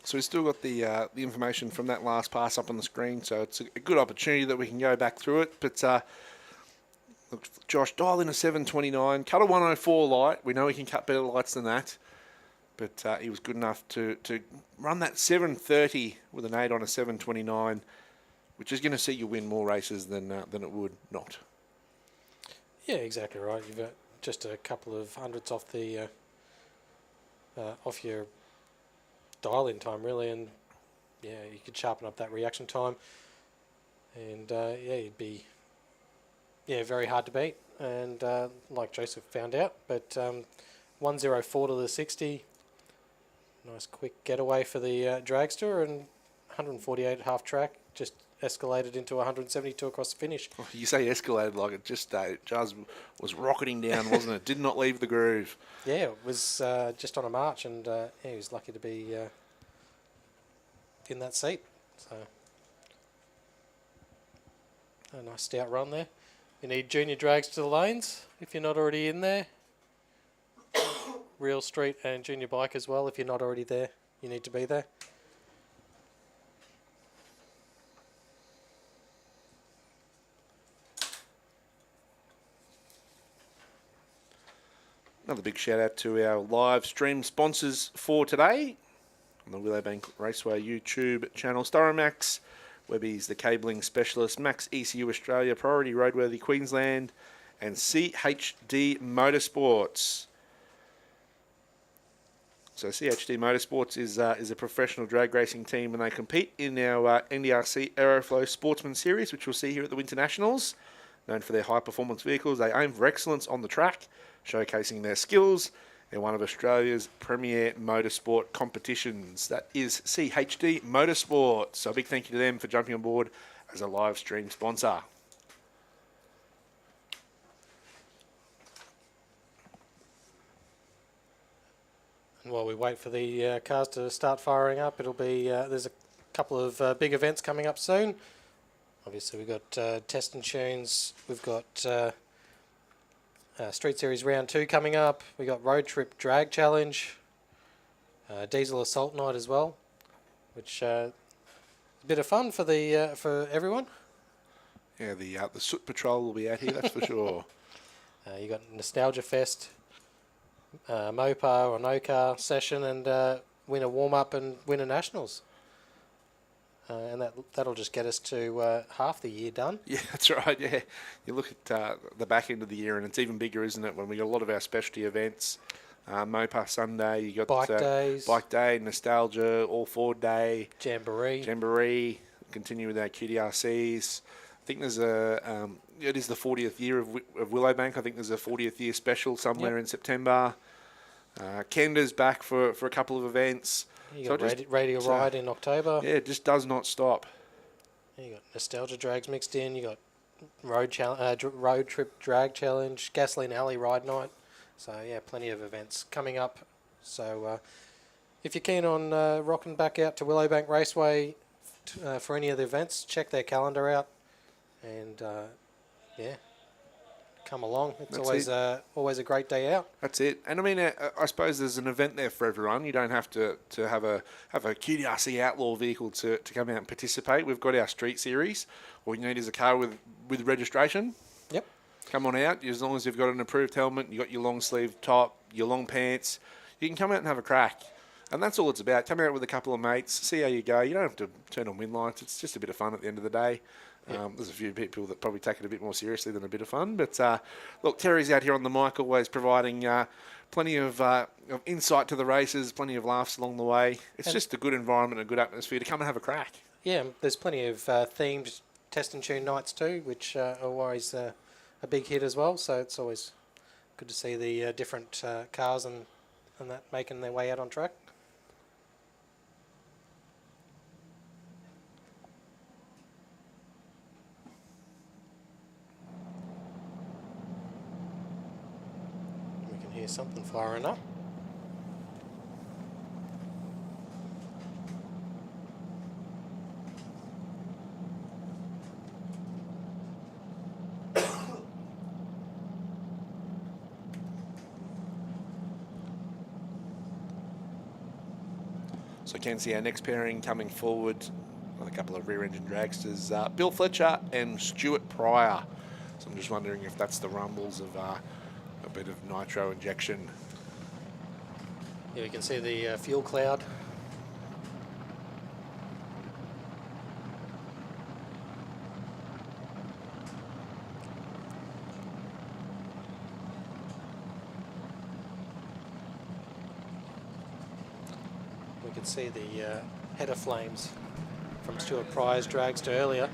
Speaker 5: So we've still got the information from that last pass up on the screen, so it's a good opportunity that we can go back through it. But look, Josh, dial in a 729, cut a 104 light. We know he can cut better lights than that, but he was good enough to run that 730 with an 8 on a 729, which is going to see you win more races than it would not.
Speaker 4: Yeah, exactly right. You've got just a couple of hundredths off the off your dial-in time, really, and yeah, you could sharpen up that reaction time, and yeah, you'd be very hard to beat, and like Joseph found out, but 104 to the 60, nice quick getaway for the dragster, and 148 at half track, just escalated into 172 across the finish.
Speaker 5: Oh, you say escalated like it just was rocketing down, wasn't it? Did not leave the groove.
Speaker 4: Yeah, it was just on a march, and yeah, he was lucky to be in that seat. So a nice stout run there. You need junior drags to the lanes if you're not already in there. Real Street and junior bike as well if you're not already there. You need to be there.
Speaker 5: Another big shout out to our live stream sponsors for today on the Willowbank Raceway YouTube channel: Styromax, Webby's the cabling specialist, Max ECU Australia, Priority Roadworthy Queensland, and CHD Motorsports. So CHD Motorsports is a professional drag racing team, and they compete in our NDRC Aeroflow Sportsman Series, which we'll see here at the Winter Nationals. Known for their high-performance vehicles, they aim for excellence on the track, showcasing their skills in one of Australia's premier motorsport competitions. That is CHD Motorsport. So a big thank you to them for jumping on board as a live stream sponsor.
Speaker 4: while we wait for the cars to start firing up, it'll be there's a couple of big events coming up soon. Obviously, we've got Test and Tunes. We've got Street Series Round 2 coming up. We've got Road Trip Drag Challenge, Diesel Assault Night as well, which a bit of fun for the for everyone.
Speaker 5: Yeah, the Soot Patrol will be out here, that's for sure.
Speaker 4: You got Nostalgia Fest, Mopar or No Car session, and Winter Warm Up and Winter Nationals. And that'll just get us to half the year done.
Speaker 5: Yeah, that's right. Yeah, you look at the back end of the year, and it's even bigger, isn't it? When we got a lot of our specialty events, Mopar Sunday, you got
Speaker 4: Bike days,
Speaker 5: Bike Day, Nostalgia, All Forward Day,
Speaker 4: Jamboree.
Speaker 5: Continue with our QDRCs. I think there's it is the 40th year of Willowbank. I think there's a 40th year special somewhere in September. Kenda's back for a couple of events.
Speaker 4: You got Radio Ride in October.
Speaker 5: Yeah, it just does not stop.
Speaker 4: You got Nostalgia Drags mixed in. You got Road Trip Drag Challenge, Gasoline Alley Ride Night. So yeah, plenty of events coming up. So if you're keen on rocking back out to Willowbank Raceway for any of the events, check their calendar out. And yeah, come along. It's always a great day out.
Speaker 5: That's it. And I mean, I suppose there's an event there for everyone. You don't have to have a QDRC Outlaw vehicle to come out and participate. We've got our street series. All you need is a car with registration.
Speaker 4: Yep.
Speaker 5: Come on out. As long as you've got an approved helmet, you got your long sleeve top, your long pants, you can come out and have a crack. And that's all it's about. Come out with a couple of mates, see how you go. You don't have to turn on wind lights. It's just a bit of fun at the end of the day. There's a few people that probably take it a bit more seriously than a bit of fun. But look, Terry's out here on the mic, always providing plenty of insight to the races, plenty of laughs along the way. It's just a good environment, a good atmosphere to come and have a crack.
Speaker 4: Yeah, there's plenty of themed test and tune nights too, which are always a big hit as well. So it's always good to see the different cars and that making their way out on track. Hear something firing up.
Speaker 5: So can see our next pairing coming forward with a couple of rear-engine dragsters, Bill Fletcher and Stuart Pryor. So I'm just wondering if that's the rumbles of a bit of nitro injection.
Speaker 4: Yeah, we can see the fuel cloud. We can see the header flames from Stuart Pryor's dragster earlier.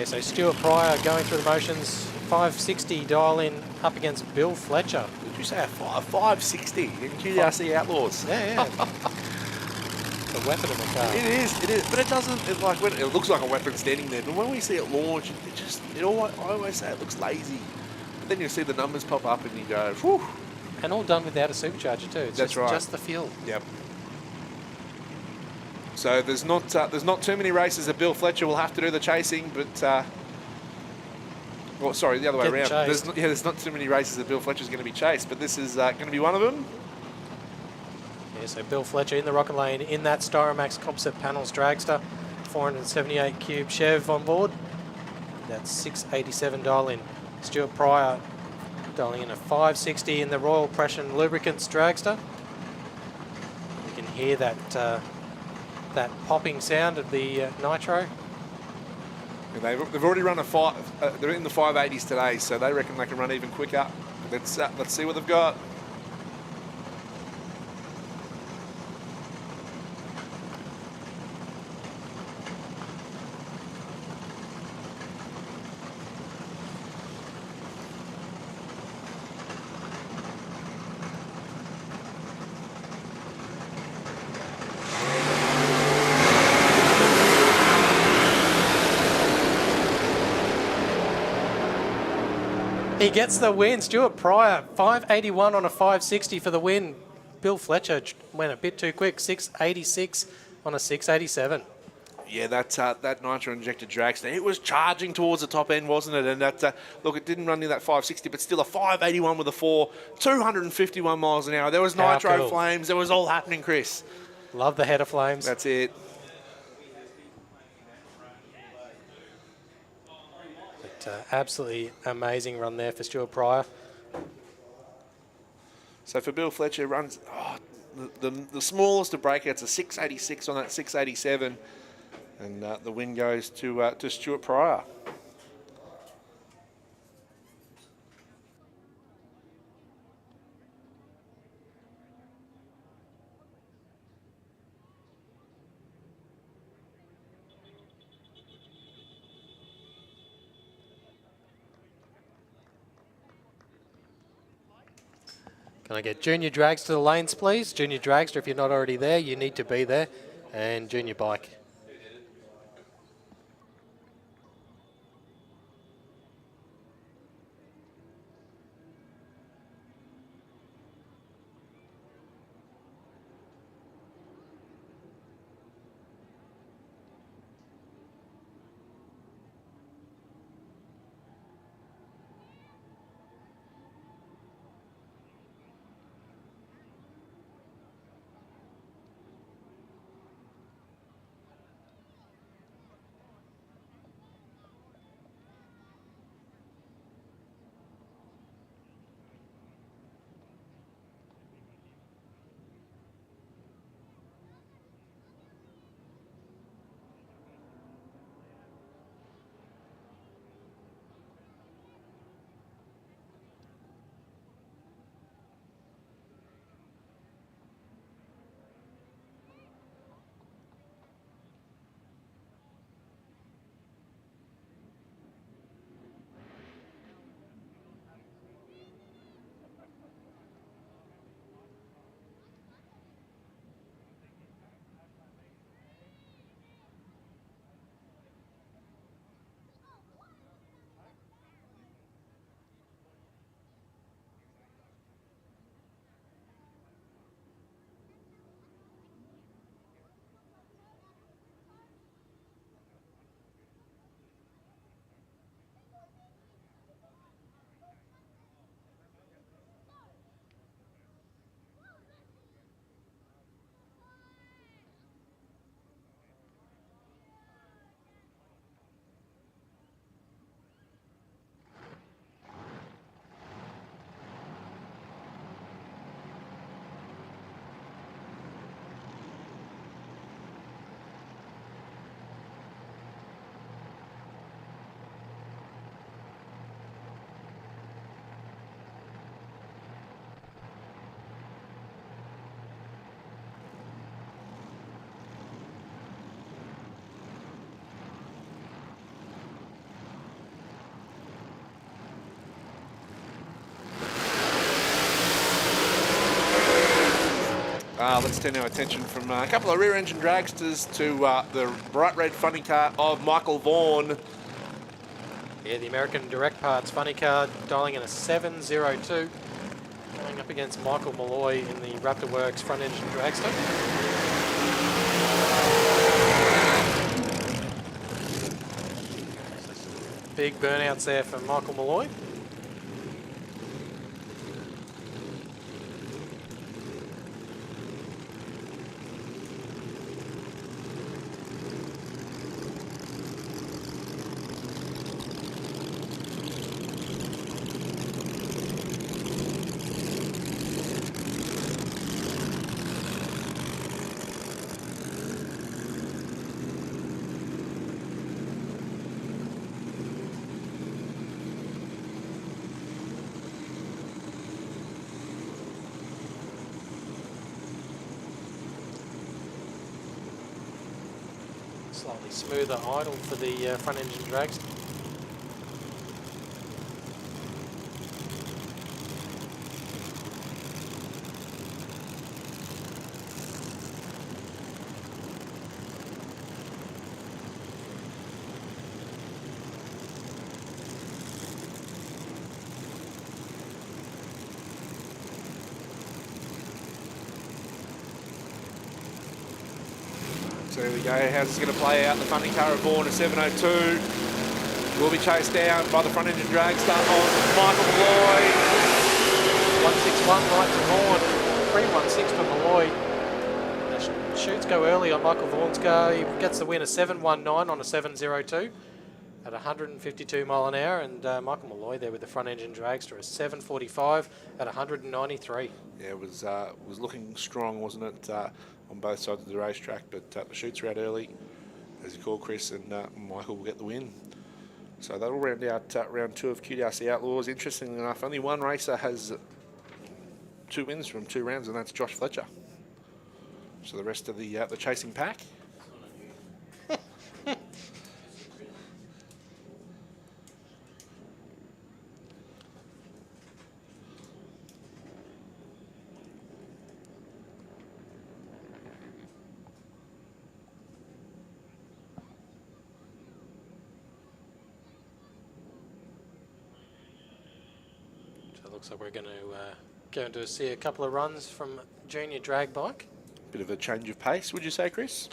Speaker 4: So Stuart Pryor going through the motions, 560 dial in up against Bill Fletcher.
Speaker 5: Did you say a 560 in QDRC Outlaws?
Speaker 4: Yeah. The weapon in the car.
Speaker 5: It is, but it doesn't. It looks like a weapon standing there. But when we see it launch, I always say it looks lazy. But then you see the numbers pop up and you go, whew.
Speaker 4: And all done without a supercharger too. It's just the fuel.
Speaker 5: Yep. So there's not too many races that Bill Fletcher will have to do the chasing, but the other way around. There's not too many races that Bill Fletcher's going to be chased, but this is going to be one of them.
Speaker 4: Yeah, so Bill Fletcher in the rocket lane in that Styromax composite panels dragster, 478 cube Chev on board. That's 687 dial in. Stuart Pryor dialing in a 560 in the Royal Prussian Lubricants dragster. You can hear that that popping sound of the nitro.
Speaker 5: They've already run they're in the 580s today, so they reckon they can run even quicker. Let's see what they've got.
Speaker 4: He gets the win. Stuart Pryor, 581 on a 560 for the win. Bill Fletcher went a bit too quick, 686 on a 687.
Speaker 5: Yeah, that nitro-injected dragster, it was charging towards the top end, wasn't it? And that look, it didn't run near that 560, but still a 581 with a 4, 251 miles an hour. There was nitro
Speaker 4: Powerful.
Speaker 5: flames. There was all happening, Chris.
Speaker 4: Love the header flames.
Speaker 5: That's it.
Speaker 4: But, absolutely amazing run there for Stuart Pryor.
Speaker 5: So for Bill Fletcher, runs the smallest of breakouts, a 686 on that 687, and the win goes to Stuart Pryor.
Speaker 4: Can I get Junior Drags to the lanes, please? Junior Dragster, if you're not already there, you need to be there. And Junior Bike.
Speaker 5: Let's turn our attention from a couple of rear-engine dragsters to the bright red funny car of Michael Vaughan.
Speaker 4: Yeah, the American Direct Parts funny car, dialing in a 702. Going up against Michael Malloy in the Raptor Works front-engine dragster. Big burnouts there for Michael Malloy. Slightly smoother idle for the front engine drags.
Speaker 5: So here we go. How's this going to play out? The funding car of Vaughan, a 702. Will be chased down by the front engine drag start on Michael Malloy.
Speaker 4: 161 right to Vaughan. 316 for Malloy. The shoots go early on Michael Vaughan's car. He gets the win, a 719 on a 702 at 152 mile an hour. And Michael Malloy there with the front engine dragster, a 745 at 193.
Speaker 5: Yeah, it was looking strong, wasn't it, on both sides of the racetrack, but the shoots were out early, as you call, Chris, and Michael will get the win. So that'll round out round 2 of QDRC Outlaws. Interestingly enough, only one racer has 2 wins from 2 rounds, and that's Josh Fletcher. So the rest of the chasing pack.
Speaker 4: Looks like we're going to go and see a couple of runs from junior drag bike.
Speaker 5: Bit of a change of pace, would you say, Chris?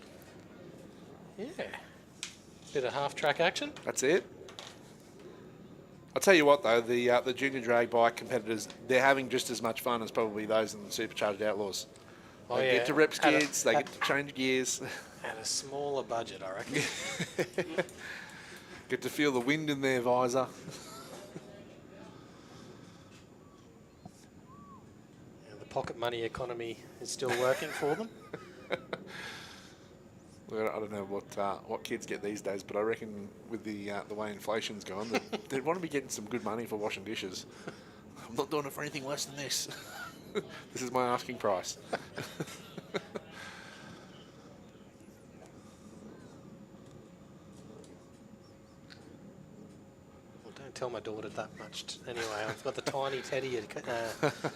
Speaker 4: Yeah. Bit of half-track action.
Speaker 5: That's it. I'll tell you what, though, the junior drag bike competitors, they're having just as much fun as probably those in the Supercharged Outlaws.
Speaker 4: Oh,
Speaker 5: They
Speaker 4: yeah.
Speaker 5: get to rep skids, they get to change gears.
Speaker 4: At a smaller budget, I reckon.
Speaker 5: Get to feel the wind in their visor.
Speaker 4: Pocket money economy is still working for them.
Speaker 5: Well, I don't know what kids get these days, but I reckon with the way inflation's gone, they'd want to be getting some good money for washing dishes. I'm not doing it for anything less than this. This is my asking price.
Speaker 4: Don't tell my daughter that much. Anyway, I've got the tiny teddy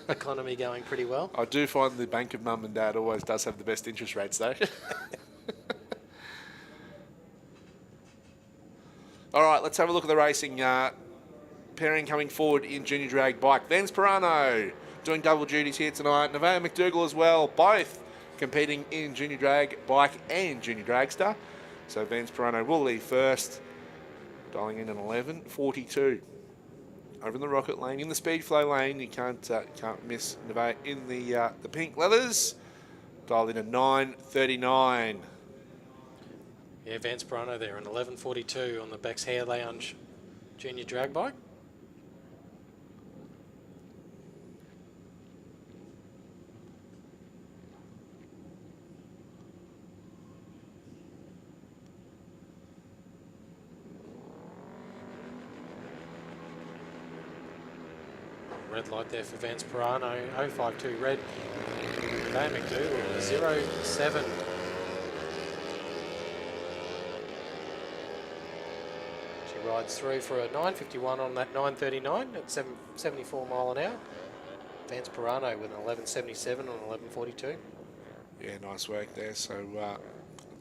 Speaker 4: economy going pretty well.
Speaker 5: I do find the bank of mum and dad always does have the best interest rates, though. All right, let's have a look at the racing. Pairing coming forward in junior drag bike. Vance Pirano doing double duties here tonight. Nevaeh McDougall as well, both competing in junior drag bike and junior dragster. So Vance Pirano will lead first, dialing in an 11:42. Over in the rocket lane, in the speed flow lane, you can't miss Nevaeh in the pink leathers. Dialed in a 9:39.
Speaker 4: Yeah, Vance Pirano there, an 11:42 on the Beck's Hair Lounge junior drag bike. Red light there for Vance Pirano, 052 red. Nevaeh McDougall, 07. She rides through for a 9:51 on that 9:39 at 74 mile an hour. Vance Pirano with an 11:77 on 11:42.
Speaker 5: Yeah, nice work there. So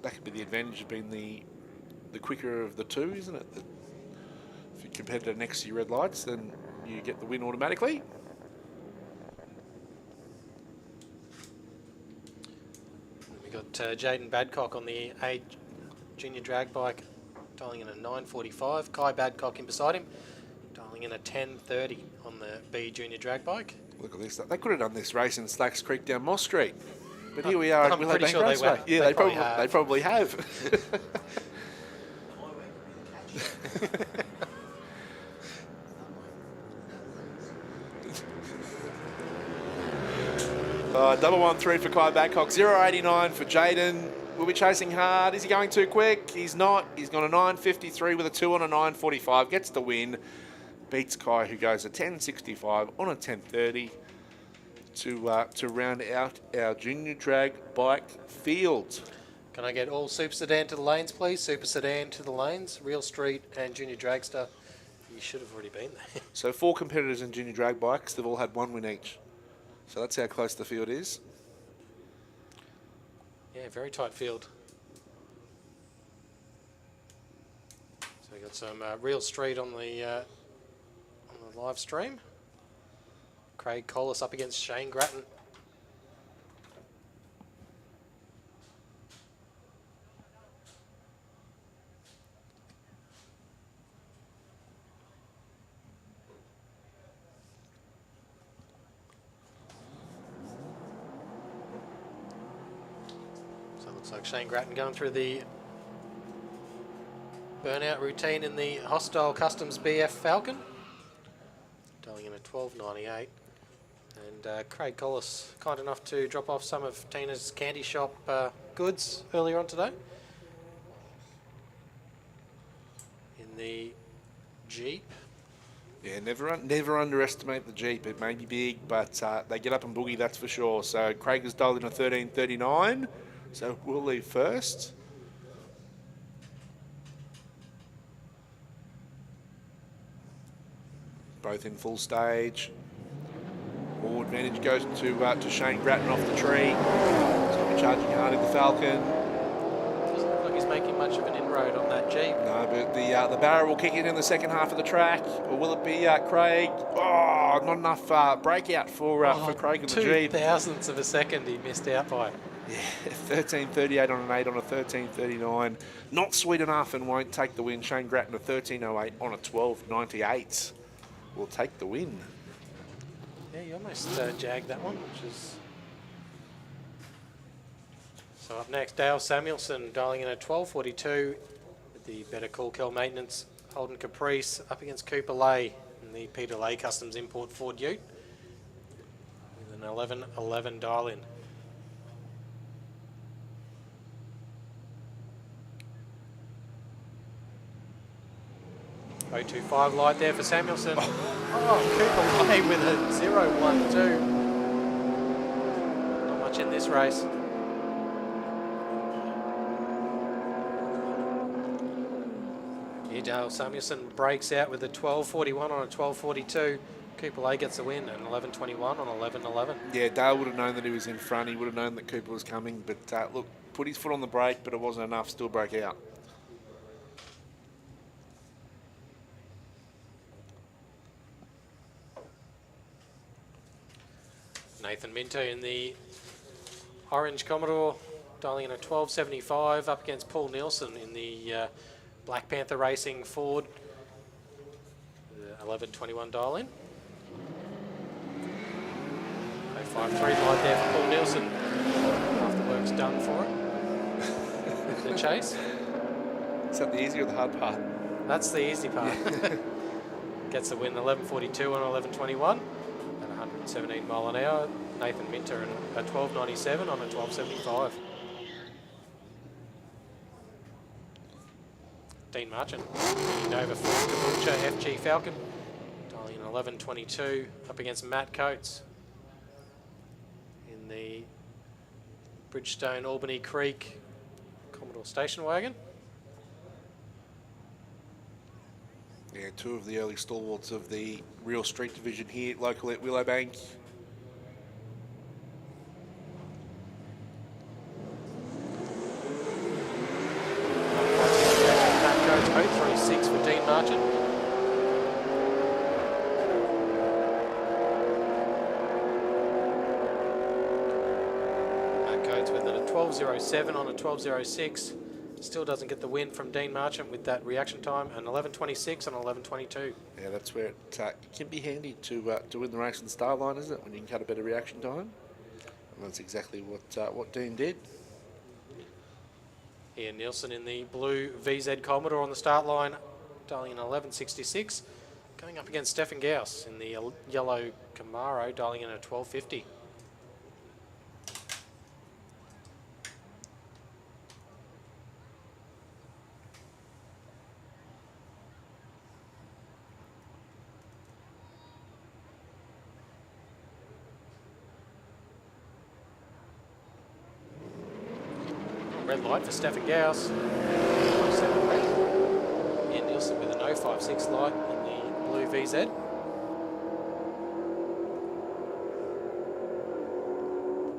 Speaker 5: that could be the advantage of being the quicker of the two, isn't it? If your competitor next to your red lights, then you get the win automatically.
Speaker 4: We got Jaden Badcock on the A junior drag bike, dialing in a 9:45. Kai Badcock in beside him, dialing in a 10:30 on the B junior drag bike.
Speaker 5: Look at this. They could have done this race in Slacks Creek down Moss Street. But here we are at
Speaker 4: I'm pretty
Speaker 5: Willowbank
Speaker 4: sure
Speaker 5: Raceway.
Speaker 4: went.
Speaker 5: Yeah, they
Speaker 4: They
Speaker 5: probably have. Double 1-3 for Kai Badcock, 0.89 for Jaden. Will be chasing hard. Is he going too quick? He's not. He's gone a 9.53 with a 2 on a 9.45. Gets the win. Beats Kai, who goes a 10.65 on a 10.30 to round out our junior drag bike field.
Speaker 4: Can I get all Super Sedan to the lanes, please? Super Sedan to the lanes, Real Street and Junior Dragster. You should have already been there.
Speaker 5: So 4 competitors in junior drag bikes. They've all had 1 win each. So that's how close the field is.
Speaker 4: Yeah, very tight field. So we got some Real Street on the live stream. Craig Collis up against Shane Grattan. So it looks like Shane Grattan going through the burnout routine in the Hostile Customs BF Falcon. Dialing in a 12.98. And Craig Collis kind enough to drop off some of Tina's candy shop goods earlier on today. In the Jeep.
Speaker 5: Yeah, never underestimate the Jeep. It may be big, but they get up and boogie, that's for sure. So Craig has dialed in a 13.39, so we'll leave first. Both in full stage. All advantage goes to Shane Grattan off the tree. He's going to be charging hard in the Falcon.
Speaker 4: Doesn't look like he's making much of an inroad on that Jeep.
Speaker 5: No, but the barrow will kick in the second half of the track. Or will it be Craig? Oh, not enough breakout for Craig and the Jeep.
Speaker 4: 0.02 of a second he missed out by.
Speaker 5: Yeah, 13.38 on an 8 on a 13.39. Not sweet enough and won't take the win. Shane Grattan a 13.08 on a 12.98. Will take the win.
Speaker 4: Yeah, you almost jagged that one, which is... So up next, Dale Samuelson dialing in at 12.42 with the Better Call Kel Maintenance Holden Caprice up against Cooper Lay in the Peter Lay Customs Import Ford Ute with an 11.11 dial in. .025 light there for Samuelson. Oh, Cooper Lay with a 0.12. Not much in this race. Dale Samuelson breaks out with a 12.41 on a 12.42. Cooper Lay gets the win, and 11.21 on 11.11.
Speaker 5: Yeah, Dale would have known that he was in front. He would have known that Cooper was coming. But look, put his foot on the brake, but it wasn't enough. Still broke out.
Speaker 4: Nathan Minto in the Orange Commodore, dialing in a 12.75 up against Paul Nielsen in the Black Panther Racing Ford. The 11.21 dial in. 0.53 light there for Paul Nielsen. Half the work's done for it. The chase.
Speaker 5: Is that the easy or the hard part?
Speaker 4: That's the easy part. Gets the win 11.42 on 11.21 at 117 mile an hour. Nathan Minter and a 12.97 on a 12.75. Dean Marchant, Nova Ford Caboolture FG Falcon, dialing in 11.22 up against Matt Coates in the Bridgestone Albany Creek Commodore station wagon.
Speaker 5: Yeah, two of the early stalwarts of the Real Street division here, locally at Willowbank. Matt Coates, 0.36 for Dean Marchant. Matt Coates with a 12.07 on a 12.06. Still doesn't get the win from Dean Marchant with that reaction time, and 11.26 on 11.22. Yeah, that's where it can be handy to win the race in the start line, isn't it? When you can cut a better reaction time. And that's exactly what Dean did.
Speaker 4: Ian Nielsen in the blue VZ Commodore on the start line, dialing in 11.66. Going up against Stefan Gauss in the yellow Camaro, dialing in a 12.50. Red light for Stefan Gauss. 5.7 red. Ian Nielsen with a no 5.6 light in the blue VZ.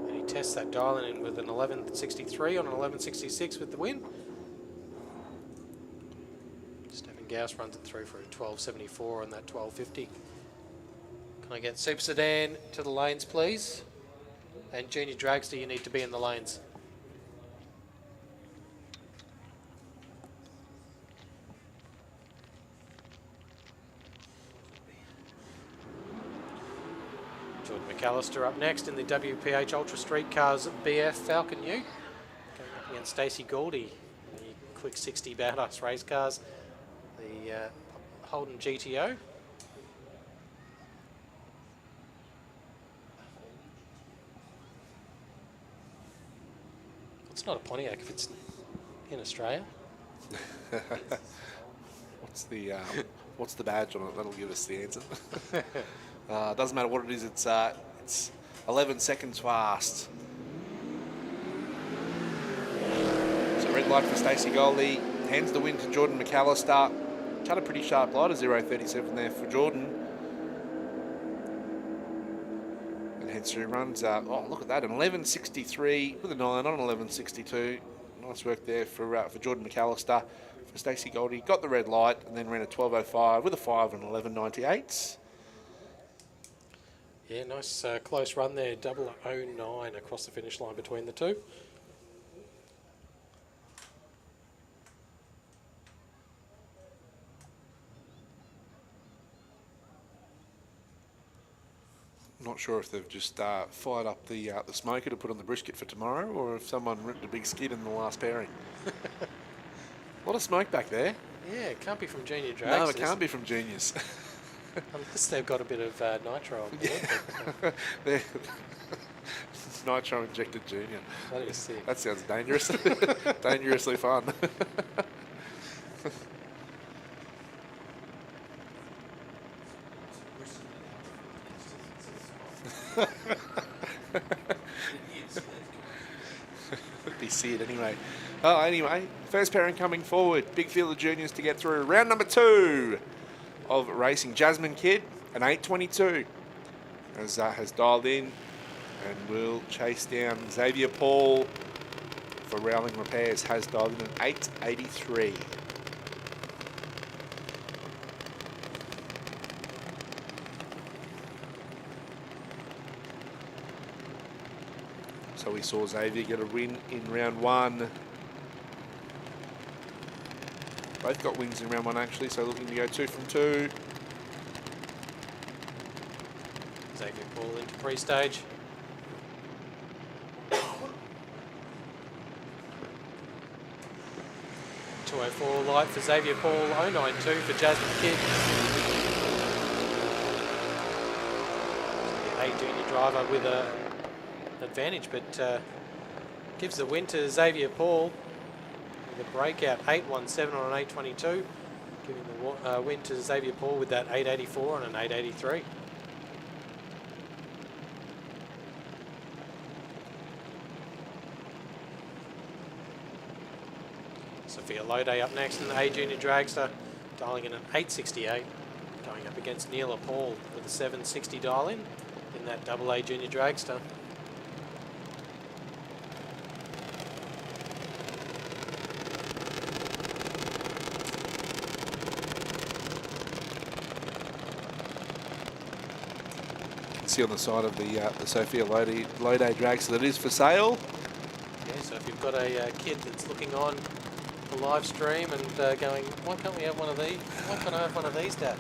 Speaker 4: And he tests that dial in with an 11.63 on an 11.66 with the win. Stefan Gauss runs it through for a 12.74 on that 12.50. Can I get Super Sedan to the lanes, please? And Junior Dragster, you need to be in the lanes. Jordan McAllister up next in the WPH Ultra Street Cars BF Falcon U. Going up against Stacey Gouldy in the Quick 60 Badass Race Cars. The Holden GTO. It's not a Pontiac if it's in Australia.
Speaker 5: What's the badge on it? That'll give us the answer. Doesn't matter what it is. It's 11 seconds fast. So red light for Stacey Goldie. Hands the win to Jordan McAllister. Cut a pretty sharp light, a 0.37 there for Jordan. And heads through runs. Oh, look at that, an 11.63 with a 9 on 11.62. Nice work there for Jordan McAllister. For Stacey Goldie, got the red light and then ran a 12.05 with a 5 on 11.98.
Speaker 4: Yeah, nice close run there. 0.009 across the finish line between the two.
Speaker 5: Not sure if they've just fired up the smoker to put on the brisket for tomorrow, or if someone ripped a big skid in the last pairing. A lot of smoke back there.
Speaker 4: Yeah, it can't be from Junior Dragsters.
Speaker 5: No, it can't be from Juniors.
Speaker 4: Unless they've got a bit of nitro on board.
Speaker 5: They're nitro injected Junior.
Speaker 4: That is sick.
Speaker 5: That sounds dangerous. Dangerously fun. Would be seared anyway. Oh, anyway, first pairing coming forward. Big field of juniors to get through. Round number 2 of racing. Jasmine Kidd, an 8.22, has dialed in and will chase down Xavier Paul for Rowling Repairs. Has dialed in an 8.83. So we saw Xavier get a win in round 1. Both got wins in round 1 actually, so looking to go 2 from 2.
Speaker 4: Xavier Paul into pre-stage. .204 light for Xavier Paul, 092 for Jasmine Kidd. A junior driver with an advantage, but gives the win to Xavier Paul with a breakout 8.17 on an 8.22, giving the win to Xavier Paul with that 8.84 on an 8.83. Sophia Lode up next in the A Junior Dragster, dialing in an 8.68, going up against Neela Paul with a 7.60 dial in that double A Junior Dragster.
Speaker 5: See on the side of the Sophia Lode Dragster that is for sale.
Speaker 4: Yeah, so if you've got a kid that's looking on the live stream and going, why can't we have one of these? Why can't I have one of these, Dad?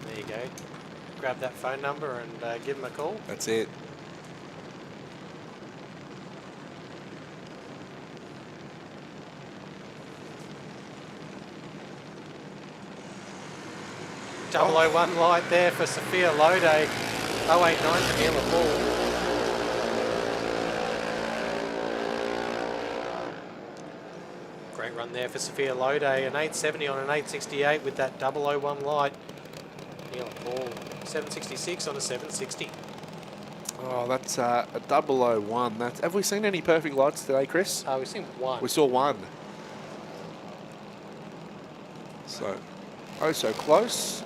Speaker 4: There you go. Grab that phone number and give them a call.
Speaker 5: That's it.
Speaker 4: .001 light there for Sophia Lode. 089 for Neela Paul. Great run there for Sophia Lode. An 8.70 on an 8.68 with that 001 light. Neela Paul, 7.66 on a 7.60.
Speaker 5: Oh, that's a 001. Have we seen any perfect lights today, Chris?
Speaker 4: We've seen one.
Speaker 5: We saw one. So, oh, so close.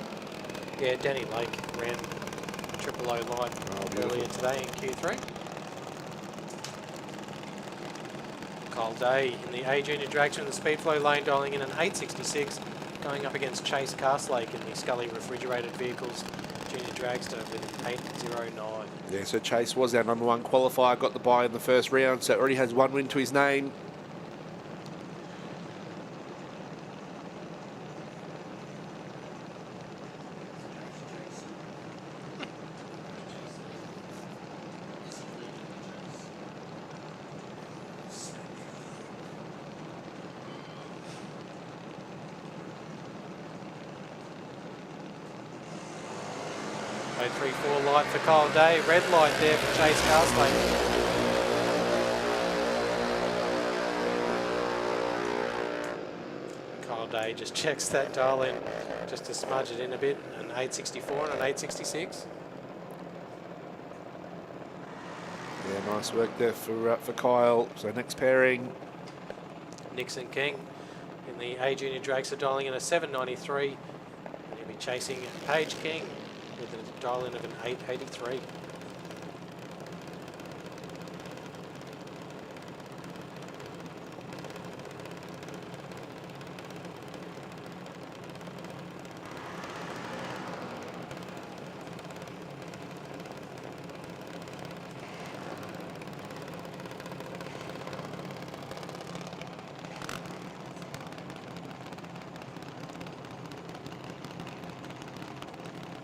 Speaker 4: Yeah, Danny Lake ran triple O light earlier today in Q3. Kyle Day in the A Junior Dragster in the speed flow lane, dialing in an 866, going up against Chase Castlake in the Scully refrigerated vehicles Junior Dragster with 809.
Speaker 5: Yeah, so Chase was our number 1 qualifier, got the bye in the first round, so already has 1 win to his name.
Speaker 4: Oh, 3-4 light for Kyle Day, red light there for Chase Castlake. Kyle Day just checks that dial in just to smudge it in a bit, an 864 and an 866.
Speaker 5: Yeah, nice work there for Kyle. So next pairing.
Speaker 4: Nixon King in the A Junior Dragster dialing in a 793. And he'll be chasing Paige King with a dial in of an 883.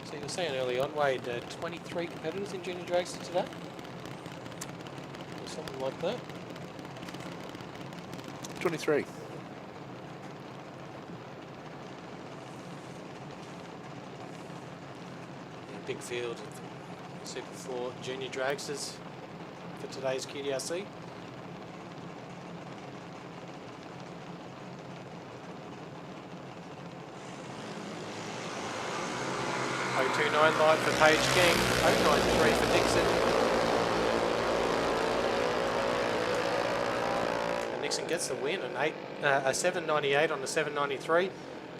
Speaker 4: So you were saying early on, Wade, 23 competitors in Junior Dragster today? Or something like that?
Speaker 5: 23.
Speaker 4: Big field of Super 4 Junior Dragsters for today's QDRC. .029 light for Paige King, 093 for Nixon. And Nixon gets the win, a 798 on the 793.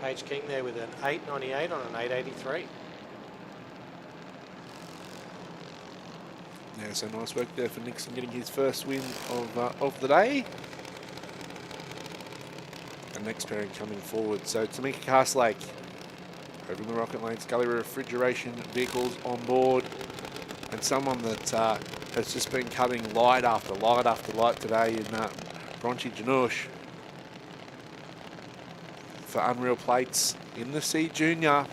Speaker 4: Paige King there with an 898 on an 883.
Speaker 5: Yeah, so nice work there for Nixon getting his first win of the day. And next pairing coming forward. So Tamika Castlake over in the Rocket Lane Scully refrigeration vehicles on board. And someone that has just been coming light after light after light today in Bronchi Janush for Unreal Plates in the C Junior.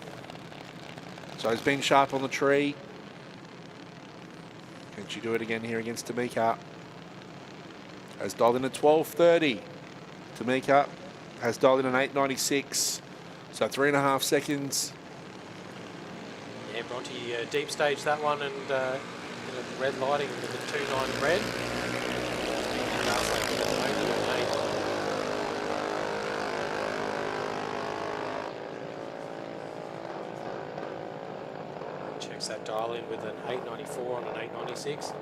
Speaker 5: So he's been sharp on the tree. Can she do it again here against Tamika? Has dialed in at 12:30. Tamika has dialed in an 896. So 3.5 seconds.
Speaker 4: Yeah, Bronte deep stage that one and red lighting with the 2.9 red. Checks that dial in with an 894 and an 896.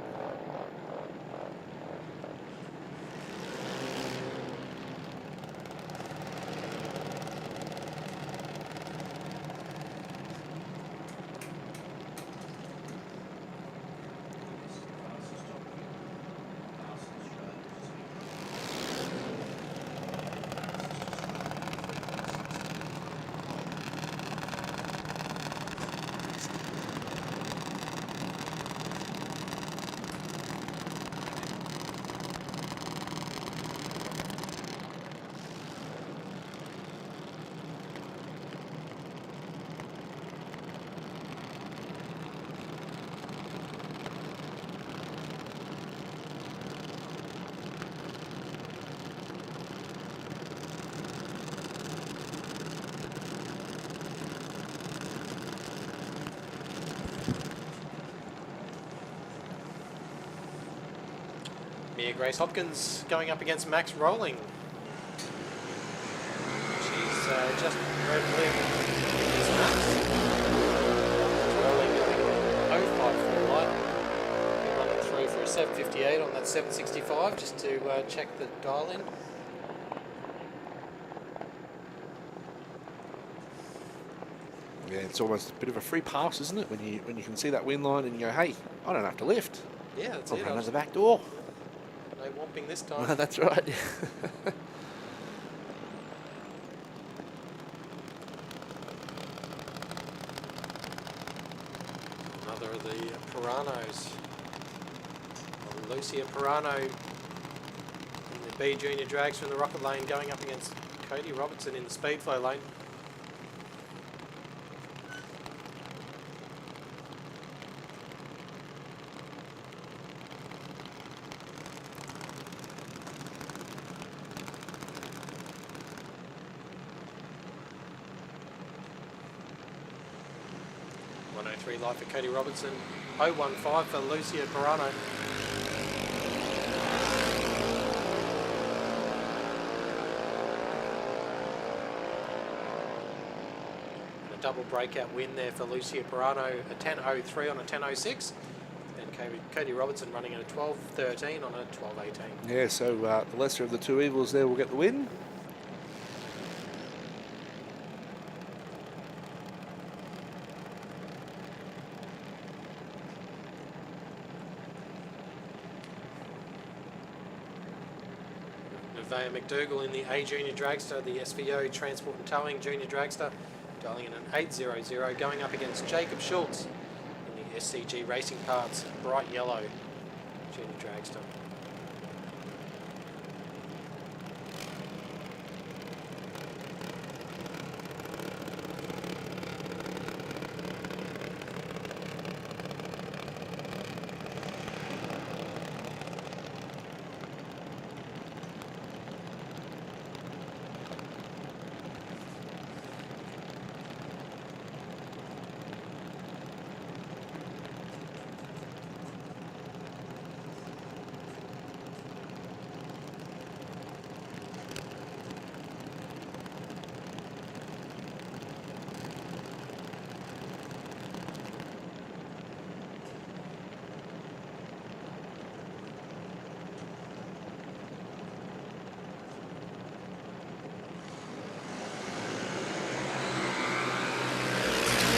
Speaker 4: Mia Grace Hopkins going up against Max Rolling. She's just red limb. Max Rolling is 054 light. 158 on that 765 just to check the dial in.
Speaker 5: Yeah, it's almost a bit of a free pass, isn't it? When you can see that win line and you go, hey, I don't have to lift.
Speaker 4: Yeah, that's
Speaker 5: I'll
Speaker 4: it.
Speaker 5: run to the back door.
Speaker 4: No whomping this time.
Speaker 5: That's right.
Speaker 4: Another of the Piranos. Lucia Pirano in the B Junior Drags from the Rocket Lane going up against Cody Robertson in the Speedflow lane. Light for Cody Robertson, 015 for Lucia Pirano. And a double breakout win there for Lucia Pirano, a 10.03 on a 10.06. And Cody Robertson running at a 12.13 on a 12.18.
Speaker 5: Yeah, so the lesser of the two evils there will get the win.
Speaker 4: McDougall in the A Junior Dragster, the SVO Transport and Towing Junior Dragster, dialing in an 800, going up against Jacob Schultz in the SCG Racing Parts Bright Yellow Junior Dragster.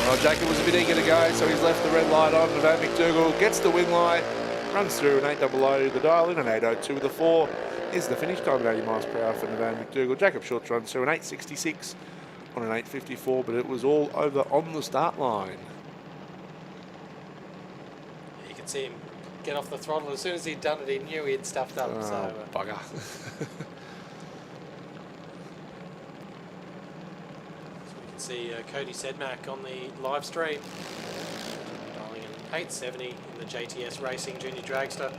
Speaker 5: Well, Jacob was a bit eager to go, so he's left the red light on. Van McDougall gets the win light, runs through an 800, the dial in, an 802 with a 4. Is the finish time at 80 miles per hour for Van McDougall. Jacob Schultz runs through an 866 on an 854, but it was all over on the start line.
Speaker 4: You can see him get off the throttle. As soon as he'd done it, he knew he'd stuffed up.
Speaker 5: Bugger.
Speaker 4: See Cody Sedmak on the live stream, dialing in 870 in the JTS Racing Junior Dragster.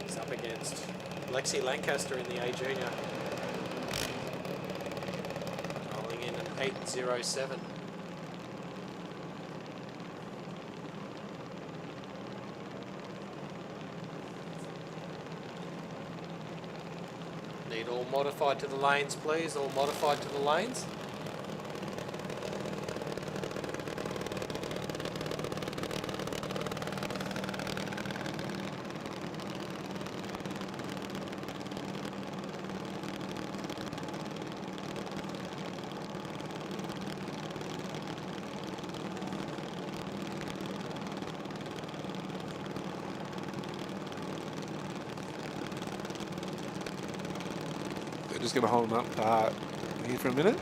Speaker 4: He's up against Lexi Lancaster in the A Junior, dialing in an 807. Need all modified to the lanes, please. All modified to the lanes.
Speaker 5: Just going to hold him up here for a minute.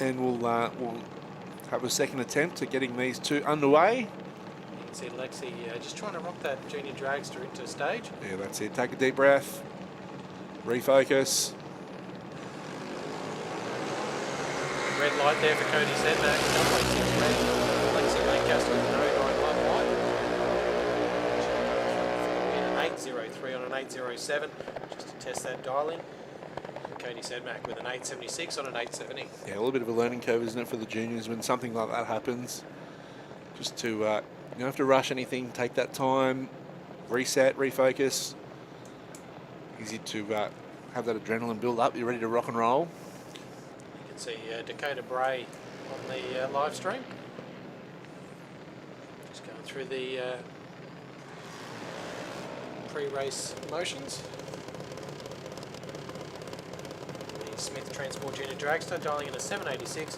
Speaker 5: And we'll have a second attempt at getting these two underway.
Speaker 4: You can see Lexi just trying to rock that junior dragster into stage.
Speaker 5: Yeah, that's it. Take a deep breath. Refocus.
Speaker 4: red light there for Cody Sedmak. 1.6 red. Lexi Lancaster with an 091 white. 803 on an 807, just to test that dial in. Cody Sedmak with an 876 on an 870.
Speaker 5: Yeah, a little bit of a learning curve, isn't it, for the juniors when something like that happens? Just to, you don't have to rush anything, take that time, reset, refocus. Easy to have that adrenaline build up, you're ready to rock and roll.
Speaker 4: You can see Dakota Bray on the live stream. Just going through the pre-race motions. The Smith Transport Junior Dragster dialing in a 786.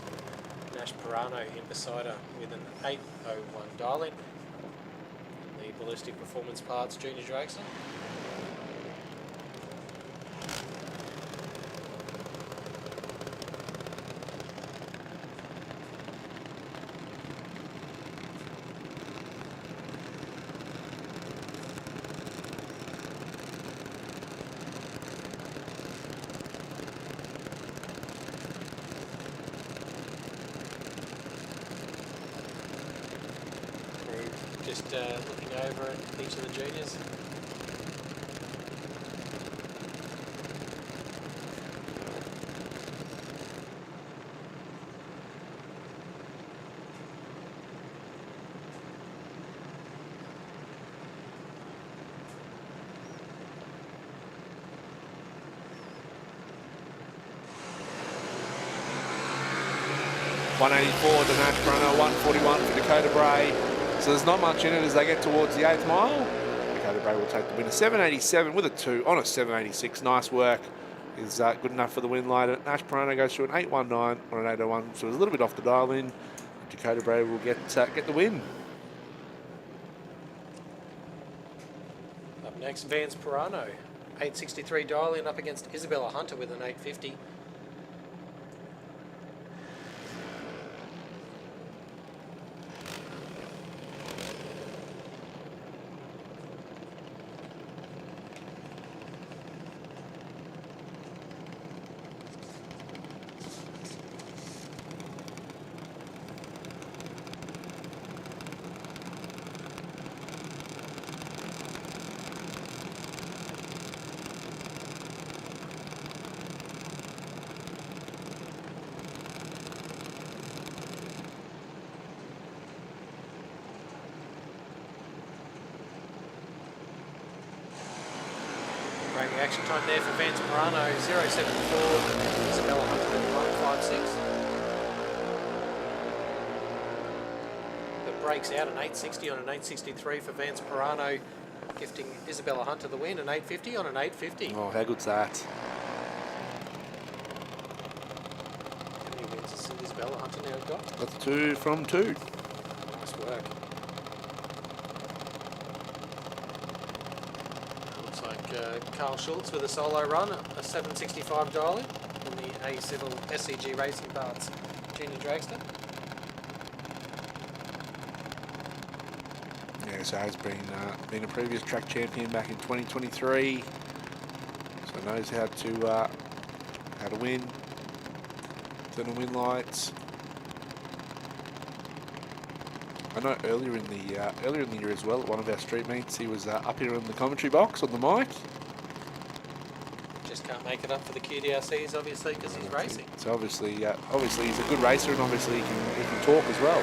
Speaker 4: Nash Pirano in beside her with an 801 dial-in. The Ballistic Performance Parts Junior Dragster. Just looking over at each of the juniors.
Speaker 5: $184 to Nash Pirano, $141 for Dakota Bray. So there's not much in it as they get towards the 8th mile. Dakota Bray will take the win. A 787 with a 2 on a 786. Nice work. Is good enough for the win later. Nash Pirano goes through an 819 on an 801. So it's a little bit off the dial in. Dakota Bray will get the win.
Speaker 4: Up next, Vance Pirano. 863 dial in up against Isabella Hunter with an 850. Great reaction time there for Vance Pirano, 074, Isabella Hunter with 156. That breaks out an 860 on an 863 for Vance Pirano, gifting Isabella Hunter the win, an 850 on an 850.
Speaker 5: Oh, how good's that?
Speaker 4: How many wins has Isabella Hunter now got?
Speaker 5: That's 2 from 2.
Speaker 4: Nice work. Looks like Carl Schultz with a solo run, a 765 dial in the A Civil SCG Racing Parts Junior Dragster.
Speaker 5: Yeah, so has been a previous track champion back in 2023. So knows how to win. Turn on win lights. I know earlier in the year as well at one of our street meets he was up here in the commentary box on the mic.
Speaker 4: Just can't make it up for the QDRCs obviously because he's racing.
Speaker 5: So obviously he's a good racer and obviously he can talk as well.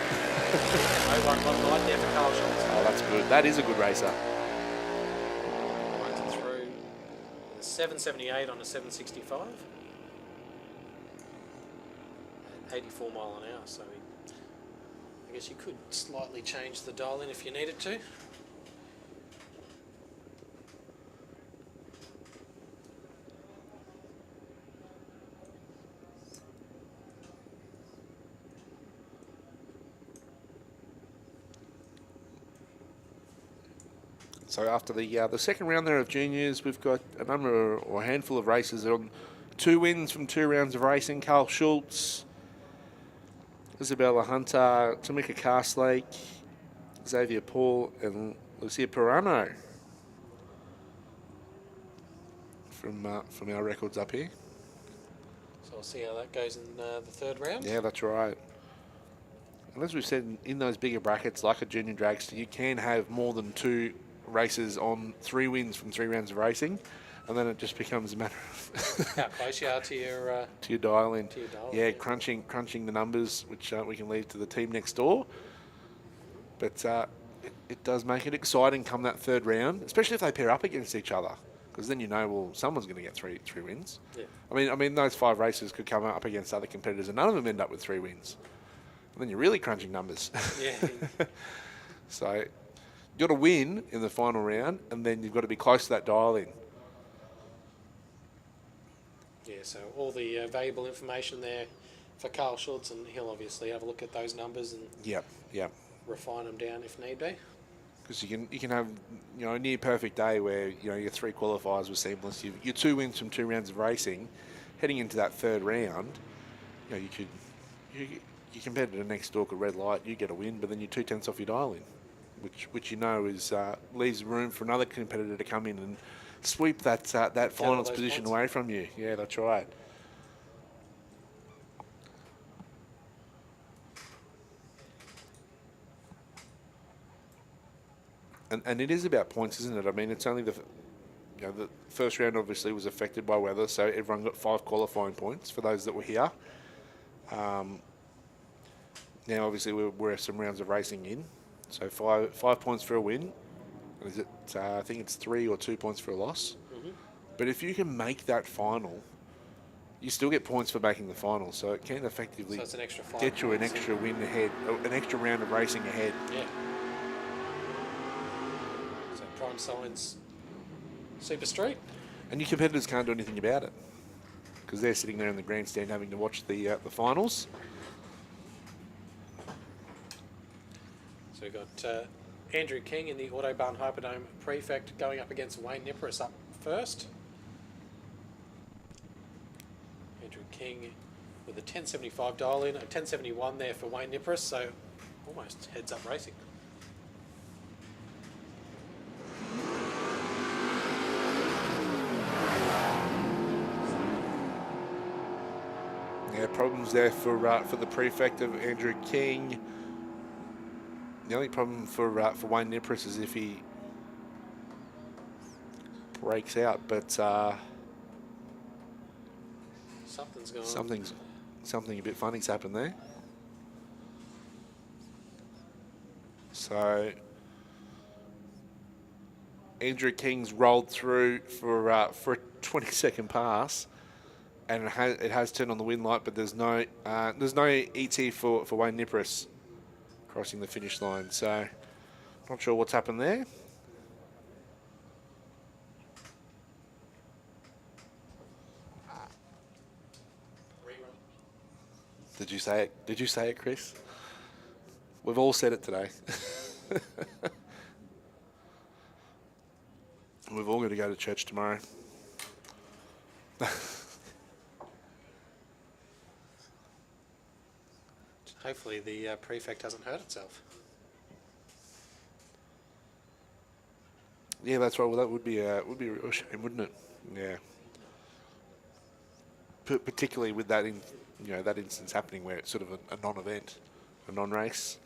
Speaker 4: 011 light there for Carl Schultz.
Speaker 5: Oh, that's good. That is a good racer.
Speaker 4: Runs it through a 778 on a 765. At 84 mile an hour, so I guess you could slightly change the dial in if you needed to.
Speaker 5: So after the second round there of juniors, we've got a number or a handful of races on 2 wins from 2 rounds of racing. Carl Schultz, Isabella Hunter, Tamika Castlake, Xavier Paul, and Lucia Pirano from our records up here.
Speaker 4: So we'll see how that goes in the third round.
Speaker 5: Yeah, that's right. And as we've said, in those bigger brackets, like a junior dragster, you can have more than 2 races on 3 wins from 3 rounds of racing, and then it just becomes a matter of
Speaker 4: How close you are to your
Speaker 5: to your dial in.
Speaker 4: to your dial,
Speaker 5: Yeah,
Speaker 4: yeah.
Speaker 5: crunching the numbers, which we can leave to the team next door. But it does make it exciting come that third round, especially if they pair up against each other, because then you know, well, someone's going to get three wins.
Speaker 4: Yeah.
Speaker 5: I mean, those 5 races could come up against other competitors, and none of them end up with 3 wins. And then you're really crunching numbers.
Speaker 4: Yeah.
Speaker 5: So you've got to win in the final round, and then you've got to be close to that dial in.
Speaker 4: Yeah, so all the valuable information there for Carl Schultz, and he'll obviously have a look at those numbers and
Speaker 5: Yep.
Speaker 4: refine them down if need be.
Speaker 5: Because you can have a near perfect day where your 3 qualifiers were seamless. Your 2 wins from 2 rounds of racing, heading into that third round, your competitor next door could red light, you get a win, but then you're 2 tenths off your dial in, which is leaves room for another competitor to come in and sweep that finals
Speaker 4: those
Speaker 5: position
Speaker 4: points.
Speaker 5: away from you. Yeah, that's right. And it is about points, isn't it? I mean, it's only the first round obviously was affected by weather, so everyone got 5 qualifying points for those that were here. Now, obviously, we're some rounds of racing in, so 5 points for a win. Is it? I think it's 3 or 2 points for a loss.
Speaker 4: Mm-hmm.
Speaker 5: But if you can make that final, you still get points for making the final, so it can effectively
Speaker 4: So it's an extra 5
Speaker 5: get you an
Speaker 4: points.
Speaker 5: extra win ahead, an extra round of racing ahead.
Speaker 4: Yeah. So prime signs Super Street.
Speaker 5: And your competitors can't do anything about it because they're sitting there in the grandstand having to watch the finals.
Speaker 4: So we've got Andrew King in the Autobahn Hyperdome Prefect going up against Wayne Nippris up first. Andrew King with a 1075 dial in, a 1071 there for Wayne Nippris, so almost heads up racing.
Speaker 5: Yeah, problems there for the prefect of Andrew King. The only problem for Wayne Nippris is if he breaks out, but
Speaker 4: Something's going on.
Speaker 5: something a bit funny's happened there. So Andrew King's rolled through for a 20-second pass, and it has turned on the win light, but there's no ET for Wayne Nippris crossing the finish line. So not sure what's happened there. Did you say it? Did you say it, Chris? We've all said it today. We've all got to go to church tomorrow.
Speaker 4: Hopefully the prefect hasn't hurt itself.
Speaker 5: Yeah, that's right. Well, that would be a real shame, wouldn't it? Yeah. Particularly with that that instance happening where it's sort of a non-event, a non-race.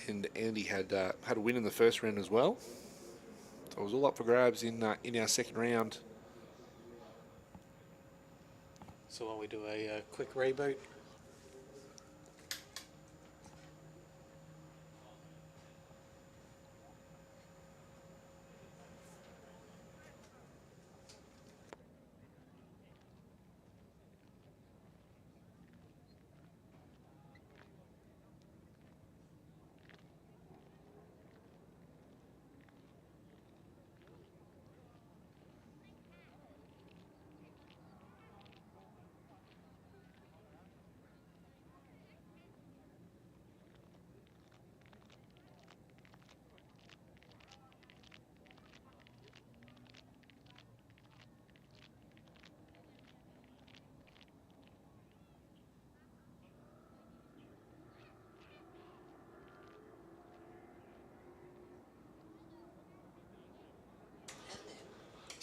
Speaker 5: And Andy had a win in the first round as well. So it was all up for grabs in our second round.
Speaker 4: So while we do a quick reboot.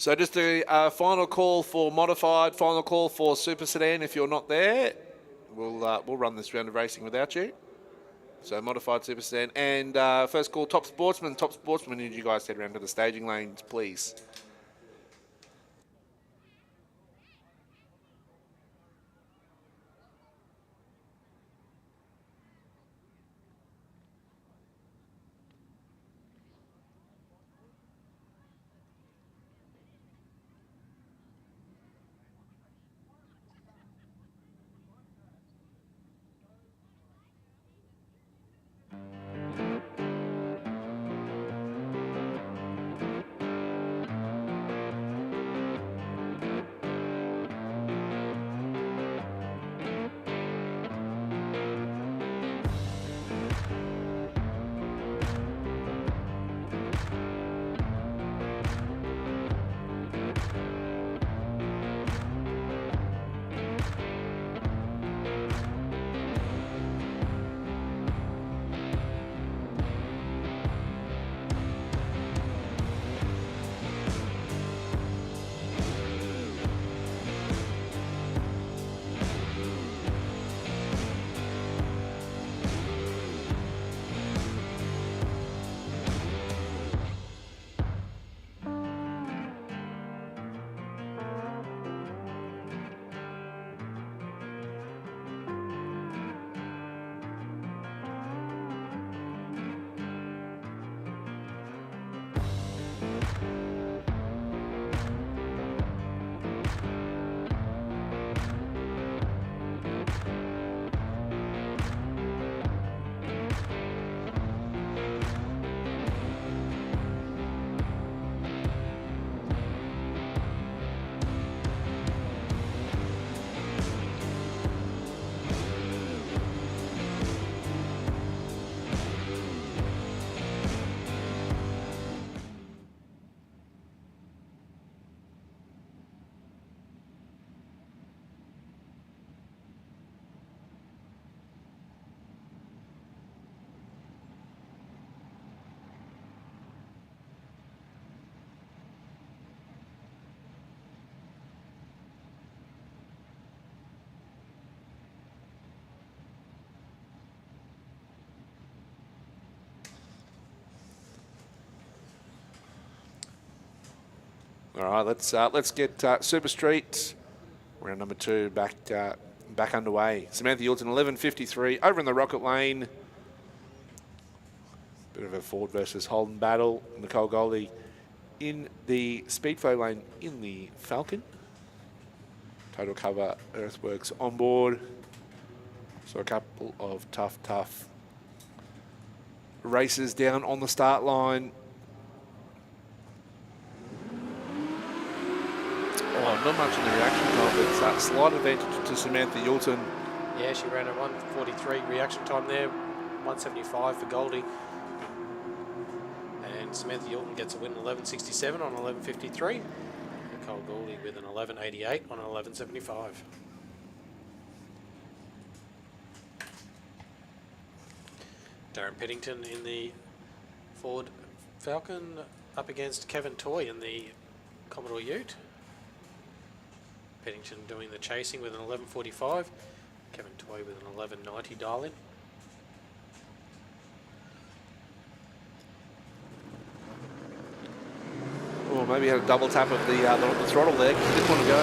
Speaker 5: So just the final call for modified, final call for Super Sedan. If you're not there, we'll run this round of racing without you. So modified Super Sedan. And first call, Top Sportsman. Top Sportsman, need you guys head around to the staging lanes, please. All right, let's get Super Street round number 2 back underway. Samantha Yulton 11.53 over in the Rocket Lane. Bit of a Ford versus Holden battle. Nicole Goldie in the Speedway lane in the Falcon. Total Cover Earthworks on board. So a couple of tough races down on the start line. Oh, not much in the reaction time, but it's a slight advantage to Samantha Yulton.
Speaker 4: Yeah, she ran a 1:43 reaction time there, 1:75 for Goldie. And Samantha Yulton gets a win 11.67 on 11.53. Nicole Goldie with an 11.88 on 11.75. Darren Peddington in the Ford Falcon up against Kevin Toy in the Commodore Ute. Peddington doing the chasing with an 11.45. Kevin Toy with an 11.90 dial in.
Speaker 5: Or maybe had a double tap of the throttle there because he didn't want to go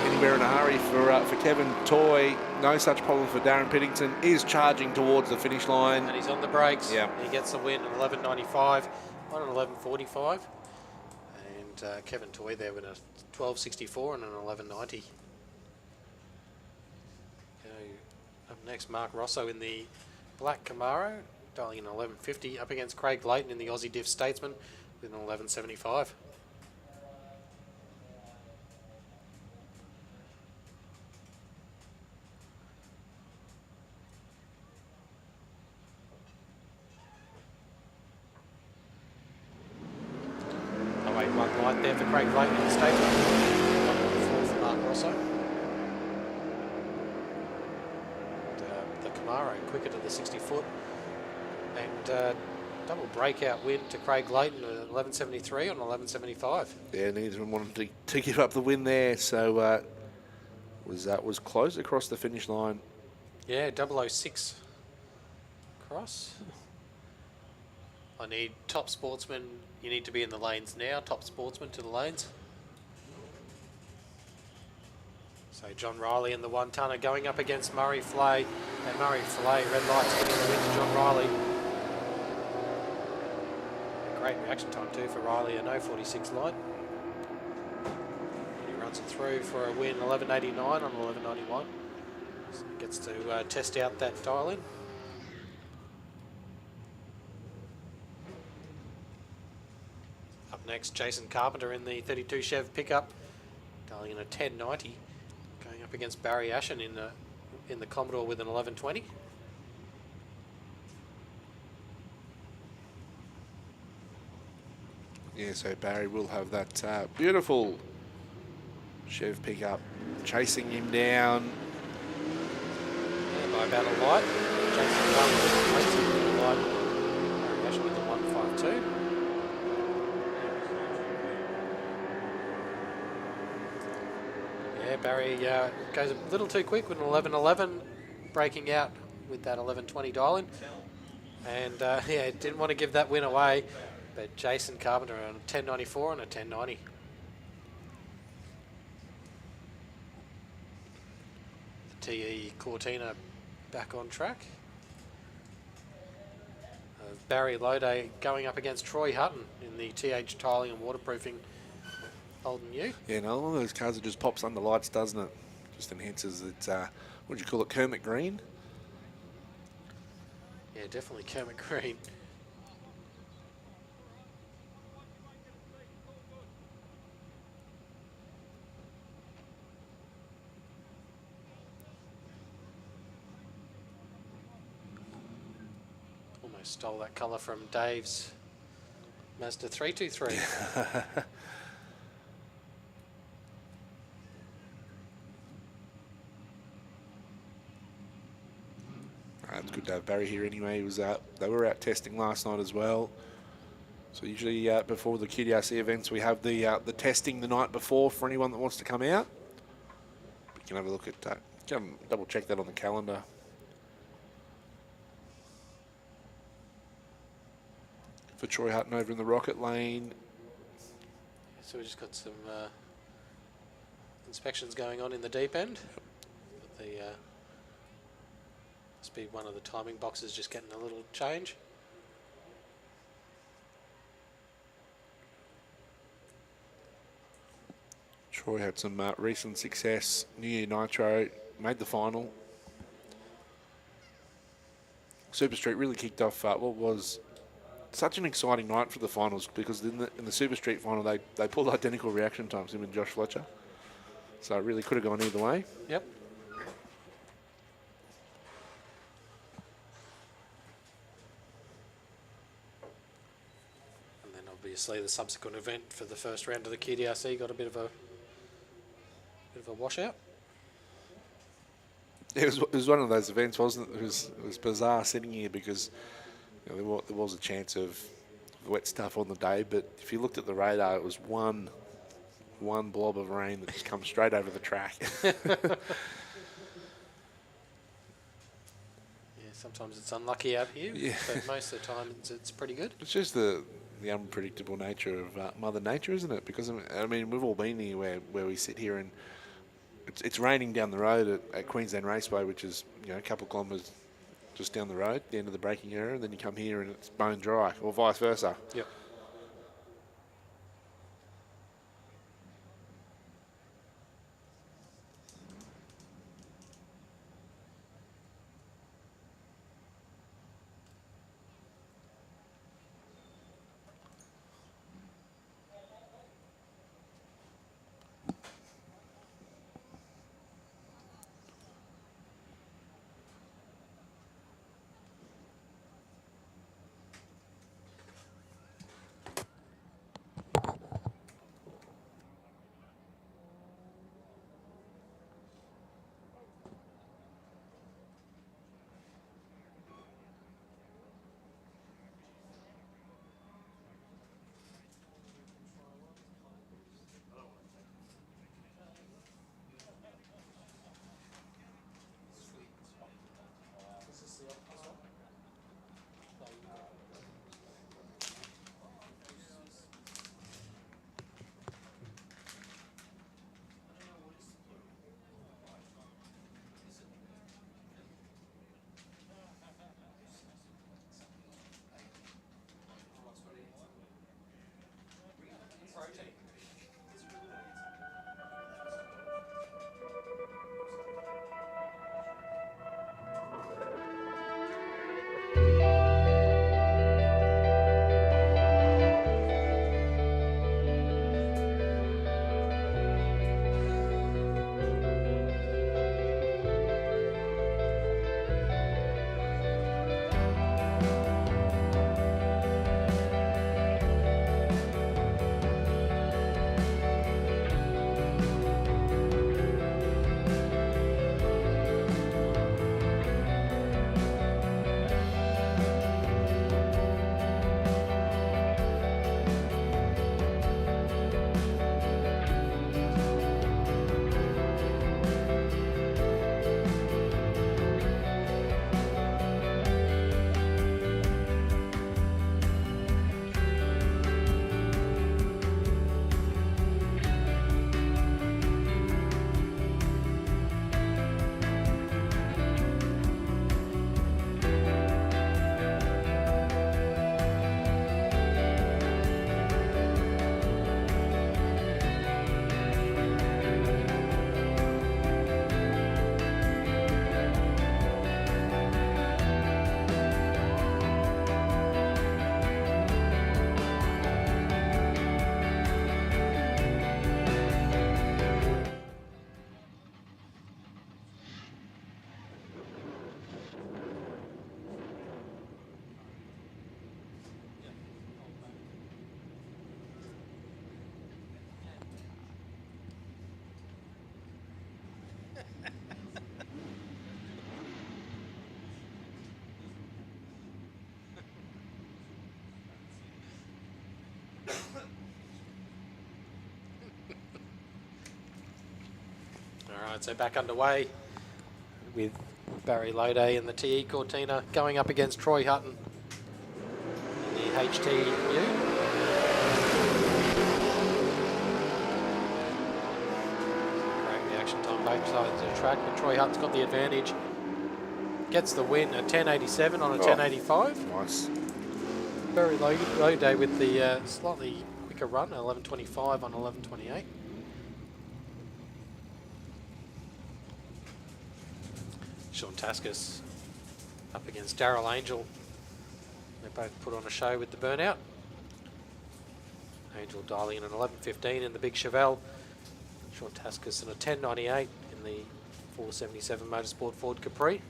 Speaker 5: anywhere in a hurry for Kevin Toy. No such problem for Darren Peddington. Is charging towards the finish line.
Speaker 4: And he's on the brakes.
Speaker 5: Yeah.
Speaker 4: He gets the win at 11.95 on an 11.45. And Kevin Toy there with a 12.64 and an 11.90. Up next, Mark Rosso in the black Camaro, dialing in 11.50 up against Craig Layton in the Aussie Diff Statesman with an 11.75. One light there for Craig Layton in the Statesman. 1.4 for Mark Rosso. And, the Camaro quicker to the 60 foot. And double breakout win to Craig Layton at 11.73 on 11.75.
Speaker 5: Yeah, neither of them wanted to give up the win there, so was close across the finish line.
Speaker 4: Yeah, 006 cross. I need top sportsman. You need to be in the lanes now. Top sportsman to the lanes. So John Riley and the one-tonner going up against Murray Flay. And Murray Flay, red lights, getting the win to John Riley. A great reaction time too for Riley, a no 46 line. And he runs it through for a win, 11.89 on 11.91. So gets to test out that dial in. Up next, Jason Carpenter in the 32 Chev pickup, dialing in a 10.90, going up against Barry Ashen in the Commodore with an 11.20.
Speaker 5: Yeah, so Barry will have that beautiful Chev pickup, chasing him down.
Speaker 4: Yeah, by about a light. Jason Carpenter racing with a light. Barry Ashen with the 1.52. Yeah, Barry goes a little too quick with an 11.11, breaking out with that 11.20 dial-in. And yeah, didn't want to give that win away, but Jason Carpenter on a 10.94 and a 10.90. The TE Cortina back on track. Barry Lode going up against Troy Hutton in the TH Tiling and Waterproofing Holden U.
Speaker 5: Yeah, another one of those cars that just pops under lights, doesn't it? Just enhances its, what do you call it, Kermit Green?
Speaker 4: Yeah, definitely Kermit Green. Almost stole that colour from Dave's Mazda 323.
Speaker 5: It's good to have Barry here anyway. He was they were out testing last night as well. So usually before the QDRC events, we have the testing the night before for anyone that wants to come out. We can have a look at that. Can double check that on the calendar. For Troy Hutton over in the Rocket Lane.
Speaker 4: So we just got some inspections going on in the deep end. Got the must be one of the timing boxes just getting a little change.
Speaker 5: Troy had some recent success. New Year Nitro, made the final. Super Street really kicked off what was such an exciting night for the finals, because in the Super Street final they pulled identical reaction times, him and Josh Fletcher. So it really could have gone either way.
Speaker 4: Yep. And then obviously the subsequent event for the first round of the QDRC got a bit of a washout.
Speaker 5: It was one of those events, wasn't it? It was bizarre sitting here because there was a chance of wet stuff on the day, but if you looked at the radar, it was one blob of rain that just comes straight over the track.
Speaker 4: Yeah, sometimes it's unlucky out here,
Speaker 5: Yeah.
Speaker 4: but most of the time it's pretty good.
Speaker 5: It's just the unpredictable nature of Mother Nature, isn't it? Because I mean, we've all been here where we sit here and it's raining down the road at Queensland Raceway, which is a couple of kilometres just down the road, the end of the braking area, and then you come here and it's bone dry, or vice versa.
Speaker 4: Yep. Right, so back underway with Barry Lode and the TE Cortina going up against Troy Hutton in the HTU. Great reaction time both sides of the track, but Troy Hutton's got the advantage. Gets the win at 10.87 on a 10.85.
Speaker 5: Nice.
Speaker 4: Barry Lode with the slightly quicker run, 11.25 on 11.28. Sean Taskus up against Daryl Angel. They both put on a show with the burnout. Angel dialing in at 11.15 in the big Chevelle. Sean Taskus in a 10.98 in the 477 Motorsport Ford Capri.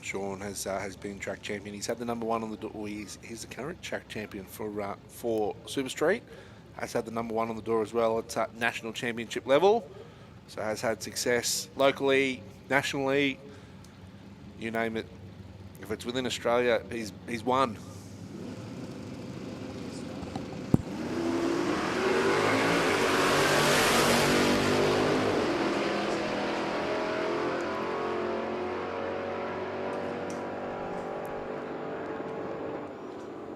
Speaker 5: Sean has been track champion. He's had the number one on the door. He's the current track champion for Super Street. Has had the number one on the door as well at national championship level. So has had success locally, nationally, you name it. If it's within Australia, he's won.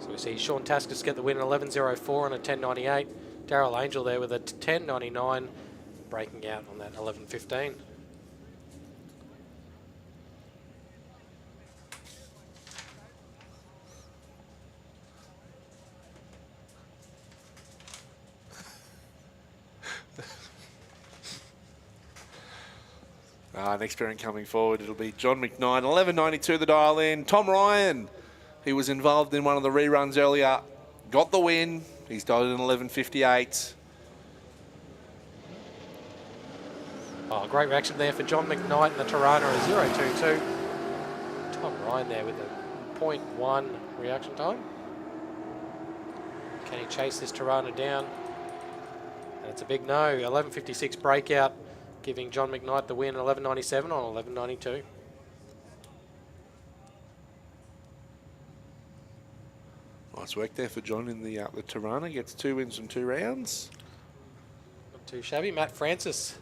Speaker 4: We see Sean Taskus get the win at 11.04 on a 10.98. Daryl Angel there with a 10.99, breaking out on that 11.15.
Speaker 5: Next parent coming forward, it'll be John McKnight, 11.92 the dial in. Tom Ryan, he was involved in one of the reruns earlier, got the win. He's dialed in 11.58.
Speaker 4: Oh, great reaction there for John McKnight in the Tirana, a 0.22. Tom Ryan there with a 0.1 reaction time. Can he chase this Tirana down? And it's a big no. 11.56 breakout, giving John McKnight the win, 11.97 on 11.92.
Speaker 5: Nice work there for John in the Tirana. Gets 2 wins from 2 rounds.
Speaker 4: Not too shabby. Matt Francis.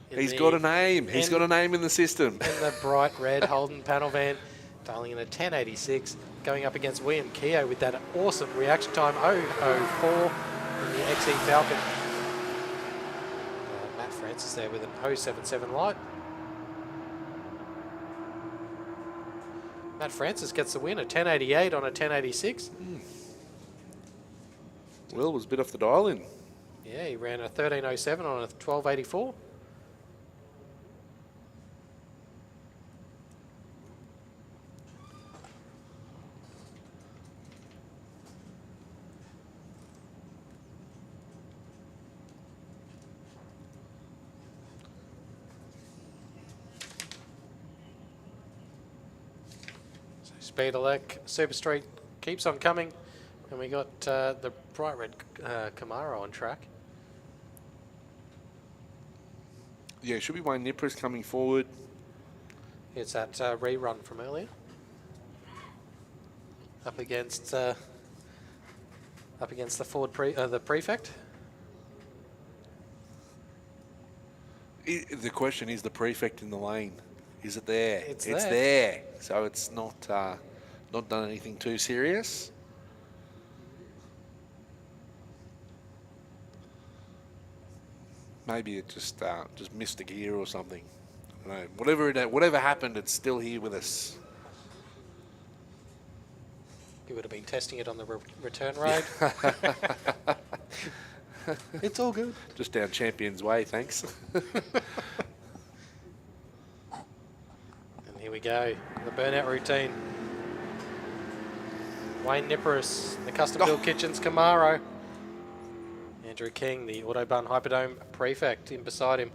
Speaker 5: He's got a name. He's got a name in the system.
Speaker 4: In the bright red Holden panel van, dialing in a 10.86, going up against William Keogh with that awesome reaction time, 0.04 in the XE Falcon. Matt Francis there with an 0.77 light. Matt Francis gets the win, a 10.88 on a 10.86.
Speaker 5: Will was a bit off the dial in.
Speaker 4: Yeah, he ran a 13.07 on a 12.84. Speedalek Super Street keeps on coming, and we got the bright red Camaro on track.
Speaker 5: Yeah, it should be Wayne Nippers coming forward.
Speaker 4: It's that rerun from earlier. Up against the Ford the Prefect.
Speaker 5: The question is the Prefect in the lane. Is it there?
Speaker 4: It's
Speaker 5: there. So it's not done anything too serious. Maybe it just missed a gear or something. I don't know. Whatever happened, it's still here with us.
Speaker 4: You would have been testing it on the return road. It's all good.
Speaker 5: Just down Champions Way, thanks.
Speaker 4: Here we go, the burnout routine. Wayne Nippers, the Custom Built Kitchens Camaro. Andrew King, the Autobahn Hyperdome Prefect, in beside him.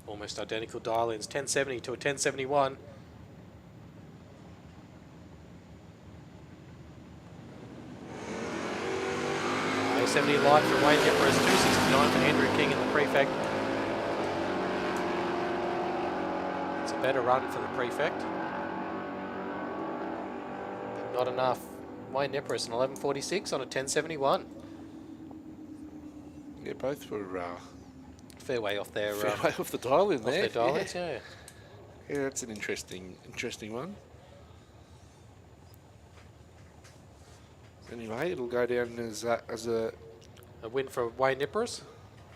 Speaker 4: Almost identical dial-ins, 1070 to a 1071. 270 light for Wayne Empress, 269 for Andrew King in the prefect. It's a better run for the prefect. But not enough. Wayne Empress, an 11.46 on a 10.71.
Speaker 5: Yeah, both were
Speaker 4: Fair way off their
Speaker 5: fair way off the dial in
Speaker 4: off
Speaker 5: there.
Speaker 4: their dial-ins, yeah.
Speaker 5: Yeah, that's an interesting one. Anyway, it'll go down as a.
Speaker 4: A win for Wayne Empress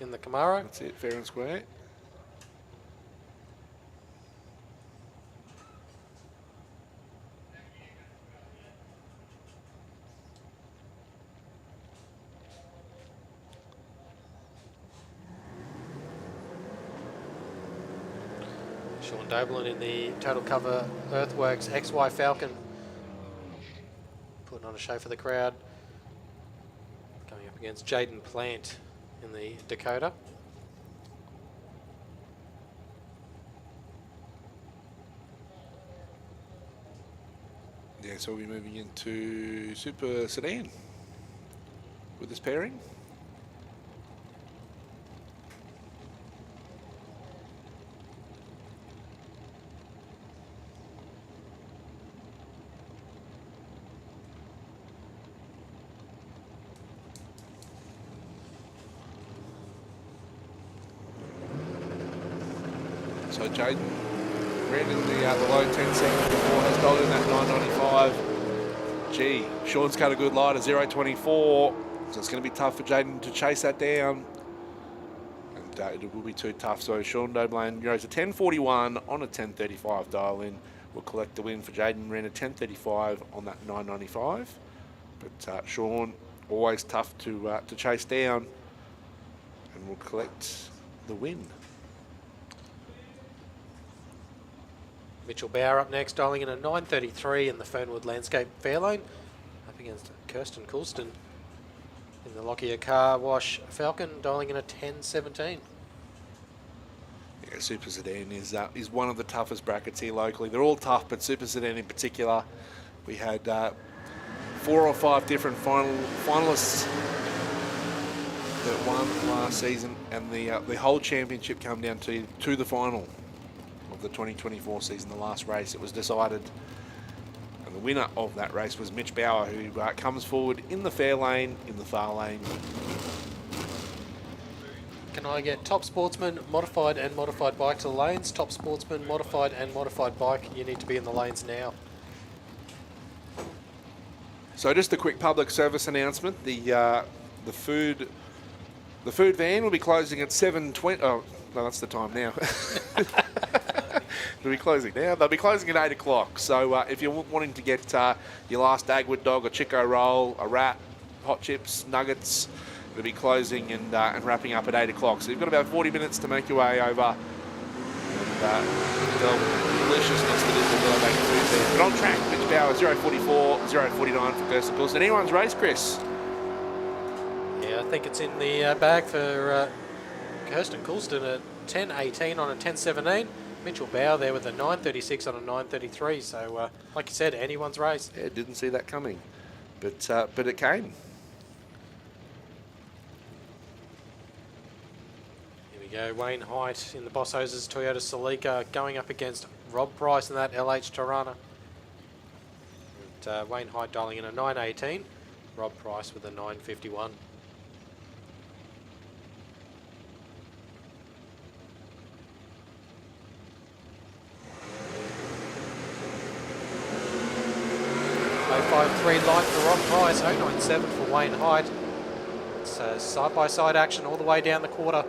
Speaker 4: in the Camaro.
Speaker 5: That's it, fair and square.
Speaker 4: Sean Doblin in the total cover Earthworks XY Falcon. Putting on a show for the crowd. Coming up against Jaden Plant in the Dakota.
Speaker 5: Yeah, so we'll be moving into Super Sedan with this pairing. So Jaden ran in the low 10 seconds before, has dialed in that 9.95. Gee, Sean's cut a good light, a 0.24. So it's going to be tough for Jaden to chase that down. And it will be too tough. So Sean Doblin goes a 10.41 on a 10.35 dial in. Will collect the win for Jaden. Ran a 10.35 on that 9.95. But Sean, always tough to chase down. And will collect the win.
Speaker 4: Mitchell Bauer up next, dialing in a 9.33 in the Fernwood Landscape Fairlane. Up against Kirsten Coulston in the Lockyer Car Wash Falcon, dialing in a 10.17.
Speaker 5: Yeah, Super Sedan is one of the toughest brackets here locally. They're all tough, but Super Sedan in particular. We had 4 or 5 different finalists that won last season, and the whole championship come down to the final of the 2024 season. The last race, it was decided, and the winner of that race was Mitch Bauer, who comes forward in the fair lane, in the far lane.
Speaker 4: Can I get Top Sportsman, Modified and Modified Bike to the lanes? Top Sportsman, Modified and Modified Bike, you need to be in the lanes now.
Speaker 5: So just a quick public service announcement. The food van will be closing at 7:20. Oh, no, that's the time now. They'll be closing now. They'll be closing at 8 o'clock. So if you're wanting to get your last Dagwood dog, a Chico roll, a wrap, hot chips, nuggets, it'll be closing and wrapping up at 8 o'clock. So you've got about 40 minutes to make your way over. And the deliciousness that is the Willowbank food there. But on track, Mitch Bauer, 0.44, 0.49 for Kirsten Coulston. Anyone's race, Chris?
Speaker 4: Yeah, I think it's in the bag for Kirsten Coulston at 10.18 on a 10.17. Mitchell Bauer there with a 9.36 on a 9.33. So, like you said, anyone's race.
Speaker 5: Yeah, didn't see that coming, but it came.
Speaker 4: Here we go, Wayne Height in the Boss Hoses Toyota Celica going up against Rob Price in that LH Tirana. And, Wayne Height dialing in a 9.18. Rob Price with a 9.51. .053 light for Rob Price, 0.97 for Wayne Height. It's side-by-side action all the way down the quarter.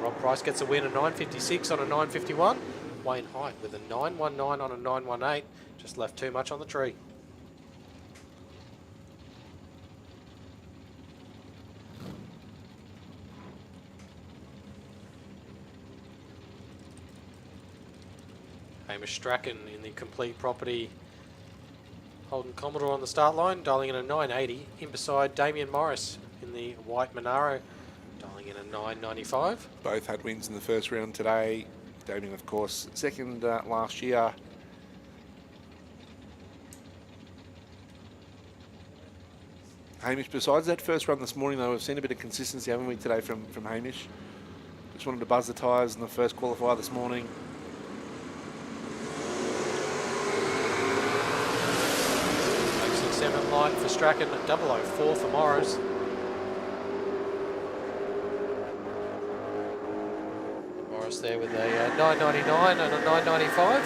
Speaker 4: Rob Price gets a win, a 9.56 on a 9.51. Wayne Height with a 9.19 on a 9.18. Just left too much on the tree. Hamish Strachan in the Complete Property Holden Commodore on the start line, dialing in a 9.80. In beside Damien Morris in the white Monaro, dialing in a 9.95.
Speaker 5: Both had wins in the first round today. Damien, of course, second last year. Hamish. Besides that first run this morning, though, we've seen a bit of consistency, haven't we, today from Hamish? Just wanted to buzz the tyres in the first qualifier this morning.
Speaker 4: Seven light for Strachan and 004 for Morris. Morris there with a 999 and a 995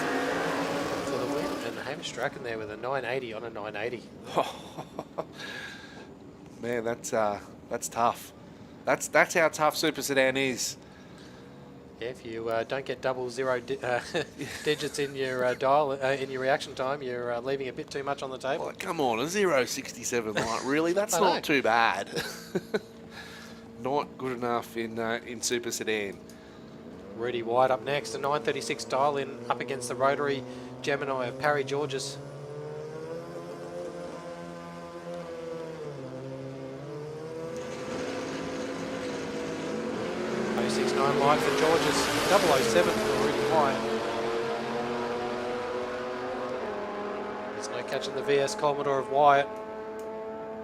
Speaker 4: for the win, and Hamish Strachan there with a 980 on a 980.
Speaker 5: Man, that's tough. That's how tough Super Sedan is.
Speaker 4: Yeah, if you don't get 00 digits in your dial in your reaction time, you're leaving a bit too much on the table.
Speaker 5: Well, come on, a 067 light, really? That's not too bad. Not good enough in Super Sedan.
Speaker 4: Rudy White up next, a 936 dial in up against the rotary Gemini of Parry Georges. 069 light for Georges, 007 for Rudy White. There's no catching the VS Commodore of Wyatt.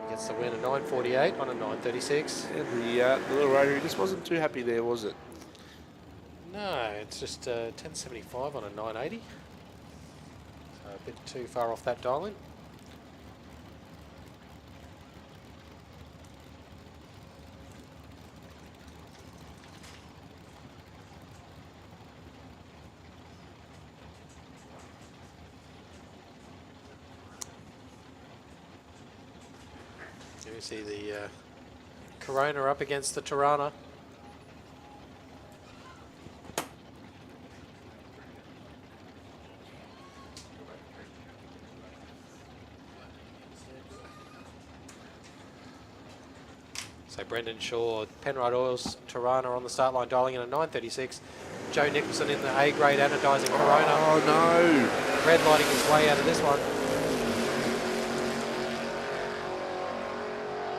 Speaker 4: He gets the win at 948 on a 936.
Speaker 5: Yeah, the little rotary just wasn't too happy there, was it?
Speaker 4: No, it's just 1075 on a 980. So a bit too far off that dial in. Here we see the Corona up against the Tirana. So Brendan Shaw, Penrite Oils, Tirana on the start line, dialing in a 936. Joe Nicholson in the A-grade anodising Corona.
Speaker 5: Oh no!
Speaker 4: Red lighting his way out of this one.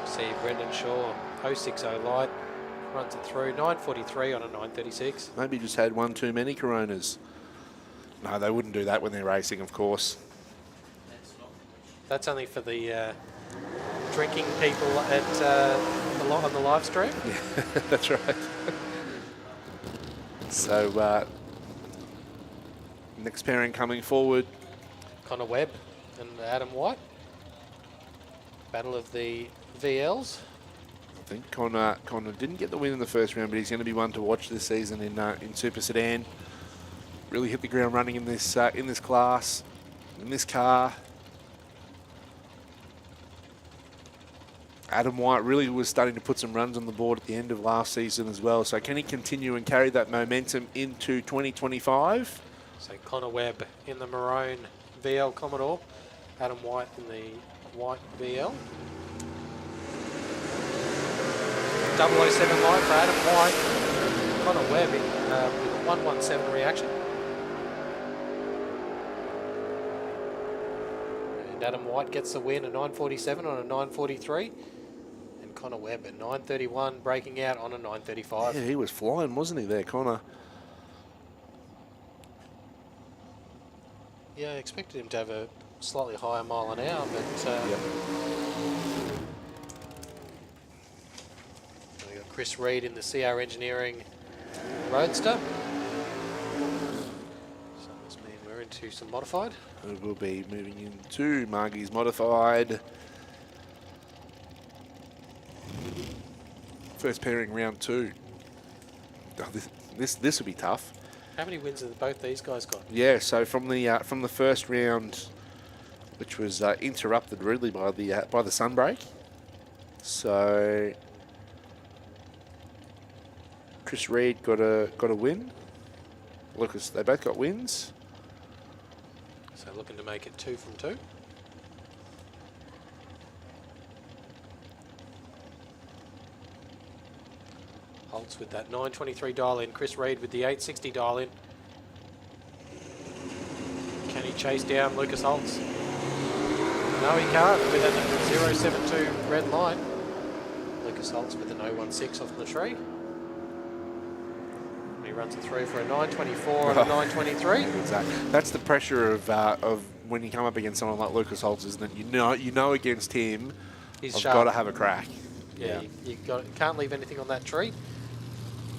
Speaker 4: See Brendan Shaw, 060 light, runs it through, 943 on a 936.
Speaker 5: Maybe just had one too many Coronas. No, they wouldn't do that when they're racing, of course.
Speaker 4: That's only for the drinking people on the live stream.
Speaker 5: Yeah, that's right. So, next pairing coming forward.
Speaker 4: Connor Webb and Adam White. Battle of the VLs.
Speaker 5: I think Connor didn't get the win in the first round, but he's going to be one to watch this season in Super Sedan. Really hit the ground running in this class, in this car. Adam White really was starting to put some runs on the board at the end of last season as well. So can he continue and carry that momentum into 2025?
Speaker 4: So Connor Webb in the maroon VL Commodore. Adam White in the white VL. 007 light for Adam White. Connor Webb in, with a 117 reaction. And Adam White gets the win, a 947 on a 943. And Connor Webb at 931, breaking out on a 935.
Speaker 5: Yeah, he was flying, wasn't he there, Connor?
Speaker 4: Yeah, I expected him to have a slightly higher mile an hour, but
Speaker 5: Yep.
Speaker 4: we got Chris Reed in the CR Engineering Roadster. So this means we're into some modified.
Speaker 5: We'll be moving into Margie's modified. First pairing, round 2. Oh, this will be tough.
Speaker 4: How many wins have both these guys got?
Speaker 5: Yeah, so from the first round, which was interrupted rudely by the sunbreak. So Chris Reed got a win. Lucas, they both got wins.
Speaker 4: So looking to make it 2 from 2. Holtz with that 923 dial in. Chris Reed with the 860 dial in. Can he chase down Lucas Holtz? No, he can't with a 072 red line. Lucas Holtz with an 016 off the tree. He runs it through for a 924 and a 923.
Speaker 5: Exactly. That's the pressure of when you come up against someone like Lucas Holtz, isn't it? You know against him
Speaker 4: He's
Speaker 5: I've
Speaker 4: sharp.
Speaker 5: got to have a crack.
Speaker 4: Yeah, you can't leave anything on that tree.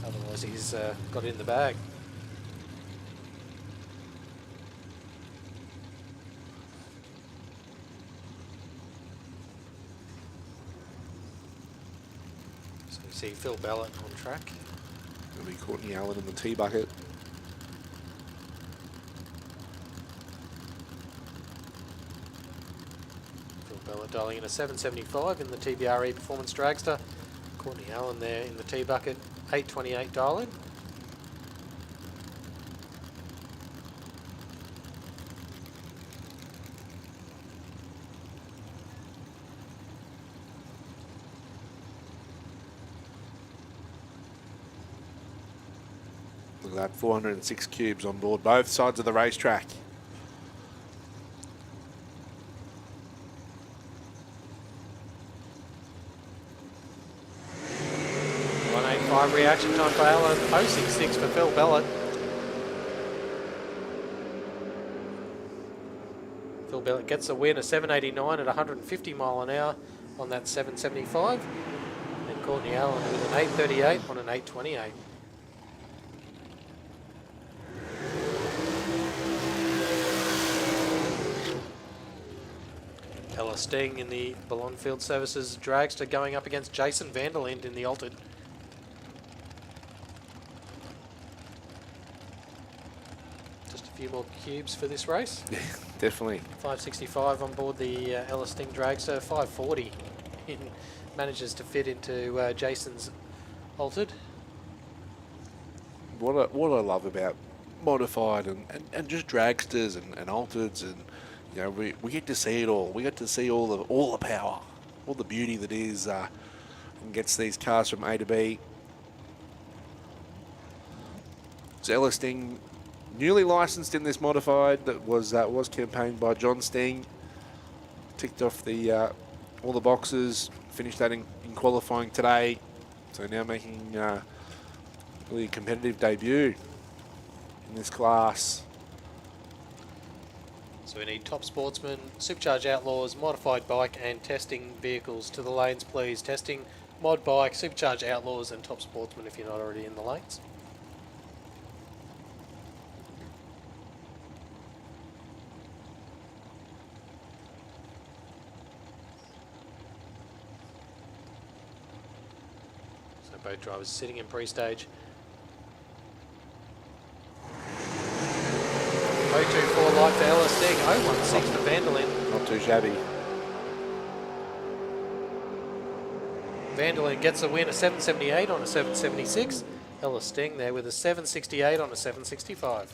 Speaker 4: Otherwise, he's got it in the bag. So you see Phil Ballett on track.
Speaker 5: It'll be Courtney Allen in the tee bucket.
Speaker 4: Phil Ballett dialing in a 775 in the TBRE Performance Dragster. Courtney Allen there in the tee bucket, 828 dialing.
Speaker 5: Look at that, 406 cubes on board both sides of the racetrack.
Speaker 4: 185 reaction time for Allen, 066 for Phil Ballett. Phil Ballett gets a win, a 789 at 150 mile an hour on that 775. And Courtney Allen with an 838 on an 828. Ella Sting in the Ballon Field Services Dragster going up against Jason Vanderlind in the Altered. Just a few more cubes for this race.
Speaker 5: Yeah, definitely.
Speaker 4: 565 on board the Ella Sting Dragster, 540 manages to fit into Jason's Altered.
Speaker 5: What I love about modified and just dragsters and altereds, and you know, we get to see it all. We get to see all the power, all the beauty that is and gets these cars from A to B. So Ella Sting, newly licensed in this modified, that was campaigned by John Sting. Ticked off the all the boxes, finished that in qualifying today. So now making really competitive debut in this class.
Speaker 4: So we need top sportsmen, supercharged outlaws, modified bike and testing vehicles to the lanes, please. Testing, mod bike, supercharged outlaws and top sportsmen if you're not already in the lanes. So both drivers sitting in pre-stage. 024 light for Ella Sting, 016 for Vanderlyn.
Speaker 5: Not too shabby.
Speaker 4: Vanderlyn gets a win, a 778 on a 776. Ella Sting there with a 768 on a 765.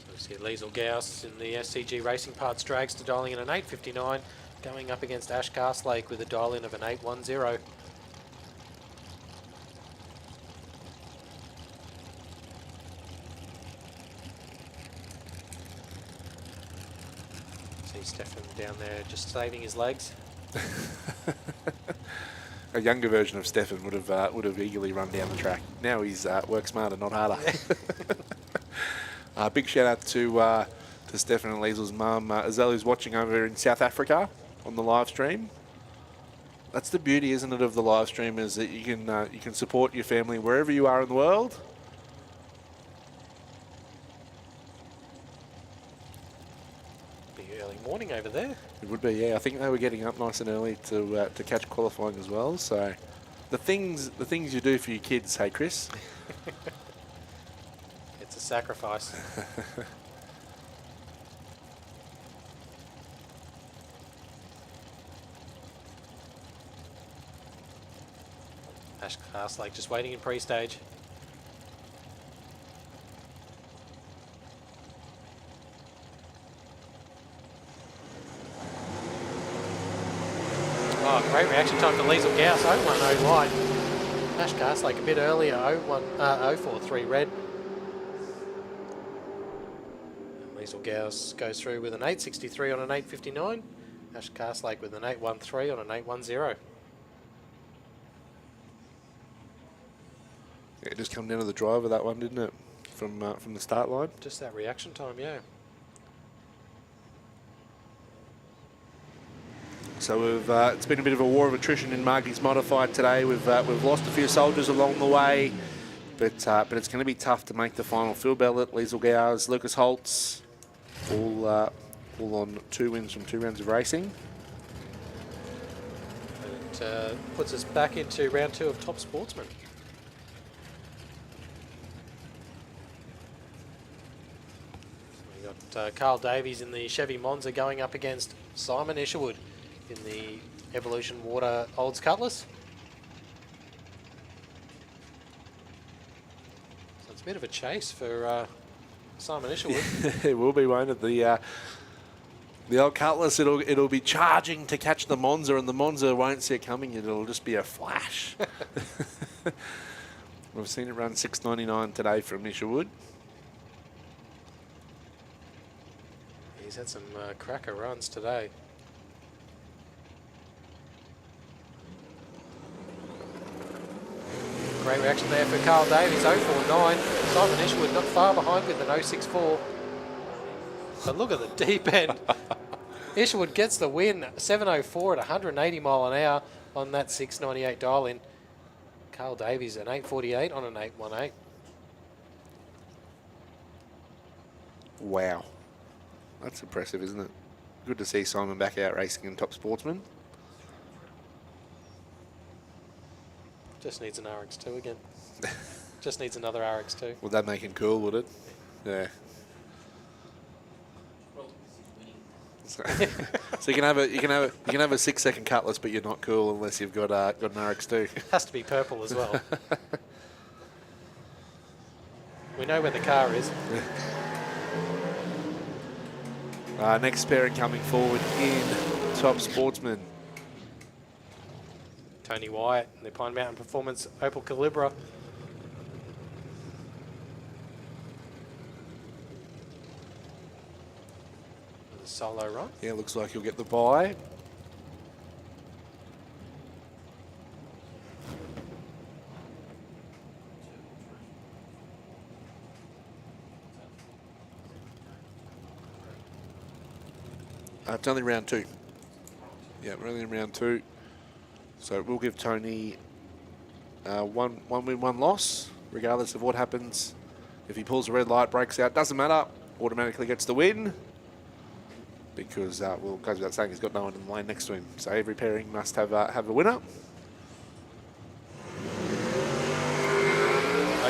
Speaker 4: So we see Liesl Gauss in the SCG Racing Parts Dragster dialing in an 859, going up against Ash Castlake with a dial-in of an 810. See Stefan down there just saving his legs.
Speaker 5: A younger version of Stefan would have eagerly run down the track. Now he's work smarter, not harder. Big shout out to Stefan and Liesl's mum, Azelle, who's watching over in South Africa on the live stream. That's the beauty, isn't it, of the live stream, is that you can support your family wherever you are in the world.
Speaker 4: Be early morning over there.
Speaker 5: It would be, yeah. I think they were getting up nice and early to catch qualifying as well. So the things you do for your kids, hey Chris.
Speaker 4: It's a sacrifice. Ash Castlake just waiting in pre-stage. Oh, great reaction time for Liesl Gauss, 010 light. Ash Castlake a bit earlier, 043 red. And Liesl Gauss goes through with an 863 on an 859. Ash Castlake with an 813 on an 810.
Speaker 5: It just come down to the driver, that one, didn't it? From the start line.
Speaker 4: Just that reaction time, yeah.
Speaker 5: So we've it's been a bit of a war of attrition in Margie's Modified today. We've lost a few soldiers along the way, but it's going to be tough to make the final. Phil Bellett, Liesl Gowers, Lucas Holtz, all on 2 wins from 2 rounds of racing.
Speaker 4: It puts us back into round 2 of Top Sportsman. So we got Carl Davies in the Chevy Monza going up against Simon Isherwood in the Evolution Water Olds Cutlass. So it's a bit of a chase for Simon Isherwood.
Speaker 5: It will be, won't it? The old Cutlass, it'll be charging to catch the Monza, and the Monza won't see it coming. It'll just be a flash. We've seen it run 6.99 today from Isherwood.
Speaker 4: He's had some cracker runs today. Great reaction there for Carl Davies, 0.49. Simon Isherwood not far behind with an 0.64. But look at the deep end. Isherwood gets the win, 7.04 at 180 mile an hour on that 6.98 dial-in. Carl Davies an 8.48 on an 8.18.
Speaker 5: Wow. That's impressive, isn't it? Good to see Simon back out racing in Top Sportsman.
Speaker 4: Just needs an RX2 again. Just needs another RX2.
Speaker 5: Would that make him cool, would it? Yeah. So you can have a 6-second Cutlass, but you're not cool unless you've got an RX2.
Speaker 4: Has to be purple as well. We know where the car is.
Speaker 5: Next pairing coming forward in Top Sportsman.
Speaker 4: Tony Wyatt and the Pine Mountain Performance Opel Calibra. Solo run.
Speaker 5: Yeah, looks like you'll get the bye. It's only round 2. Yeah, we're only in round 2. So we'll give Tony one win, 1 loss, regardless of what happens. If he pulls a red light, breaks out, doesn't matter, automatically gets the win. Because, well, it goes without saying, he's got no one in the lane next to him. So every pairing must have a winner.
Speaker 4: Wait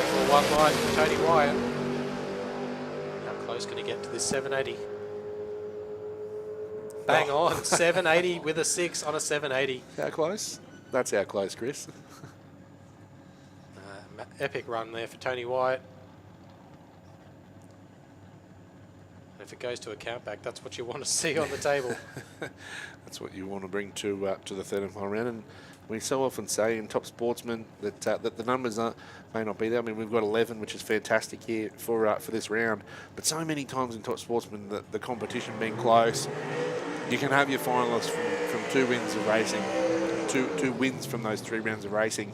Speaker 4: for 1 light for Tony Wyatt. How close can he get to this 780? Bang on, 780 with a 6 on a 780.
Speaker 5: How close? That's how close, Chris.
Speaker 4: Epic run there for Tony Wyatt. If it goes to a countback, that's what you want to see on the table.
Speaker 5: That's what you want to bring to the third and final round. And we so often say in Top Sportsman that that the numbers may not be there. I mean, we've got 11, which is fantastic here for this round. But so many times in Top Sportsman, the competition being close, you can have your finalists from 2 wins of racing, two wins from those 3 rounds of racing.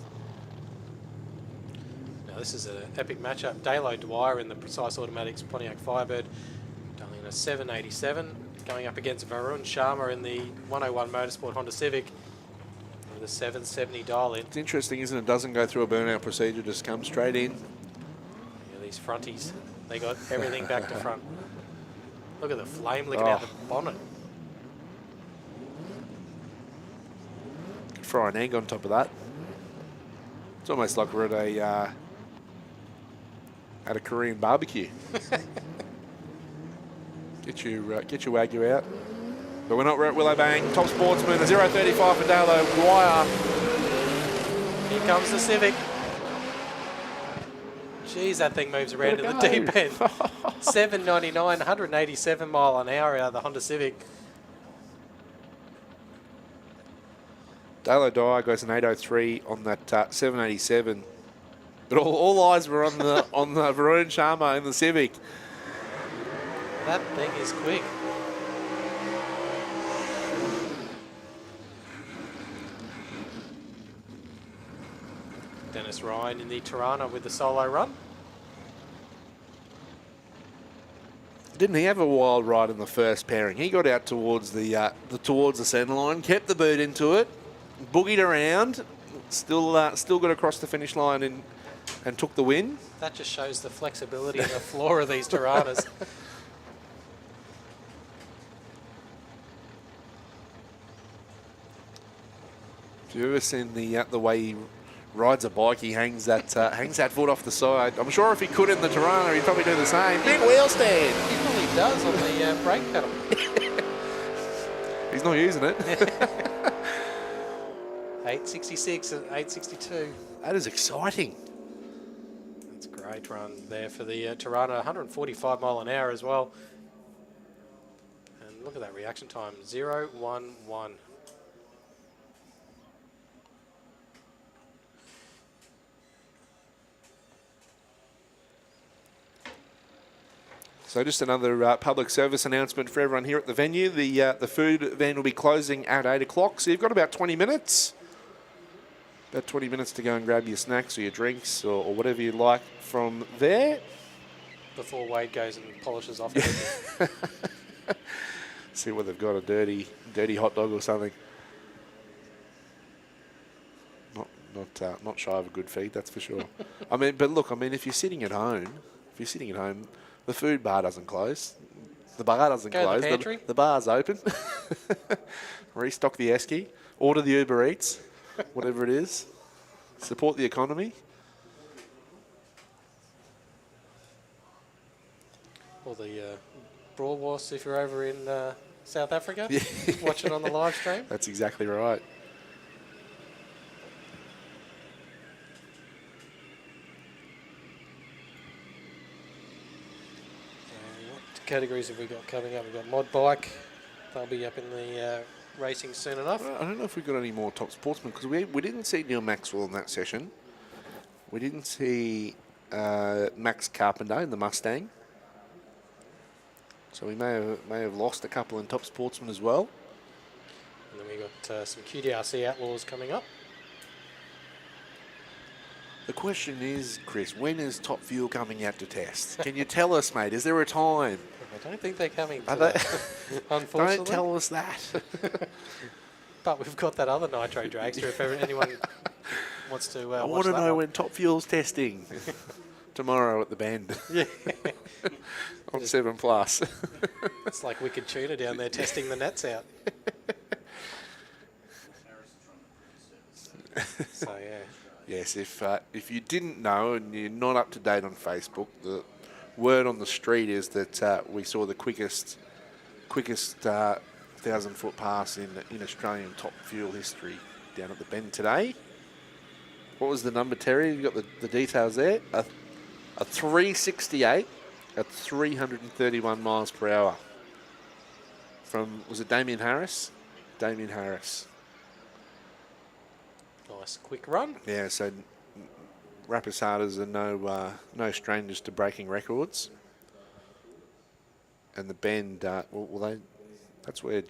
Speaker 4: Now this is an epic matchup. Dalo Dwyer in the Precise Automatics Pontiac Firebird. A 787 going up against Varun Sharma in the 101 Motorsport Honda Civic with a 770 dial-in.
Speaker 5: It's interesting, isn't it? Doesn't go through a burnout procedure, just comes straight in.
Speaker 4: Yeah, these fronties, they got everything back to front. Look at the flame licking out the bonnet.
Speaker 5: Could fry an egg on top of that. It's almost like we're at a Korean barbecue. Get your Wagyu out. But we're not, we're at Willowbank. Top Sportsman, a 0.35 for Dalo Dwyer.
Speaker 4: Here comes the Civic. Jeez, that thing moves around in the deep end. 799, 187 mile an hour out of the Honda Civic.
Speaker 5: Dalo Dwyer goes an 8.03 on that 787. But all eyes were on the Varun Sharma in the Civic.
Speaker 4: That thing is quick. Dennis Travis Ryan in the Tirana with the solo run.
Speaker 5: Didn't he have a wild ride in the first pairing? He got out towards the centre line, kept the boot into it, boogied around, still got across the finish line and took the win.
Speaker 4: That just shows the flexibility of the floor of these Tiranas.
Speaker 5: Have you ever seen the way he rides a bike? He hangs that foot off the side. I'm sure if he could in the Tirana, he'd probably do the same. Big wheel stand.
Speaker 4: He probably does on the brake pedal.
Speaker 5: He's not using it.
Speaker 4: 866 and 862.
Speaker 5: That is exciting.
Speaker 4: That's a great run there for the Tirana. 145 mile an hour as well. And look at that reaction time, 0.11.
Speaker 5: So just another public service announcement for everyone here at the venue. The food van will be closing at 8 o'clock, so you've got about 20 minutes. About 20 minutes to go and grab your snacks or your drinks or whatever you like from there.
Speaker 4: Before Wade goes and polishes off.
Speaker 5: See what they've got, a dirty hot dog or something. Not shy of a good feed, that's for sure. But look, if you're sitting at home, the food bar doesn't close. The bar doesn't close.
Speaker 4: The pantry.
Speaker 5: The bar's open. Restock the esky. Order the Uber Eats. Whatever it is. Support the economy.
Speaker 4: Or the Brawl Wars if you're over in South Africa. Watching on the live stream.
Speaker 5: That's exactly right.
Speaker 4: Categories have we got coming up? We've got mod bike. They'll be up in the racing soon enough.
Speaker 5: I don't know if we've got any more top sportsmen because we didn't see Neil Maxwell in that session. We didn't see Max Carpenter in the Mustang. So we may have lost a couple in top sportsmen as well.
Speaker 4: And then we got some QDRC Outlaws coming up.
Speaker 5: The question is, Chris, when is Top Fuel coming out to test? Can you tell us, mate? Is there a time?
Speaker 4: I don't think they're coming
Speaker 5: Are
Speaker 4: today,
Speaker 5: they?
Speaker 4: unfortunately.
Speaker 5: Don't tell us that.
Speaker 4: But we've got that other nitro dragster if anyone wants to
Speaker 5: I
Speaker 4: watch
Speaker 5: want to
Speaker 4: that
Speaker 5: know
Speaker 4: one.
Speaker 5: when Top Fuel's testing. Tomorrow at the Bend.
Speaker 4: Yeah.
Speaker 5: On 7+.
Speaker 4: It's like Wicked Tuna down there testing the nets out. So, yeah.
Speaker 5: Yes, if you didn't know and you're not up to date on Facebook, the word on the street is that we saw the quickest 1,000-foot pass in Australian Top Fuel history down at the Bend today. What was the number, Terry? You got the details there. A 368 at 331 miles per hour. Was it Damien Harris? Damien Harris.
Speaker 4: Nice quick run.
Speaker 5: Yeah, so Rapisadas are no strangers to breaking records. And the Bend, that's where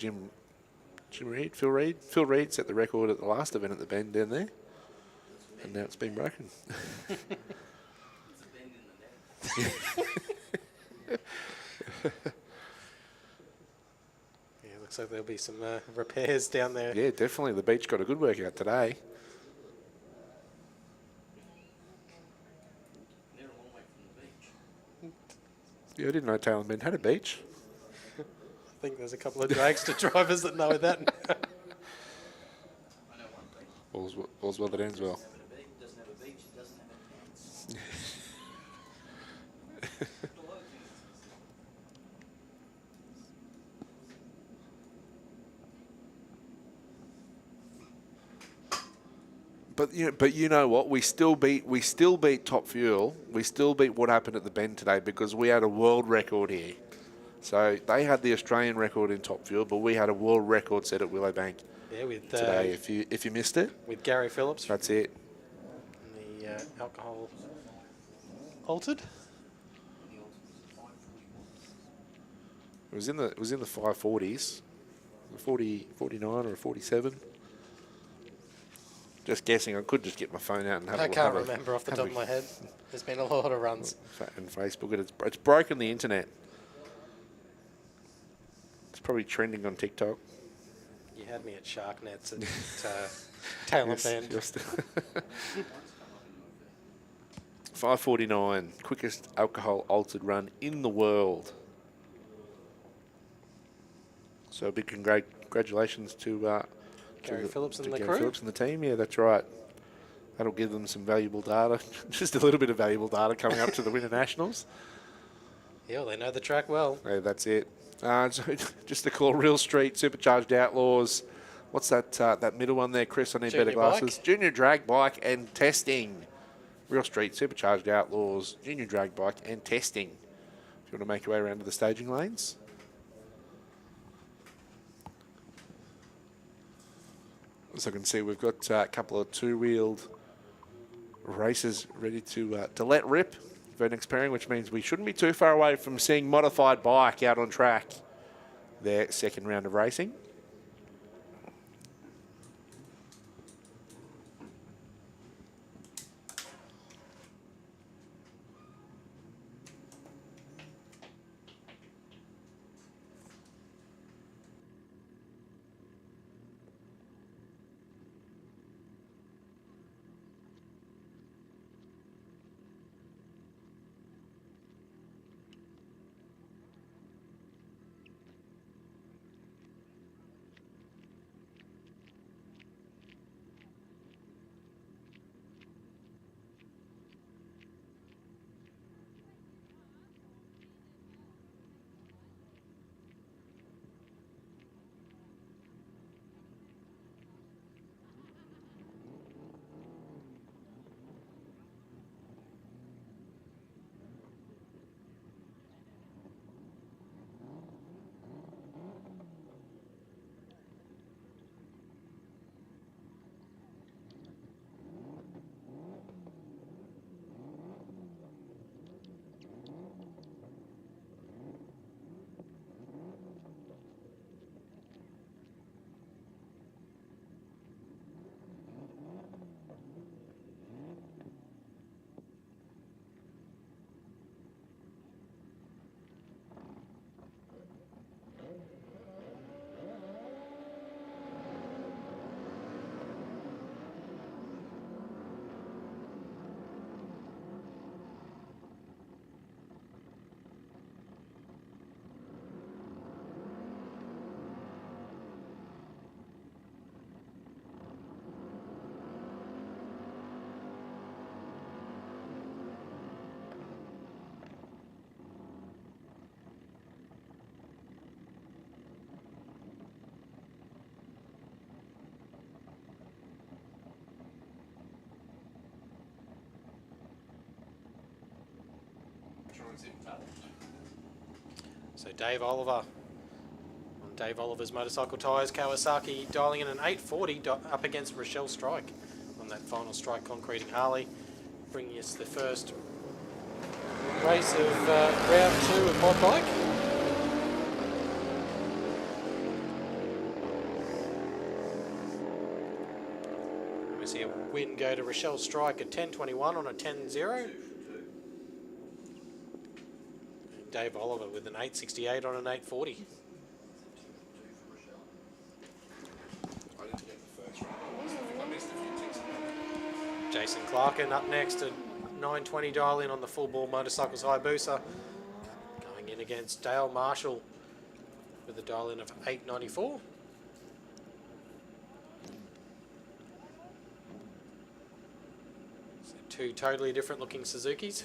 Speaker 5: Phil Reed set the record at the last event at the Bend down there. And now it's been broken.
Speaker 4: Yeah, looks like there'll be some repairs down there.
Speaker 5: Yeah, definitely. The beach got a good workout today. Yeah, I didn't know Taylor Bend had a beach.
Speaker 4: I think there's a couple of dragster drivers that know that.
Speaker 5: All's well that ends well. But you know what? We still beat Top Fuel. We still beat what happened at the Bend today because we had a world record here. So they had the Australian record in Top Fuel, but we had a world record set at Willowbank.
Speaker 4: Yeah, with
Speaker 5: today. If you missed it,
Speaker 4: with Gary Phillips.
Speaker 5: That's it.
Speaker 4: And the alcohol altered.
Speaker 5: It was in the 540s, 49 or 47. Just guessing. I could just get my phone out and have a
Speaker 4: I
Speaker 5: look.
Speaker 4: can't remember off the top of my head. There's been a lot of runs.
Speaker 5: And Facebook, and it's broken the internet. It's probably trending on TikTok.
Speaker 4: You had me at shark nets at Tailem Bend.
Speaker 5: 5:49, quickest alcohol altered run in the world. So a big congratulations to
Speaker 4: Gary Phillips and the
Speaker 5: Gary
Speaker 4: crew.
Speaker 5: Phillips and the team. Yeah, that's right. That'll give them some valuable data. Just a little bit of valuable data coming up to the Winter Nationals.
Speaker 4: Yeah, well, they know the track well.
Speaker 5: Yeah, that's it. So just to call Real Street Supercharged Outlaws. What's that that middle one there, Chris? I need
Speaker 4: Junior
Speaker 5: better glasses.
Speaker 4: bike.
Speaker 5: Junior drag bike and testing. Real Street Supercharged Outlaws, junior drag bike and testing. If you want to make your way around to the staging lanes. As I can see, we've got a couple of two-wheeled races ready to let rip for next pairing, which means we shouldn't be too far away from seeing modified bike out on track their second round of racing.
Speaker 4: So Dave Oliver, on Dave Oliver's motorcycle tyres, Kawasaki dialing in an 840 up against Rochelle Strike on that final strike concreting Harley, bringing us the first race of round 2 of Mod Bike. We see a win go to Rochelle Strike at 10.21 on a 10.0. Dave Oliver with an 8.68 on an 8.40. Jason Clarkin up next at 9.20 dial in on the full ball motorcycles Hayabusa. Going in against Dale Marshall with a dial in of 8.94. So 2 totally different looking Suzukis.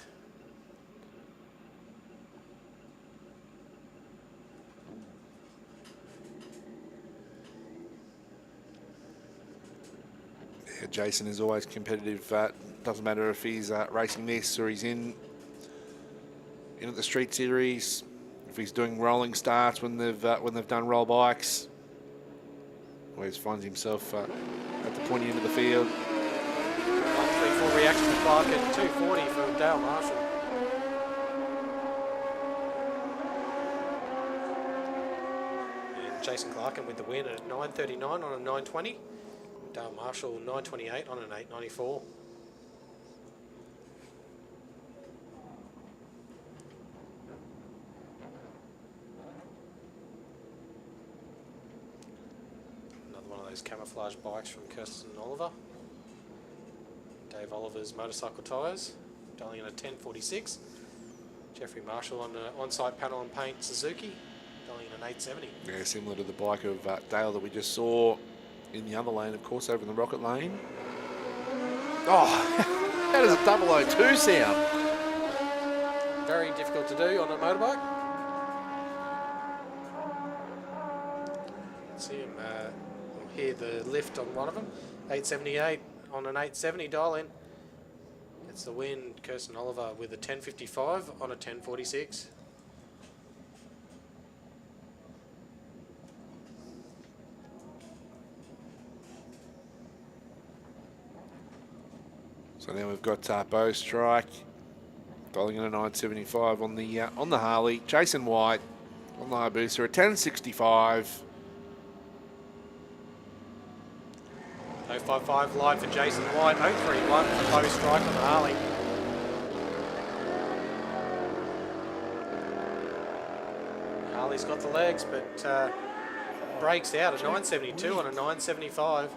Speaker 5: Jason is always competitive. Doesn't matter if he's racing this or he's in at the street series. If he's doing rolling starts when they've done roll bikes, always finds himself at the pointy end of the field.
Speaker 4: 1.34 reaction to Clark at 2.40 for Dale Marshall. And Jason Clarkin with the win at 9.39 on a 9.20. Dale Marshall 928 on an 894. Another one of those camouflage bikes from Kirsten Oliver. Dave Oliver's motorcycle tyres, dialing in a 1046. Jeffrey Marshall on the on-site panel and paint Suzuki, dialing in an 870.
Speaker 5: Yeah, similar to the bike of Dale that we just saw in the other lane, of course, over in the Rocket Lane. Oh, how does a 002 sound?
Speaker 4: Very difficult to do on a motorbike. See him, we'll hear the lift on one of them. 878 on an 870 dial in. Gets the win, Kirsten Oliver with a 1055 on a 1046.
Speaker 5: So now we've got Bo Strike dialing in a 975 on the Harley. Jason White on the Hayabusa, a 1065.
Speaker 4: 055 live for Jason White, 031 for Bo Strike on the Harley. Harley's got the legs, but breaks out at 972 on a 975.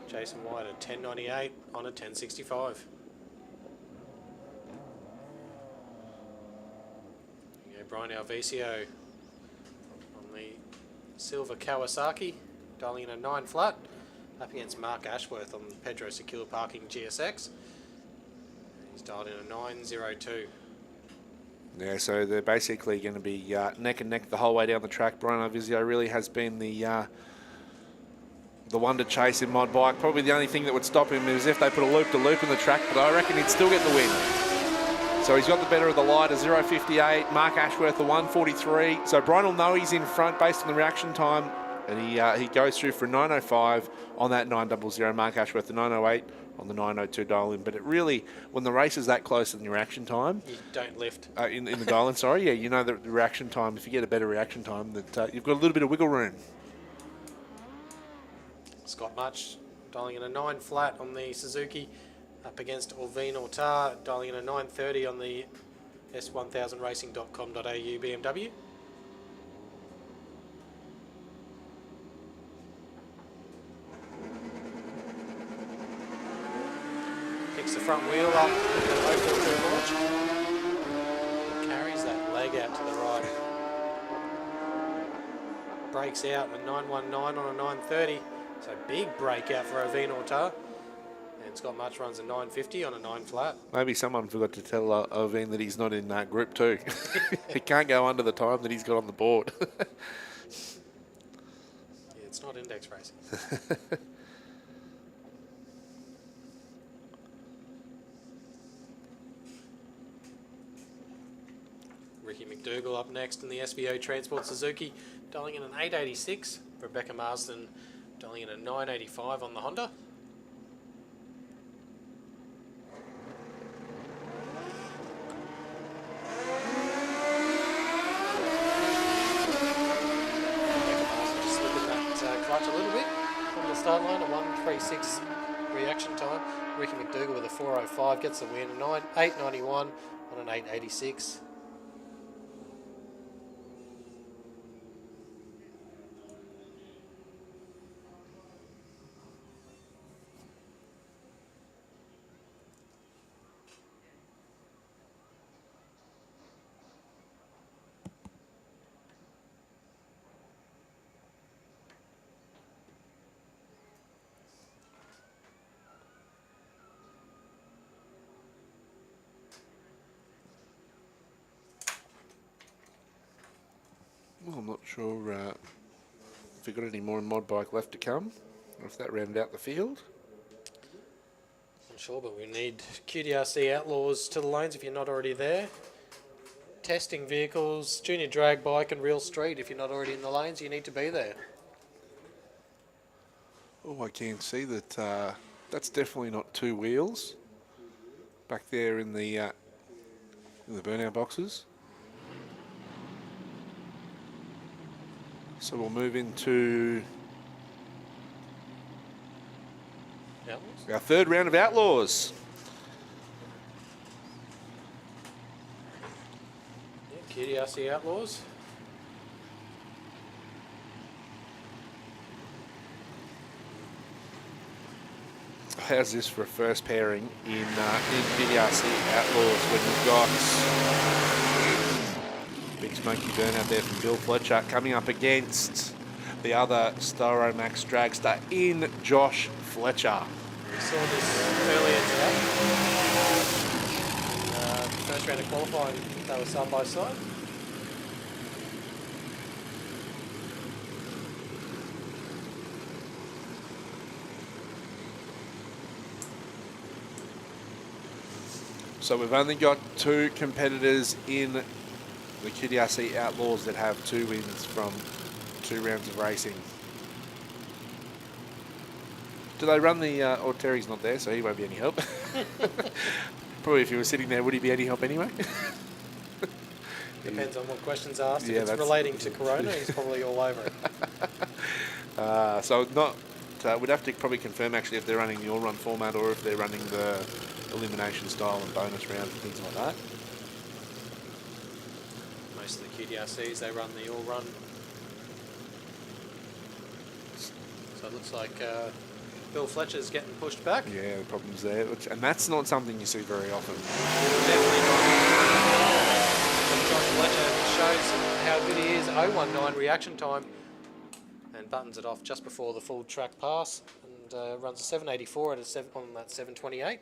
Speaker 4: Jason White at 1098 on a 1065. Yeah, Brian Alvicio on the silver Kawasaki, dialing in a 9 flat. Up against Mark Ashworth on Pedro Secure Parking GSX. He's dialed in a 902.
Speaker 5: Yeah, so they're basically going to be neck and neck the whole way down the track. Brian Alvizio really has been the one to chase in mod bike. Probably the only thing that would stop him is if they put a loop-to-loop in the track, but I reckon he'd still get the win. So he's got the better of the light, a 0.58. Mark Ashworth, a 1.43. So Brian will know he's in front based on the reaction time. And he goes through for a 905 on that 900. Mark Ashworth, the 908 on the 902 dial-in. But it really, when the race is that close in the reaction time...
Speaker 4: You don't lift.
Speaker 5: In the dial-in, sorry. Yeah, you know the reaction time, if you get a better reaction time, that you've got a little bit of wiggle room.
Speaker 4: Scott Much dialing in a 9 flat on the Suzuki. Up against Orvine Ortar, dialing in a 930 on the s1000racing.com.au BMW. Picks the front wheel up with the 042 launch. Carries that leg out to the right. Breaks out a 919 on a 930. So big breakout for Orvine Ortar. And Scott Much runs a 950 on a 9 flat.
Speaker 5: Maybe someone forgot to tell Ovine that he's not in Group 2. He can't go under the time that he's got on the board.
Speaker 4: Yeah, it's not index racing. Ricky McDougall up next in the SVO Transport Suzuki, dialing in an 886. Rebecca Marsden dialing in a 985 on the Honda. Just slipping that clutch a little bit from the start line, a 136 reaction time. Ricky McDougall with a 405 gets the win, 891 on an 886.
Speaker 5: Well, I'm not sure if we've got any more mod bike left to come, or if that rounded out the field.
Speaker 4: Not sure, but we need QDRC Outlaws to the lanes if you're not already there. Testing vehicles, junior drag bike and real street. If you're not already in the lanes, you need to be there.
Speaker 5: Oh, I can see that that's definitely not two wheels back there in the burnout boxes. So we'll move into
Speaker 4: Outlaws.
Speaker 5: Our third round of Outlaws.
Speaker 4: Yeah, QDRC Outlaws.
Speaker 5: How's this for a first pairing in QDRC Outlaws when we've got Big Smoky Burnout there from Bill Fletcher coming up against the other Styromax dragster in Josh Fletcher.
Speaker 4: We saw this earlier today. First round of qualifying, they were side by side.
Speaker 5: So we've only got 2 competitors in the QDRC Outlaws that have 2 wins from 2 rounds of racing. Do they run the... or Terry's not there, so he won't be any help. Probably if he was sitting there, would he be any help anyway?
Speaker 4: Depends on what questions are asked.
Speaker 5: Yeah,
Speaker 4: If it's relating to Corona, he's probably all over it.
Speaker 5: So not... we'd have to probably confirm actually if they're running the all-run format or if they're running the elimination style and bonus rounds and things like that.
Speaker 4: Most of the QDRCs, they run the all-run. So it looks like Bill Fletcher's getting pushed back.
Speaker 5: Yeah, the problem's there. And that's not something you see very often.
Speaker 4: Definitely not. Josh Fletcher shows how good he is. 019 reaction time. And buttons it off just before the full track pass. And runs a 784 on that 728.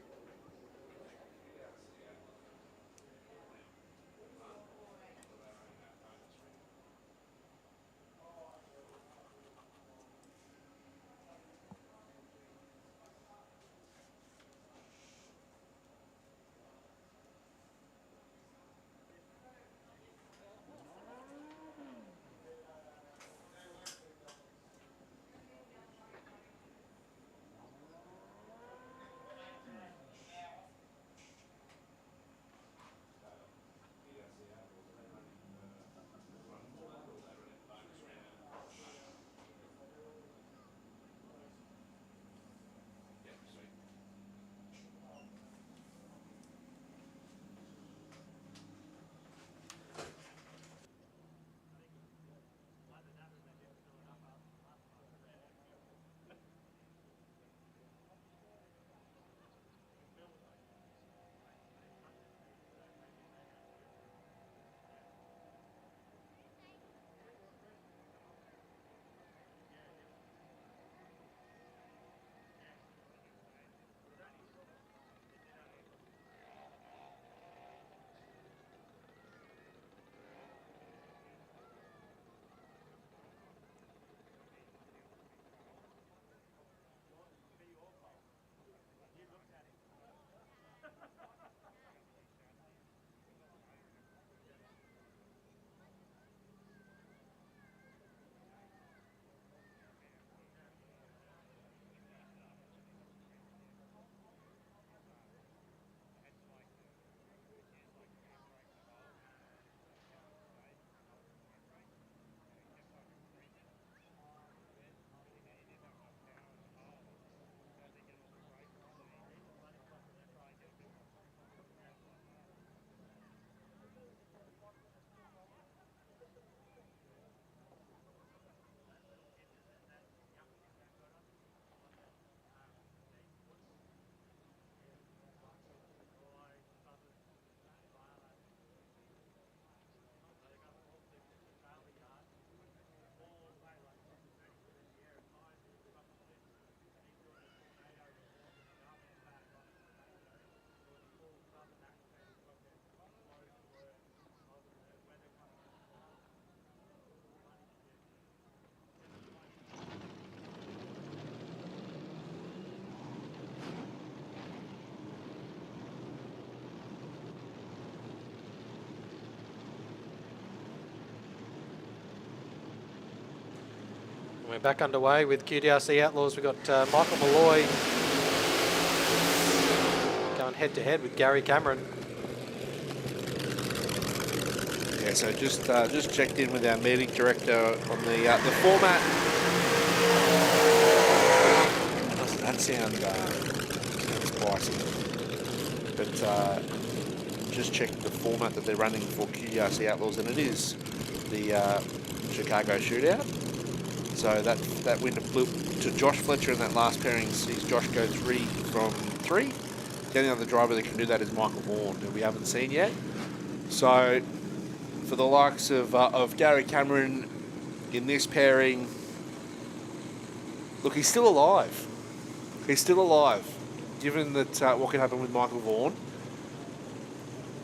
Speaker 4: We're back underway with QDRC Outlaws. We've got Michael Malloy going head-to-head with Gary Cameron.
Speaker 5: Yeah, so just checked in with our meeting director on the format. Doesn't that that sounds spicy. But just checked the format that they're running for QDRC Outlaws, and it is the Chicago Shootout. So that win to Josh Fletcher in that last pairing sees Josh go 3 from 3. The only other driver that can do that is Michael Vaughan, who we haven't seen yet. So for the likes of Gary Cameron in this pairing, look, he's still alive. He's still alive. Given that what could happen with Michael Vaughan,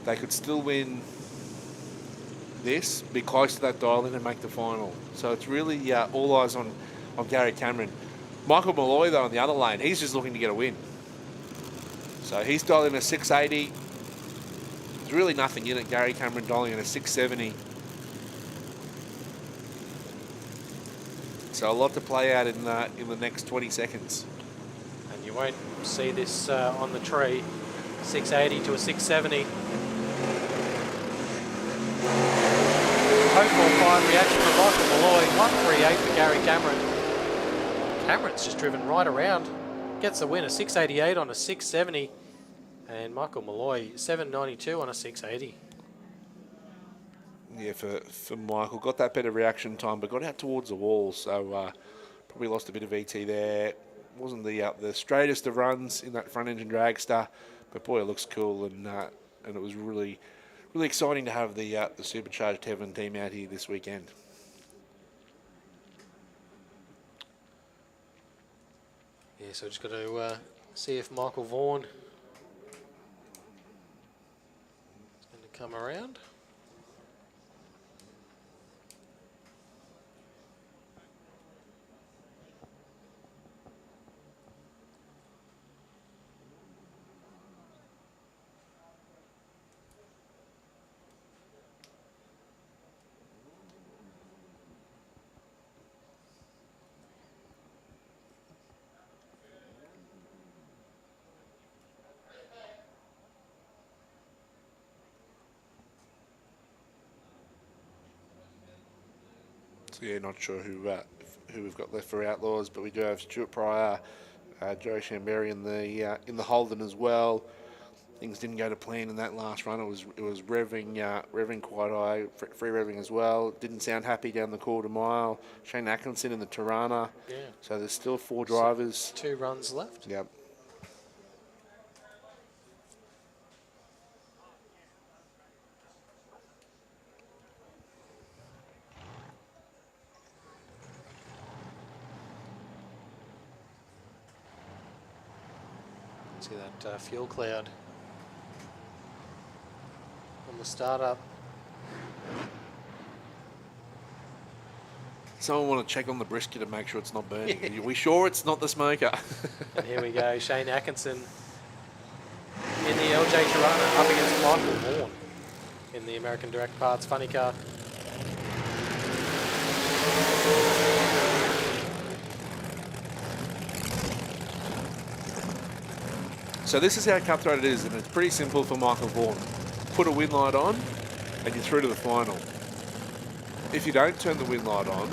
Speaker 5: they could still win this, be close to that dial-in and make the final. So it's really all eyes on Gary Cameron. Michael Malloy, though, on the other lane, he's just looking to get a win. So he's dialing a 680. There's really nothing in it. Gary Cameron dialing in a 670. So a lot to play out in the next 20 seconds.
Speaker 4: And you won't see this on the tree. 680 to a 670. Hopeful fine reaction from Michael Malloy. 138 for Gary Cameron. Cameron's just driven right around. Gets the win, a 688 on a 670. And Michael Malloy, 792 on a 680.
Speaker 5: Yeah, for Michael, got that better reaction time, but got out towards the wall, so probably lost a bit of ET there. Wasn't the straightest of runs in that front engine dragster, but boy, it looks cool, and it was really exciting to have the supercharged Heaven team out here this weekend.
Speaker 4: Yeah, so just got to see if Michael Vaughan is going to come around.
Speaker 5: Yeah, not sure who we've got left for Outlaws, but we do have Stuart Pryor, Joe Chamberi in the Holden as well. Things didn't go to plan in that last run. It was revving quite high, free revving as well. Didn't sound happy down the quarter mile. Shane Atkinson in the Tirana.
Speaker 4: Yeah.
Speaker 5: So there's still 4 drivers.
Speaker 4: So 2 runs left.
Speaker 5: Yep.
Speaker 4: See that fuel cloud on the startup.
Speaker 5: Someone want to check on the brisket and make sure it's not burning. Are we sure it's not the smoker?
Speaker 4: And here we go, Shane Atkinson in the LJ Tirana up against Michael Vaughan in the American Direct Parts funny car.
Speaker 5: So this is how cutthroat it is, and it's pretty simple for Michael Vaughan. Put a win light on, and you're through to the final. If you don't turn the win light on,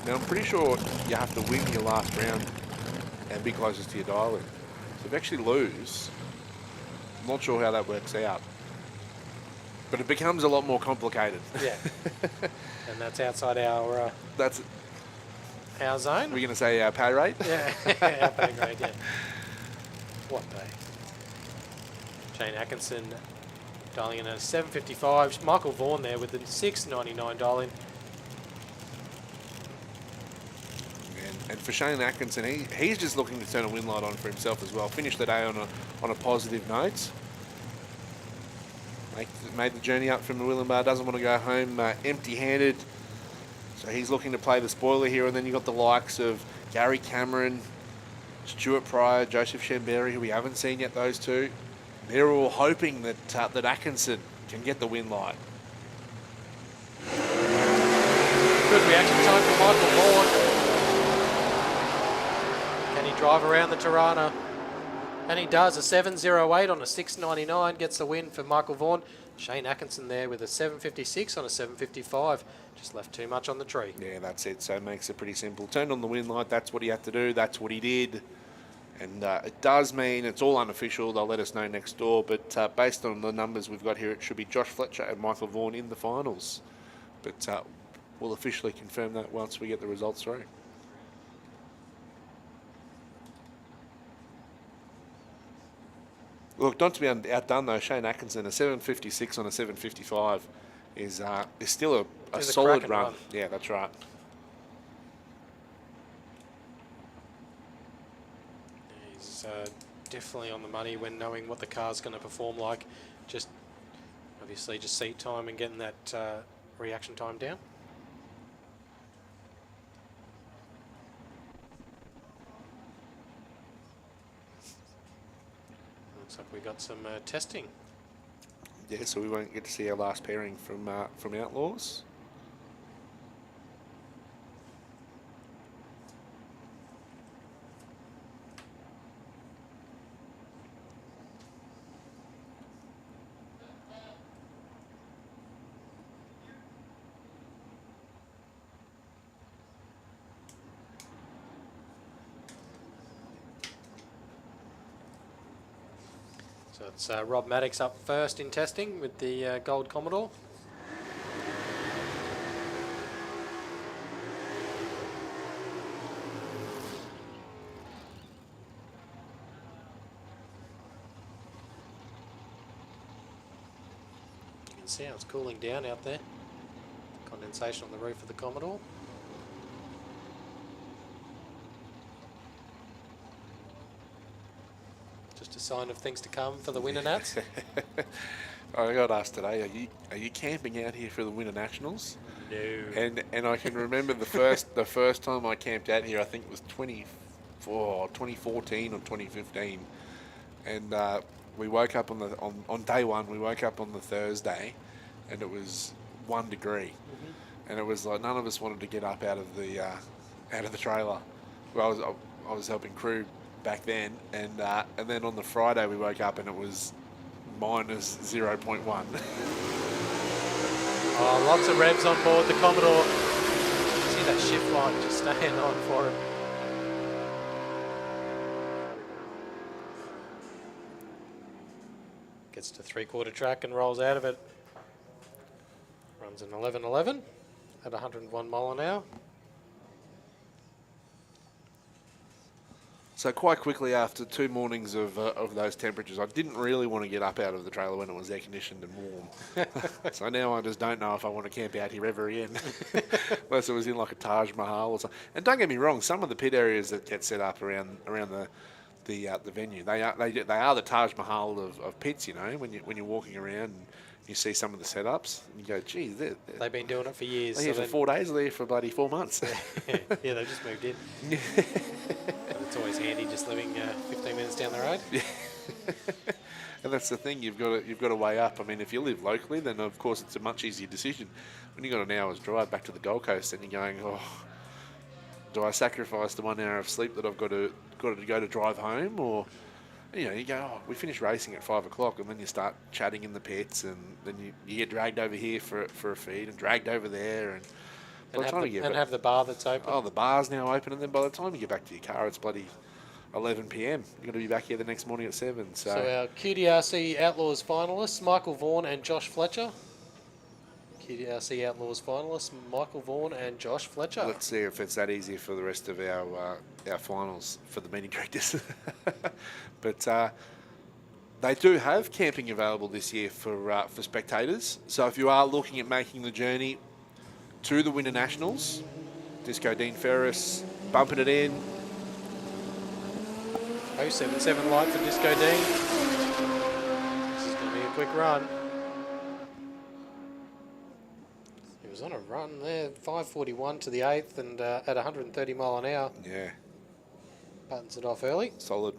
Speaker 5: now I'm pretty sure you have to win your last round and be closest to your dial-in. So if you actually lose, I'm not sure how that works out. But it becomes a lot more complicated.
Speaker 4: Yeah, and that's outside our
Speaker 5: That's
Speaker 4: our zone.
Speaker 5: We're going to say our pay rate?
Speaker 4: Yeah, our pay grade, yeah. What day? Shane Atkinson dialing in at 755. Michael Vaughan there with the 699 dial-in.
Speaker 5: And for Shane Atkinson, he's just looking to turn a win light on for himself as well. Finish the day on a positive note. Made the journey up from the Willowbank, doesn't want to go home empty-handed. So he's looking to play the spoiler here, and then you've got the likes of Gary Cameron, Stuart Pryor, Joseph Chamberi, who we haven't seen yet, those two. They're all hoping that that Atkinson can get the win light.
Speaker 4: Good reaction time from Michael Vaughan. Can he drive around the Tirana? And he does. A 708 on a 699 gets the win for Michael Vaughan. Shane Atkinson there with a 756 on a 755. Just left too much on the tree.
Speaker 5: Yeah, that's it. So it makes it pretty simple. Turned on the win light. That's what he had to do. That's what he did. And it does mean it's all unofficial. They'll let us know next door. But based on the numbers we've got here, it should be Josh Fletcher and Michael Vaughan in the finals. But we'll officially confirm that once we get the results through. Look, not to be outdone though, Shane Atkinson, a 7.56 on a 7.55 is still a solid
Speaker 4: cracking
Speaker 5: run. Yeah, that's right.
Speaker 4: He's definitely on the money when knowing what the car's going to perform like. Just obviously just seat time and getting that reaction time down. Looks like we got some testing.
Speaker 5: Yeah, so we won't get to see our last pairing from Outlaws.
Speaker 4: So it's Rob Maddox up first in testing with the Gold Commodore. You can see how it's cooling down out there. Condensation on the roof of the Commodore. Just a sign of things to come for the Winter Nats.
Speaker 5: I got asked today, are you camping out here for the Winter Nationals?
Speaker 4: No.
Speaker 5: And I can remember the first time I camped out here, I think it was 2014 or 2015, and we woke up on day one. We woke up on the Thursday, and it was 1 degree, and it was like none of us wanted to get up out of the trailer. Well, I was helping crew back then, and then on the Friday we woke up and it was minus 0.1.
Speaker 4: Oh, lots of revs on board the Commodore. See that shift light just staying on for him. Gets to 3/4 track and rolls out of it. Runs an 11.11 at 101 mile an hour.
Speaker 5: So quite quickly after 2 mornings of those temperatures, I didn't really want to get up out of the trailer when it was air conditioned and warm. So now I just don't know if I want to camp out here ever again, unless it was in like a Taj Mahal or something. And don't get me wrong, some of the pit areas that get set up around the venue, they are the Taj Mahal of pits. You know, when you're walking around and you see some of the setups, and you go, geez,
Speaker 4: They've been doing it for years.
Speaker 5: They're here for 4 days, they're here for bloody 4 months.
Speaker 4: Yeah, they've just moved in. But it's always handy just living 15 minutes down the road.
Speaker 5: And that's the thing, you've got to weigh up. I mean, if you live locally, then of course it's a much easier decision. When you've got an hour's drive back to the Gold Coast, and you're going, oh, do I sacrifice the 1 hour of sleep that I've got to go to drive home, or you go, oh, we finish racing at 5 o'clock, and then you start chatting in the pits, and then you get dragged over here for a feed, and dragged over there, and
Speaker 4: have the bar that's open.
Speaker 5: Oh, the bar's now open, and then by the time you get back to your car, it's bloody 11 p.m. You've got to be back here the next morning at 7. So
Speaker 4: our QDRC Outlaws finalists, Michael Vaughan and Josh Fletcher. QDRC Outlaws finalists, Michael Vaughan and Josh Fletcher.
Speaker 5: Let's see if it's that easy for the rest of our finals for the meeting directors. But they do have camping available this year for spectators. So if you are looking at making the journey to the Winter Nationals, Disco Dean Ferris bumping it in.
Speaker 4: 077 light for Disco Dean. This is going to be a quick run. He was on a run there, 5:41 to the 8th, and at 130 mile an hour.
Speaker 5: Yeah.
Speaker 4: Buttons it off early.
Speaker 5: Solid.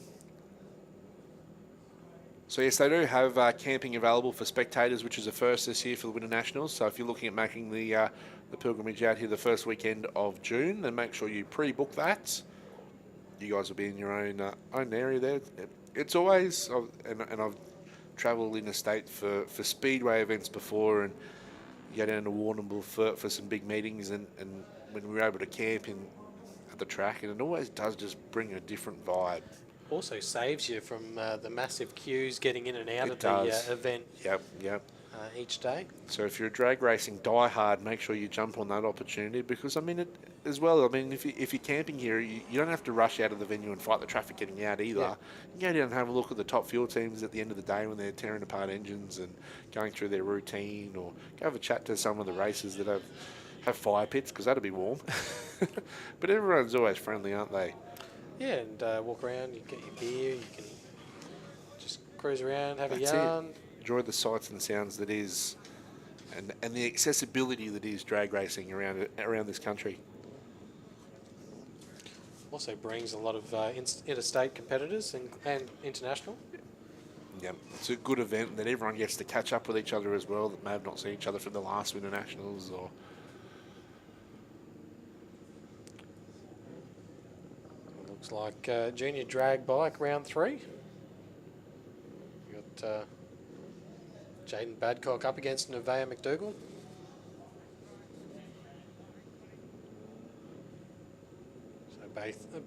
Speaker 5: So yes, they do have camping available for spectators, which is a first this year for the Winter Nationals. So if you're looking at making the pilgrimage out here the first weekend of June, then make sure you pre-book that. You guys will be in your own area there. It's always, and I've travelled interstate for speedway events before, and you go down to Warrnambool for some big meetings, and when we were able to camp at the track, and it always does just bring a different vibe.
Speaker 4: also saves you from the massive queues getting in and out
Speaker 5: It
Speaker 4: of
Speaker 5: does.
Speaker 4: the event
Speaker 5: Yep.
Speaker 4: each day.
Speaker 5: So if you're a drag racing diehard, make sure you jump on that opportunity because, I mean, as well, I mean, if you're camping here, you don't have to rush out of the venue and fight the traffic getting out either.
Speaker 4: Yeah.
Speaker 5: You can go down and have a look at the top fuel teams at the end of the day when they're tearing apart engines and going through their routine, or go have a chat to some of the racers that have fire pits because that'll be warm. But everyone's always friendly, aren't they?
Speaker 4: Yeah, and walk around, you get your beer, you can just cruise around, have
Speaker 5: That's
Speaker 4: a yarn.
Speaker 5: it. Enjoy the sights and sounds that is, and the accessibility that is drag racing around this country.
Speaker 4: Also brings a lot of interstate competitors and international.
Speaker 5: Yeah, it's a good event that everyone gets to catch up with each other as well that may have not seen each other from the last Winter Nationals or.
Speaker 4: Looks like junior drag bike round 3. We've got Jaden Badcock up against Nevaeh McDougall. So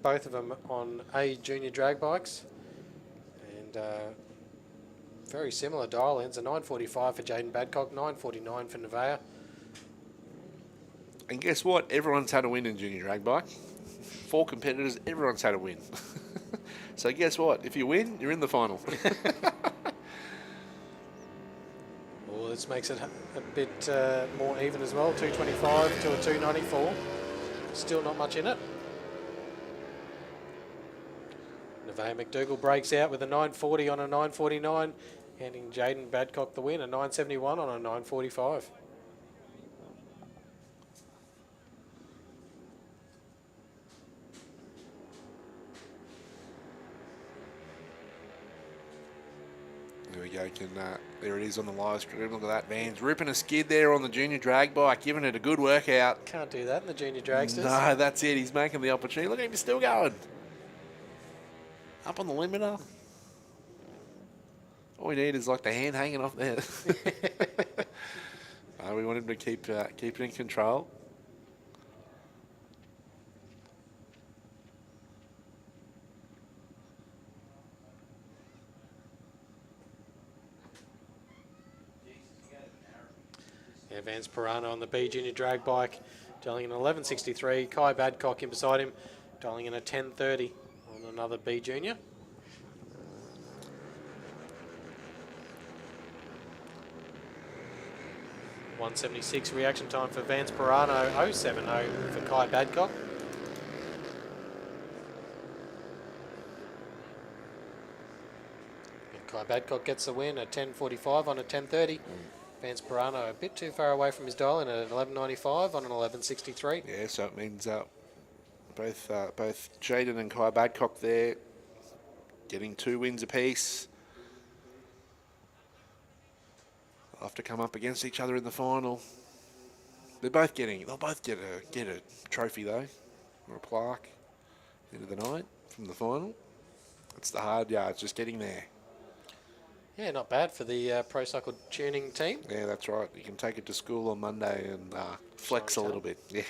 Speaker 4: both of them on A junior drag bikes, and very similar dial ends. A 945 for Jaden Badcock, 949 for Nevaeh.
Speaker 5: And guess what? Everyone's had a win in junior drag bike. 4 competitors, everyone's had a win. So guess what? If you win, you're in the final.
Speaker 4: Well, this makes it a bit more even as well. 225 to a 294. Still not much in it. Nevaeh McDougall breaks out with a 940 on a 949, handing Jaden Badcock the win, a 971 on a 945.
Speaker 5: There we go. There it is on the live stream. Look at that. Van's ripping a skid there on the junior drag bike, giving it a good workout.
Speaker 4: Can't do that in the junior dragsters.
Speaker 5: No, that's it. He's making the opportunity. Look at him, he's still going. Up on the limiter. All we need is like the hand hanging off there. We want him to keep it in control.
Speaker 4: Yeah, Vance Pirano on the B junior drag bike, dialing in 1163. Kai Badcock in beside him, dialing in a 1030 on another B junior. .176 reaction time for Vance Pirano, 070 for Kai Badcock. And Kai Badcock gets the win, a 1045 on a 1030. Vance Pirano a bit too far away from his dial in at 1195 on an 1163.
Speaker 5: Yeah, so it means both Jaden and Kai Badcock there getting 2 wins apiece. They'll have to come up against each other in the final. They'll both get a trophy though, or a plaque at the end of the night from the final. It's the hard yards, just getting there.
Speaker 4: Yeah, not bad for the Pro Cycle Tuning team.
Speaker 5: Yeah, that's right. You can take it to school on Monday and flex a little bit. Yeah.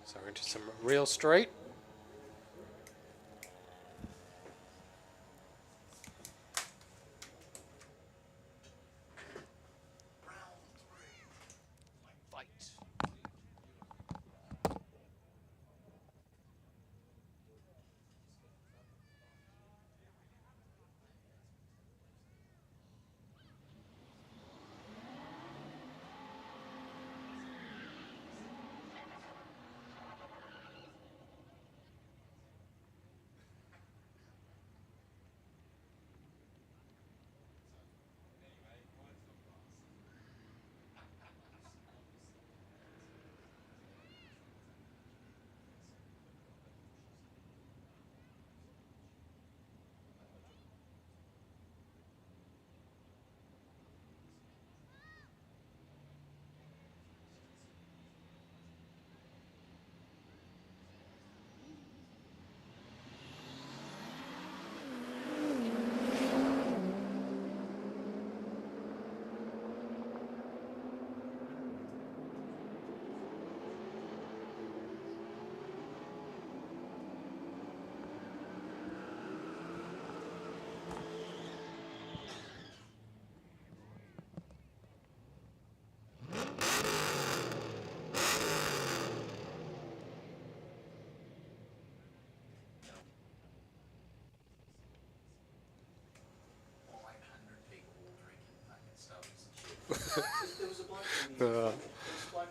Speaker 4: So we're into some real street.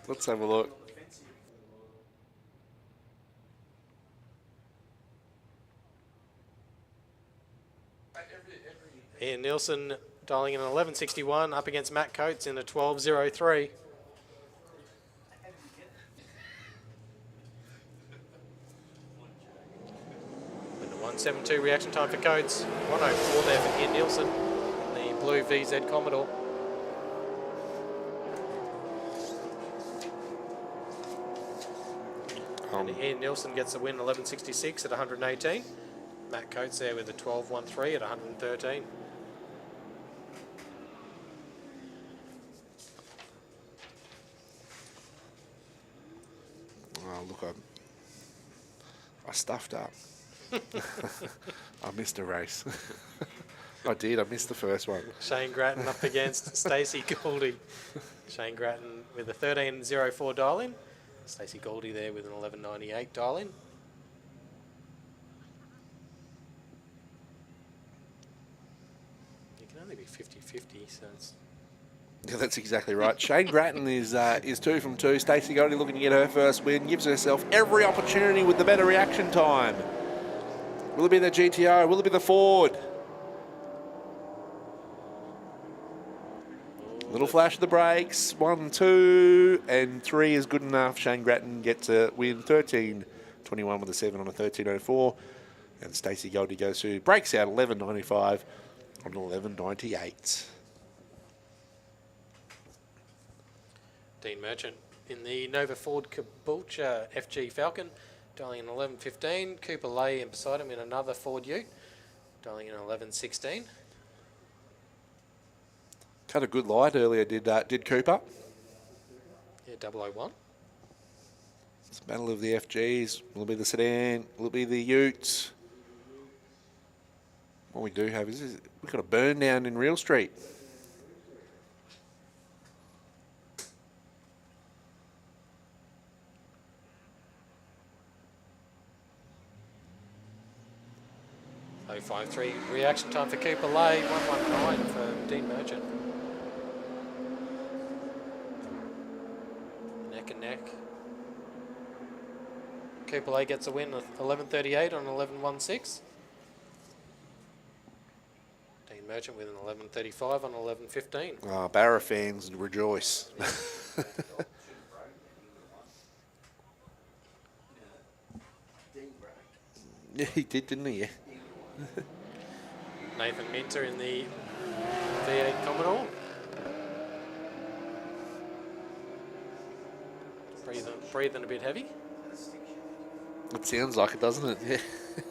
Speaker 5: Let's have a look.
Speaker 4: Ian Nielsen dialing in an 11.61 up against Matt Coates in a 12.03. And a 1.72 reaction time for Coates. 1.04 there for Ian Nielsen, the blue VZ Commodore. And Ian Nielsen gets the win 11.66 at 118. Matt Coates there with a 12.13 at 113.
Speaker 5: Oh, look, I stuffed up. I missed a race. I did. I missed the first one.
Speaker 4: Shane Grattan up against Stacey Goldie. Shane Grattan with a 13.04 dial-in. Stacey Goldie there with an 11.98 dial-in. You can only be 50-50, so it's...
Speaker 5: Yeah, that's exactly right. Shane Grattan is 2 from 2. Stacey Goldie looking to get her first win. Gives herself every opportunity with the better reaction time. Will it be the GTO? Will it be the Ford? Little flash of the brakes. 1, 2, and 3 is good enough. Shane Grattan gets a win 13.21 with a 7 on a 13.04. And Stacey Goldie goes through, breaks out 11.95 on 11.98.
Speaker 4: Dean Merchant in the Nova Ford Caboolture FG Falcon, dialing in 11.15. Cooper Lay in beside him in another Ford Ute, dialing in 11.16.
Speaker 5: Cut a good light earlier, did Cooper.
Speaker 4: Yeah, 001.
Speaker 5: It's a battle of the FGs. Will it be the sedan? Will it be the Utes? What we do have is we've got a burn down in Real Street.
Speaker 4: Oh, 5.3 reaction time for Cooper Lay, 1.19 for Dean Merchant. Neck and neck. Cooper Lay gets a win of 11.38 on 11.16. Dean Merchant with an 11.35 on 11.15.
Speaker 5: Oh, Barra fans rejoice. Yeah, he did, didn't he? Yeah.
Speaker 4: Nathan Minter in the V8 Commodore. Breathing a bit heavy.
Speaker 5: It sounds like it, doesn't it?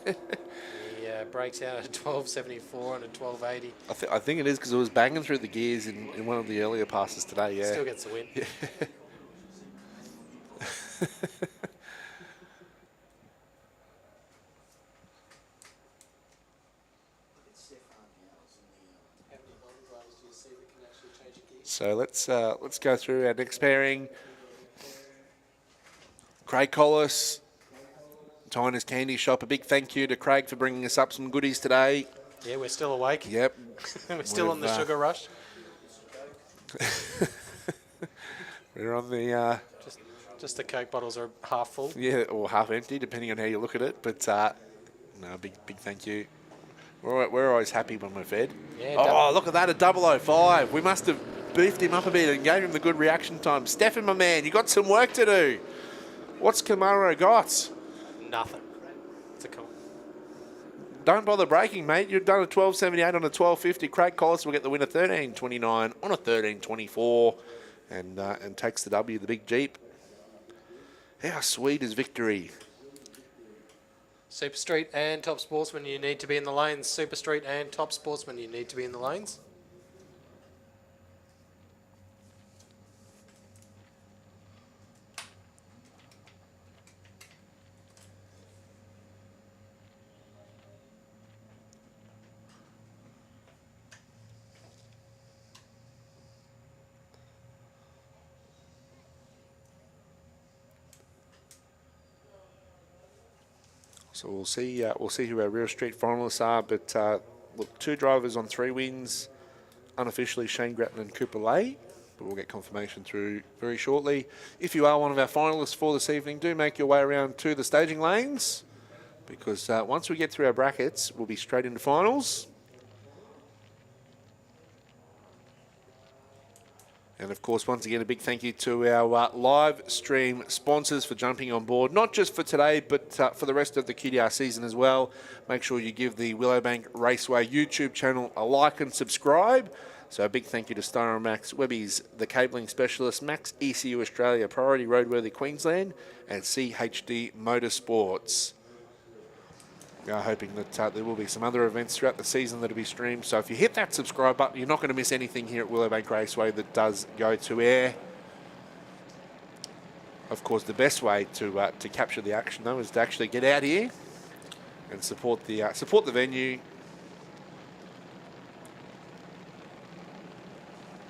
Speaker 5: Yeah.
Speaker 4: He breaks out at 12.74 and a 12.80.
Speaker 5: I think it is because it was banging through the gears in one of the earlier passes today, yeah.
Speaker 4: Still gets the win.
Speaker 5: Yeah. So let's go through our next pairing. Craig Collis, Tyner's Candy Shop. A big thank you to Craig for bringing us up some goodies today.
Speaker 4: Yeah, we're still awake.
Speaker 5: Yep.
Speaker 4: We're still on the sugar rush.
Speaker 5: We're on the...
Speaker 4: Just the Coke bottles are half full.
Speaker 5: Yeah, or half empty, depending on how you look at it. But no, big thank you. We're always happy when we're fed.
Speaker 4: Yeah,
Speaker 5: oh, look at that, a 005. We must have beefed him up a bit and gave him the good reaction time. Stefan, my man, you got some work to do. What's Camaro got?
Speaker 4: Nothing. It's a
Speaker 5: Don't bother braking, mate. You've done a 12.78 on a 12.50. Craig Collis will get the win of 13.29 on a 13.24 and takes the W, the big Jeep. How sweet is victory?
Speaker 4: Super Street and Top Sportsman, you need to be in the lanes. Super Street and Top Sportsman, you need to be in the lanes.
Speaker 5: So we'll see who our Real Street finalists are. But look, 2 drivers on 3 wins. Unofficially, Shane Grattan and Cooper Lay. but we'll get confirmation through very shortly. If you are one of our finalists for this evening, do make your way around to the staging lanes, because once we get through our brackets, we'll be straight into finals. And of course, once again, a big thank you to our live stream sponsors for jumping on board, not just for today, but for the rest of the QDR season as well. Make sure you give the Willowbank Raceway YouTube channel a like and subscribe. So a big thank you to Styromax, Webby's The Cabling Specialist, Max ECU Australia, Priority Roadworthy Queensland, and CHD Motorsports. We are hoping that there will be some other events throughout the season that will be streamed. So if you hit that subscribe button, you're not going to miss anything here at Willowbank Raceway that does go to air. Of course, the best way to capture the action, though, is to actually get out here and support the venue.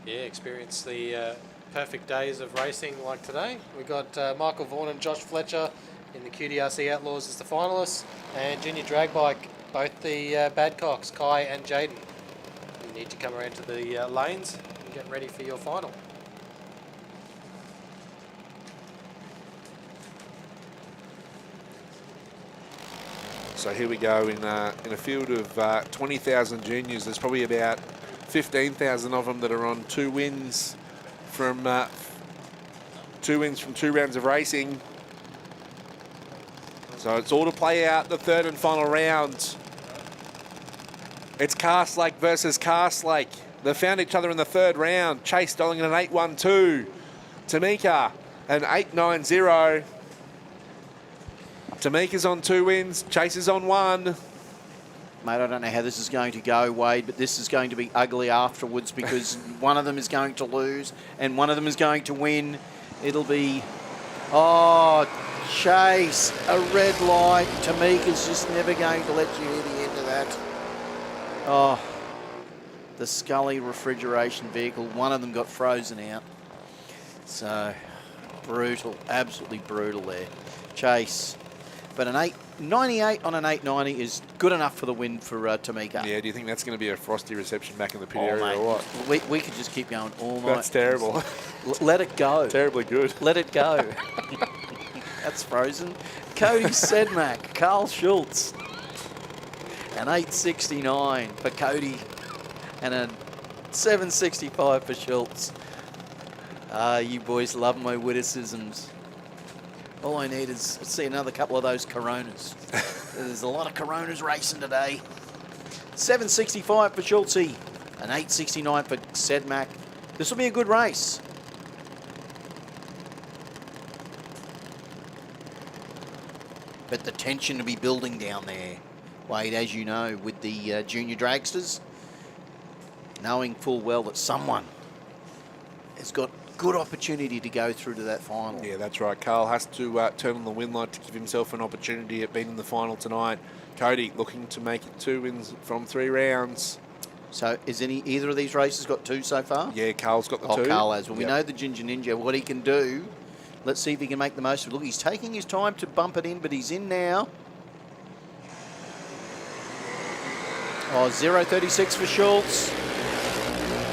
Speaker 4: Yeah, experience the perfect days of racing like today. We got Michael Vaughan and Josh Fletcher in the QDRC Outlaws as the finalists, and junior drag bike, both the Badcocks, Kai and Jaden. You need to come around to the lanes and get ready for your final.
Speaker 5: So here we go in a field of 20,000 juniors. There's probably about 15,000 of them that are on 2 wins from 2 rounds of racing. So it's all to play out the third and final round. It's Castlake versus Castlake. They found each other in the third round. Chase Dolling an 8-1-2. Tamika an 8-9-0. Tamika's on 2 wins. Chase is on 1.
Speaker 2: Mate, I don't know how this is going to go, Wade, but this is going to be ugly afterwards because one of them is going to lose and one of them is going to win. It'll be... Oh, Chase, a red light. Tamika's just never going to let you hear the end of that. Oh, the Scully refrigeration vehicle. One of them got frozen out. So, brutal, absolutely brutal there. Chase. But an 898 on an 890 is good enough for the win for Tamika.
Speaker 5: Yeah, do you think that's going to be a frosty reception back in the pit area
Speaker 2: mate,
Speaker 5: or what?
Speaker 2: We could just keep going all night.
Speaker 5: That's terrible.
Speaker 2: Let it go.
Speaker 5: Terribly good.
Speaker 2: Let it go. That's frozen. Cody Sedmak, Carl Schultz. An 869 for Cody and a 765 for Schultz. You boys love my witticisms. All I need is to see another couple of those Coronas. There's a lot of Coronas racing today. 765 for Schultz, an 869 for Sedmak. This will be a good race. But the tension to be building down there, Wade, as you know, with the junior dragsters, knowing full well that someone has got good opportunity to go through to that final.
Speaker 5: Yeah, that's right. Carl has to turn on the win light to give himself an opportunity at being in the final tonight. Cody looking to make it 2 wins from 3 rounds.
Speaker 2: So is either of these races got 2 so far?
Speaker 5: Yeah, Carl's got the 2.
Speaker 2: Oh, Carl has. Well,
Speaker 5: Yep.
Speaker 2: we know the Ginger Ninja, what he can do. Let's see if he can make the most of it. Look, he's taking his time to bump it in, but he's in now. Oh, 0.36 for Schultz.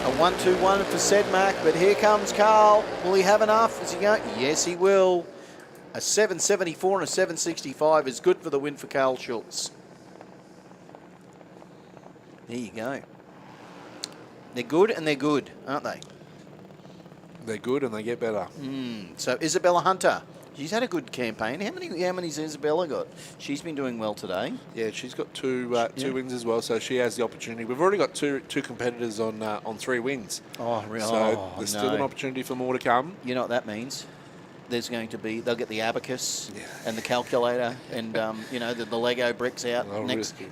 Speaker 2: A 1-2-1 for Sedmak, but here comes Carl. Will he have enough? Is he going? Yes, he will. A 7.74 and a 7.65 is good for the win for Carl Schultz. There you go. They're good and they're good, aren't they?
Speaker 5: They're good and they get better.
Speaker 2: So Isabella Hunter, she's had a good campaign. How many's Isabella got? She's been doing well today.
Speaker 5: Yeah, she's got 2 wins as well, so she has the opportunity. We've already got two competitors on 3 wins.
Speaker 2: Oh, really?
Speaker 5: So there's still an opportunity for more to come.
Speaker 2: You know what that means? There's going to be, they'll get the abacus and the calculator and, the Lego bricks out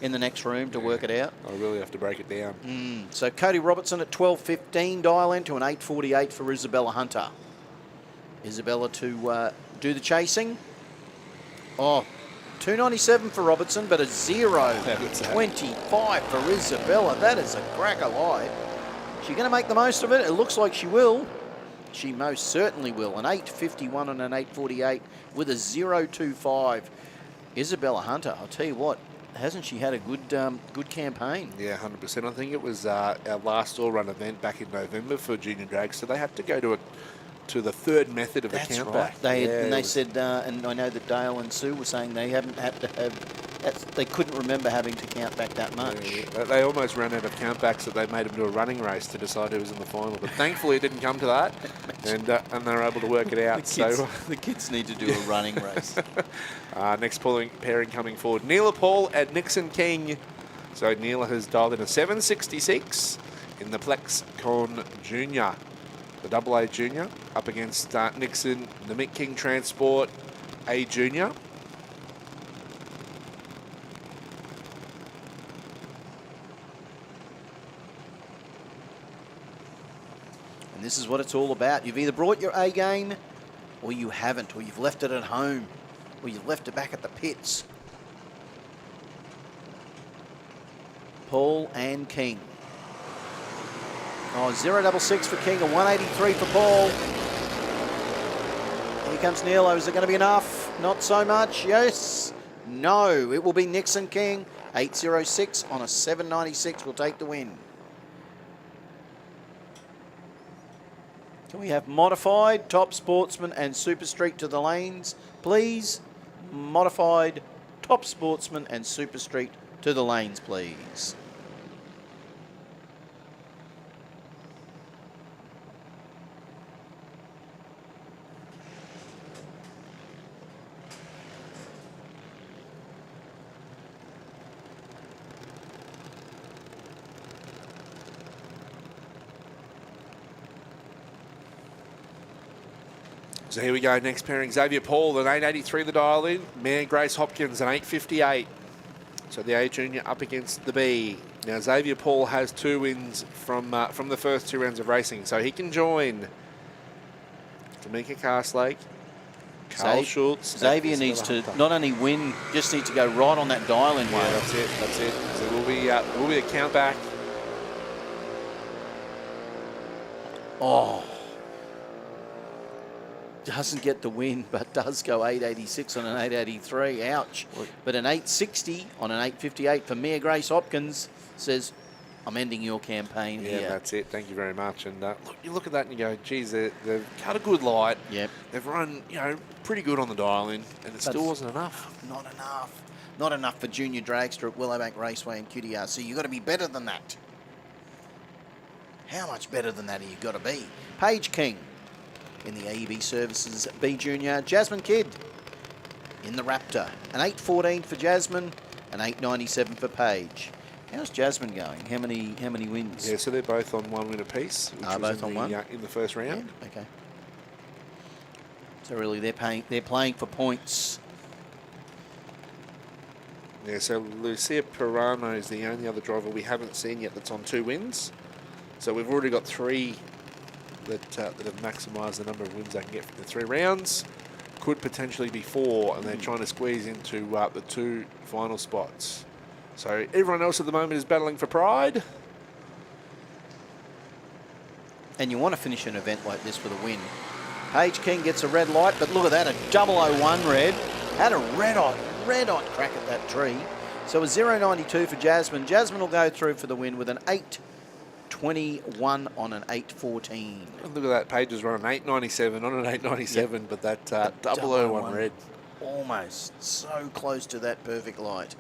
Speaker 2: in the next room to work it out.
Speaker 5: I really have to break it down.
Speaker 2: So Cody Robertson at 12.15, dial in to an 8.48 for Isabella Hunter. Isabella to do the chasing. Oh, 2.97 for Robertson, but a 0.25 for Isabella. That is a cracker light. She's going to make the most of it. It looks like she will. She most certainly will. An 8.51 and an 8.48 with a 0.25. Isabella Hunter, I'll tell you what, hasn't she had a good campaign?
Speaker 5: Yeah, 100%. I think it was our last all-run event back in November for junior drag, so they had to go to the third method of
Speaker 2: That's
Speaker 5: a countback.
Speaker 2: right. They said, and I know that Dale and Sue were saying they haven't had to have. They couldn't remember having to count back that much.
Speaker 5: Yeah, they almost ran out of countbacks that they made them do a running race to decide who was in the final. But thankfully, it didn't come to that, and they were able to work it out.
Speaker 2: The kids need to do a running race.
Speaker 5: Next pairing coming forward, Neela Paul and Nixon King. So Neela has dialed in a 766 in the Plex Con Junior. The AA Junior up against Nixon, the Mick King Transport A Junior.
Speaker 2: And this is what it's all about. You've either brought your A game or you haven't, or you've left it at home, or you've left it back at the pits. Paul and King. Oh, 066 for King and 183 for Paul. Here comes Neil. Is it going to be enough? Not so much. Yes. No. It will be Nixon King. 806 on a 796 will take the win. Can we have modified, top sportsman and super street to the lanes, please? Modified, top sportsman and super street to the lanes, please.
Speaker 5: So here we go, next pairing, Xavier Paul, an 883 the dial in. Mare Grace Hopkins, an 858. So the A Junior up against the B. Now Xavier Paul has 2 wins from the first 2 rounds of racing, so he can join Tamika Carslake, Carl Schultz.
Speaker 2: Xavier needs to not only win, just needs to go right on that dial in way.
Speaker 5: Yeah, that's it. So we'll be a count back.
Speaker 2: Oh. Doesn't get the win, but does go 886 on an 883. Ouch. But an 860 on an 858 for Mia Grace Hopkins says, I'm ending your campaign here.
Speaker 5: Yeah, that's it. Thank you very much. And you look at that and you go, geez, they've cut a good light.
Speaker 2: Yep.
Speaker 5: They've run, pretty good on the dial in, and it still wasn't enough.
Speaker 2: Not enough. Not enough for junior dragster at Willowbank Raceway and QDRC. You've got to be better than that. How much better than that have you got to be? Paige King in the AEB Services B Junior. Jasmine Kidd in the Raptor. An 814 for Jasmine, an 897 for Paige. How's Jasmine going? How many wins?
Speaker 5: Yeah, so they're both on 1 win apiece. Which was
Speaker 2: both on one?
Speaker 5: In the first round.
Speaker 2: Yeah, okay. So really, they're playing for points.
Speaker 5: Yeah, so Lucia Pirano is the only other driver we haven't seen yet that's on 2 wins. So we've already got 3 that have maximised the number of wins they can get from the 3 rounds. Could potentially be 4, and they're trying to squeeze into the 2 final spots. So everyone else at the moment is battling for pride.
Speaker 2: And you want to finish an event like this with a win. Paige King gets a red light, but look at that, a 001 red. Had a red hot crack at that tree. So a 092 for Jasmine. Jasmine will go through for the win with an 821 on an 814.
Speaker 5: And look at that, Paige has run an 897 on an 897, yep. But that 001 red.
Speaker 2: Almost so close to that perfect light.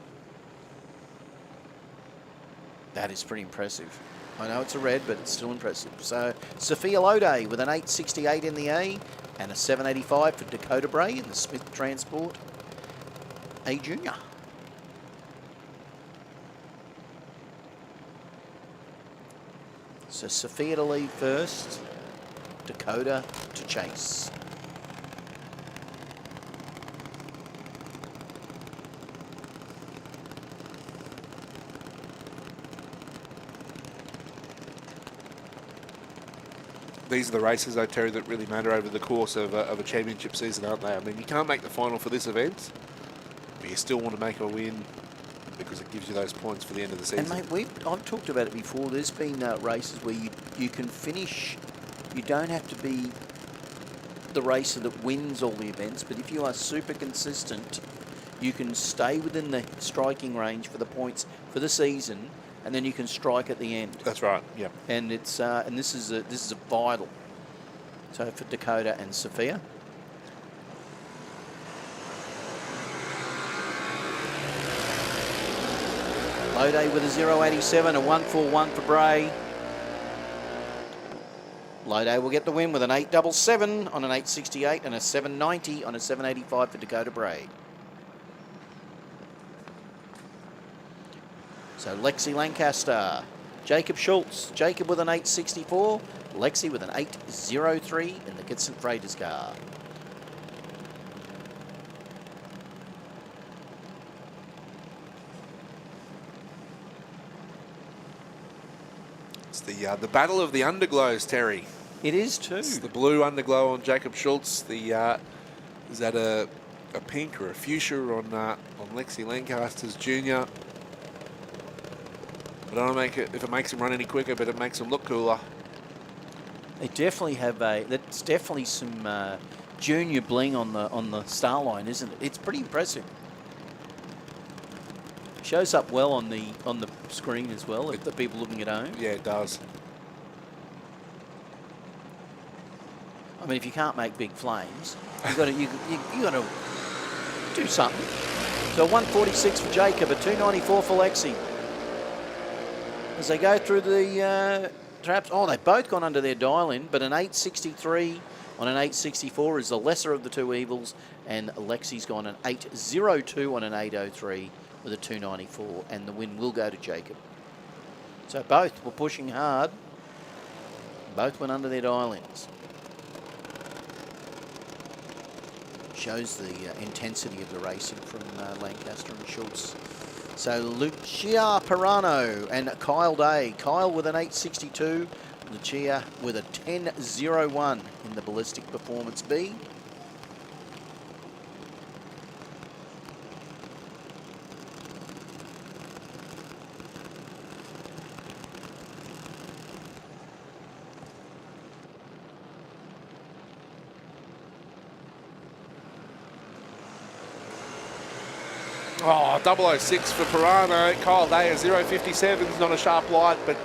Speaker 2: That is pretty impressive. I know it's a red, but it's still impressive. So Sophia Lode with an 868 in the A and a 785 for Dakota Bray in the Smith Transport A Junior. So Sophia to lead first, Dakota to chase.
Speaker 5: These are the races, though, Terry, that really matter over the course of a championship season, aren't they? I mean, you can't make the final for this event, but you still want to make a win because it gives you those points for the end of the season.
Speaker 2: And, mate, I've talked about it before. There's been races where you can finish. You don't have to be the racer that wins all the events, but if you are super consistent, you can stay within the striking range for the points for the season, and then you can strike at the end.
Speaker 5: That's right. Yeah.
Speaker 2: And it's and this is a vital. So for Dakota and Sophia. Lode with a 0.87, a 1.41 for Bray. Lode will get the win with an 8.77 on an 8.68 and a 7.90 on a 7.85 for Dakota Bray. So Lexi Lancaster, Jacob Schultz, Jacob with an 8.64, Lexi with an 8.03 in the Gibson Freighters car.
Speaker 5: It's the battle of the underglows, Terry.
Speaker 2: It is too.
Speaker 5: It's the blue underglow on Jacob Schultz. The is that a pink or a fuchsia on Lexi Lancaster's junior? I don't make it if it makes him run any quicker, but it makes him look cooler.
Speaker 2: They definitely have that's definitely some junior bling on the star line, isn't it? It's pretty impressive. Shows up well on the screen as well if the people looking at home.
Speaker 5: Yeah, it does.
Speaker 2: I mean, if you can't make big flames, you got to do something. So 146 for Jacob, a 294 for Lexi. As they go through the traps, they've both gone under their dial-in, but an 863 on an 864 is the lesser of the two evils, and Lexi's gone an 802 on an 803 with a 294, and the win will go to Jacob. So both were pushing hard. Both went under their dial-ins. Shows the intensity of the racing from Lancaster and Schultz. So Lucia Pirano and Kyle Day. Kyle with an 862, Lucia with a 10.01 in the Ballistic Performance B.
Speaker 5: Oh, 006 for Pirano. Kyle Day, a 0.57 is not a sharp light, but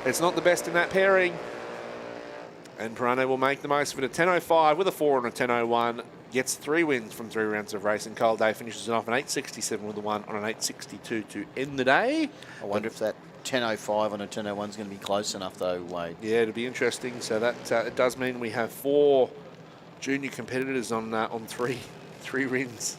Speaker 5: it's not the best in that pairing. And Pirano will make the most of it. A 10.05 with a 4 and a 10.01. Gets 3 wins from 3 rounds of racing. Kyle Day finishes it off an 8.67 with a 1 on an 8.62 to end the day.
Speaker 2: I wonder if that 10.05 on a 10.01 is going to be close enough though, Wade.
Speaker 5: Yeah, it'll be interesting. So that it does mean we have 4 junior competitors on 3 wins.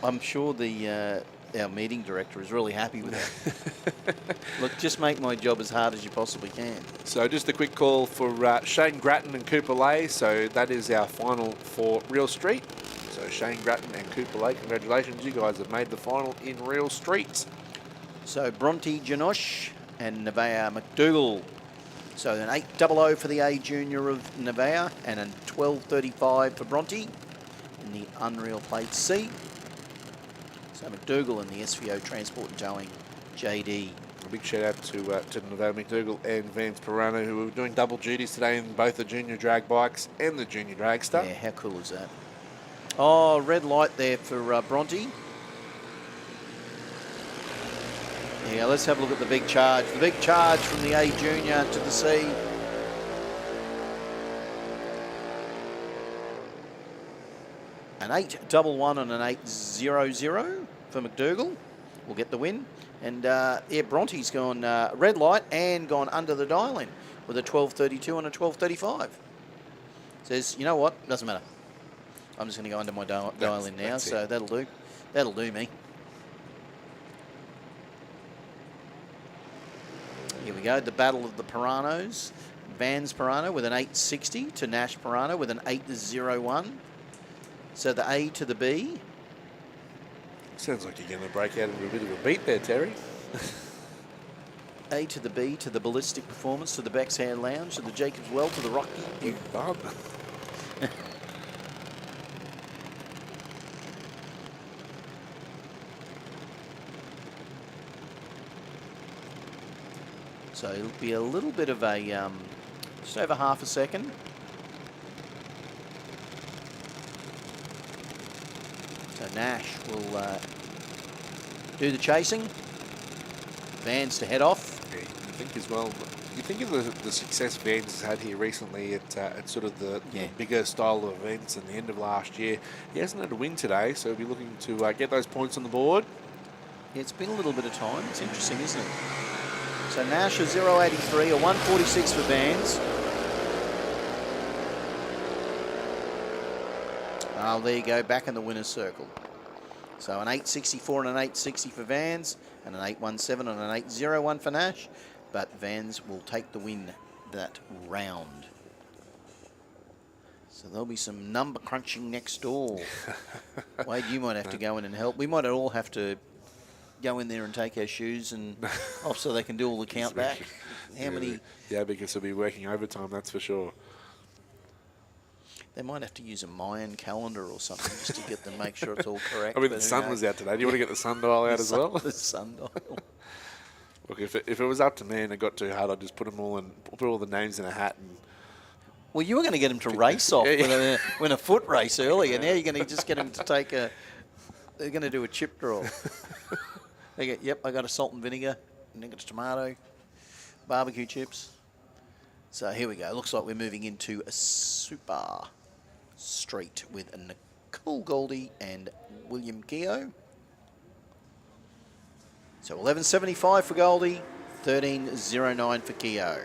Speaker 2: I'm sure our meeting director is really happy with that. Look, just make my job as hard as you possibly can.
Speaker 5: So just a quick call for Shane Grattan and Cooper Lay. So that is our final for Real Street. So Shane Grattan and Cooper Lay, congratulations. You guys have made the final in Real Street.
Speaker 2: So Bronte Janosh and Nevaeh McDougall. So an 8.00 for the A junior of Nevaeh and a 12.35 for Bronte in the Unreal Plate C. So McDougall in the SVO Transport and Towing JD.
Speaker 5: A big shout out to Nevaeh McDougall and Vance Pirano, who were doing double duties today in both the junior drag bikes and the junior dragster.
Speaker 2: Yeah, how cool is that? Oh, red light there for Bronte. Yeah, let's have a look at the big charge. The big charge from the A junior to the C. An 8.11 and an 8.00 for McDougall will get the win. And yeah, Bronte's gone red light and gone under the dial-in with a 12.32 and a 12.35. Says, you know what? Doesn't matter. I'm just going to go under my dial-in now, so that'll do. That'll do me. Here we go, the battle of the Piranos. Vans Pirano with an 8.60 to Nash Pirano with an 8.01. So the A to the B.
Speaker 5: Sounds like you're going to break out into a bit of a beat there, Terry.
Speaker 2: A to the B to the Ballistic Performance to the Beck's Hand Lounge to the Jacobs Well to the Rocky.
Speaker 5: You bum.
Speaker 2: So it'll be a little bit of a, just over half a second. So Nash will do the chasing. Vans to head off.
Speaker 5: Yeah, I think as well. You think of the success Vans has had here recently at sort of the bigger style of events and the end of last year. He hasn't had a win today, so he'll be looking to get those points on the board.
Speaker 2: Yeah, it's been a little bit of time. It's interesting, isn't it? So Nash a 0.83, a 1.46 for Vans. Oh, there you go, back in the winner's circle. So an 8.64 and an 8.60 for Vans, and an 8.17 and an 8.01 for Nash. But Vans will take the win that round. So there'll be some number crunching next door. Wade, you might have to go in and help. We might all have to go in there and take our shoes and off so they can do all the count back. How many?
Speaker 5: Yeah, because he'll be working overtime, that's for sure.
Speaker 2: They might have to use a Mayan calendar or something just to get them, make sure it's all correct.
Speaker 5: I mean, the sun was out today. Do you want to get the sundial out as well?
Speaker 2: The sundial.
Speaker 5: Look, if it was up to me and it got too hard, I'd just put all the names in a hat. And
Speaker 2: well, you were going to get them to race off when a foot race earlier. Now you're going to just get them to take a. They're going to do a chip draw. They get, yep, I got a salt and vinegar, and I got a tomato, barbecue chips. So here we go. Looks like we're moving into a super street with Nicole Goldie and William Keogh. So 11.75 for Goldie, 13.09 for Keogh.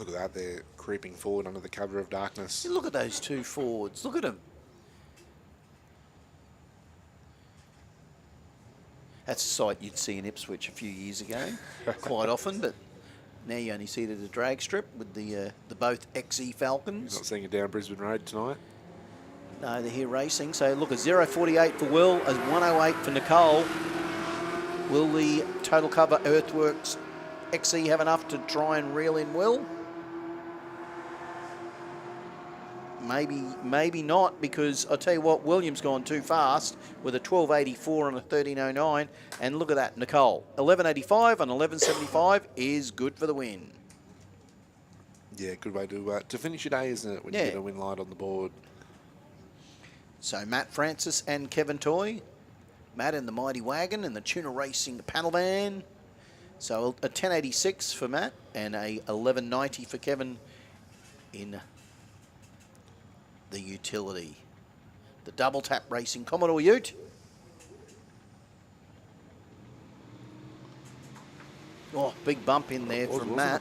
Speaker 5: look at that, they're creeping forward under the cover of darkness.
Speaker 2: Look at those two forwards. Look at them. That's a sight you'd see in Ipswich a few years ago, quite often, but now you only see it at a drag strip with the both XE Falcons.
Speaker 5: You're not seeing it down Brisbane Road tonight?
Speaker 2: No, they're here racing. So look, a 0.48 for Will, a 1.08 for Nicole. Will the total cover Earthworks XE have enough to try and reel in Will? Maybe not, because I'll tell you what, William's gone too fast with a 12.84 and a 13.09. And look at that, Nicole. 11.85 and 11.75 is good for the win.
Speaker 5: Yeah, good way to finish your day, isn't it, when you get a win light on the board.
Speaker 2: So Matt Francis and Kevin Toy. Matt in the Mighty Wagon and the Tuna Racing panel van. So a 10.86 for Matt and a 11.90 for Kevin in the utility. The Double Tap Racing Commodore Ute. Oh, big bump in there from Matt.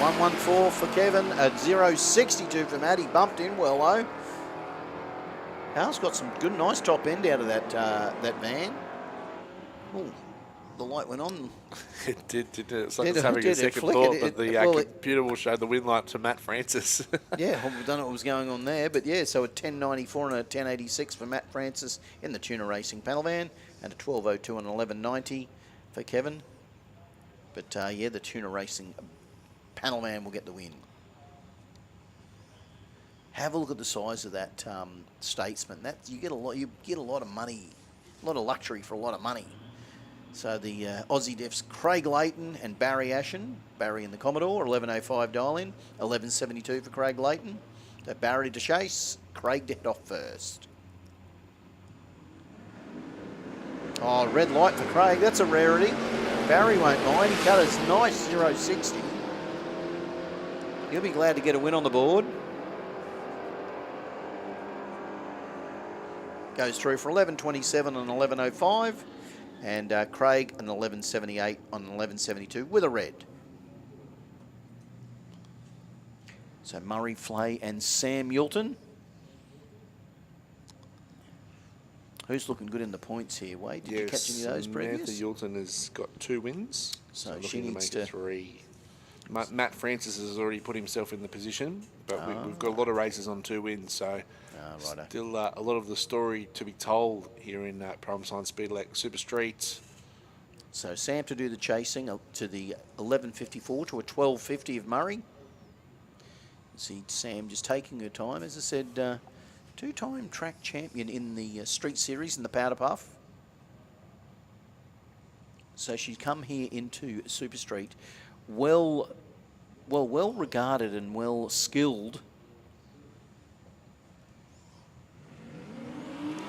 Speaker 2: $1.14 for Kevin, a 0.62 for Matt. He bumped in well though. Hal's got some good, nice top end out of that van. Oh, the light went on.
Speaker 5: It did. It's like it's having a second thought, but the computer will show the win light to Matt Francis.
Speaker 2: Yeah, I don't know what was going on there, but yeah, so a 10.94 and a 10.86 for Matt Francis in the Tuna Racing panel van, and a 12.02 and 11.90 for Kevin. But yeah, the Tuna Racing panel van will get the win. Have a look at the size of that Statesman. That you get a lot of money, a lot of luxury for a lot of money. So the Aussie Defs, Craig Layton and Barry Ashen. Barry in the Commodore, 11.05 dial in, 11.72 for Craig Layton. So Barry to chase, Craig to head off first. Oh, red light for Craig. That's a rarity. Barry won't mind. He cut his nice 0.60. He'll be glad to get a win on the board. Goes through for 11.27 and 11.05. And Craig an 11.78 on 11.72 with a red. So Murray Flay and Sam Yulton. Who's looking good in the points here, Wade? Did you catch any of those previous?
Speaker 5: Samantha Yulton has got 2 wins.
Speaker 2: So she
Speaker 5: looking
Speaker 2: needs
Speaker 5: to make it 3. Matt Francis has already put himself in the position, but we've got a lot of races on 2 wins, so still a lot of the story to be told here in Performance and Sportsman Super Streets.
Speaker 2: So Sam to do the chasing to the 11.54 to a 12.50 of Murray. See Sam just taking her time. As I said, two-time track champion in the Street Series in the Powder Puff. So she's come here into Super Street, well regarded and well skilled.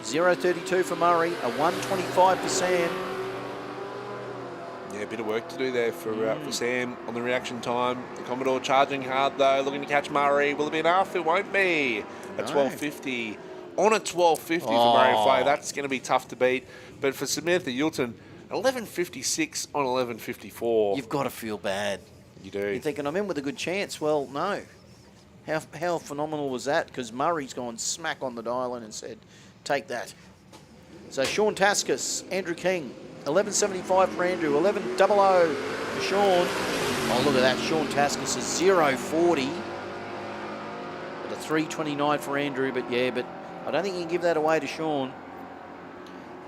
Speaker 2: 0.32 for Murray, a 125 for Sam.
Speaker 5: Yeah, a bit of work to do there for Sam on the reaction time. The Commodore charging hard though, looking to catch Murray. Will it be enough? It won't be. A 12.50 on a 12.50 for Murray Fay. That's going to be tough to beat. But for Samantha Yulton, 11.56 on 11.54.
Speaker 2: You've got to feel bad.
Speaker 5: You do.
Speaker 2: You're thinking, I'm in with a good chance. Well, no. How phenomenal was that? Because Murray's gone smack on the dial and said, take that. So Sean Taskus, Andrew King, 11.75 for Andrew, 11.00 for Sean. Oh, look at that. Sean Taskus is 0.40. But a 3.29 for Andrew. But I don't think you can give that away to Sean.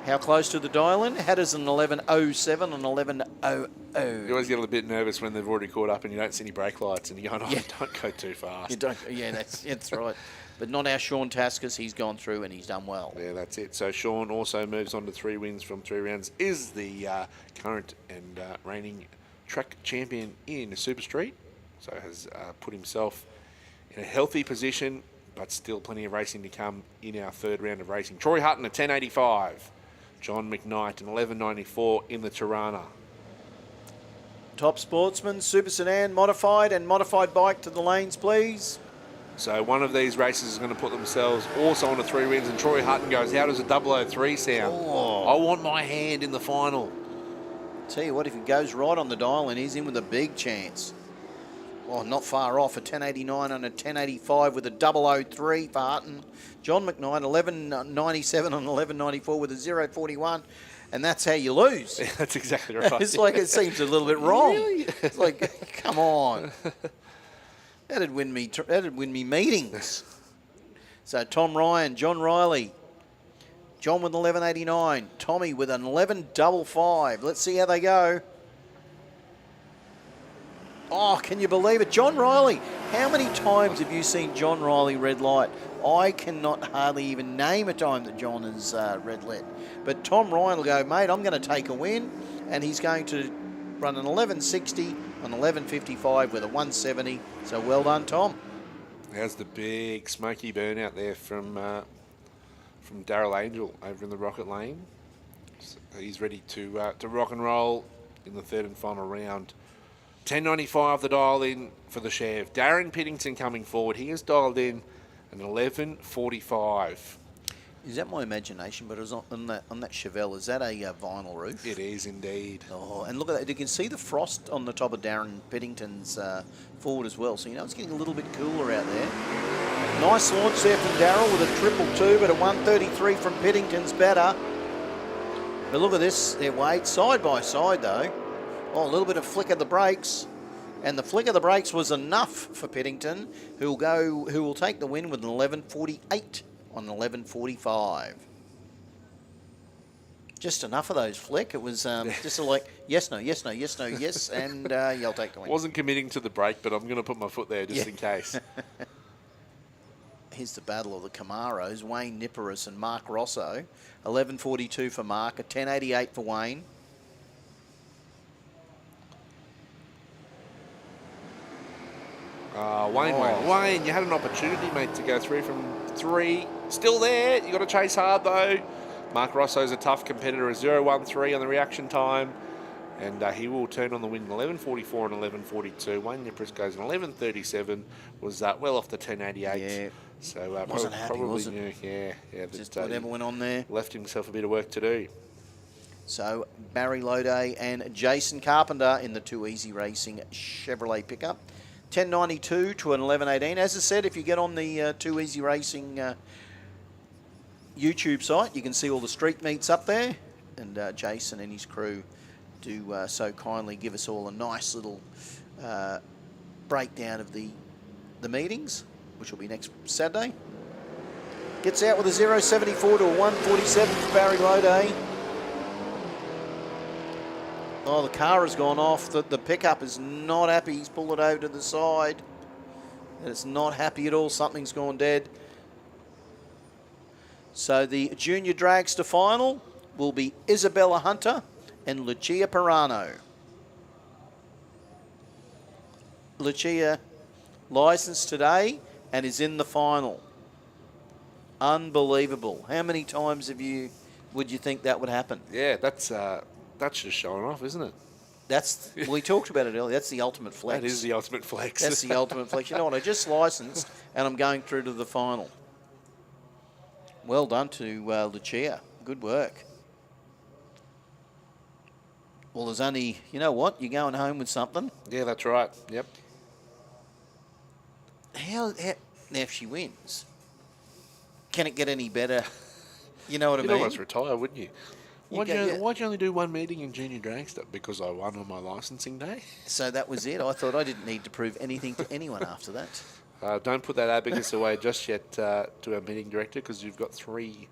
Speaker 2: How close to the dial-in? Hatters an 11.07 and 11.00.
Speaker 5: You always get a little bit nervous when they've already caught up and you don't see any brake lights and you're going, don't go too fast.
Speaker 2: You don't. Yeah, that's right. But not our Sean Taskus. He's gone through and he's done well.
Speaker 5: Yeah, that's it. So Sean also moves on to 3 wins from 3 rounds, is the current and reigning track champion in Super Street. So has put himself in a healthy position, but still plenty of racing to come in our 3rd round of racing. Troy Hutton, a 10.85. John McKnight, an 11.94 in the Tirana.
Speaker 2: Top Sportsman, Super Sedan, modified and modified bike to the lanes, please.
Speaker 5: So one of these races is going to put themselves also on to 3 wins, and Troy Hutton goes, how does a 003 sound?
Speaker 2: Oh.
Speaker 5: I want my hand in the final.
Speaker 2: Tell you what, if he goes right on the dial and he's in with a big chance. Well, not far off, a 10.89 and a 10.85 with a 003 for Hutton. John McKnight, 11.97 and 11.94 with a 0.41. And that's how you lose.
Speaker 5: Yeah, that's exactly right.
Speaker 2: It's like it seems a little bit wrong. It's like, come on. That'd win me meetings. So Tom Ryan, John Riley. John with 11.89. Tommy with an 11.55. Let's see how they go. Oh, can you believe it? John Riley. How many times have you seen John Riley red light? I cannot hardly even name a time that John has red lit. But Tom Ryan will go, mate, I'm going to take a win. And he's going to run an 11.60, an 11.55 with a 170. So well done, Tom.
Speaker 5: How's the big smoky burn out there from Darryl Angel over in the Rocket Lane? So he's ready to rock and roll in the 3rd and final round. 10.95 the dial in for the Chev. Darren Piddington coming forward. He has dialed in an 11.45.
Speaker 2: Is that my imagination? But it was on that Chevelle. Is that a vinyl roof?
Speaker 5: It is indeed.
Speaker 2: Oh, and look at that. You can see the frost on the top of Darren Piddington's forward as well. So, you know, it's getting a little bit cooler out there. Nice launch there from Darryl with a 222, but a 133 from Piddington's better. But look at this. They're Wade side by side, though. Oh, a little bit of flick of the brakes. And the flick of the brakes was enough for Piddington, who will take the win with an 11.48 on 11.45. Just enough of those flick. It was just like, yes, no, yes, no, yes, no, yes, and you'll take the win.
Speaker 5: Wasn't committing to the brake, but I'm going to put my foot there just in case.
Speaker 2: Here's the battle of the Camaros, Wayne Niparis and Mark Rosso. 11.42 for Mark, a 10.88 for Wayne.
Speaker 5: Wayne, you had an opportunity, mate, to go 3 from 3. Still there. You got to chase hard, though. Mark Rosso's a tough competitor, a 0.13 on the reaction time. And he will turn on the win 11.44 and 11.42. Wayne Niparis goes an 11.37. Was well off the 10.88.
Speaker 2: Yeah.
Speaker 5: So
Speaker 2: wasn't happy,
Speaker 5: probably
Speaker 2: was it?
Speaker 5: knew, yeah.
Speaker 2: Just whatever went on there.
Speaker 5: Left himself a bit of work to do.
Speaker 2: So Barry Loday and Jason Carpenter in the Too Easy Racing Chevrolet pickup. 10.92 to an 11.18. As I said, if you get on the Too Easy Racing YouTube site, you can see all the street meets up there. And Jason and his crew do so kindly give us all a nice little breakdown of the meetings, which will be next Saturday. Gets out with a 0.74 to a 1.47 for Barry Loday. Oh, the car has gone off. The pickup is not happy. He's pulled it over to the side. And it's not happy at all. Something's gone dead. So the junior dragster final will be Isabella Hunter and Lucia Pirano. Lucia licensed today and is in the final. Unbelievable. How many times would you think that would happen?
Speaker 5: Yeah, that's just showing off, isn't it?
Speaker 2: We talked about it earlier. That's the ultimate flex.
Speaker 5: That is the ultimate flex.
Speaker 2: That's the ultimate flex. You know what? I just licensed and I'm going through to the final. Well done to Lucia. Good work. Well, there's only, you know what? You're going home with something.
Speaker 5: Yeah, that's right. Yep.
Speaker 2: Now, if she wins, can it get any better? You know what I
Speaker 5: You'd
Speaker 2: mean?
Speaker 5: almost retire, wouldn't you? Why'd
Speaker 2: yeah.
Speaker 5: you only do one meeting in junior dragster? Because I won on my licensing day.
Speaker 2: So that was it. I thought I didn't need to prove anything to anyone after that.
Speaker 5: Don't put that abacus away just yet to our meeting director, because you've got three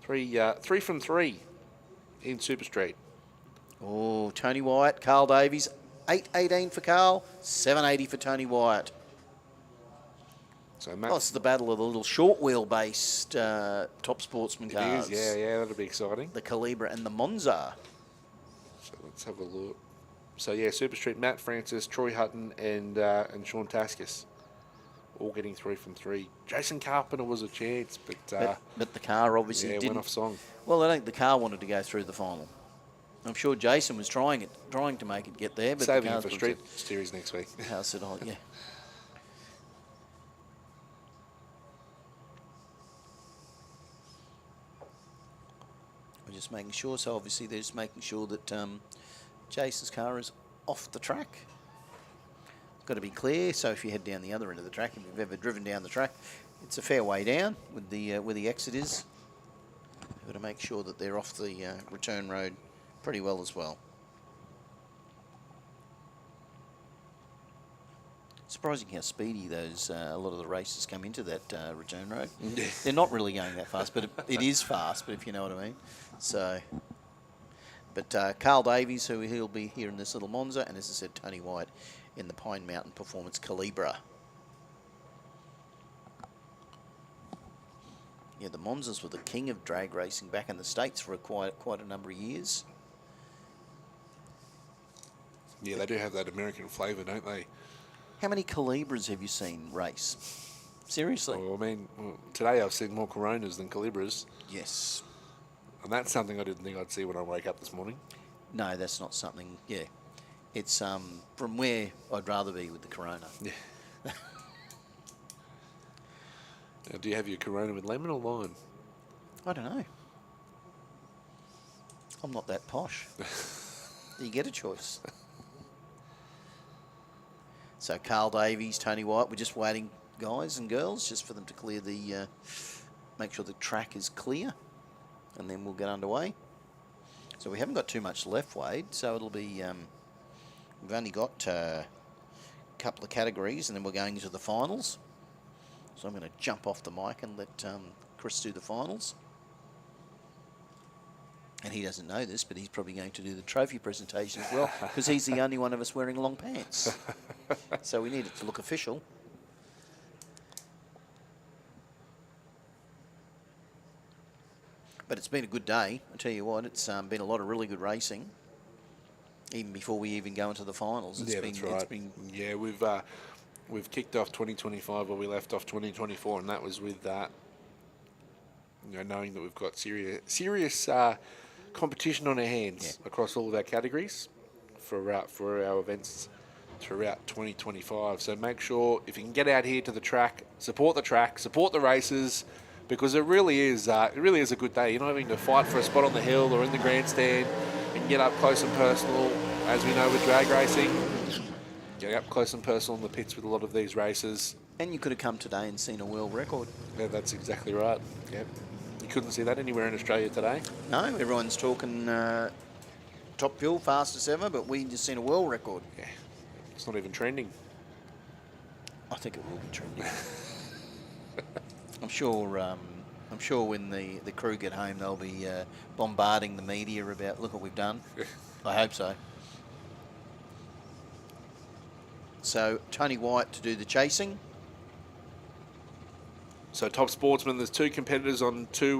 Speaker 5: from three in Super Street.
Speaker 2: Oh, Tony Wyatt, Carl Davies, 8.18 for Carl, 7.80 for Tony Wyatt.
Speaker 5: So Matt,
Speaker 2: Oh, it's the battle of the little short wheel-based top sportsman
Speaker 5: it
Speaker 2: cars.
Speaker 5: is, yeah, that'll be exciting.
Speaker 2: The Calibra and the Monza.
Speaker 5: So let's have a look. So yeah, Super Street, Matt Francis, Troy Hutton, and Sean Taskus, all getting 3 from 3. Jason Carpenter was a chance, but
Speaker 2: the car obviously
Speaker 5: yeah,
Speaker 2: didn't.
Speaker 5: went off song.
Speaker 2: Well, I think the car wanted to go through the final. I'm sure Jason was trying to make it get there, but
Speaker 5: Saving
Speaker 2: the
Speaker 5: it for Street Series next week.
Speaker 2: How said I? Yeah. We're just making sure. So obviously they're just making sure that Jason's car is off the track. It's got to be clear. So if you head down the other end of the track, if you've ever driven down the track, it's a fair way down with the where the exit is. You've got to make sure that they're off the return road pretty well as well. Surprising how speedy those a lot of the races come into that return road. They're not really going that fast, but it is fast. But if you know what I mean. So, but Carl Davies, who he'll be here in this little Monza, and as I said, Tony White in the Pine Mountain Performance Calibra. Yeah, the Monzas were the king of drag racing back in the States for quite a number of years.
Speaker 5: Yeah, they do have that American flavour, don't they?
Speaker 2: How many Calibras have you seen race? Seriously?
Speaker 5: Well, I mean, today I've seen more Coronas than Calibras.
Speaker 2: Yes.
Speaker 5: And that's something I didn't think I'd see when I wake up this morning.
Speaker 2: No, that's not something, yeah. It's from where I'd rather be with the Corona.
Speaker 5: Yeah. Now, do you have your Corona with lemon or lime?
Speaker 2: I don't know. I'm not that posh. You get a choice. So Carl Davies, Tony White, we're just waiting, guys and girls, just for them to clear the, make sure the track is clear, and then we'll get underway. So we haven't got too much left, Wade, so it'll be, we've only got a couple of categories, and then we're going into the finals. So I'm going to jump off the mic and let Chris do the finals. And he doesn't know this, but he's probably going to do the trophy presentation as well, because he's the only one of us wearing long pants. So we need it to look official. But it's been a good day. I tell you what, it's been a lot of really good racing. Even before we even go into the finals,
Speaker 5: Yeah, that's right. Yeah, we've kicked off 2025 where we left off 2024, and that was with that. Knowing that we've got serious competition on our hands across all of our categories for our events throughout 2025. So make sure if you can get out here to the track, support the races, because it really is a good day. You're not having to fight for a spot on the hill or in the grandstand and get up close and personal, as we know with drag racing. Getting up close and personal in the pits with a lot of these races.
Speaker 2: And you could have come today and seen a world record.
Speaker 5: Yeah, that's exactly right. Yep. You couldn't see that anywhere in Australia today.
Speaker 2: No, everyone's talking top fuel, fastest ever, but we just seen a world record.
Speaker 5: Yeah, it's not even trending.
Speaker 2: I think it will be trending. I'm sure when the crew get home, they'll be bombarding the media about, look what we've done. I hope so. So Tony White to do the chasing.
Speaker 5: So top sportsman, there's 2 competitors on two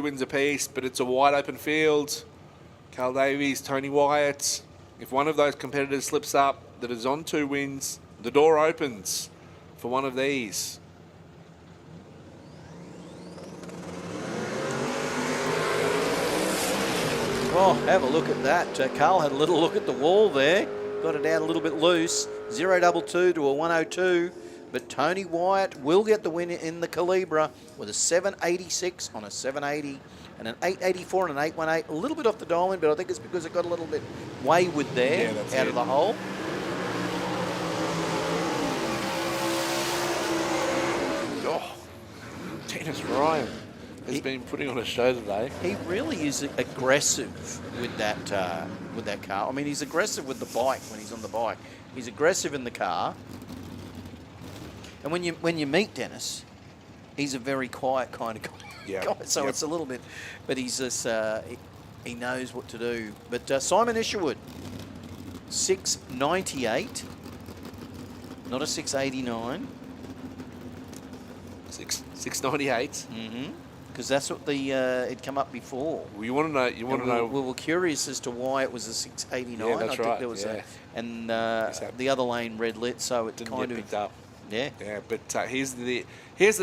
Speaker 5: wins apiece, but it's a wide open field. Carl Davies, Tony Wyatt. If one of those competitors slips up that is on 2 wins, the door opens for one of these.
Speaker 2: Oh, have a look at that. Carl had a little look at the wall there. Got it out a little bit loose. 0.22 to a 102. But Tony Wyatt will get the win in the Calibra with a 786 on a 780 and an 884 and an 818. A little bit off the dial in, but I think it's because it got a little bit wayward there out of the hole.
Speaker 5: Oh, Dennis Ryan has been putting on a show today.
Speaker 2: He really is aggressive with that car. I mean, he's aggressive with the bike when he's on the bike. He's aggressive in the car. And when you meet Dennis, he's a very quiet kind of guy. So it's a little bit, but he's just he knows what to do. But Simon Isherwood, 698, not a 689.
Speaker 5: 698.
Speaker 2: Mm-hmm. Because that's what it come up before.
Speaker 5: Well, you want to know. You want to know.
Speaker 2: We were curious as to why it was a 689.
Speaker 5: Yeah, that's
Speaker 2: I think
Speaker 5: right.
Speaker 2: there was
Speaker 5: and
Speaker 2: the other lane red lit, so it
Speaker 5: didn't
Speaker 2: kind
Speaker 5: get
Speaker 2: of
Speaker 5: picked up.
Speaker 2: Yeah.
Speaker 5: Yeah, but here's the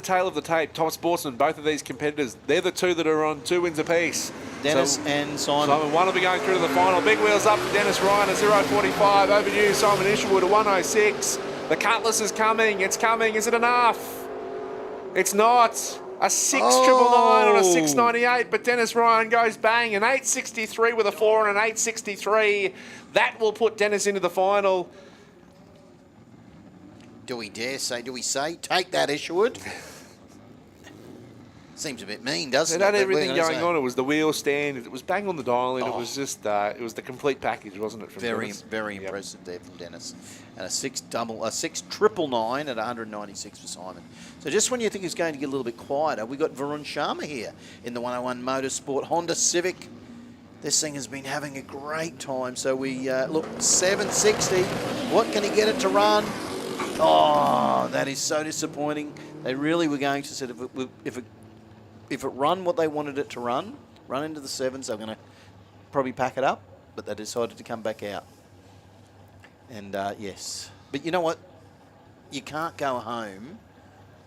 Speaker 5: tail of the tape. Top sportsman, both of these competitors, they're the 2 that are on 2 wins apiece.
Speaker 2: Dennis and Simon.
Speaker 5: One will be going through to the final. Big wheels up for Dennis Ryan at 0.45. Over to you, Simon Isherwood at 106. The Cutlass is coming. It's coming. Is it enough? It's not. A 699 on a 698, but Dennis Ryan goes bang. An 863 with a 4 and an 863. That will put Dennis into the final.
Speaker 2: Do we say, take that, Isherwood? Seems a bit mean, doesn't it?
Speaker 5: It had everything going on. It was the wheel stand. It was bang on the dial in.
Speaker 2: Oh.
Speaker 5: It was just, it was the complete package, wasn't it? From Dennis?
Speaker 2: Very impressive there from Dennis. And a 6,999 at 196 for Simon. So just when you think it's going to get a little bit quieter, we got Varun Sharma here in the 101 Motorsport Honda Civic. This thing has been having a great time. So we look 760. What can he get it to run? Oh, that is so disappointing. They really were going to say if it run what they wanted it to run into the 7s, they're going to probably pack it up, but they decided to come back out. And yes, but you know what? You can't go home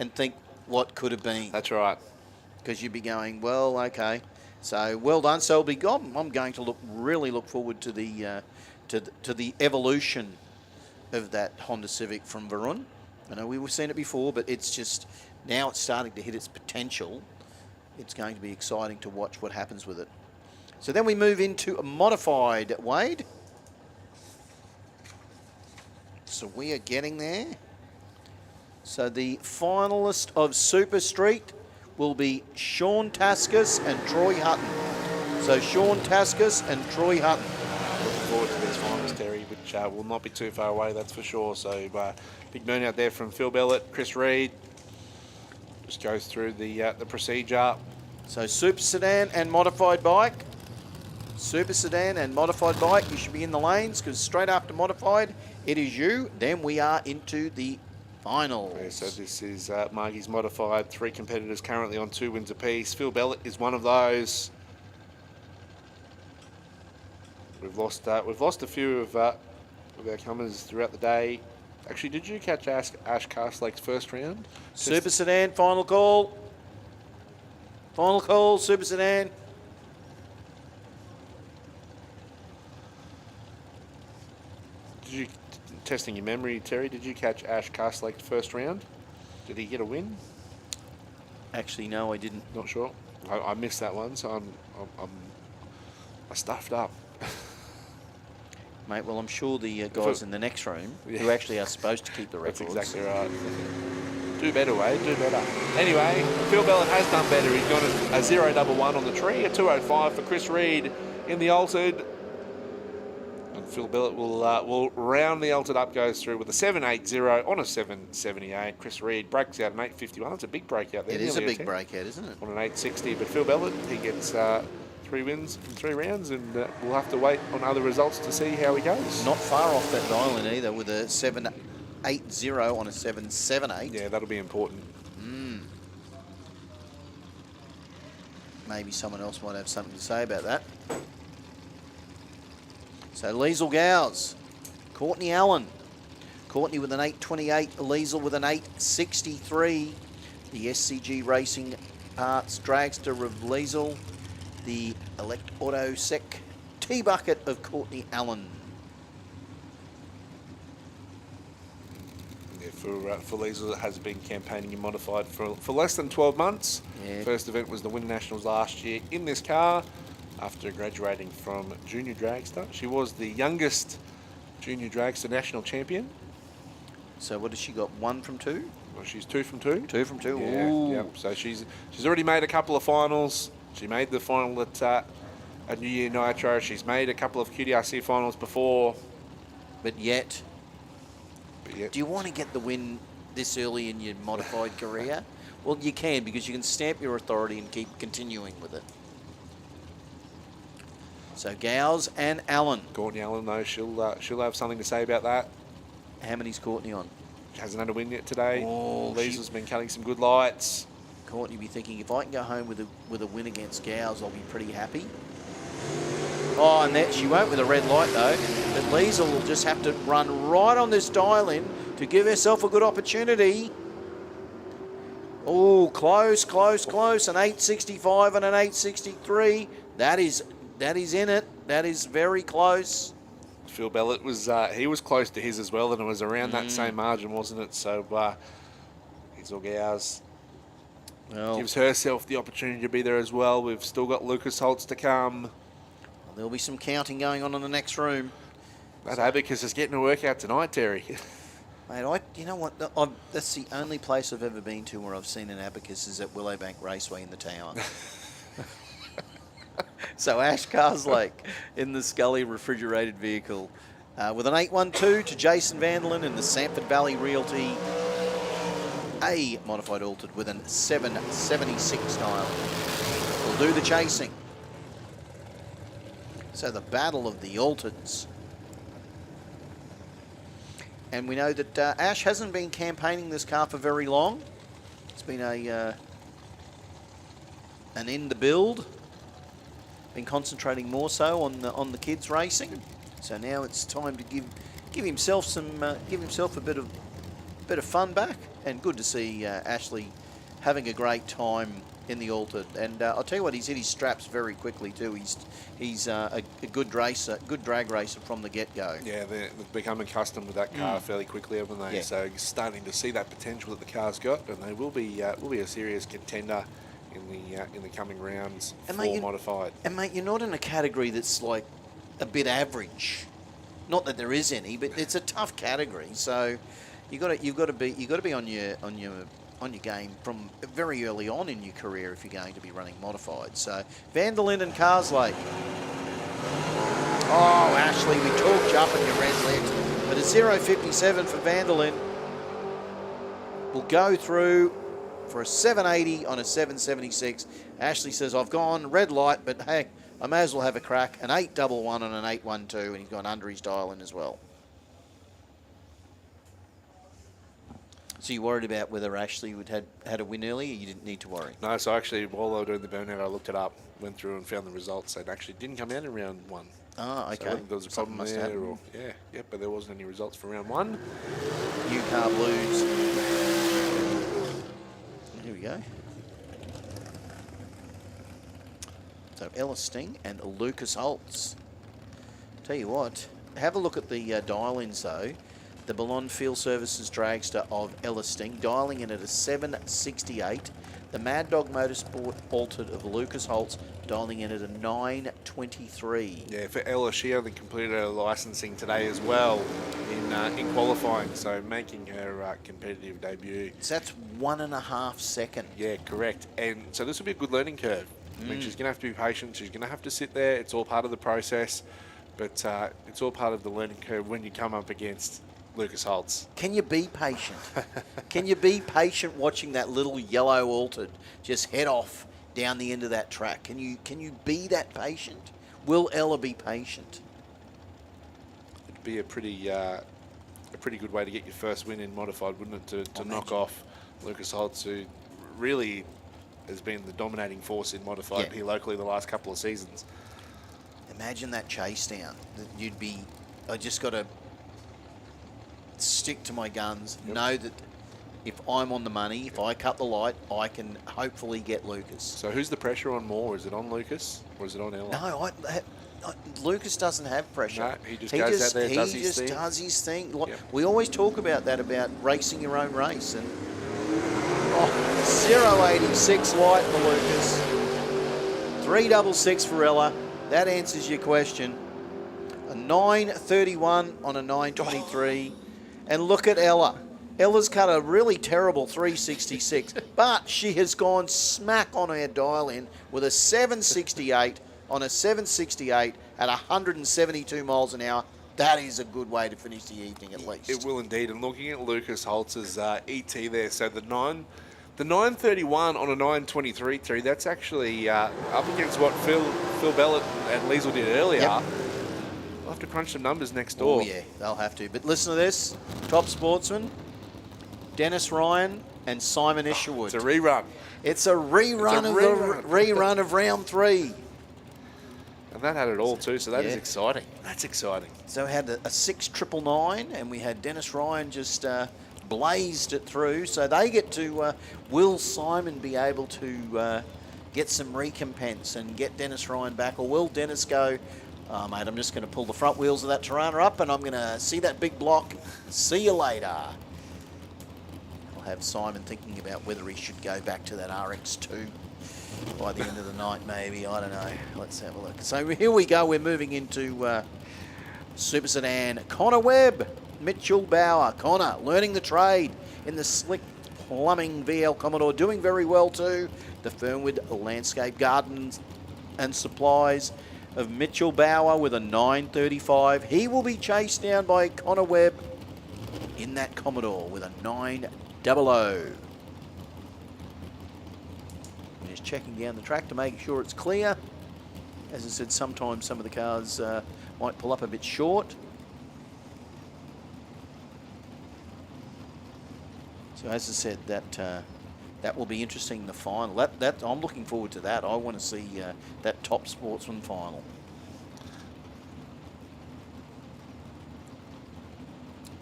Speaker 2: and think what could have been.
Speaker 5: That's right.
Speaker 2: Because you'd be going, well, okay. So well done. So I'm going to really look forward to the evolution of that Honda Civic from Varun. I know we've seen it before, but it's just now it's starting to hit its potential. It's going to be exciting to watch what happens with it. So then we move into a modified, Wade. So we are getting there. So the finalist of Super Street will be Sean Taskus and Troy Hutton. So Sean Taskus and Troy Hutton.
Speaker 5: Looking forward to these finals, Terry, which will not be too far away, that's for sure. So big burn out there from Phil Bellett, Chris Reed. Just goes through the procedure.
Speaker 2: So super sedan and modified bike. Super sedan and modified bike. You should be in the lanes because straight after modified, it is you. Then we are into the finals.
Speaker 5: Okay, so this is Margie's modified. 3 competitors currently on 2 wins apiece. Phil Bellett is one of those. We've lost a few of our comers throughout the day. Actually, did you catch Ash Castlake's first round?
Speaker 2: Super sedan, final call. Final call, super sedan.
Speaker 5: Did you, testing your memory, Terry, did you catch Ash Castlake's first round? Did he get a win?
Speaker 2: Actually, no, I didn't.
Speaker 5: Not sure. I missed that one, so I stuffed up.
Speaker 2: Mate, well, I'm sure the guys in the next room, who actually are supposed to keep the
Speaker 5: That's
Speaker 2: records.
Speaker 5: exactly right. Do better, Wade, do better. Anyway, Phil Bellett has done better. He's got a 0.11 on the tree, a 2.05 for Chris Reed in the altered. And Phil Bellett will round the altered up, goes through with a 7.80 on a 7.78. Chris Reed breaks out an 8.51. It's a big breakout there.
Speaker 2: It is a big
Speaker 5: 10
Speaker 2: breakout, isn't it?
Speaker 5: on an 8.60. But Phil Bellett, he gets 3 wins from 3 rounds, and we'll have to wait on other results to see how he goes.
Speaker 2: Not far off that dial in either with a 7.80 on a 7.78.
Speaker 5: Yeah, that'll be important.
Speaker 2: maybe someone else might have something to say about that. So Liesl Gowes, Courtney Allen. Courtney with an 8.28, Liesl with an 8.63. The SCG Racing Parts dragster of Liesl. The Elect Auto Sec T-Bucket of Courtney Allen.
Speaker 5: Yeah, for Liesl, it has been campaigning in modified for less than 12 months.
Speaker 2: Yeah.
Speaker 5: First event was the Winter Nationals last year in this car after graduating from Junior Dragster. She was the youngest Junior Dragster national champion.
Speaker 2: So what has she got, 1 from 2?
Speaker 5: Well, she's 2 from 2.
Speaker 2: 2 from 2,
Speaker 5: Yeah,
Speaker 2: ooh.
Speaker 5: yep. So she's already made a couple of finals. She made the final at New Year Nitro. She's made a couple of QDRC finals before.
Speaker 2: But yet,
Speaker 5: Yeah.
Speaker 2: do you want to get the win this early in your modified career? Well, you can, because you can stamp your authority and keep continuing with it. So Gowes and Allen.
Speaker 5: Courtney Allen, though, she'll have something to say about that.
Speaker 2: How many's Courtney on?
Speaker 5: She hasn't had a win yet today.
Speaker 2: Oh,
Speaker 5: Liesl's been cutting some good lights.
Speaker 2: Courtney be thinking, if I can go home with a win against Gowes, I'll be pretty happy. Oh, and that she won't with a red light though. But Liesl will just have to run right on this dial in to give herself a good opportunity. Oh, close. An 8.65 and an 8.63. That is in it. That is very close.
Speaker 5: Phil Bellett was he was close to his as well, and it was around that same margin, wasn't it? So Liesl Gowes gives herself the opportunity to be there as well. We've still got Lucas Holtz to come.
Speaker 2: There'll be some counting going on in the next room.
Speaker 5: That abacus is getting a workout tonight, Terry.
Speaker 2: Mate, you know what? That's the only place I've ever been to where I've seen an abacus is at Willowbank Raceway in the tower. So Ash Carslake in the Scully refrigerated vehicle with an 812 to Jason Vanderlyn in the Sanford Valley Realty A modified altered with an 776 style. Will do the chasing. So the battle of the altereds. And we know that Ash hasn't been campaigning this car for very long. It's been an in the build. Been concentrating more so on the kids racing. So now it's time to give himself a bit of fun back. And good to see Ashley having a great time in the altered. And I'll tell you what, he's hit his straps very quickly too. He's a good racer, good drag racer from the get-go.
Speaker 5: Yeah, they've become accustomed with that car fairly quickly, haven't they?
Speaker 2: Yeah.
Speaker 5: So you're starting to see that potential that the car's got, and they will be a serious contender in the coming rounds
Speaker 2: And
Speaker 5: for
Speaker 2: mate,
Speaker 5: modified.
Speaker 2: And mate, you're not in a category that's like a bit average. Not that there is any, but it's a tough category. So you've got to be on your game from very early on in your career if you're going to be running modified. So Vanderlyn and Carslake. Oh, Ashley, we talked you up and you ran left. But a 0.57 for Vanderlyn will go through for a 780 on a 776. Ashley says, I've gone red light, but hey, I may as well have a crack. An 811 on an 812, and he's gone under his dial in as well. So you worried about whether Ashley would had a win earlier? You didn't need to worry.
Speaker 5: No, so actually, while they were doing the burnout, I looked it up, went through and found the results. It actually didn't come out in round 1.
Speaker 2: Ah, okay.
Speaker 5: So I think there was a problem
Speaker 2: Something must
Speaker 5: there.
Speaker 2: happen.
Speaker 5: Yeah, but there wasn't any results for round 1.
Speaker 2: New car blues. Here we go. So Ella Sting and Lucas Holtz. Tell you what, have a look at the dial-ins though. The Ballon Field Services dragster of Ella Sting, dialing in at a 768. The Mad Dog Motorsport altered of Lucas Holtz, dialing in at a 923.
Speaker 5: Yeah, for Ella, she only completed her licensing today as well in qualifying, so making her competitive debut.
Speaker 2: So that's 1.5 seconds.
Speaker 5: Yeah, correct. And so this will be a good learning curve. I mean, she's going to have to be patient. She's going to have to sit there. It's all part of the process, but it's all part of the learning curve when you come up against Lucas Holtz.
Speaker 2: Can you be patient? Can you be patient watching that little yellow altered just head off down the end of that track? Can you be that patient? Will Ella be patient?
Speaker 5: It'd be a pretty good way to get your first win in modified, wouldn't it? To knock off Lucas Holtz, who really has been the dominating force in modified here locally the last couple of seasons.
Speaker 2: Imagine that chase down. You'd be, I just got to stick to my guns, know that if I'm on the money, if I cut the light, I can hopefully get Lucas.
Speaker 5: So who's the pressure on more? Is it on Lucas or is it on Ella?
Speaker 2: No, Lucas doesn't have pressure.
Speaker 5: No, he just goes out there and does his thing.
Speaker 2: He just does his thing. We always talk about that, about racing your own race. And 0.86 light for Lucas. 3.66 for Ella. That answers your question. A 9.31 on a 9.23. And look at Ella. Ella's cut a really terrible 3.66, but she has gone smack on her dial-in with a 7.68 on a 7.68 at 172 miles an hour. That is a good way to finish the evening, at least.
Speaker 5: It will indeed. And looking at Lucas Holtz's ET there, so the 9.31 on a 9.23, that's actually up against what Phil Bell and Liesl did earlier.
Speaker 2: Yep.
Speaker 5: We'll have to crunch some numbers next door.
Speaker 2: Oh, yeah, they'll have to. But listen to this. Top sportsman, Dennis Ryan and Simon Isherwood.
Speaker 5: It's a rerun.
Speaker 2: It's a rerun of round 3.
Speaker 5: And that had it all too, so that is exciting. That's exciting.
Speaker 2: So we had a 6.999, and we had Dennis Ryan just blazed it through. So they get to, will Simon be able to get some recompense and get Dennis Ryan back? Or will Dennis go, oh, mate, I'm just going to pull the front wheels of that Tirana up and I'm going to see that big block. See you later. I'll have Simon thinking about whether he should go back to that RX2 by the end of the night, maybe. I don't know. Let's have a look. So here we go. We're moving into Super Sedan. Connor Webb, Mitchell Bauer. Connor learning the trade in the slick plumbing VL Commodore, doing very well too. The Fernwood Landscape Gardens and Supplies of Mitchell Bauer with a 9.35. He will be chased down by Connor Webb in that Commodore with a 9.00. Just checking down the track to make sure it's clear. As I said, sometimes some of the cars might pull up a bit short. So as I said, that will be interesting in the final. That I'm looking forward to that. I want to see that top sportsman final.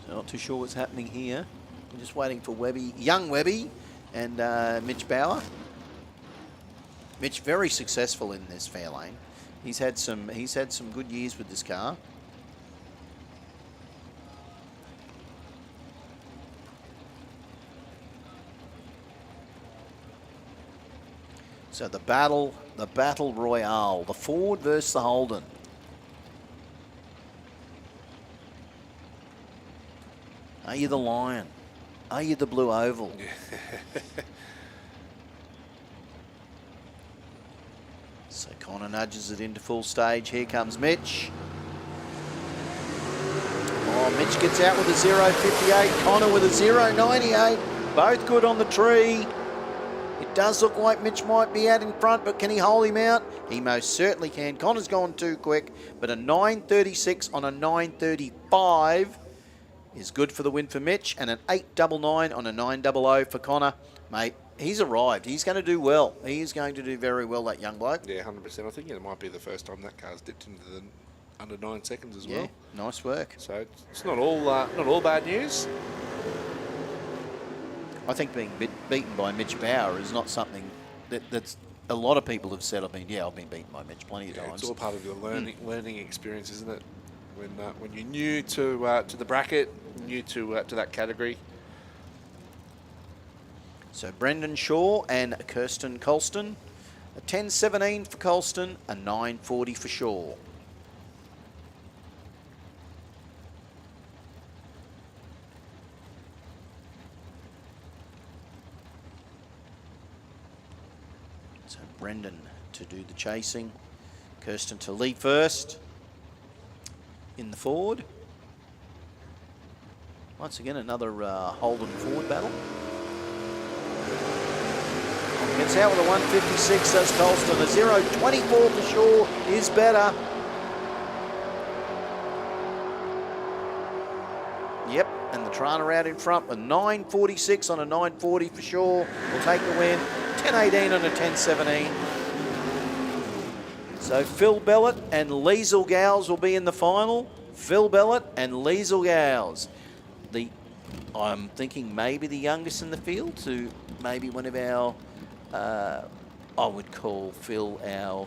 Speaker 2: So not too sure what's happening here. I'm just waiting for young Webby and Mitch Bauer. Mitch very successful in this Fairlane. He's had some good years with this car. So the battle royale, the Ford versus the Holden. Are you the Lion? Are you the Blue Oval? So Connor nudges it into full stage. Here comes Mitch. Oh, Mitch gets out with a 0.58. Connor with a 0.98. Both good on the tree. It does look like Mitch might be out in front, but can he hold him out? He most certainly can. Connor's gone too quick, but a 9.36 on a 9.35 is good for the win for Mitch, and an 8.99 on a 9.00 for Connor. Mate, he's arrived. He's going to do well. He is going to do very well, that young bloke.
Speaker 5: Yeah, 100%. I think it might be the first time that car's dipped into the under 9 seconds as well.
Speaker 2: Yeah, nice work.
Speaker 5: So it's not all bad news.
Speaker 2: I think being beaten by Mitch Bauer is not something that's a lot of people have said. I've been beaten by Mitch plenty of times.
Speaker 5: It's all part of your learning experience, isn't it? When you're new to the bracket, new to that category.
Speaker 2: So Brendan Shaw and Kirsten Colston, a 10.17 for Colston, a 9.40 for Shaw. So Brendan to do the chasing, Kirsten to lead first in the Ford. Once again, another Holden Ford battle. Gets out with a 1.56, does Colston. A 0.24 for Shaw is better. Yep, and the Tirana out in front with 9.46 on a 9.40 for Shaw. Will take the win. 10-18 on a 10-17. So Phil Bellett and Liesl Gowles will be in the final. Phil Bellett and Liesl Gowles. I'm thinking maybe the youngest in the field, to maybe one of our, I would call Phil our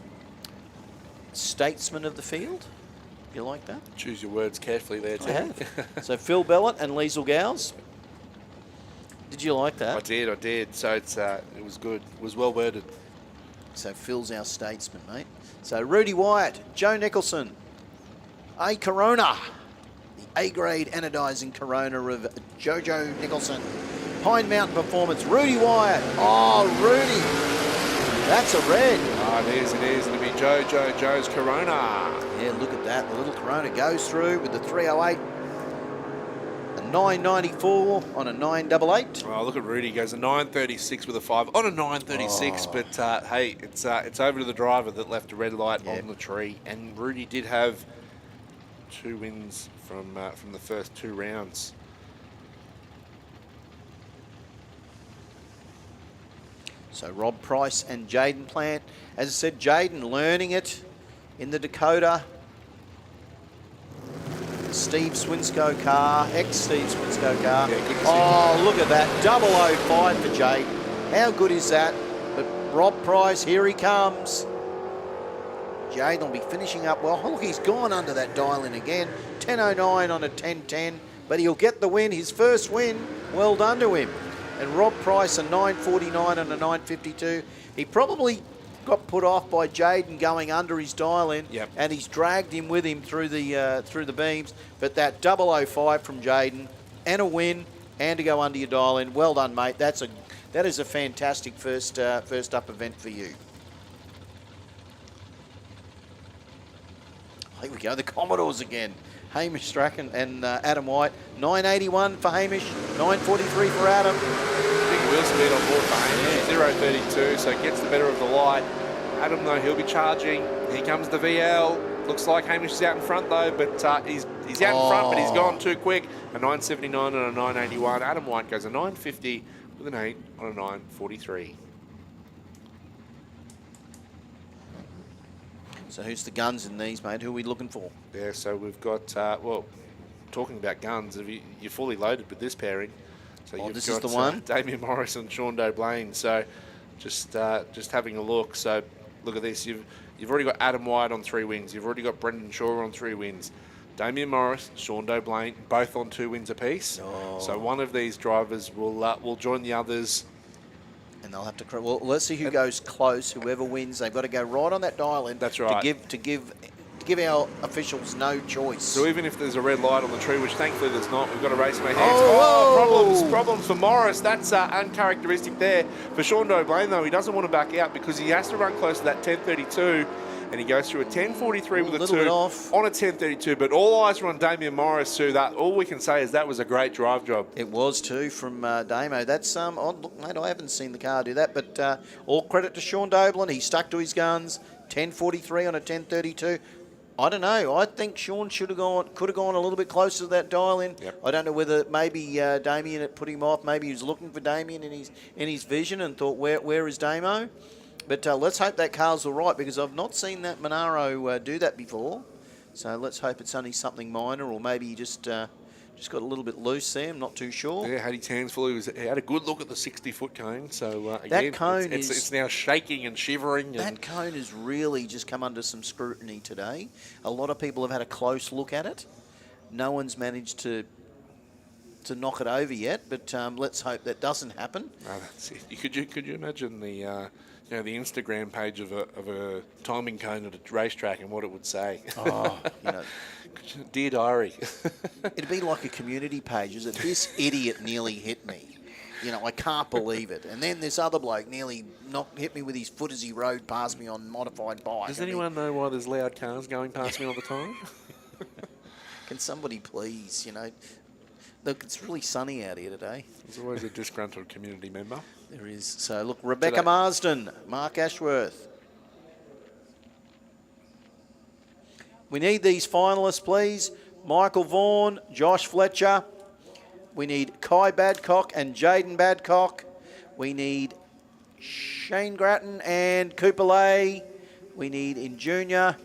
Speaker 2: statesman of the field. You like that?
Speaker 5: Choose your words carefully there, too.
Speaker 2: I have. So Phil Bellett and Liesl Gowles. Did you like that?
Speaker 5: I did. So it was good. It was well worded.
Speaker 2: So Phil's our statesman, mate. So Rudy Wyatt, Joe Nicholson, A Corona, the A-grade anodizing Corona of Jojo Nicholson. Pine Mountain Performance, Rudy Wyatt. Oh, Rudy, that's a red.
Speaker 5: Oh, it is. It'll be Joe's Corona.
Speaker 2: Yeah, look at that. The little Corona goes through with the 308. A 994 on a 988.
Speaker 5: Oh, look at Rudy. Goes a 936 with a 5 on a 936. But, hey, it's over to the driver that left a red light on the tree. And Rudy did have 2 wins from the first 2 rounds.
Speaker 2: So Rob Price and Jaden Plant. As I said, Jaden learning it in the Dakota. Steve Swinscoe car, ex-Steve Swinscoe car.
Speaker 5: Yeah, good to see
Speaker 2: oh, look at that. 005 for Jaden. How good is that? But Rob Price, here he comes. Jaden will be finishing up well. Oh, look, he's gone under that dial-in again. 10.09 on a 10.10, but he'll get the win, his first win. Well done to him. And Rob Price, a 9.49 on a 9.52. He probably got put off by Jaden going under his dial-in, and he's dragged him with him through the beams. But that 005 from Jaden, and a win, and to go under your dial-in. Well done, mate. That is a fantastic first up event for you. Here we go, the Commodores again. Hamish Strachan and Adam White. 9.81 for Hamish, 9.43 for Adam.
Speaker 5: Big wheel speed on board for Hamish, 0.32, so gets the better of the light. Adam, though, he'll be charging. Here comes the VL. Looks like Hamish is out in front, though, but he's out in front, but he's gone too quick. A 9.79 and a 9.81. Adam White goes a 9.50 with an 8 on a 9.43.
Speaker 2: So who's the guns in these, mate? Who are we looking for?
Speaker 5: Yeah, so we've got, well, talking about guns, you're fully loaded with this pairing. So you've
Speaker 2: this
Speaker 5: got,
Speaker 2: is the one?
Speaker 5: Damien Morris and Sean Doblain. So just having a look. So look at this. You've already got Adam White on 3 wins. You've already got Brendan Shaw on 3 wins. Damien Morris, Sean Doblain, both on 2 wins apiece.
Speaker 2: Oh.
Speaker 5: So one of these drivers will join the others.
Speaker 2: And they'll have to. Well, let's see who goes close. Whoever wins, they've got to go right on that dial-in.
Speaker 5: That's right.
Speaker 2: To give our officials no choice.
Speaker 5: So even if there's a red light on the tree, which thankfully there's not, we've got a race in our hands.
Speaker 2: Oh,
Speaker 5: Problems for Morris. That's uncharacteristic there. For Sean Doblain, though, he doesn't want to back out because he has to run close to that 10.32. And he goes through a 10.43 with a 2
Speaker 2: bit off
Speaker 5: on a 10.32. But all eyes are on Damien Morris, who all we can say is that was a great drive job.
Speaker 2: It was too from Damo. That's look, mate, I haven't seen the car do that, but all credit to Sean Doblin. He stuck to his guns. 10.43 on a 10.32. I don't know. I think Sean could have gone a little bit closer to that dial-in.
Speaker 5: Yep.
Speaker 2: I don't know whether maybe Damien had put him off. Maybe he was looking for Damien in his vision and thought, where is Damo? But let's hope that car's all right, because I've not seen that Monaro do that before. So let's hope it's only something minor, or maybe he just got a little bit loose there. I'm not too sure.
Speaker 5: Yeah, had his hands full. He had a good look at the 60-foot cone. So again,
Speaker 2: that cone
Speaker 5: it's now shaking and shivering.
Speaker 2: That cone has really just come under some scrutiny today. A lot of people have had a close look at it. No one's managed to knock it over yet, but let's hope that doesn't happen.
Speaker 5: Oh, that's it. Could you imagine the the Instagram page of a timing cone at a racetrack and what it would say?
Speaker 2: Oh,
Speaker 5: Dear Diary.
Speaker 2: It'd be like a community page. Is it this idiot nearly hit me? I can't believe it. And then this other bloke nearly hit me with his foot as he rode past me on modified bike.
Speaker 5: Does anyone know why there's loud cars going past me all the time?
Speaker 2: Can somebody please, Look, it's really sunny out here today.
Speaker 5: There's always a disgruntled community member.
Speaker 2: There is. So, look, Rebecca Marsden, Mark Ashworth. We need these finalists, please. Michael Vaughan, Josh Fletcher. We need Kai Badcock and Jaden Badcock. We need Shane Grattan and Cooper Lay. We need in junior.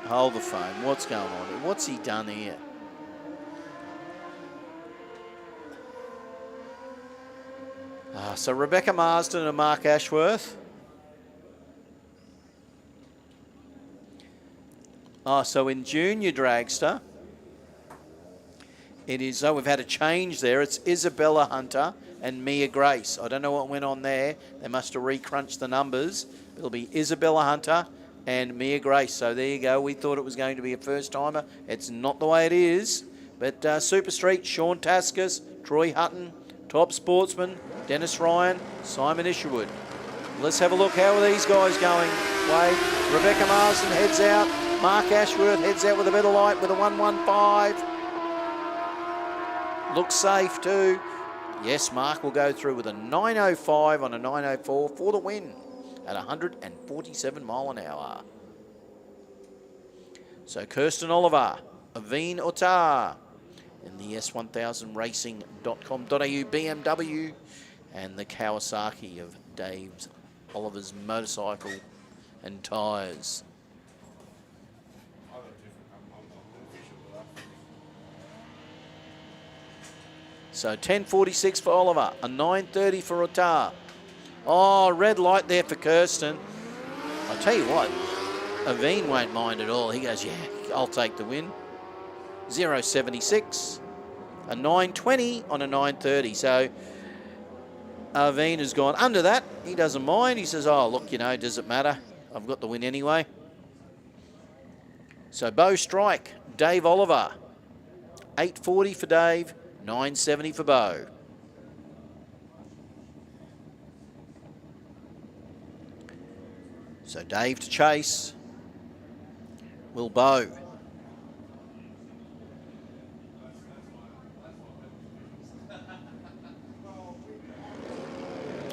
Speaker 2: Hold the phone. What's going on here? What's he done here? So Rebecca Marsden and Mark Ashworth. So in junior dragster, it is, we've had a change there. It's Isabella Hunter and Mia Grace. I don't know what went on there. They must have recrunched the numbers. It'll be Isabella Hunter and Mia Grace. So there you go. We thought it was going to be a first-timer. It's not the way it is. But Super Street, Sean Taskus, Troy Hutton, Top Sportsman, Dennis Ryan, Simon Isherwood. Let's have a look. How are these guys going, Wade? Rebecca Marsden heads out. Mark Ashworth heads out with a better light with a 115. Looks safe too. Yes, Mark will go through with a 905 on a 904 for the win at 147 mile an hour. So Kirsten Oliver, Aveen Ottar in the S1000racing.com.au BMW and the Kawasaki of Dave's Oliver's motorcycle and tyres. So 10.46 for Oliver, a 9.30 for Ottar. Oh, red light there for Kirsten. I'll tell you what, Aveen won't mind at all. He goes, yeah, I'll take the win. 0.76, a 9.20 on a 9.30. So Aveen has gone under that. He doesn't mind. He says, oh, look, you know, does it matter? I've got the win anyway. So Bo Strike, Dave Oliver, 8.40 for Dave, 9.70 for Bo. So Dave to chase. Will Bo.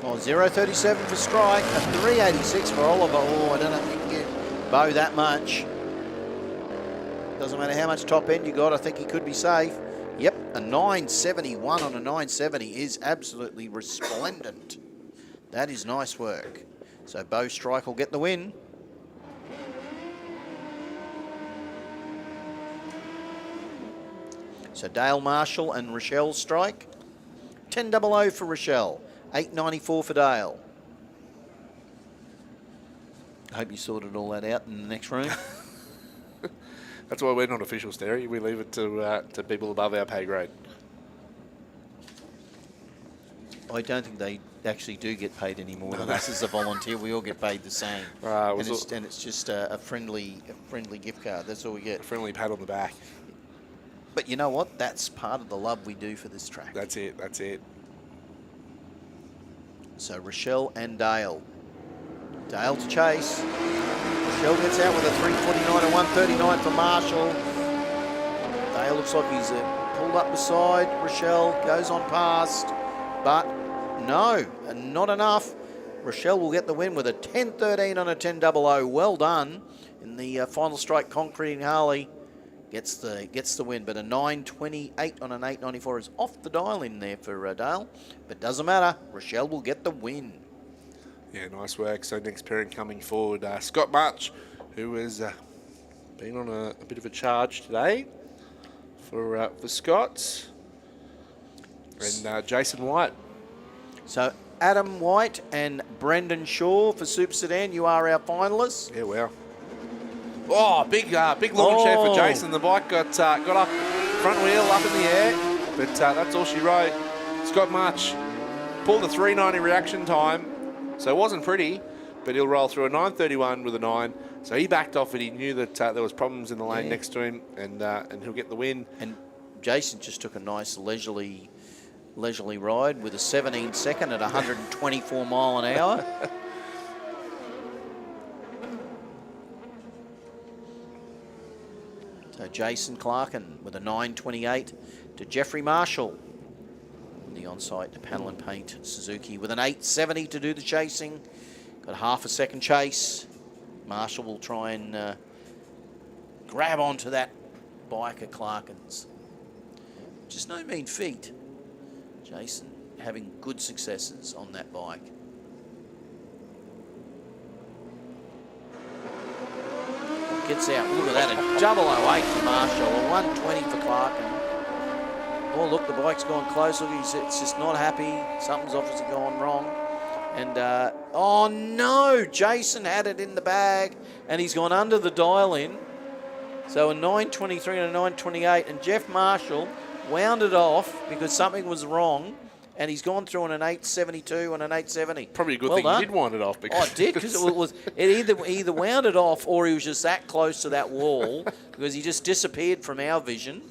Speaker 2: Oh, 0.37 for Strike, a 3.86 for Oliver. Oh, I don't know if you can give Bo that much. Doesn't matter how much top end you got, I think he could be safe. Yep, a 9.71 on a 9.70 is absolutely resplendent. That is nice work. So Bo Strike will get the win. So Dale Marshall and Rochelle Strike. 10.00 for Rochelle. 8.94 for Dale. I hope you sorted all that out in the next room.
Speaker 5: That's why we're not officials, Terry. We leave it to people above our pay grade.
Speaker 2: I don't think they actually do get paid any more than us as a volunteer. We all get paid the same. And it's just a friendly gift card. That's all we get.
Speaker 5: A friendly pat on the back.
Speaker 2: But you know what? That's part of the love we do for this track.
Speaker 5: That's it. That's it.
Speaker 2: So Rochelle and Dale. Dale to chase. Rochelle gets out with a 3.49 and 1.39 for Marshall. Dale looks like he's pulled up beside Rochelle, goes on past, but no, not enough. Rochelle will get the win with a 10.13 on a 10.00. Well done in the final strike. Concreting Harley gets the win, but a 9.28 on an 8.94 is off the dial in there for Dale, but doesn't matter. Rochelle will get the win.
Speaker 5: Yeah, nice work. So next parent coming forward, Scott March, who has been on a bit of a charge today for Scott's, and Jason White. So
Speaker 2: Adam White and Brendan Shaw for Super Sedan, you are our finalists.
Speaker 5: Yeah, wow. Oh, big launch there for Jason. The bike got up, front wheel up in the air, but that's all she rode. Scott March pulled a 3.90 reaction time, so it wasn't pretty, but he'll roll through a 9.31 with a 9. So he backed off it. He knew that there was problems in the lane next to him, and he'll get the win.
Speaker 2: And Jason just took a nice leisurely ride with a 17 second at 124 mile an hour. So Jason Clarkin with a 9.28 to Jeffrey Marshall. The on-site panel and paint Suzuki with an 8.70 to do the chasing. Got half a second chase. Marshall will try and grab onto that bike of Clarkin's. Just no mean feat. Jason having good successes on that bike. Gets out. Look at that. A 008 for Marshall. A 120 for Clark. Oh, look, the bike's gone close. Look, it's just not happy. Something's obviously gone wrong. And, oh no, Jason had it in the bag and he's gone under the dial in. So a 923 and a 928. And Jeff Marshall wound it off because something was wrong. And he's gone through on an 872 and an 870.
Speaker 5: Probably a good
Speaker 2: Well
Speaker 5: thing
Speaker 2: done.
Speaker 5: he did wind it off. Because
Speaker 2: Oh, it did, because it either wound it off or he was just that close to that wall because he just disappeared from our vision.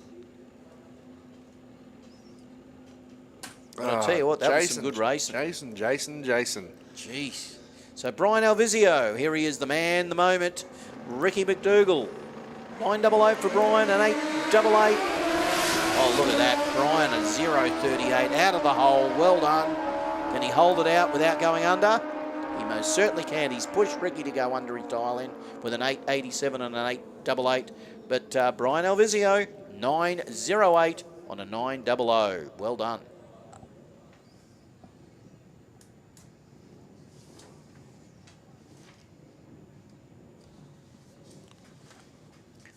Speaker 2: But I'll tell you what, that was some good racing.
Speaker 5: Jason.
Speaker 2: Jeez. So Brian Alvizio, here he is, the man, the moment. Ricky McDougall. 988 for Brian, an 888. Oh, look at that. Brian, a 038 out of the hole. Well done. Can he hold it out without going under? He most certainly can. He's pushed Ricky to go under his dial in with an 887 and an 888. But Brian Alvizio, 908 on a 900. Well done.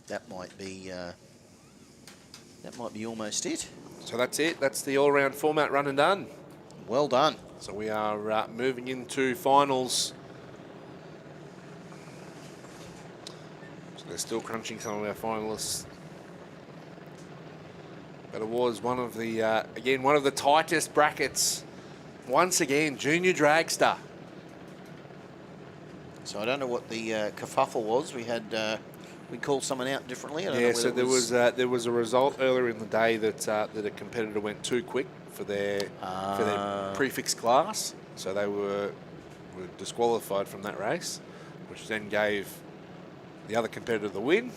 Speaker 2: That might be almost it.
Speaker 5: So that's it. That's the all-round format run and done.
Speaker 2: Well done.
Speaker 5: So we are moving into finals. So they're still crunching some of our finalists. But it was one of the, again, one of the tightest brackets. Once again, junior dragster.
Speaker 2: So I don't know what the kerfuffle was. We had we called someone out differently. I don't know
Speaker 5: Yeah,
Speaker 2: whether
Speaker 5: so there was a result earlier in the day that that a competitor went too quick for their prefix class, so they were disqualified from that race, which then gave the other competitor the win.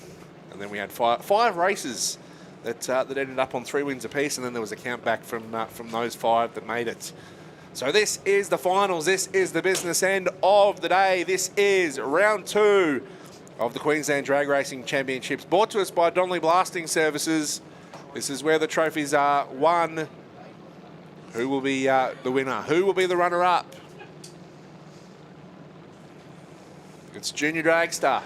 Speaker 5: And then we had five races that ended up on 3 wins apiece, and then there was a count back from those 5 that made it. So this is the finals. This is the business end of the day. This is round 2 of the Queensland Drag Racing Championships, brought to us by Donnelly Blasting Services. This is where the trophies are won. Who will be the winner? Who will be the runner-up? It's Junior Dragster.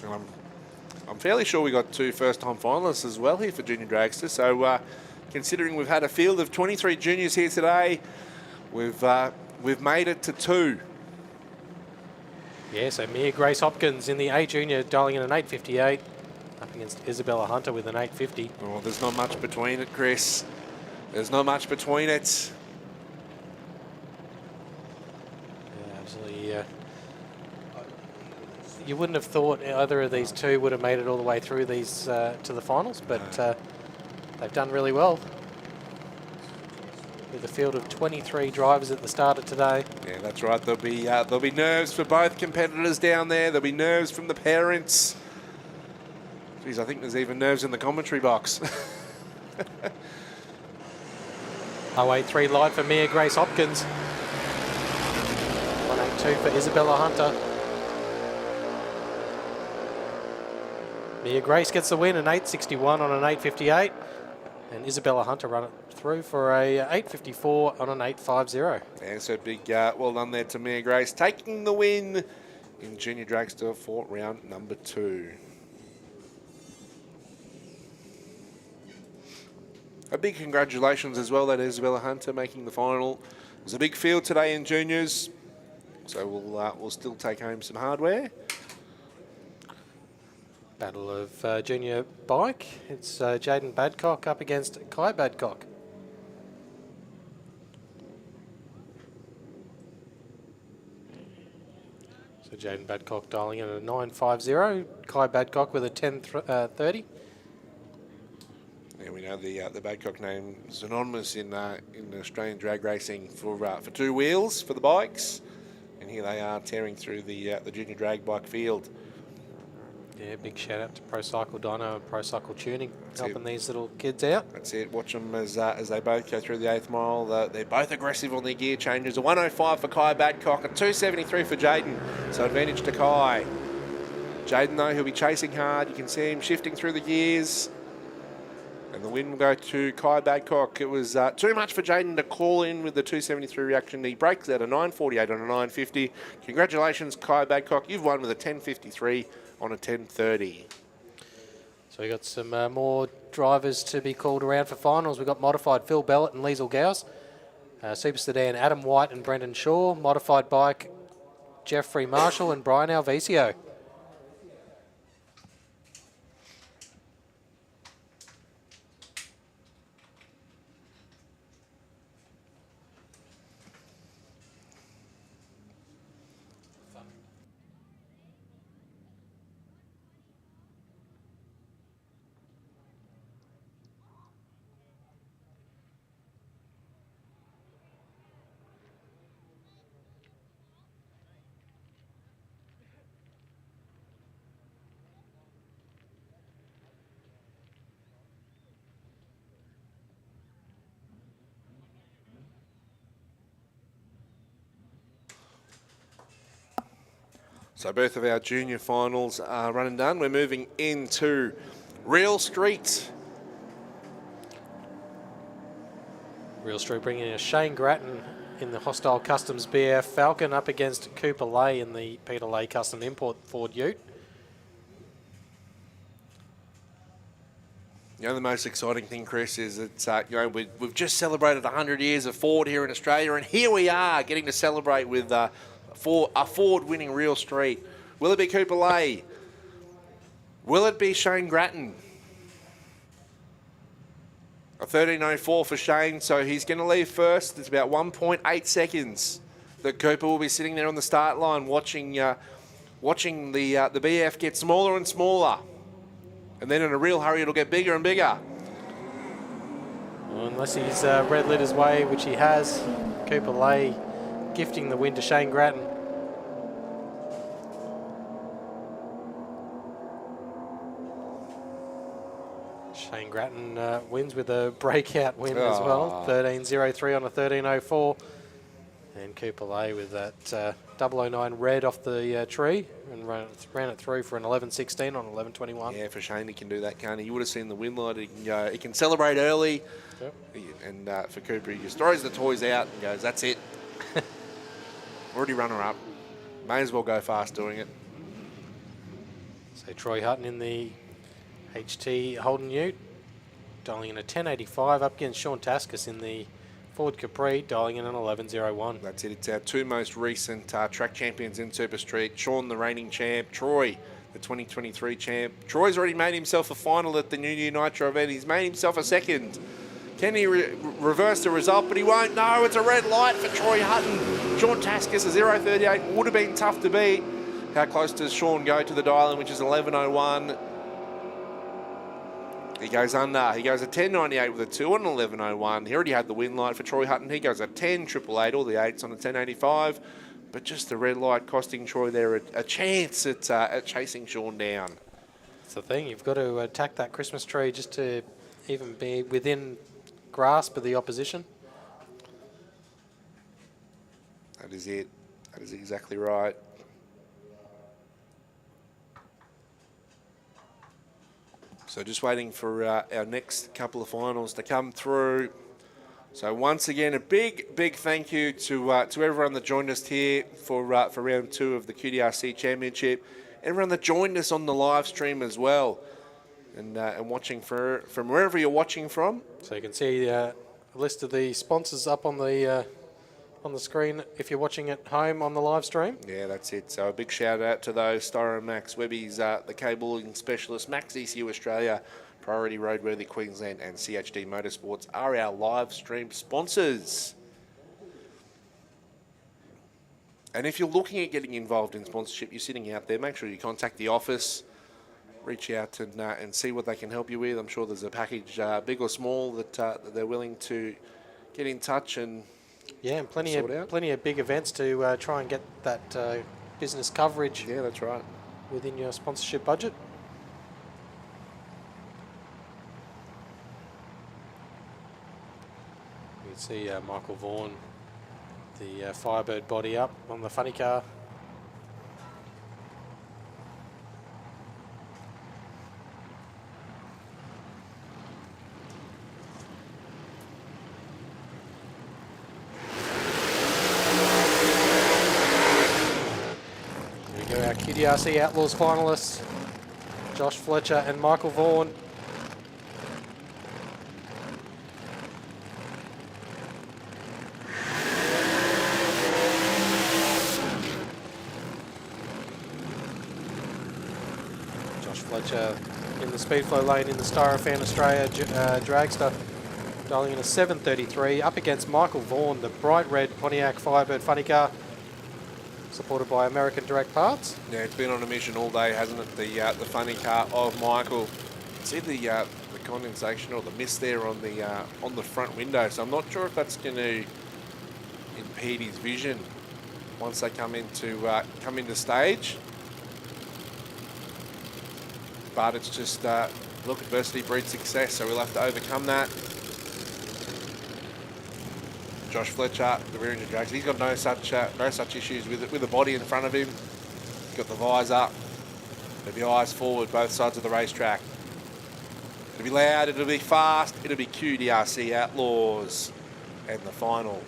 Speaker 5: And I'm fairly sure we got 2 first-time finalists as well here for Junior Dragster. So considering we've had a field of 23 juniors here today, we've made it to 2.
Speaker 4: Yeah, so Mia Grace Hopkins in the A Junior dialing in an 858 up against Isabella Hunter with an 850.
Speaker 5: Oh, there's not much between it, Chris. There's not much between it.
Speaker 4: Yeah, absolutely. You wouldn't have thought either of these two would have made it all the way through these to the finals, but they've done really well. With a field of 23 drivers at the start of today.
Speaker 5: Yeah, that's right. There'll be nerves for both competitors down there. There'll be nerves from the parents. Geez, I think there's even nerves in the commentary box.
Speaker 4: 083 light for Mia Grace Hopkins. 182 for Isabella Hunter. Mia Grace gets the win, an 861 on an 858. And Isabella Hunter run it through for a 854 on an 850.
Speaker 5: Yeah, so big well done there to Mia Grace, taking the win in Junior Dragster for round number 2. A big congratulations as well, that Isabella Hunter making the final. It was a big field today in juniors, so we'll still take home some hardware.
Speaker 4: Battle of junior bike. It's Jaden Badcock up against Kai Badcock. So Jaden Badcock dialing in a 950. Kai Badcock with a 1030.
Speaker 5: Yeah, we know the Badcock name is anonymous in Australian drag racing for 2 wheels for the bikes, and here they are tearing through the junior drag bike field.
Speaker 4: Yeah, big shout out to Pro Cycle Dyno and Pro Cycle Tuning,
Speaker 5: That's
Speaker 4: helping
Speaker 5: it.
Speaker 4: these little kids out.
Speaker 5: That's it. Watch them as they both go through the 8th mile. They're both aggressive on their gear changes. A 105 for Kai Badcock, a 273 for Jaden. So advantage to Kai. Jaden, though, he'll be chasing hard. You can see him shifting through the gears. And the win will go to Kai Badcock. It was too much for Jaden to call in with the 273 reaction. He breaks out a 948 on a 950. Congratulations, Kai Badcock. You've won with a 1053 on a 1030.
Speaker 4: So we got some more drivers to be called around for finals. We've got modified Phil Bellett and Liesl Gauss. Super Sedan Adam White and Brendan Shaw. Modified bike Jeffrey Marshall and Brian Alvicio.
Speaker 5: So both of our junior finals are run and done. We're moving into Real Street.
Speaker 4: Real Street bringing in Shane Grattan in the Hostile Customs BF Falcon up against Cooper Lay in the Peter Lay Custom Import Ford Ute.
Speaker 5: You know, the most exciting thing, Chris, is that we've just celebrated 100 years of Ford here in Australia, and here we are getting to celebrate with a Ford winning Real Street. Will it be Cooper Lay? Will it be Shane Grattan? A 13.04 for Shane, so he's going to leave first. It's about 1.8 seconds that Cooper will be sitting there on the start line watching the BF get smaller and smaller. And then in a real hurry, it'll get bigger and bigger.
Speaker 4: Well, unless he's red lit his way, which he has, Cooper Lay gifting the win to Shane Grattan. Shane Grattan wins with a breakout win as well, 13.03 on a 13.04. And Cooper Lay with that 009 red off the tree and ran it through for an 11.16 on 11.21.
Speaker 5: Yeah, for Shane, he can do that, can't he? You would have seen the win light. He can celebrate early.
Speaker 4: Yep.
Speaker 5: And for Cooper, he just throws the toys out and goes, that's it. Already runner-up. May as well go fast doing it.
Speaker 4: So Troy Hutton in the HT Holden Ute, dialing in a 10.85 up against Sean Taskus in the Ford Capri, dialing in an 11.01.
Speaker 5: That's it. It's our two most recent track champions in Super Street. Sean, the reigning champ. Troy, the 2023 champ. Troy's already made himself a final at the New Year Nitro event. He's made himself a second. Can he reverse the result? But he won't. No, it's a red light for Troy Hutton. Sean Taskus, a 0.38, would have been tough to beat. How close does Sean go to the dial-in, which is 11.01? He goes under. He goes a 10.98 with a 2 on an 11.01. He already had the win light for Troy Hutton. He goes a 10.88, all the 8s on a 10.85. But just the red light costing Troy there a chance at chasing Sean down.
Speaker 4: That's the thing. You've got to attack that Christmas tree just to even be within grasp of the opposition.
Speaker 5: That is it. That is exactly right. So just waiting for our next couple of finals to come through. So once again, a big thank you to everyone that joined us here for round 2 of the QDRC Championship. Everyone that joined us on the live stream as well, and watching from wherever you're watching from.
Speaker 4: So you can see a list of the sponsors up on the screen if you're watching at home on the live stream.
Speaker 5: Yeah, that's it. So a big shout out to those: Styromax, Webby's, the cabling specialist, Max ECU Australia, Priority Roadworthy Queensland, and CHD Motorsports are our live stream sponsors. And if you're looking at getting involved in sponsorship, you're sitting out there, make sure you contact the office, reach out and see what they can help you with. I'm sure there's a package, big or small, that they're willing to get in touch and
Speaker 4: and plenty of big events to try and get that business coverage.
Speaker 5: Yeah, that's right.
Speaker 4: Within your sponsorship budget. You can see Michael Vaughan, the Firebird body up on the funny car. QDRC Outlaws finalists, Josh Fletcher and Michael Vaughan. Josh Fletcher in the Speedflow lane in the Styromax Australia dragster, dialing in a 7:33 up against Michael Vaughan, the bright red Pontiac Firebird funny car, supported by American Direct Parts.
Speaker 5: Yeah, it's been on a mission all day, hasn't it? The funny car of Michael. See the condensation or the mist there on the front window. So I'm not sure if that's going to impede his vision once they come into stage. But it's just look, adversity breeds success, so we'll have to overcome that. Josh Fletcher, the rear engine drags, he's got no such issues with the body in front of him. He's got the visor, the eyes forward, both sides of the racetrack. It'll be loud, it'll be fast, it'll be QDRC Outlaws and the final.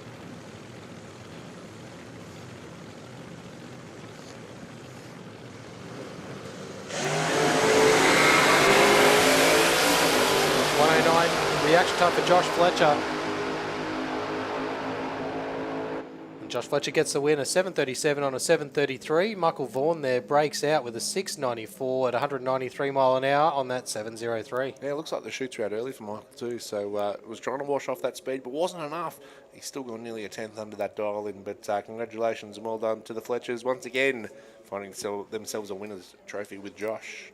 Speaker 5: Reaction time for Josh Fletcher. And Josh Fletcher gets the win, a 7:37 on a 7:33. Michael Vaughan there breaks out with a 6:94 at 193 mile an hour on that 7:03. Yeah, it looks like the chutes were out early for Michael too, so was trying to wash off that speed, but wasn't enough. He's still got nearly a tenth under that dial in, but congratulations and well done to the Fletchers once again, finding themselves a winner's trophy with Josh.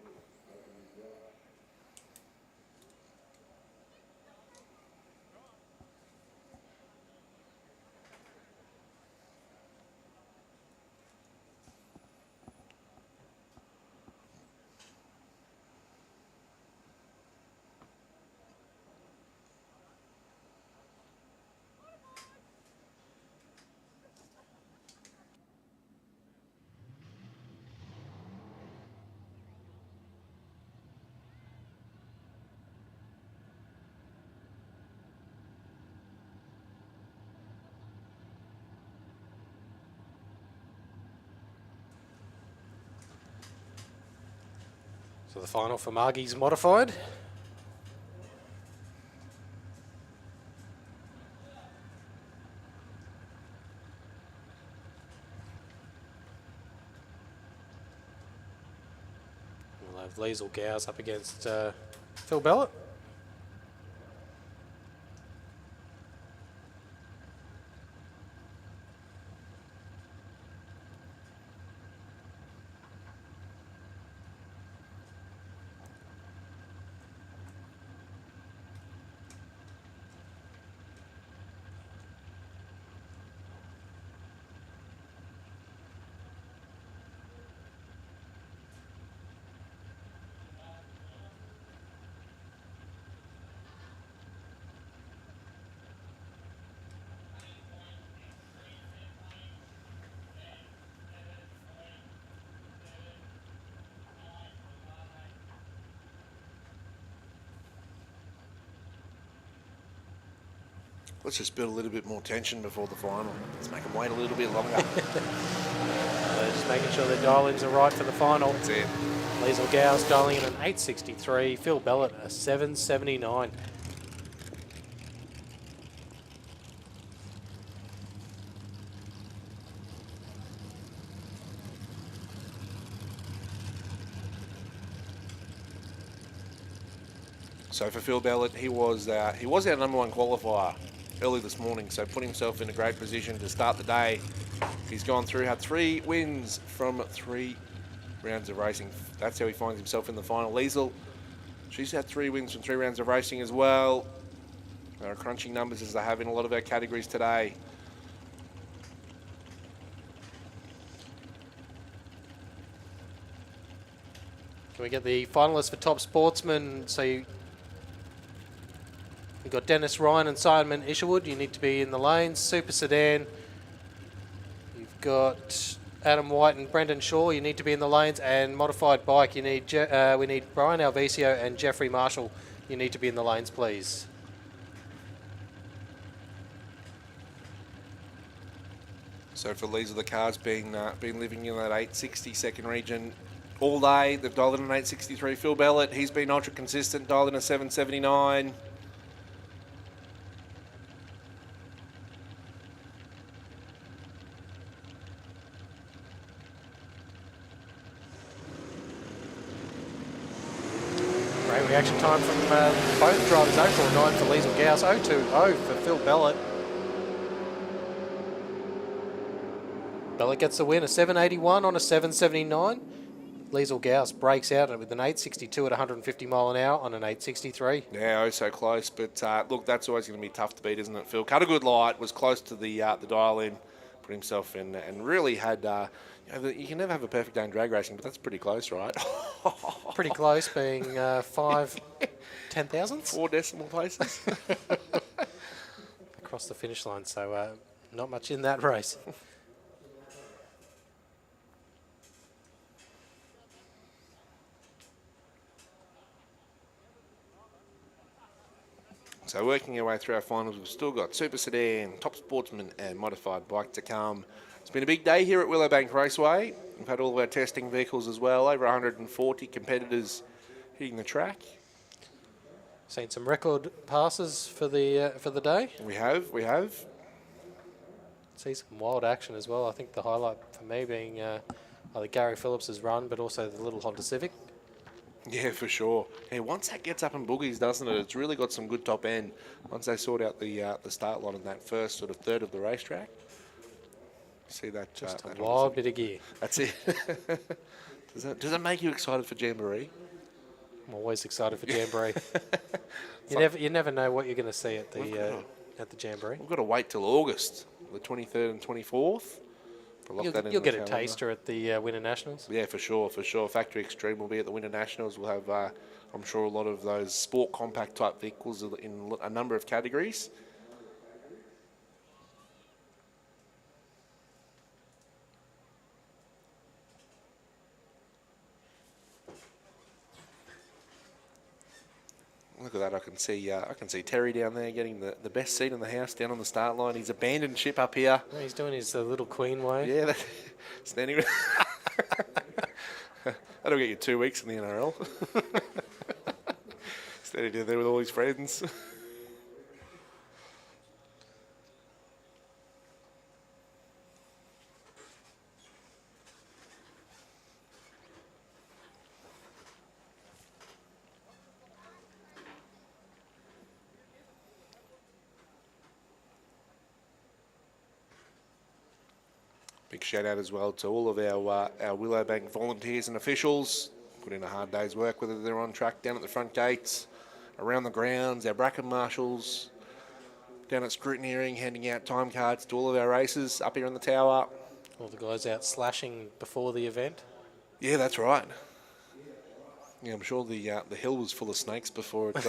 Speaker 4: So the final for Margie's modified. We'll have Liesl Gowes up against Phil Bellett. Let's just build a little bit more tension before the final. Let's make them wait a little bit longer. Just making sure their dial-ins are right for the final.
Speaker 5: That's it.
Speaker 4: Liesl Gowes dialing in an 8:63. Phil Bellett a 7:79.
Speaker 5: So for Phil Bellett, he was our number one qualifier early this morning, so put himself in a great position to start the day. He's gone through, had 3 wins from 3 rounds of racing. That's how he finds himself in the final. Liesl, she's had 3 wins from 3 rounds of racing as well. There are crunching numbers as they have in a lot of our categories today.
Speaker 4: Can we get the finalists for top sportsman? So you've got Dennis Ryan and Simon Isherwood. You need to be in the lanes. Super Sedan. You've got Adam White and Brendan Shaw. You need to be in the lanes. And modified bike. You need we need Brian Alvicio and Jeffrey Marshall. You need to be in the lanes, please.
Speaker 5: So for these are the cars been living in that 860 second region all day. They've dialed in an 863. Phil Bellett, he's been ultra consistent, dialed in a 779.
Speaker 4: Great reaction time from both drivers. 049 for Liesl Gauss, 020 for Phil Bellett. Bellett gets the win, a 781 on a 779. Liesl Gauss breaks out with an 862 at 150 mile an hour on an 863.
Speaker 5: Yeah, oh so close. But look, that's always going to be tough to beat, isn't it, Phil? Cut a good light, was close to the dial in, put himself in, and really had. You can never have a perfect day in drag racing, but that's pretty close, right?
Speaker 4: Pretty close, being 5 10,000ths.
Speaker 5: 4 decimal places.
Speaker 4: Across the finish line, so not much in that race.
Speaker 5: So working our way through our finals, we've still got Super Sedan, Top Sportsman and Modified Bike to come. It's been a big day here at Willowbank Raceway. We've had all of our testing vehicles as well, over 140 competitors hitting the track.
Speaker 4: Seen some record passes for the day.
Speaker 5: We have.
Speaker 4: See some wild action as well. I think the highlight for me being either Gary Phillips's run, but also the little Honda Civic.
Speaker 5: Yeah, for sure. Yeah, once that gets up in boogies, doesn't it? It's really got some good top end. Once they sort out the start line in that first sort of third of the racetrack. See that?
Speaker 4: Just a
Speaker 5: that
Speaker 4: wild bit of gear.
Speaker 5: That's it. Does that make you excited for Jamboree?
Speaker 4: I'm always excited for Jamboree. You never know what you're going to see at the Jamboree.
Speaker 5: We've got to wait till August, the 23rd and 24th.
Speaker 4: You'll get a taster at the Winter Nationals.
Speaker 5: Yeah, for sure. Factory Extreme will be at the Winter Nationals. We'll have, I'm sure, a lot of those sport compact type vehicles in a number of categories. Look at that! I can see Terry down there getting the best seat in the house down on the start line. He's abandoned ship up here.
Speaker 4: Yeah, he's doing his little Queen way.
Speaker 5: Yeah, standing. That'll get you 2 weeks in the NRL. Standing down there with all his friends. Big shout out as well to all of our Willowbank volunteers and officials. Put in a hard day's work, whether they're on track, down at the front gates, around the grounds, our bracket marshals, down at scrutineering, handing out time cards to all of our races, up here in the tower.
Speaker 4: All the guys out slashing before the event.
Speaker 5: Yeah, that's right. Yeah, I'm sure the hill was full of snakes before it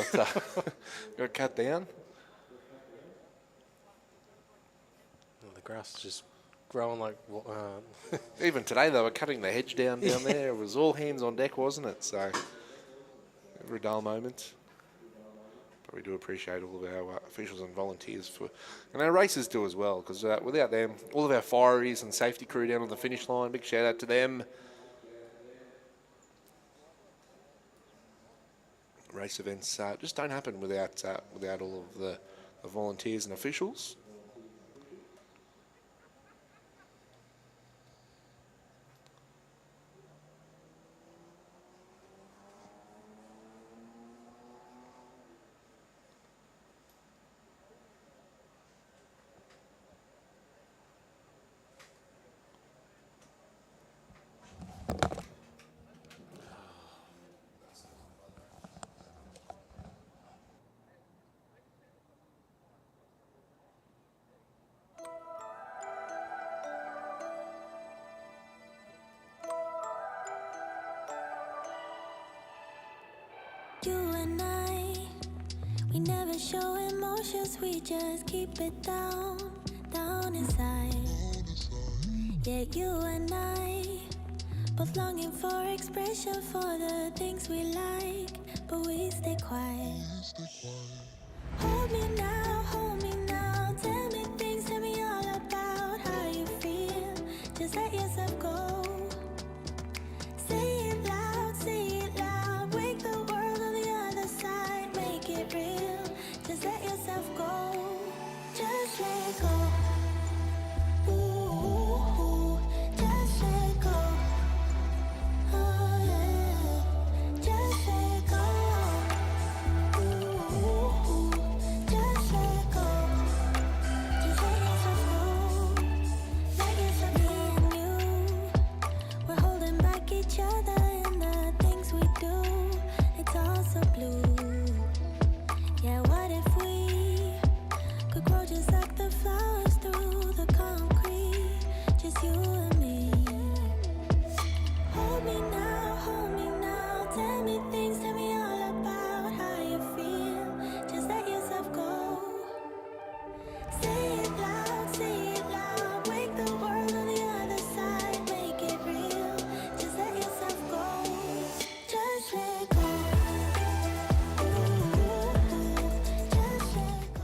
Speaker 5: got cut down.
Speaker 4: The grass is just growing like...
Speaker 5: Even today they were cutting the hedge down there. It was all hands on deck, wasn't it? So, every dull moment. But we do appreciate all of our officials and volunteers and our racers do as well, because without them, all of our fireys and safety crew down on the finish line, big shout out to them. Race events just don't happen without all of the volunteers and officials.
Speaker 7: You and I, we never show emotions, we just keep it down inside. Yeah, you and I, both longing for expression for the things we like, but we stay quiet. Hold me now, tell me things, tell me all about how you feel. Just let yourself go. Say it loud, wake the world on the other side, make it real. Just let yourself go. Just let go. Ooh, just let go. Oh yeah, just let go. Ooh, just let go. Just let yourself go. Let yourself be in you. We're holding back each other in the things we do. It's all so blue. Yeah, what if we could grow just like the flowers through the concrete? Just you and me. Hold me now, tell me things, tell me all about how you feel. Just let yourself go. Say it loud, wake the world on the other side, make it real. Just let yourself go. Just let go. Ooh, just let go.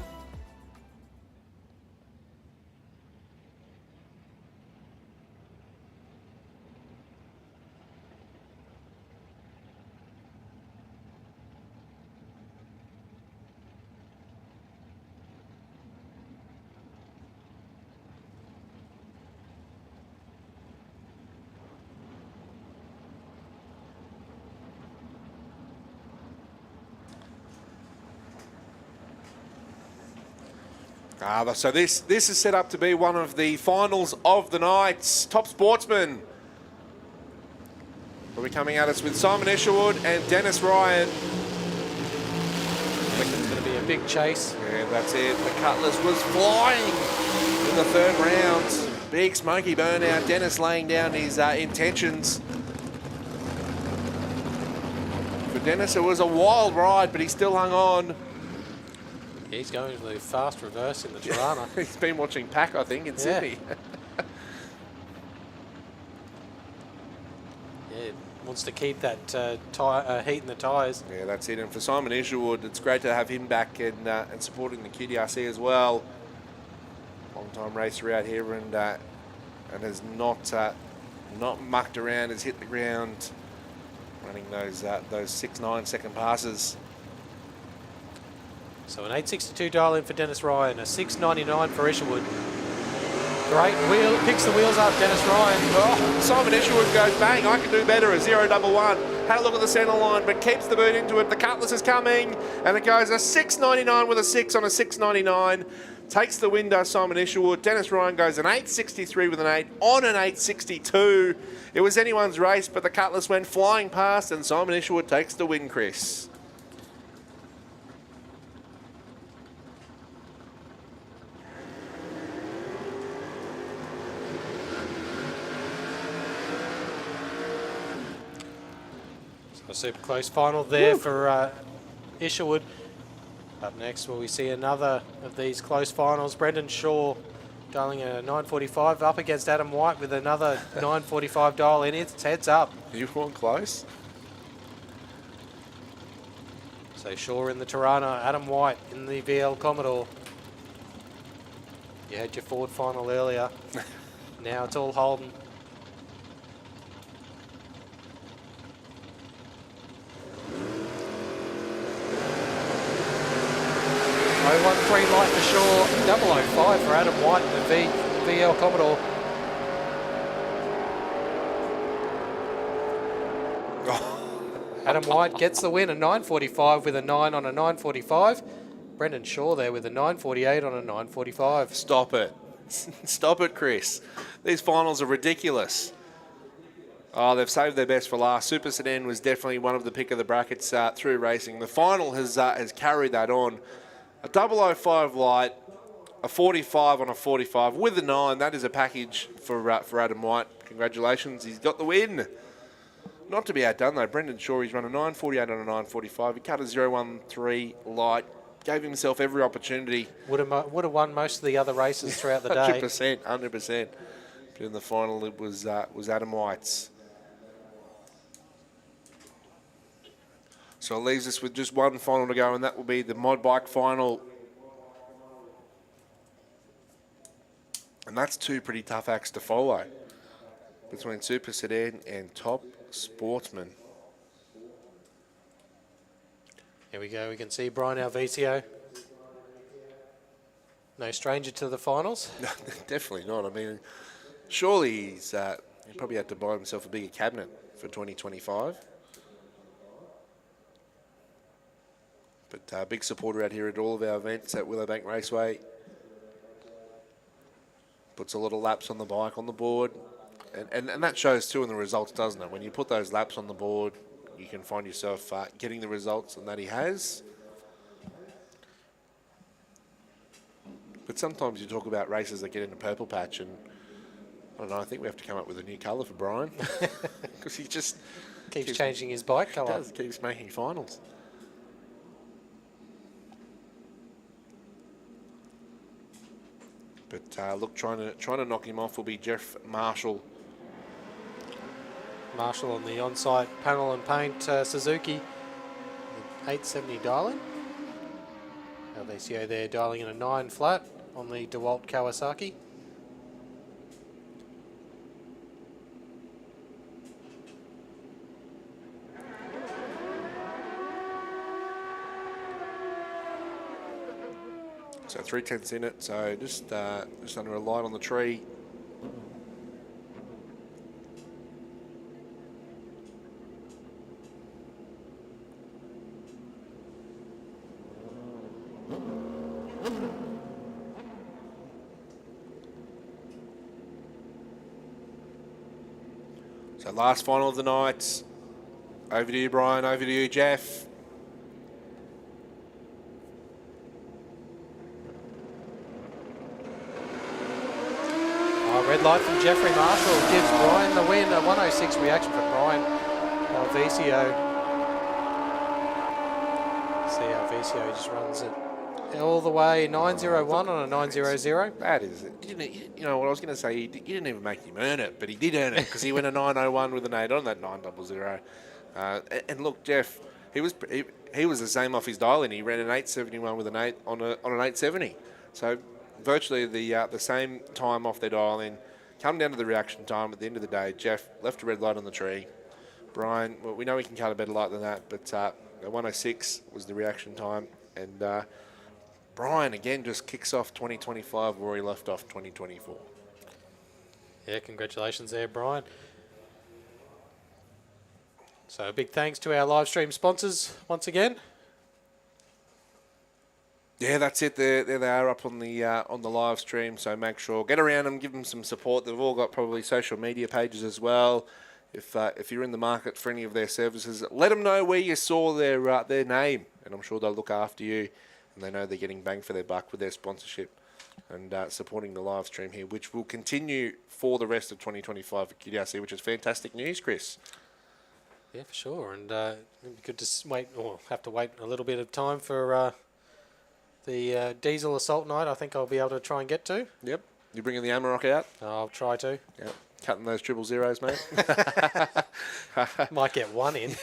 Speaker 5: So this is set up to be one of the finals of the night. Top Sportsman will be coming at us with Simon Escherwood and Dennis Ryan.
Speaker 4: I reckon it's going to be a big chase.
Speaker 5: Yeah, that's it. The Cutlass was flying in the third round. Big smoky burnout. Dennis laying down his intentions. For Dennis, it was a wild ride, but he still hung on.
Speaker 4: He's going to the fast reverse in the Tirana.
Speaker 5: He's been watching Pack, I think, in Sydney.
Speaker 4: Yeah, wants to keep that heat in the tyres.
Speaker 5: Yeah, that's it. And for Simon Escherwood, it's great to have him back and supporting the QDRC as well. Long-time racer out here and has not mucked around, has hit the ground running those 6-9 second passes.
Speaker 4: So an 862 dial in for Dennis Ryan, a 699 for Escherwood. Great wheel, picks the wheels up, Dennis Ryan.
Speaker 5: Oh, Simon Escherwood goes bang, I can do better, a 011. Had a look at the centre line, but keeps the boot into it. The Cutlass is coming, and it goes a 699 with a 6 on a 699. Takes the window, Simon Escherwood. Dennis Ryan goes an 863 with an 8 on an 862. It was anyone's race, but the Cutlass went flying past, and Simon Escherwood takes the win, Chris.
Speaker 4: A super close final there for Escherwood. Up next, will we see another of these close finals? Brendan Shaw dialing a 945 up against Adam White with another 945 dial in. It's heads up.
Speaker 5: You weren't close.
Speaker 4: So Shaw in the Tirana, Adam White in the VL Commodore. You had your Ford final earlier. Now it's all Holden. 013 light for Shaw, 005 for Adam White in the VL Commodore. Adam White gets the win, a 945 with a 9 on a 945. Brendan Shaw there with a 948 on a 945.
Speaker 5: Stop it. Stop it, Chris. These finals are ridiculous. Oh, they've saved their best for last. Super Sedan was definitely one of the pick of the brackets through racing. The final has carried that on. A 005 light, a 45 on a 45 with a 9. That is a package for Adam White. Congratulations, he's got the win. Not to be outdone though, Brendan Shaw, he's run a 948 on a 945. He cut a 013 light, gave himself every opportunity.
Speaker 4: Would have won most of the other races throughout the day.
Speaker 5: 100%. But in the final, it was Adam White's. So it leaves us with just one final to go, and that will be the mod bike final. And that's two pretty tough acts to follow. between Super Sedan and Top Sportsman.
Speaker 4: Here we go. We can see Brian Alvicio. No stranger to the finals.
Speaker 5: No, definitely not. I mean, surely he probably had to buy himself a bigger cabinet for 2025. But big supporter out here at all of our events at Willowbank Raceway. Puts a lot of laps on the bike, on the board. And that shows too in the results, doesn't it? When you put those laps on the board, you can find yourself getting the results and that he has. But sometimes you talk about races that get in the purple patch, and I don't know, I think we have to come up with a new colour for Brian. Because he just
Speaker 4: keeps changing his bike colour.
Speaker 5: Keeps making finals. But look, trying to knock him off will be Jeff Marshall.
Speaker 4: Marshall on the on-site panel and paint Suzuki. 870 dialing. Alvicio there dialing in a 9 flat on the DeWalt Kawasaki.
Speaker 5: So 3/10 in it, so just under a light on the tree. So last final of the night. Over to you, Brian. Over to you, Jeff.
Speaker 4: Red light from Jeffrey Marshall gives Brian the win. A 106 reaction from Brian Alvicio. See Alvicio just runs it all the way 901 on a 900.
Speaker 5: That is it. You know what I was going to say? He didn't even make him earn it, but he did earn it because he went a 901 with an 8 on that 900. And look, Jeff, he was the same off his dial, and he ran an 871 with an 8 on an 870. So virtually the same time off their dial in. Come down to the reaction time. At the end of the day, Jeff left a red light on the tree. Brian, well, we know he can cut a better light than that, but 106 was the reaction time. And Brian, again, just kicks off 2025 where he left off 2024.
Speaker 4: Yeah, congratulations there, Brian. So a big thanks to our live stream sponsors once again.
Speaker 5: Yeah, that's it. There they are up on the live stream. So make sure, get around them, give them some support. They've all got probably social media pages as well. If you're in the market for any of their services, let them know where you saw their name, and I'm sure they'll look after you. And they know they're getting bang for their buck with their sponsorship and supporting the live stream here, which will continue for the rest of 2025 at QDRC, which is fantastic news, Chris.
Speaker 4: Yeah, for sure. And it'd be good to wait, or have to wait a little bit of time for the diesel assault night. I think I'll be able to try and get to.
Speaker 5: Yep. You bringing the Amarok out?
Speaker 4: I'll try to.
Speaker 5: Yep. Cutting those 000s, mate.
Speaker 4: Might get one in.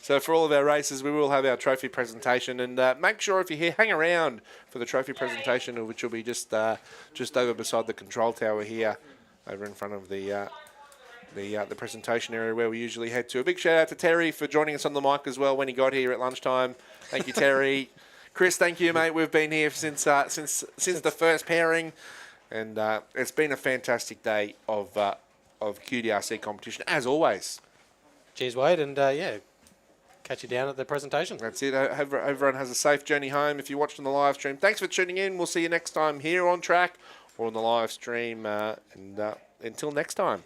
Speaker 5: So for all of our races, we will have our trophy presentation, and make sure if you're here, hang around for the trophy presentation, which will be just over beside the control tower here, over in front of the presentation area where we usually head to. A big shout out to Terry for joining us on the mic as well when he got here at lunchtime. Thank you, Terry. Chris, thank you, mate. We've been here since the first pairing. And it's been a fantastic day of QDRC competition, as always.
Speaker 4: Cheers, Wade, and catch you down at the presentation.
Speaker 5: That's it. Hope everyone has a safe journey home. If you watched on the live stream, thanks for tuning in. We'll see you next time here on track or on the live stream. And until next time.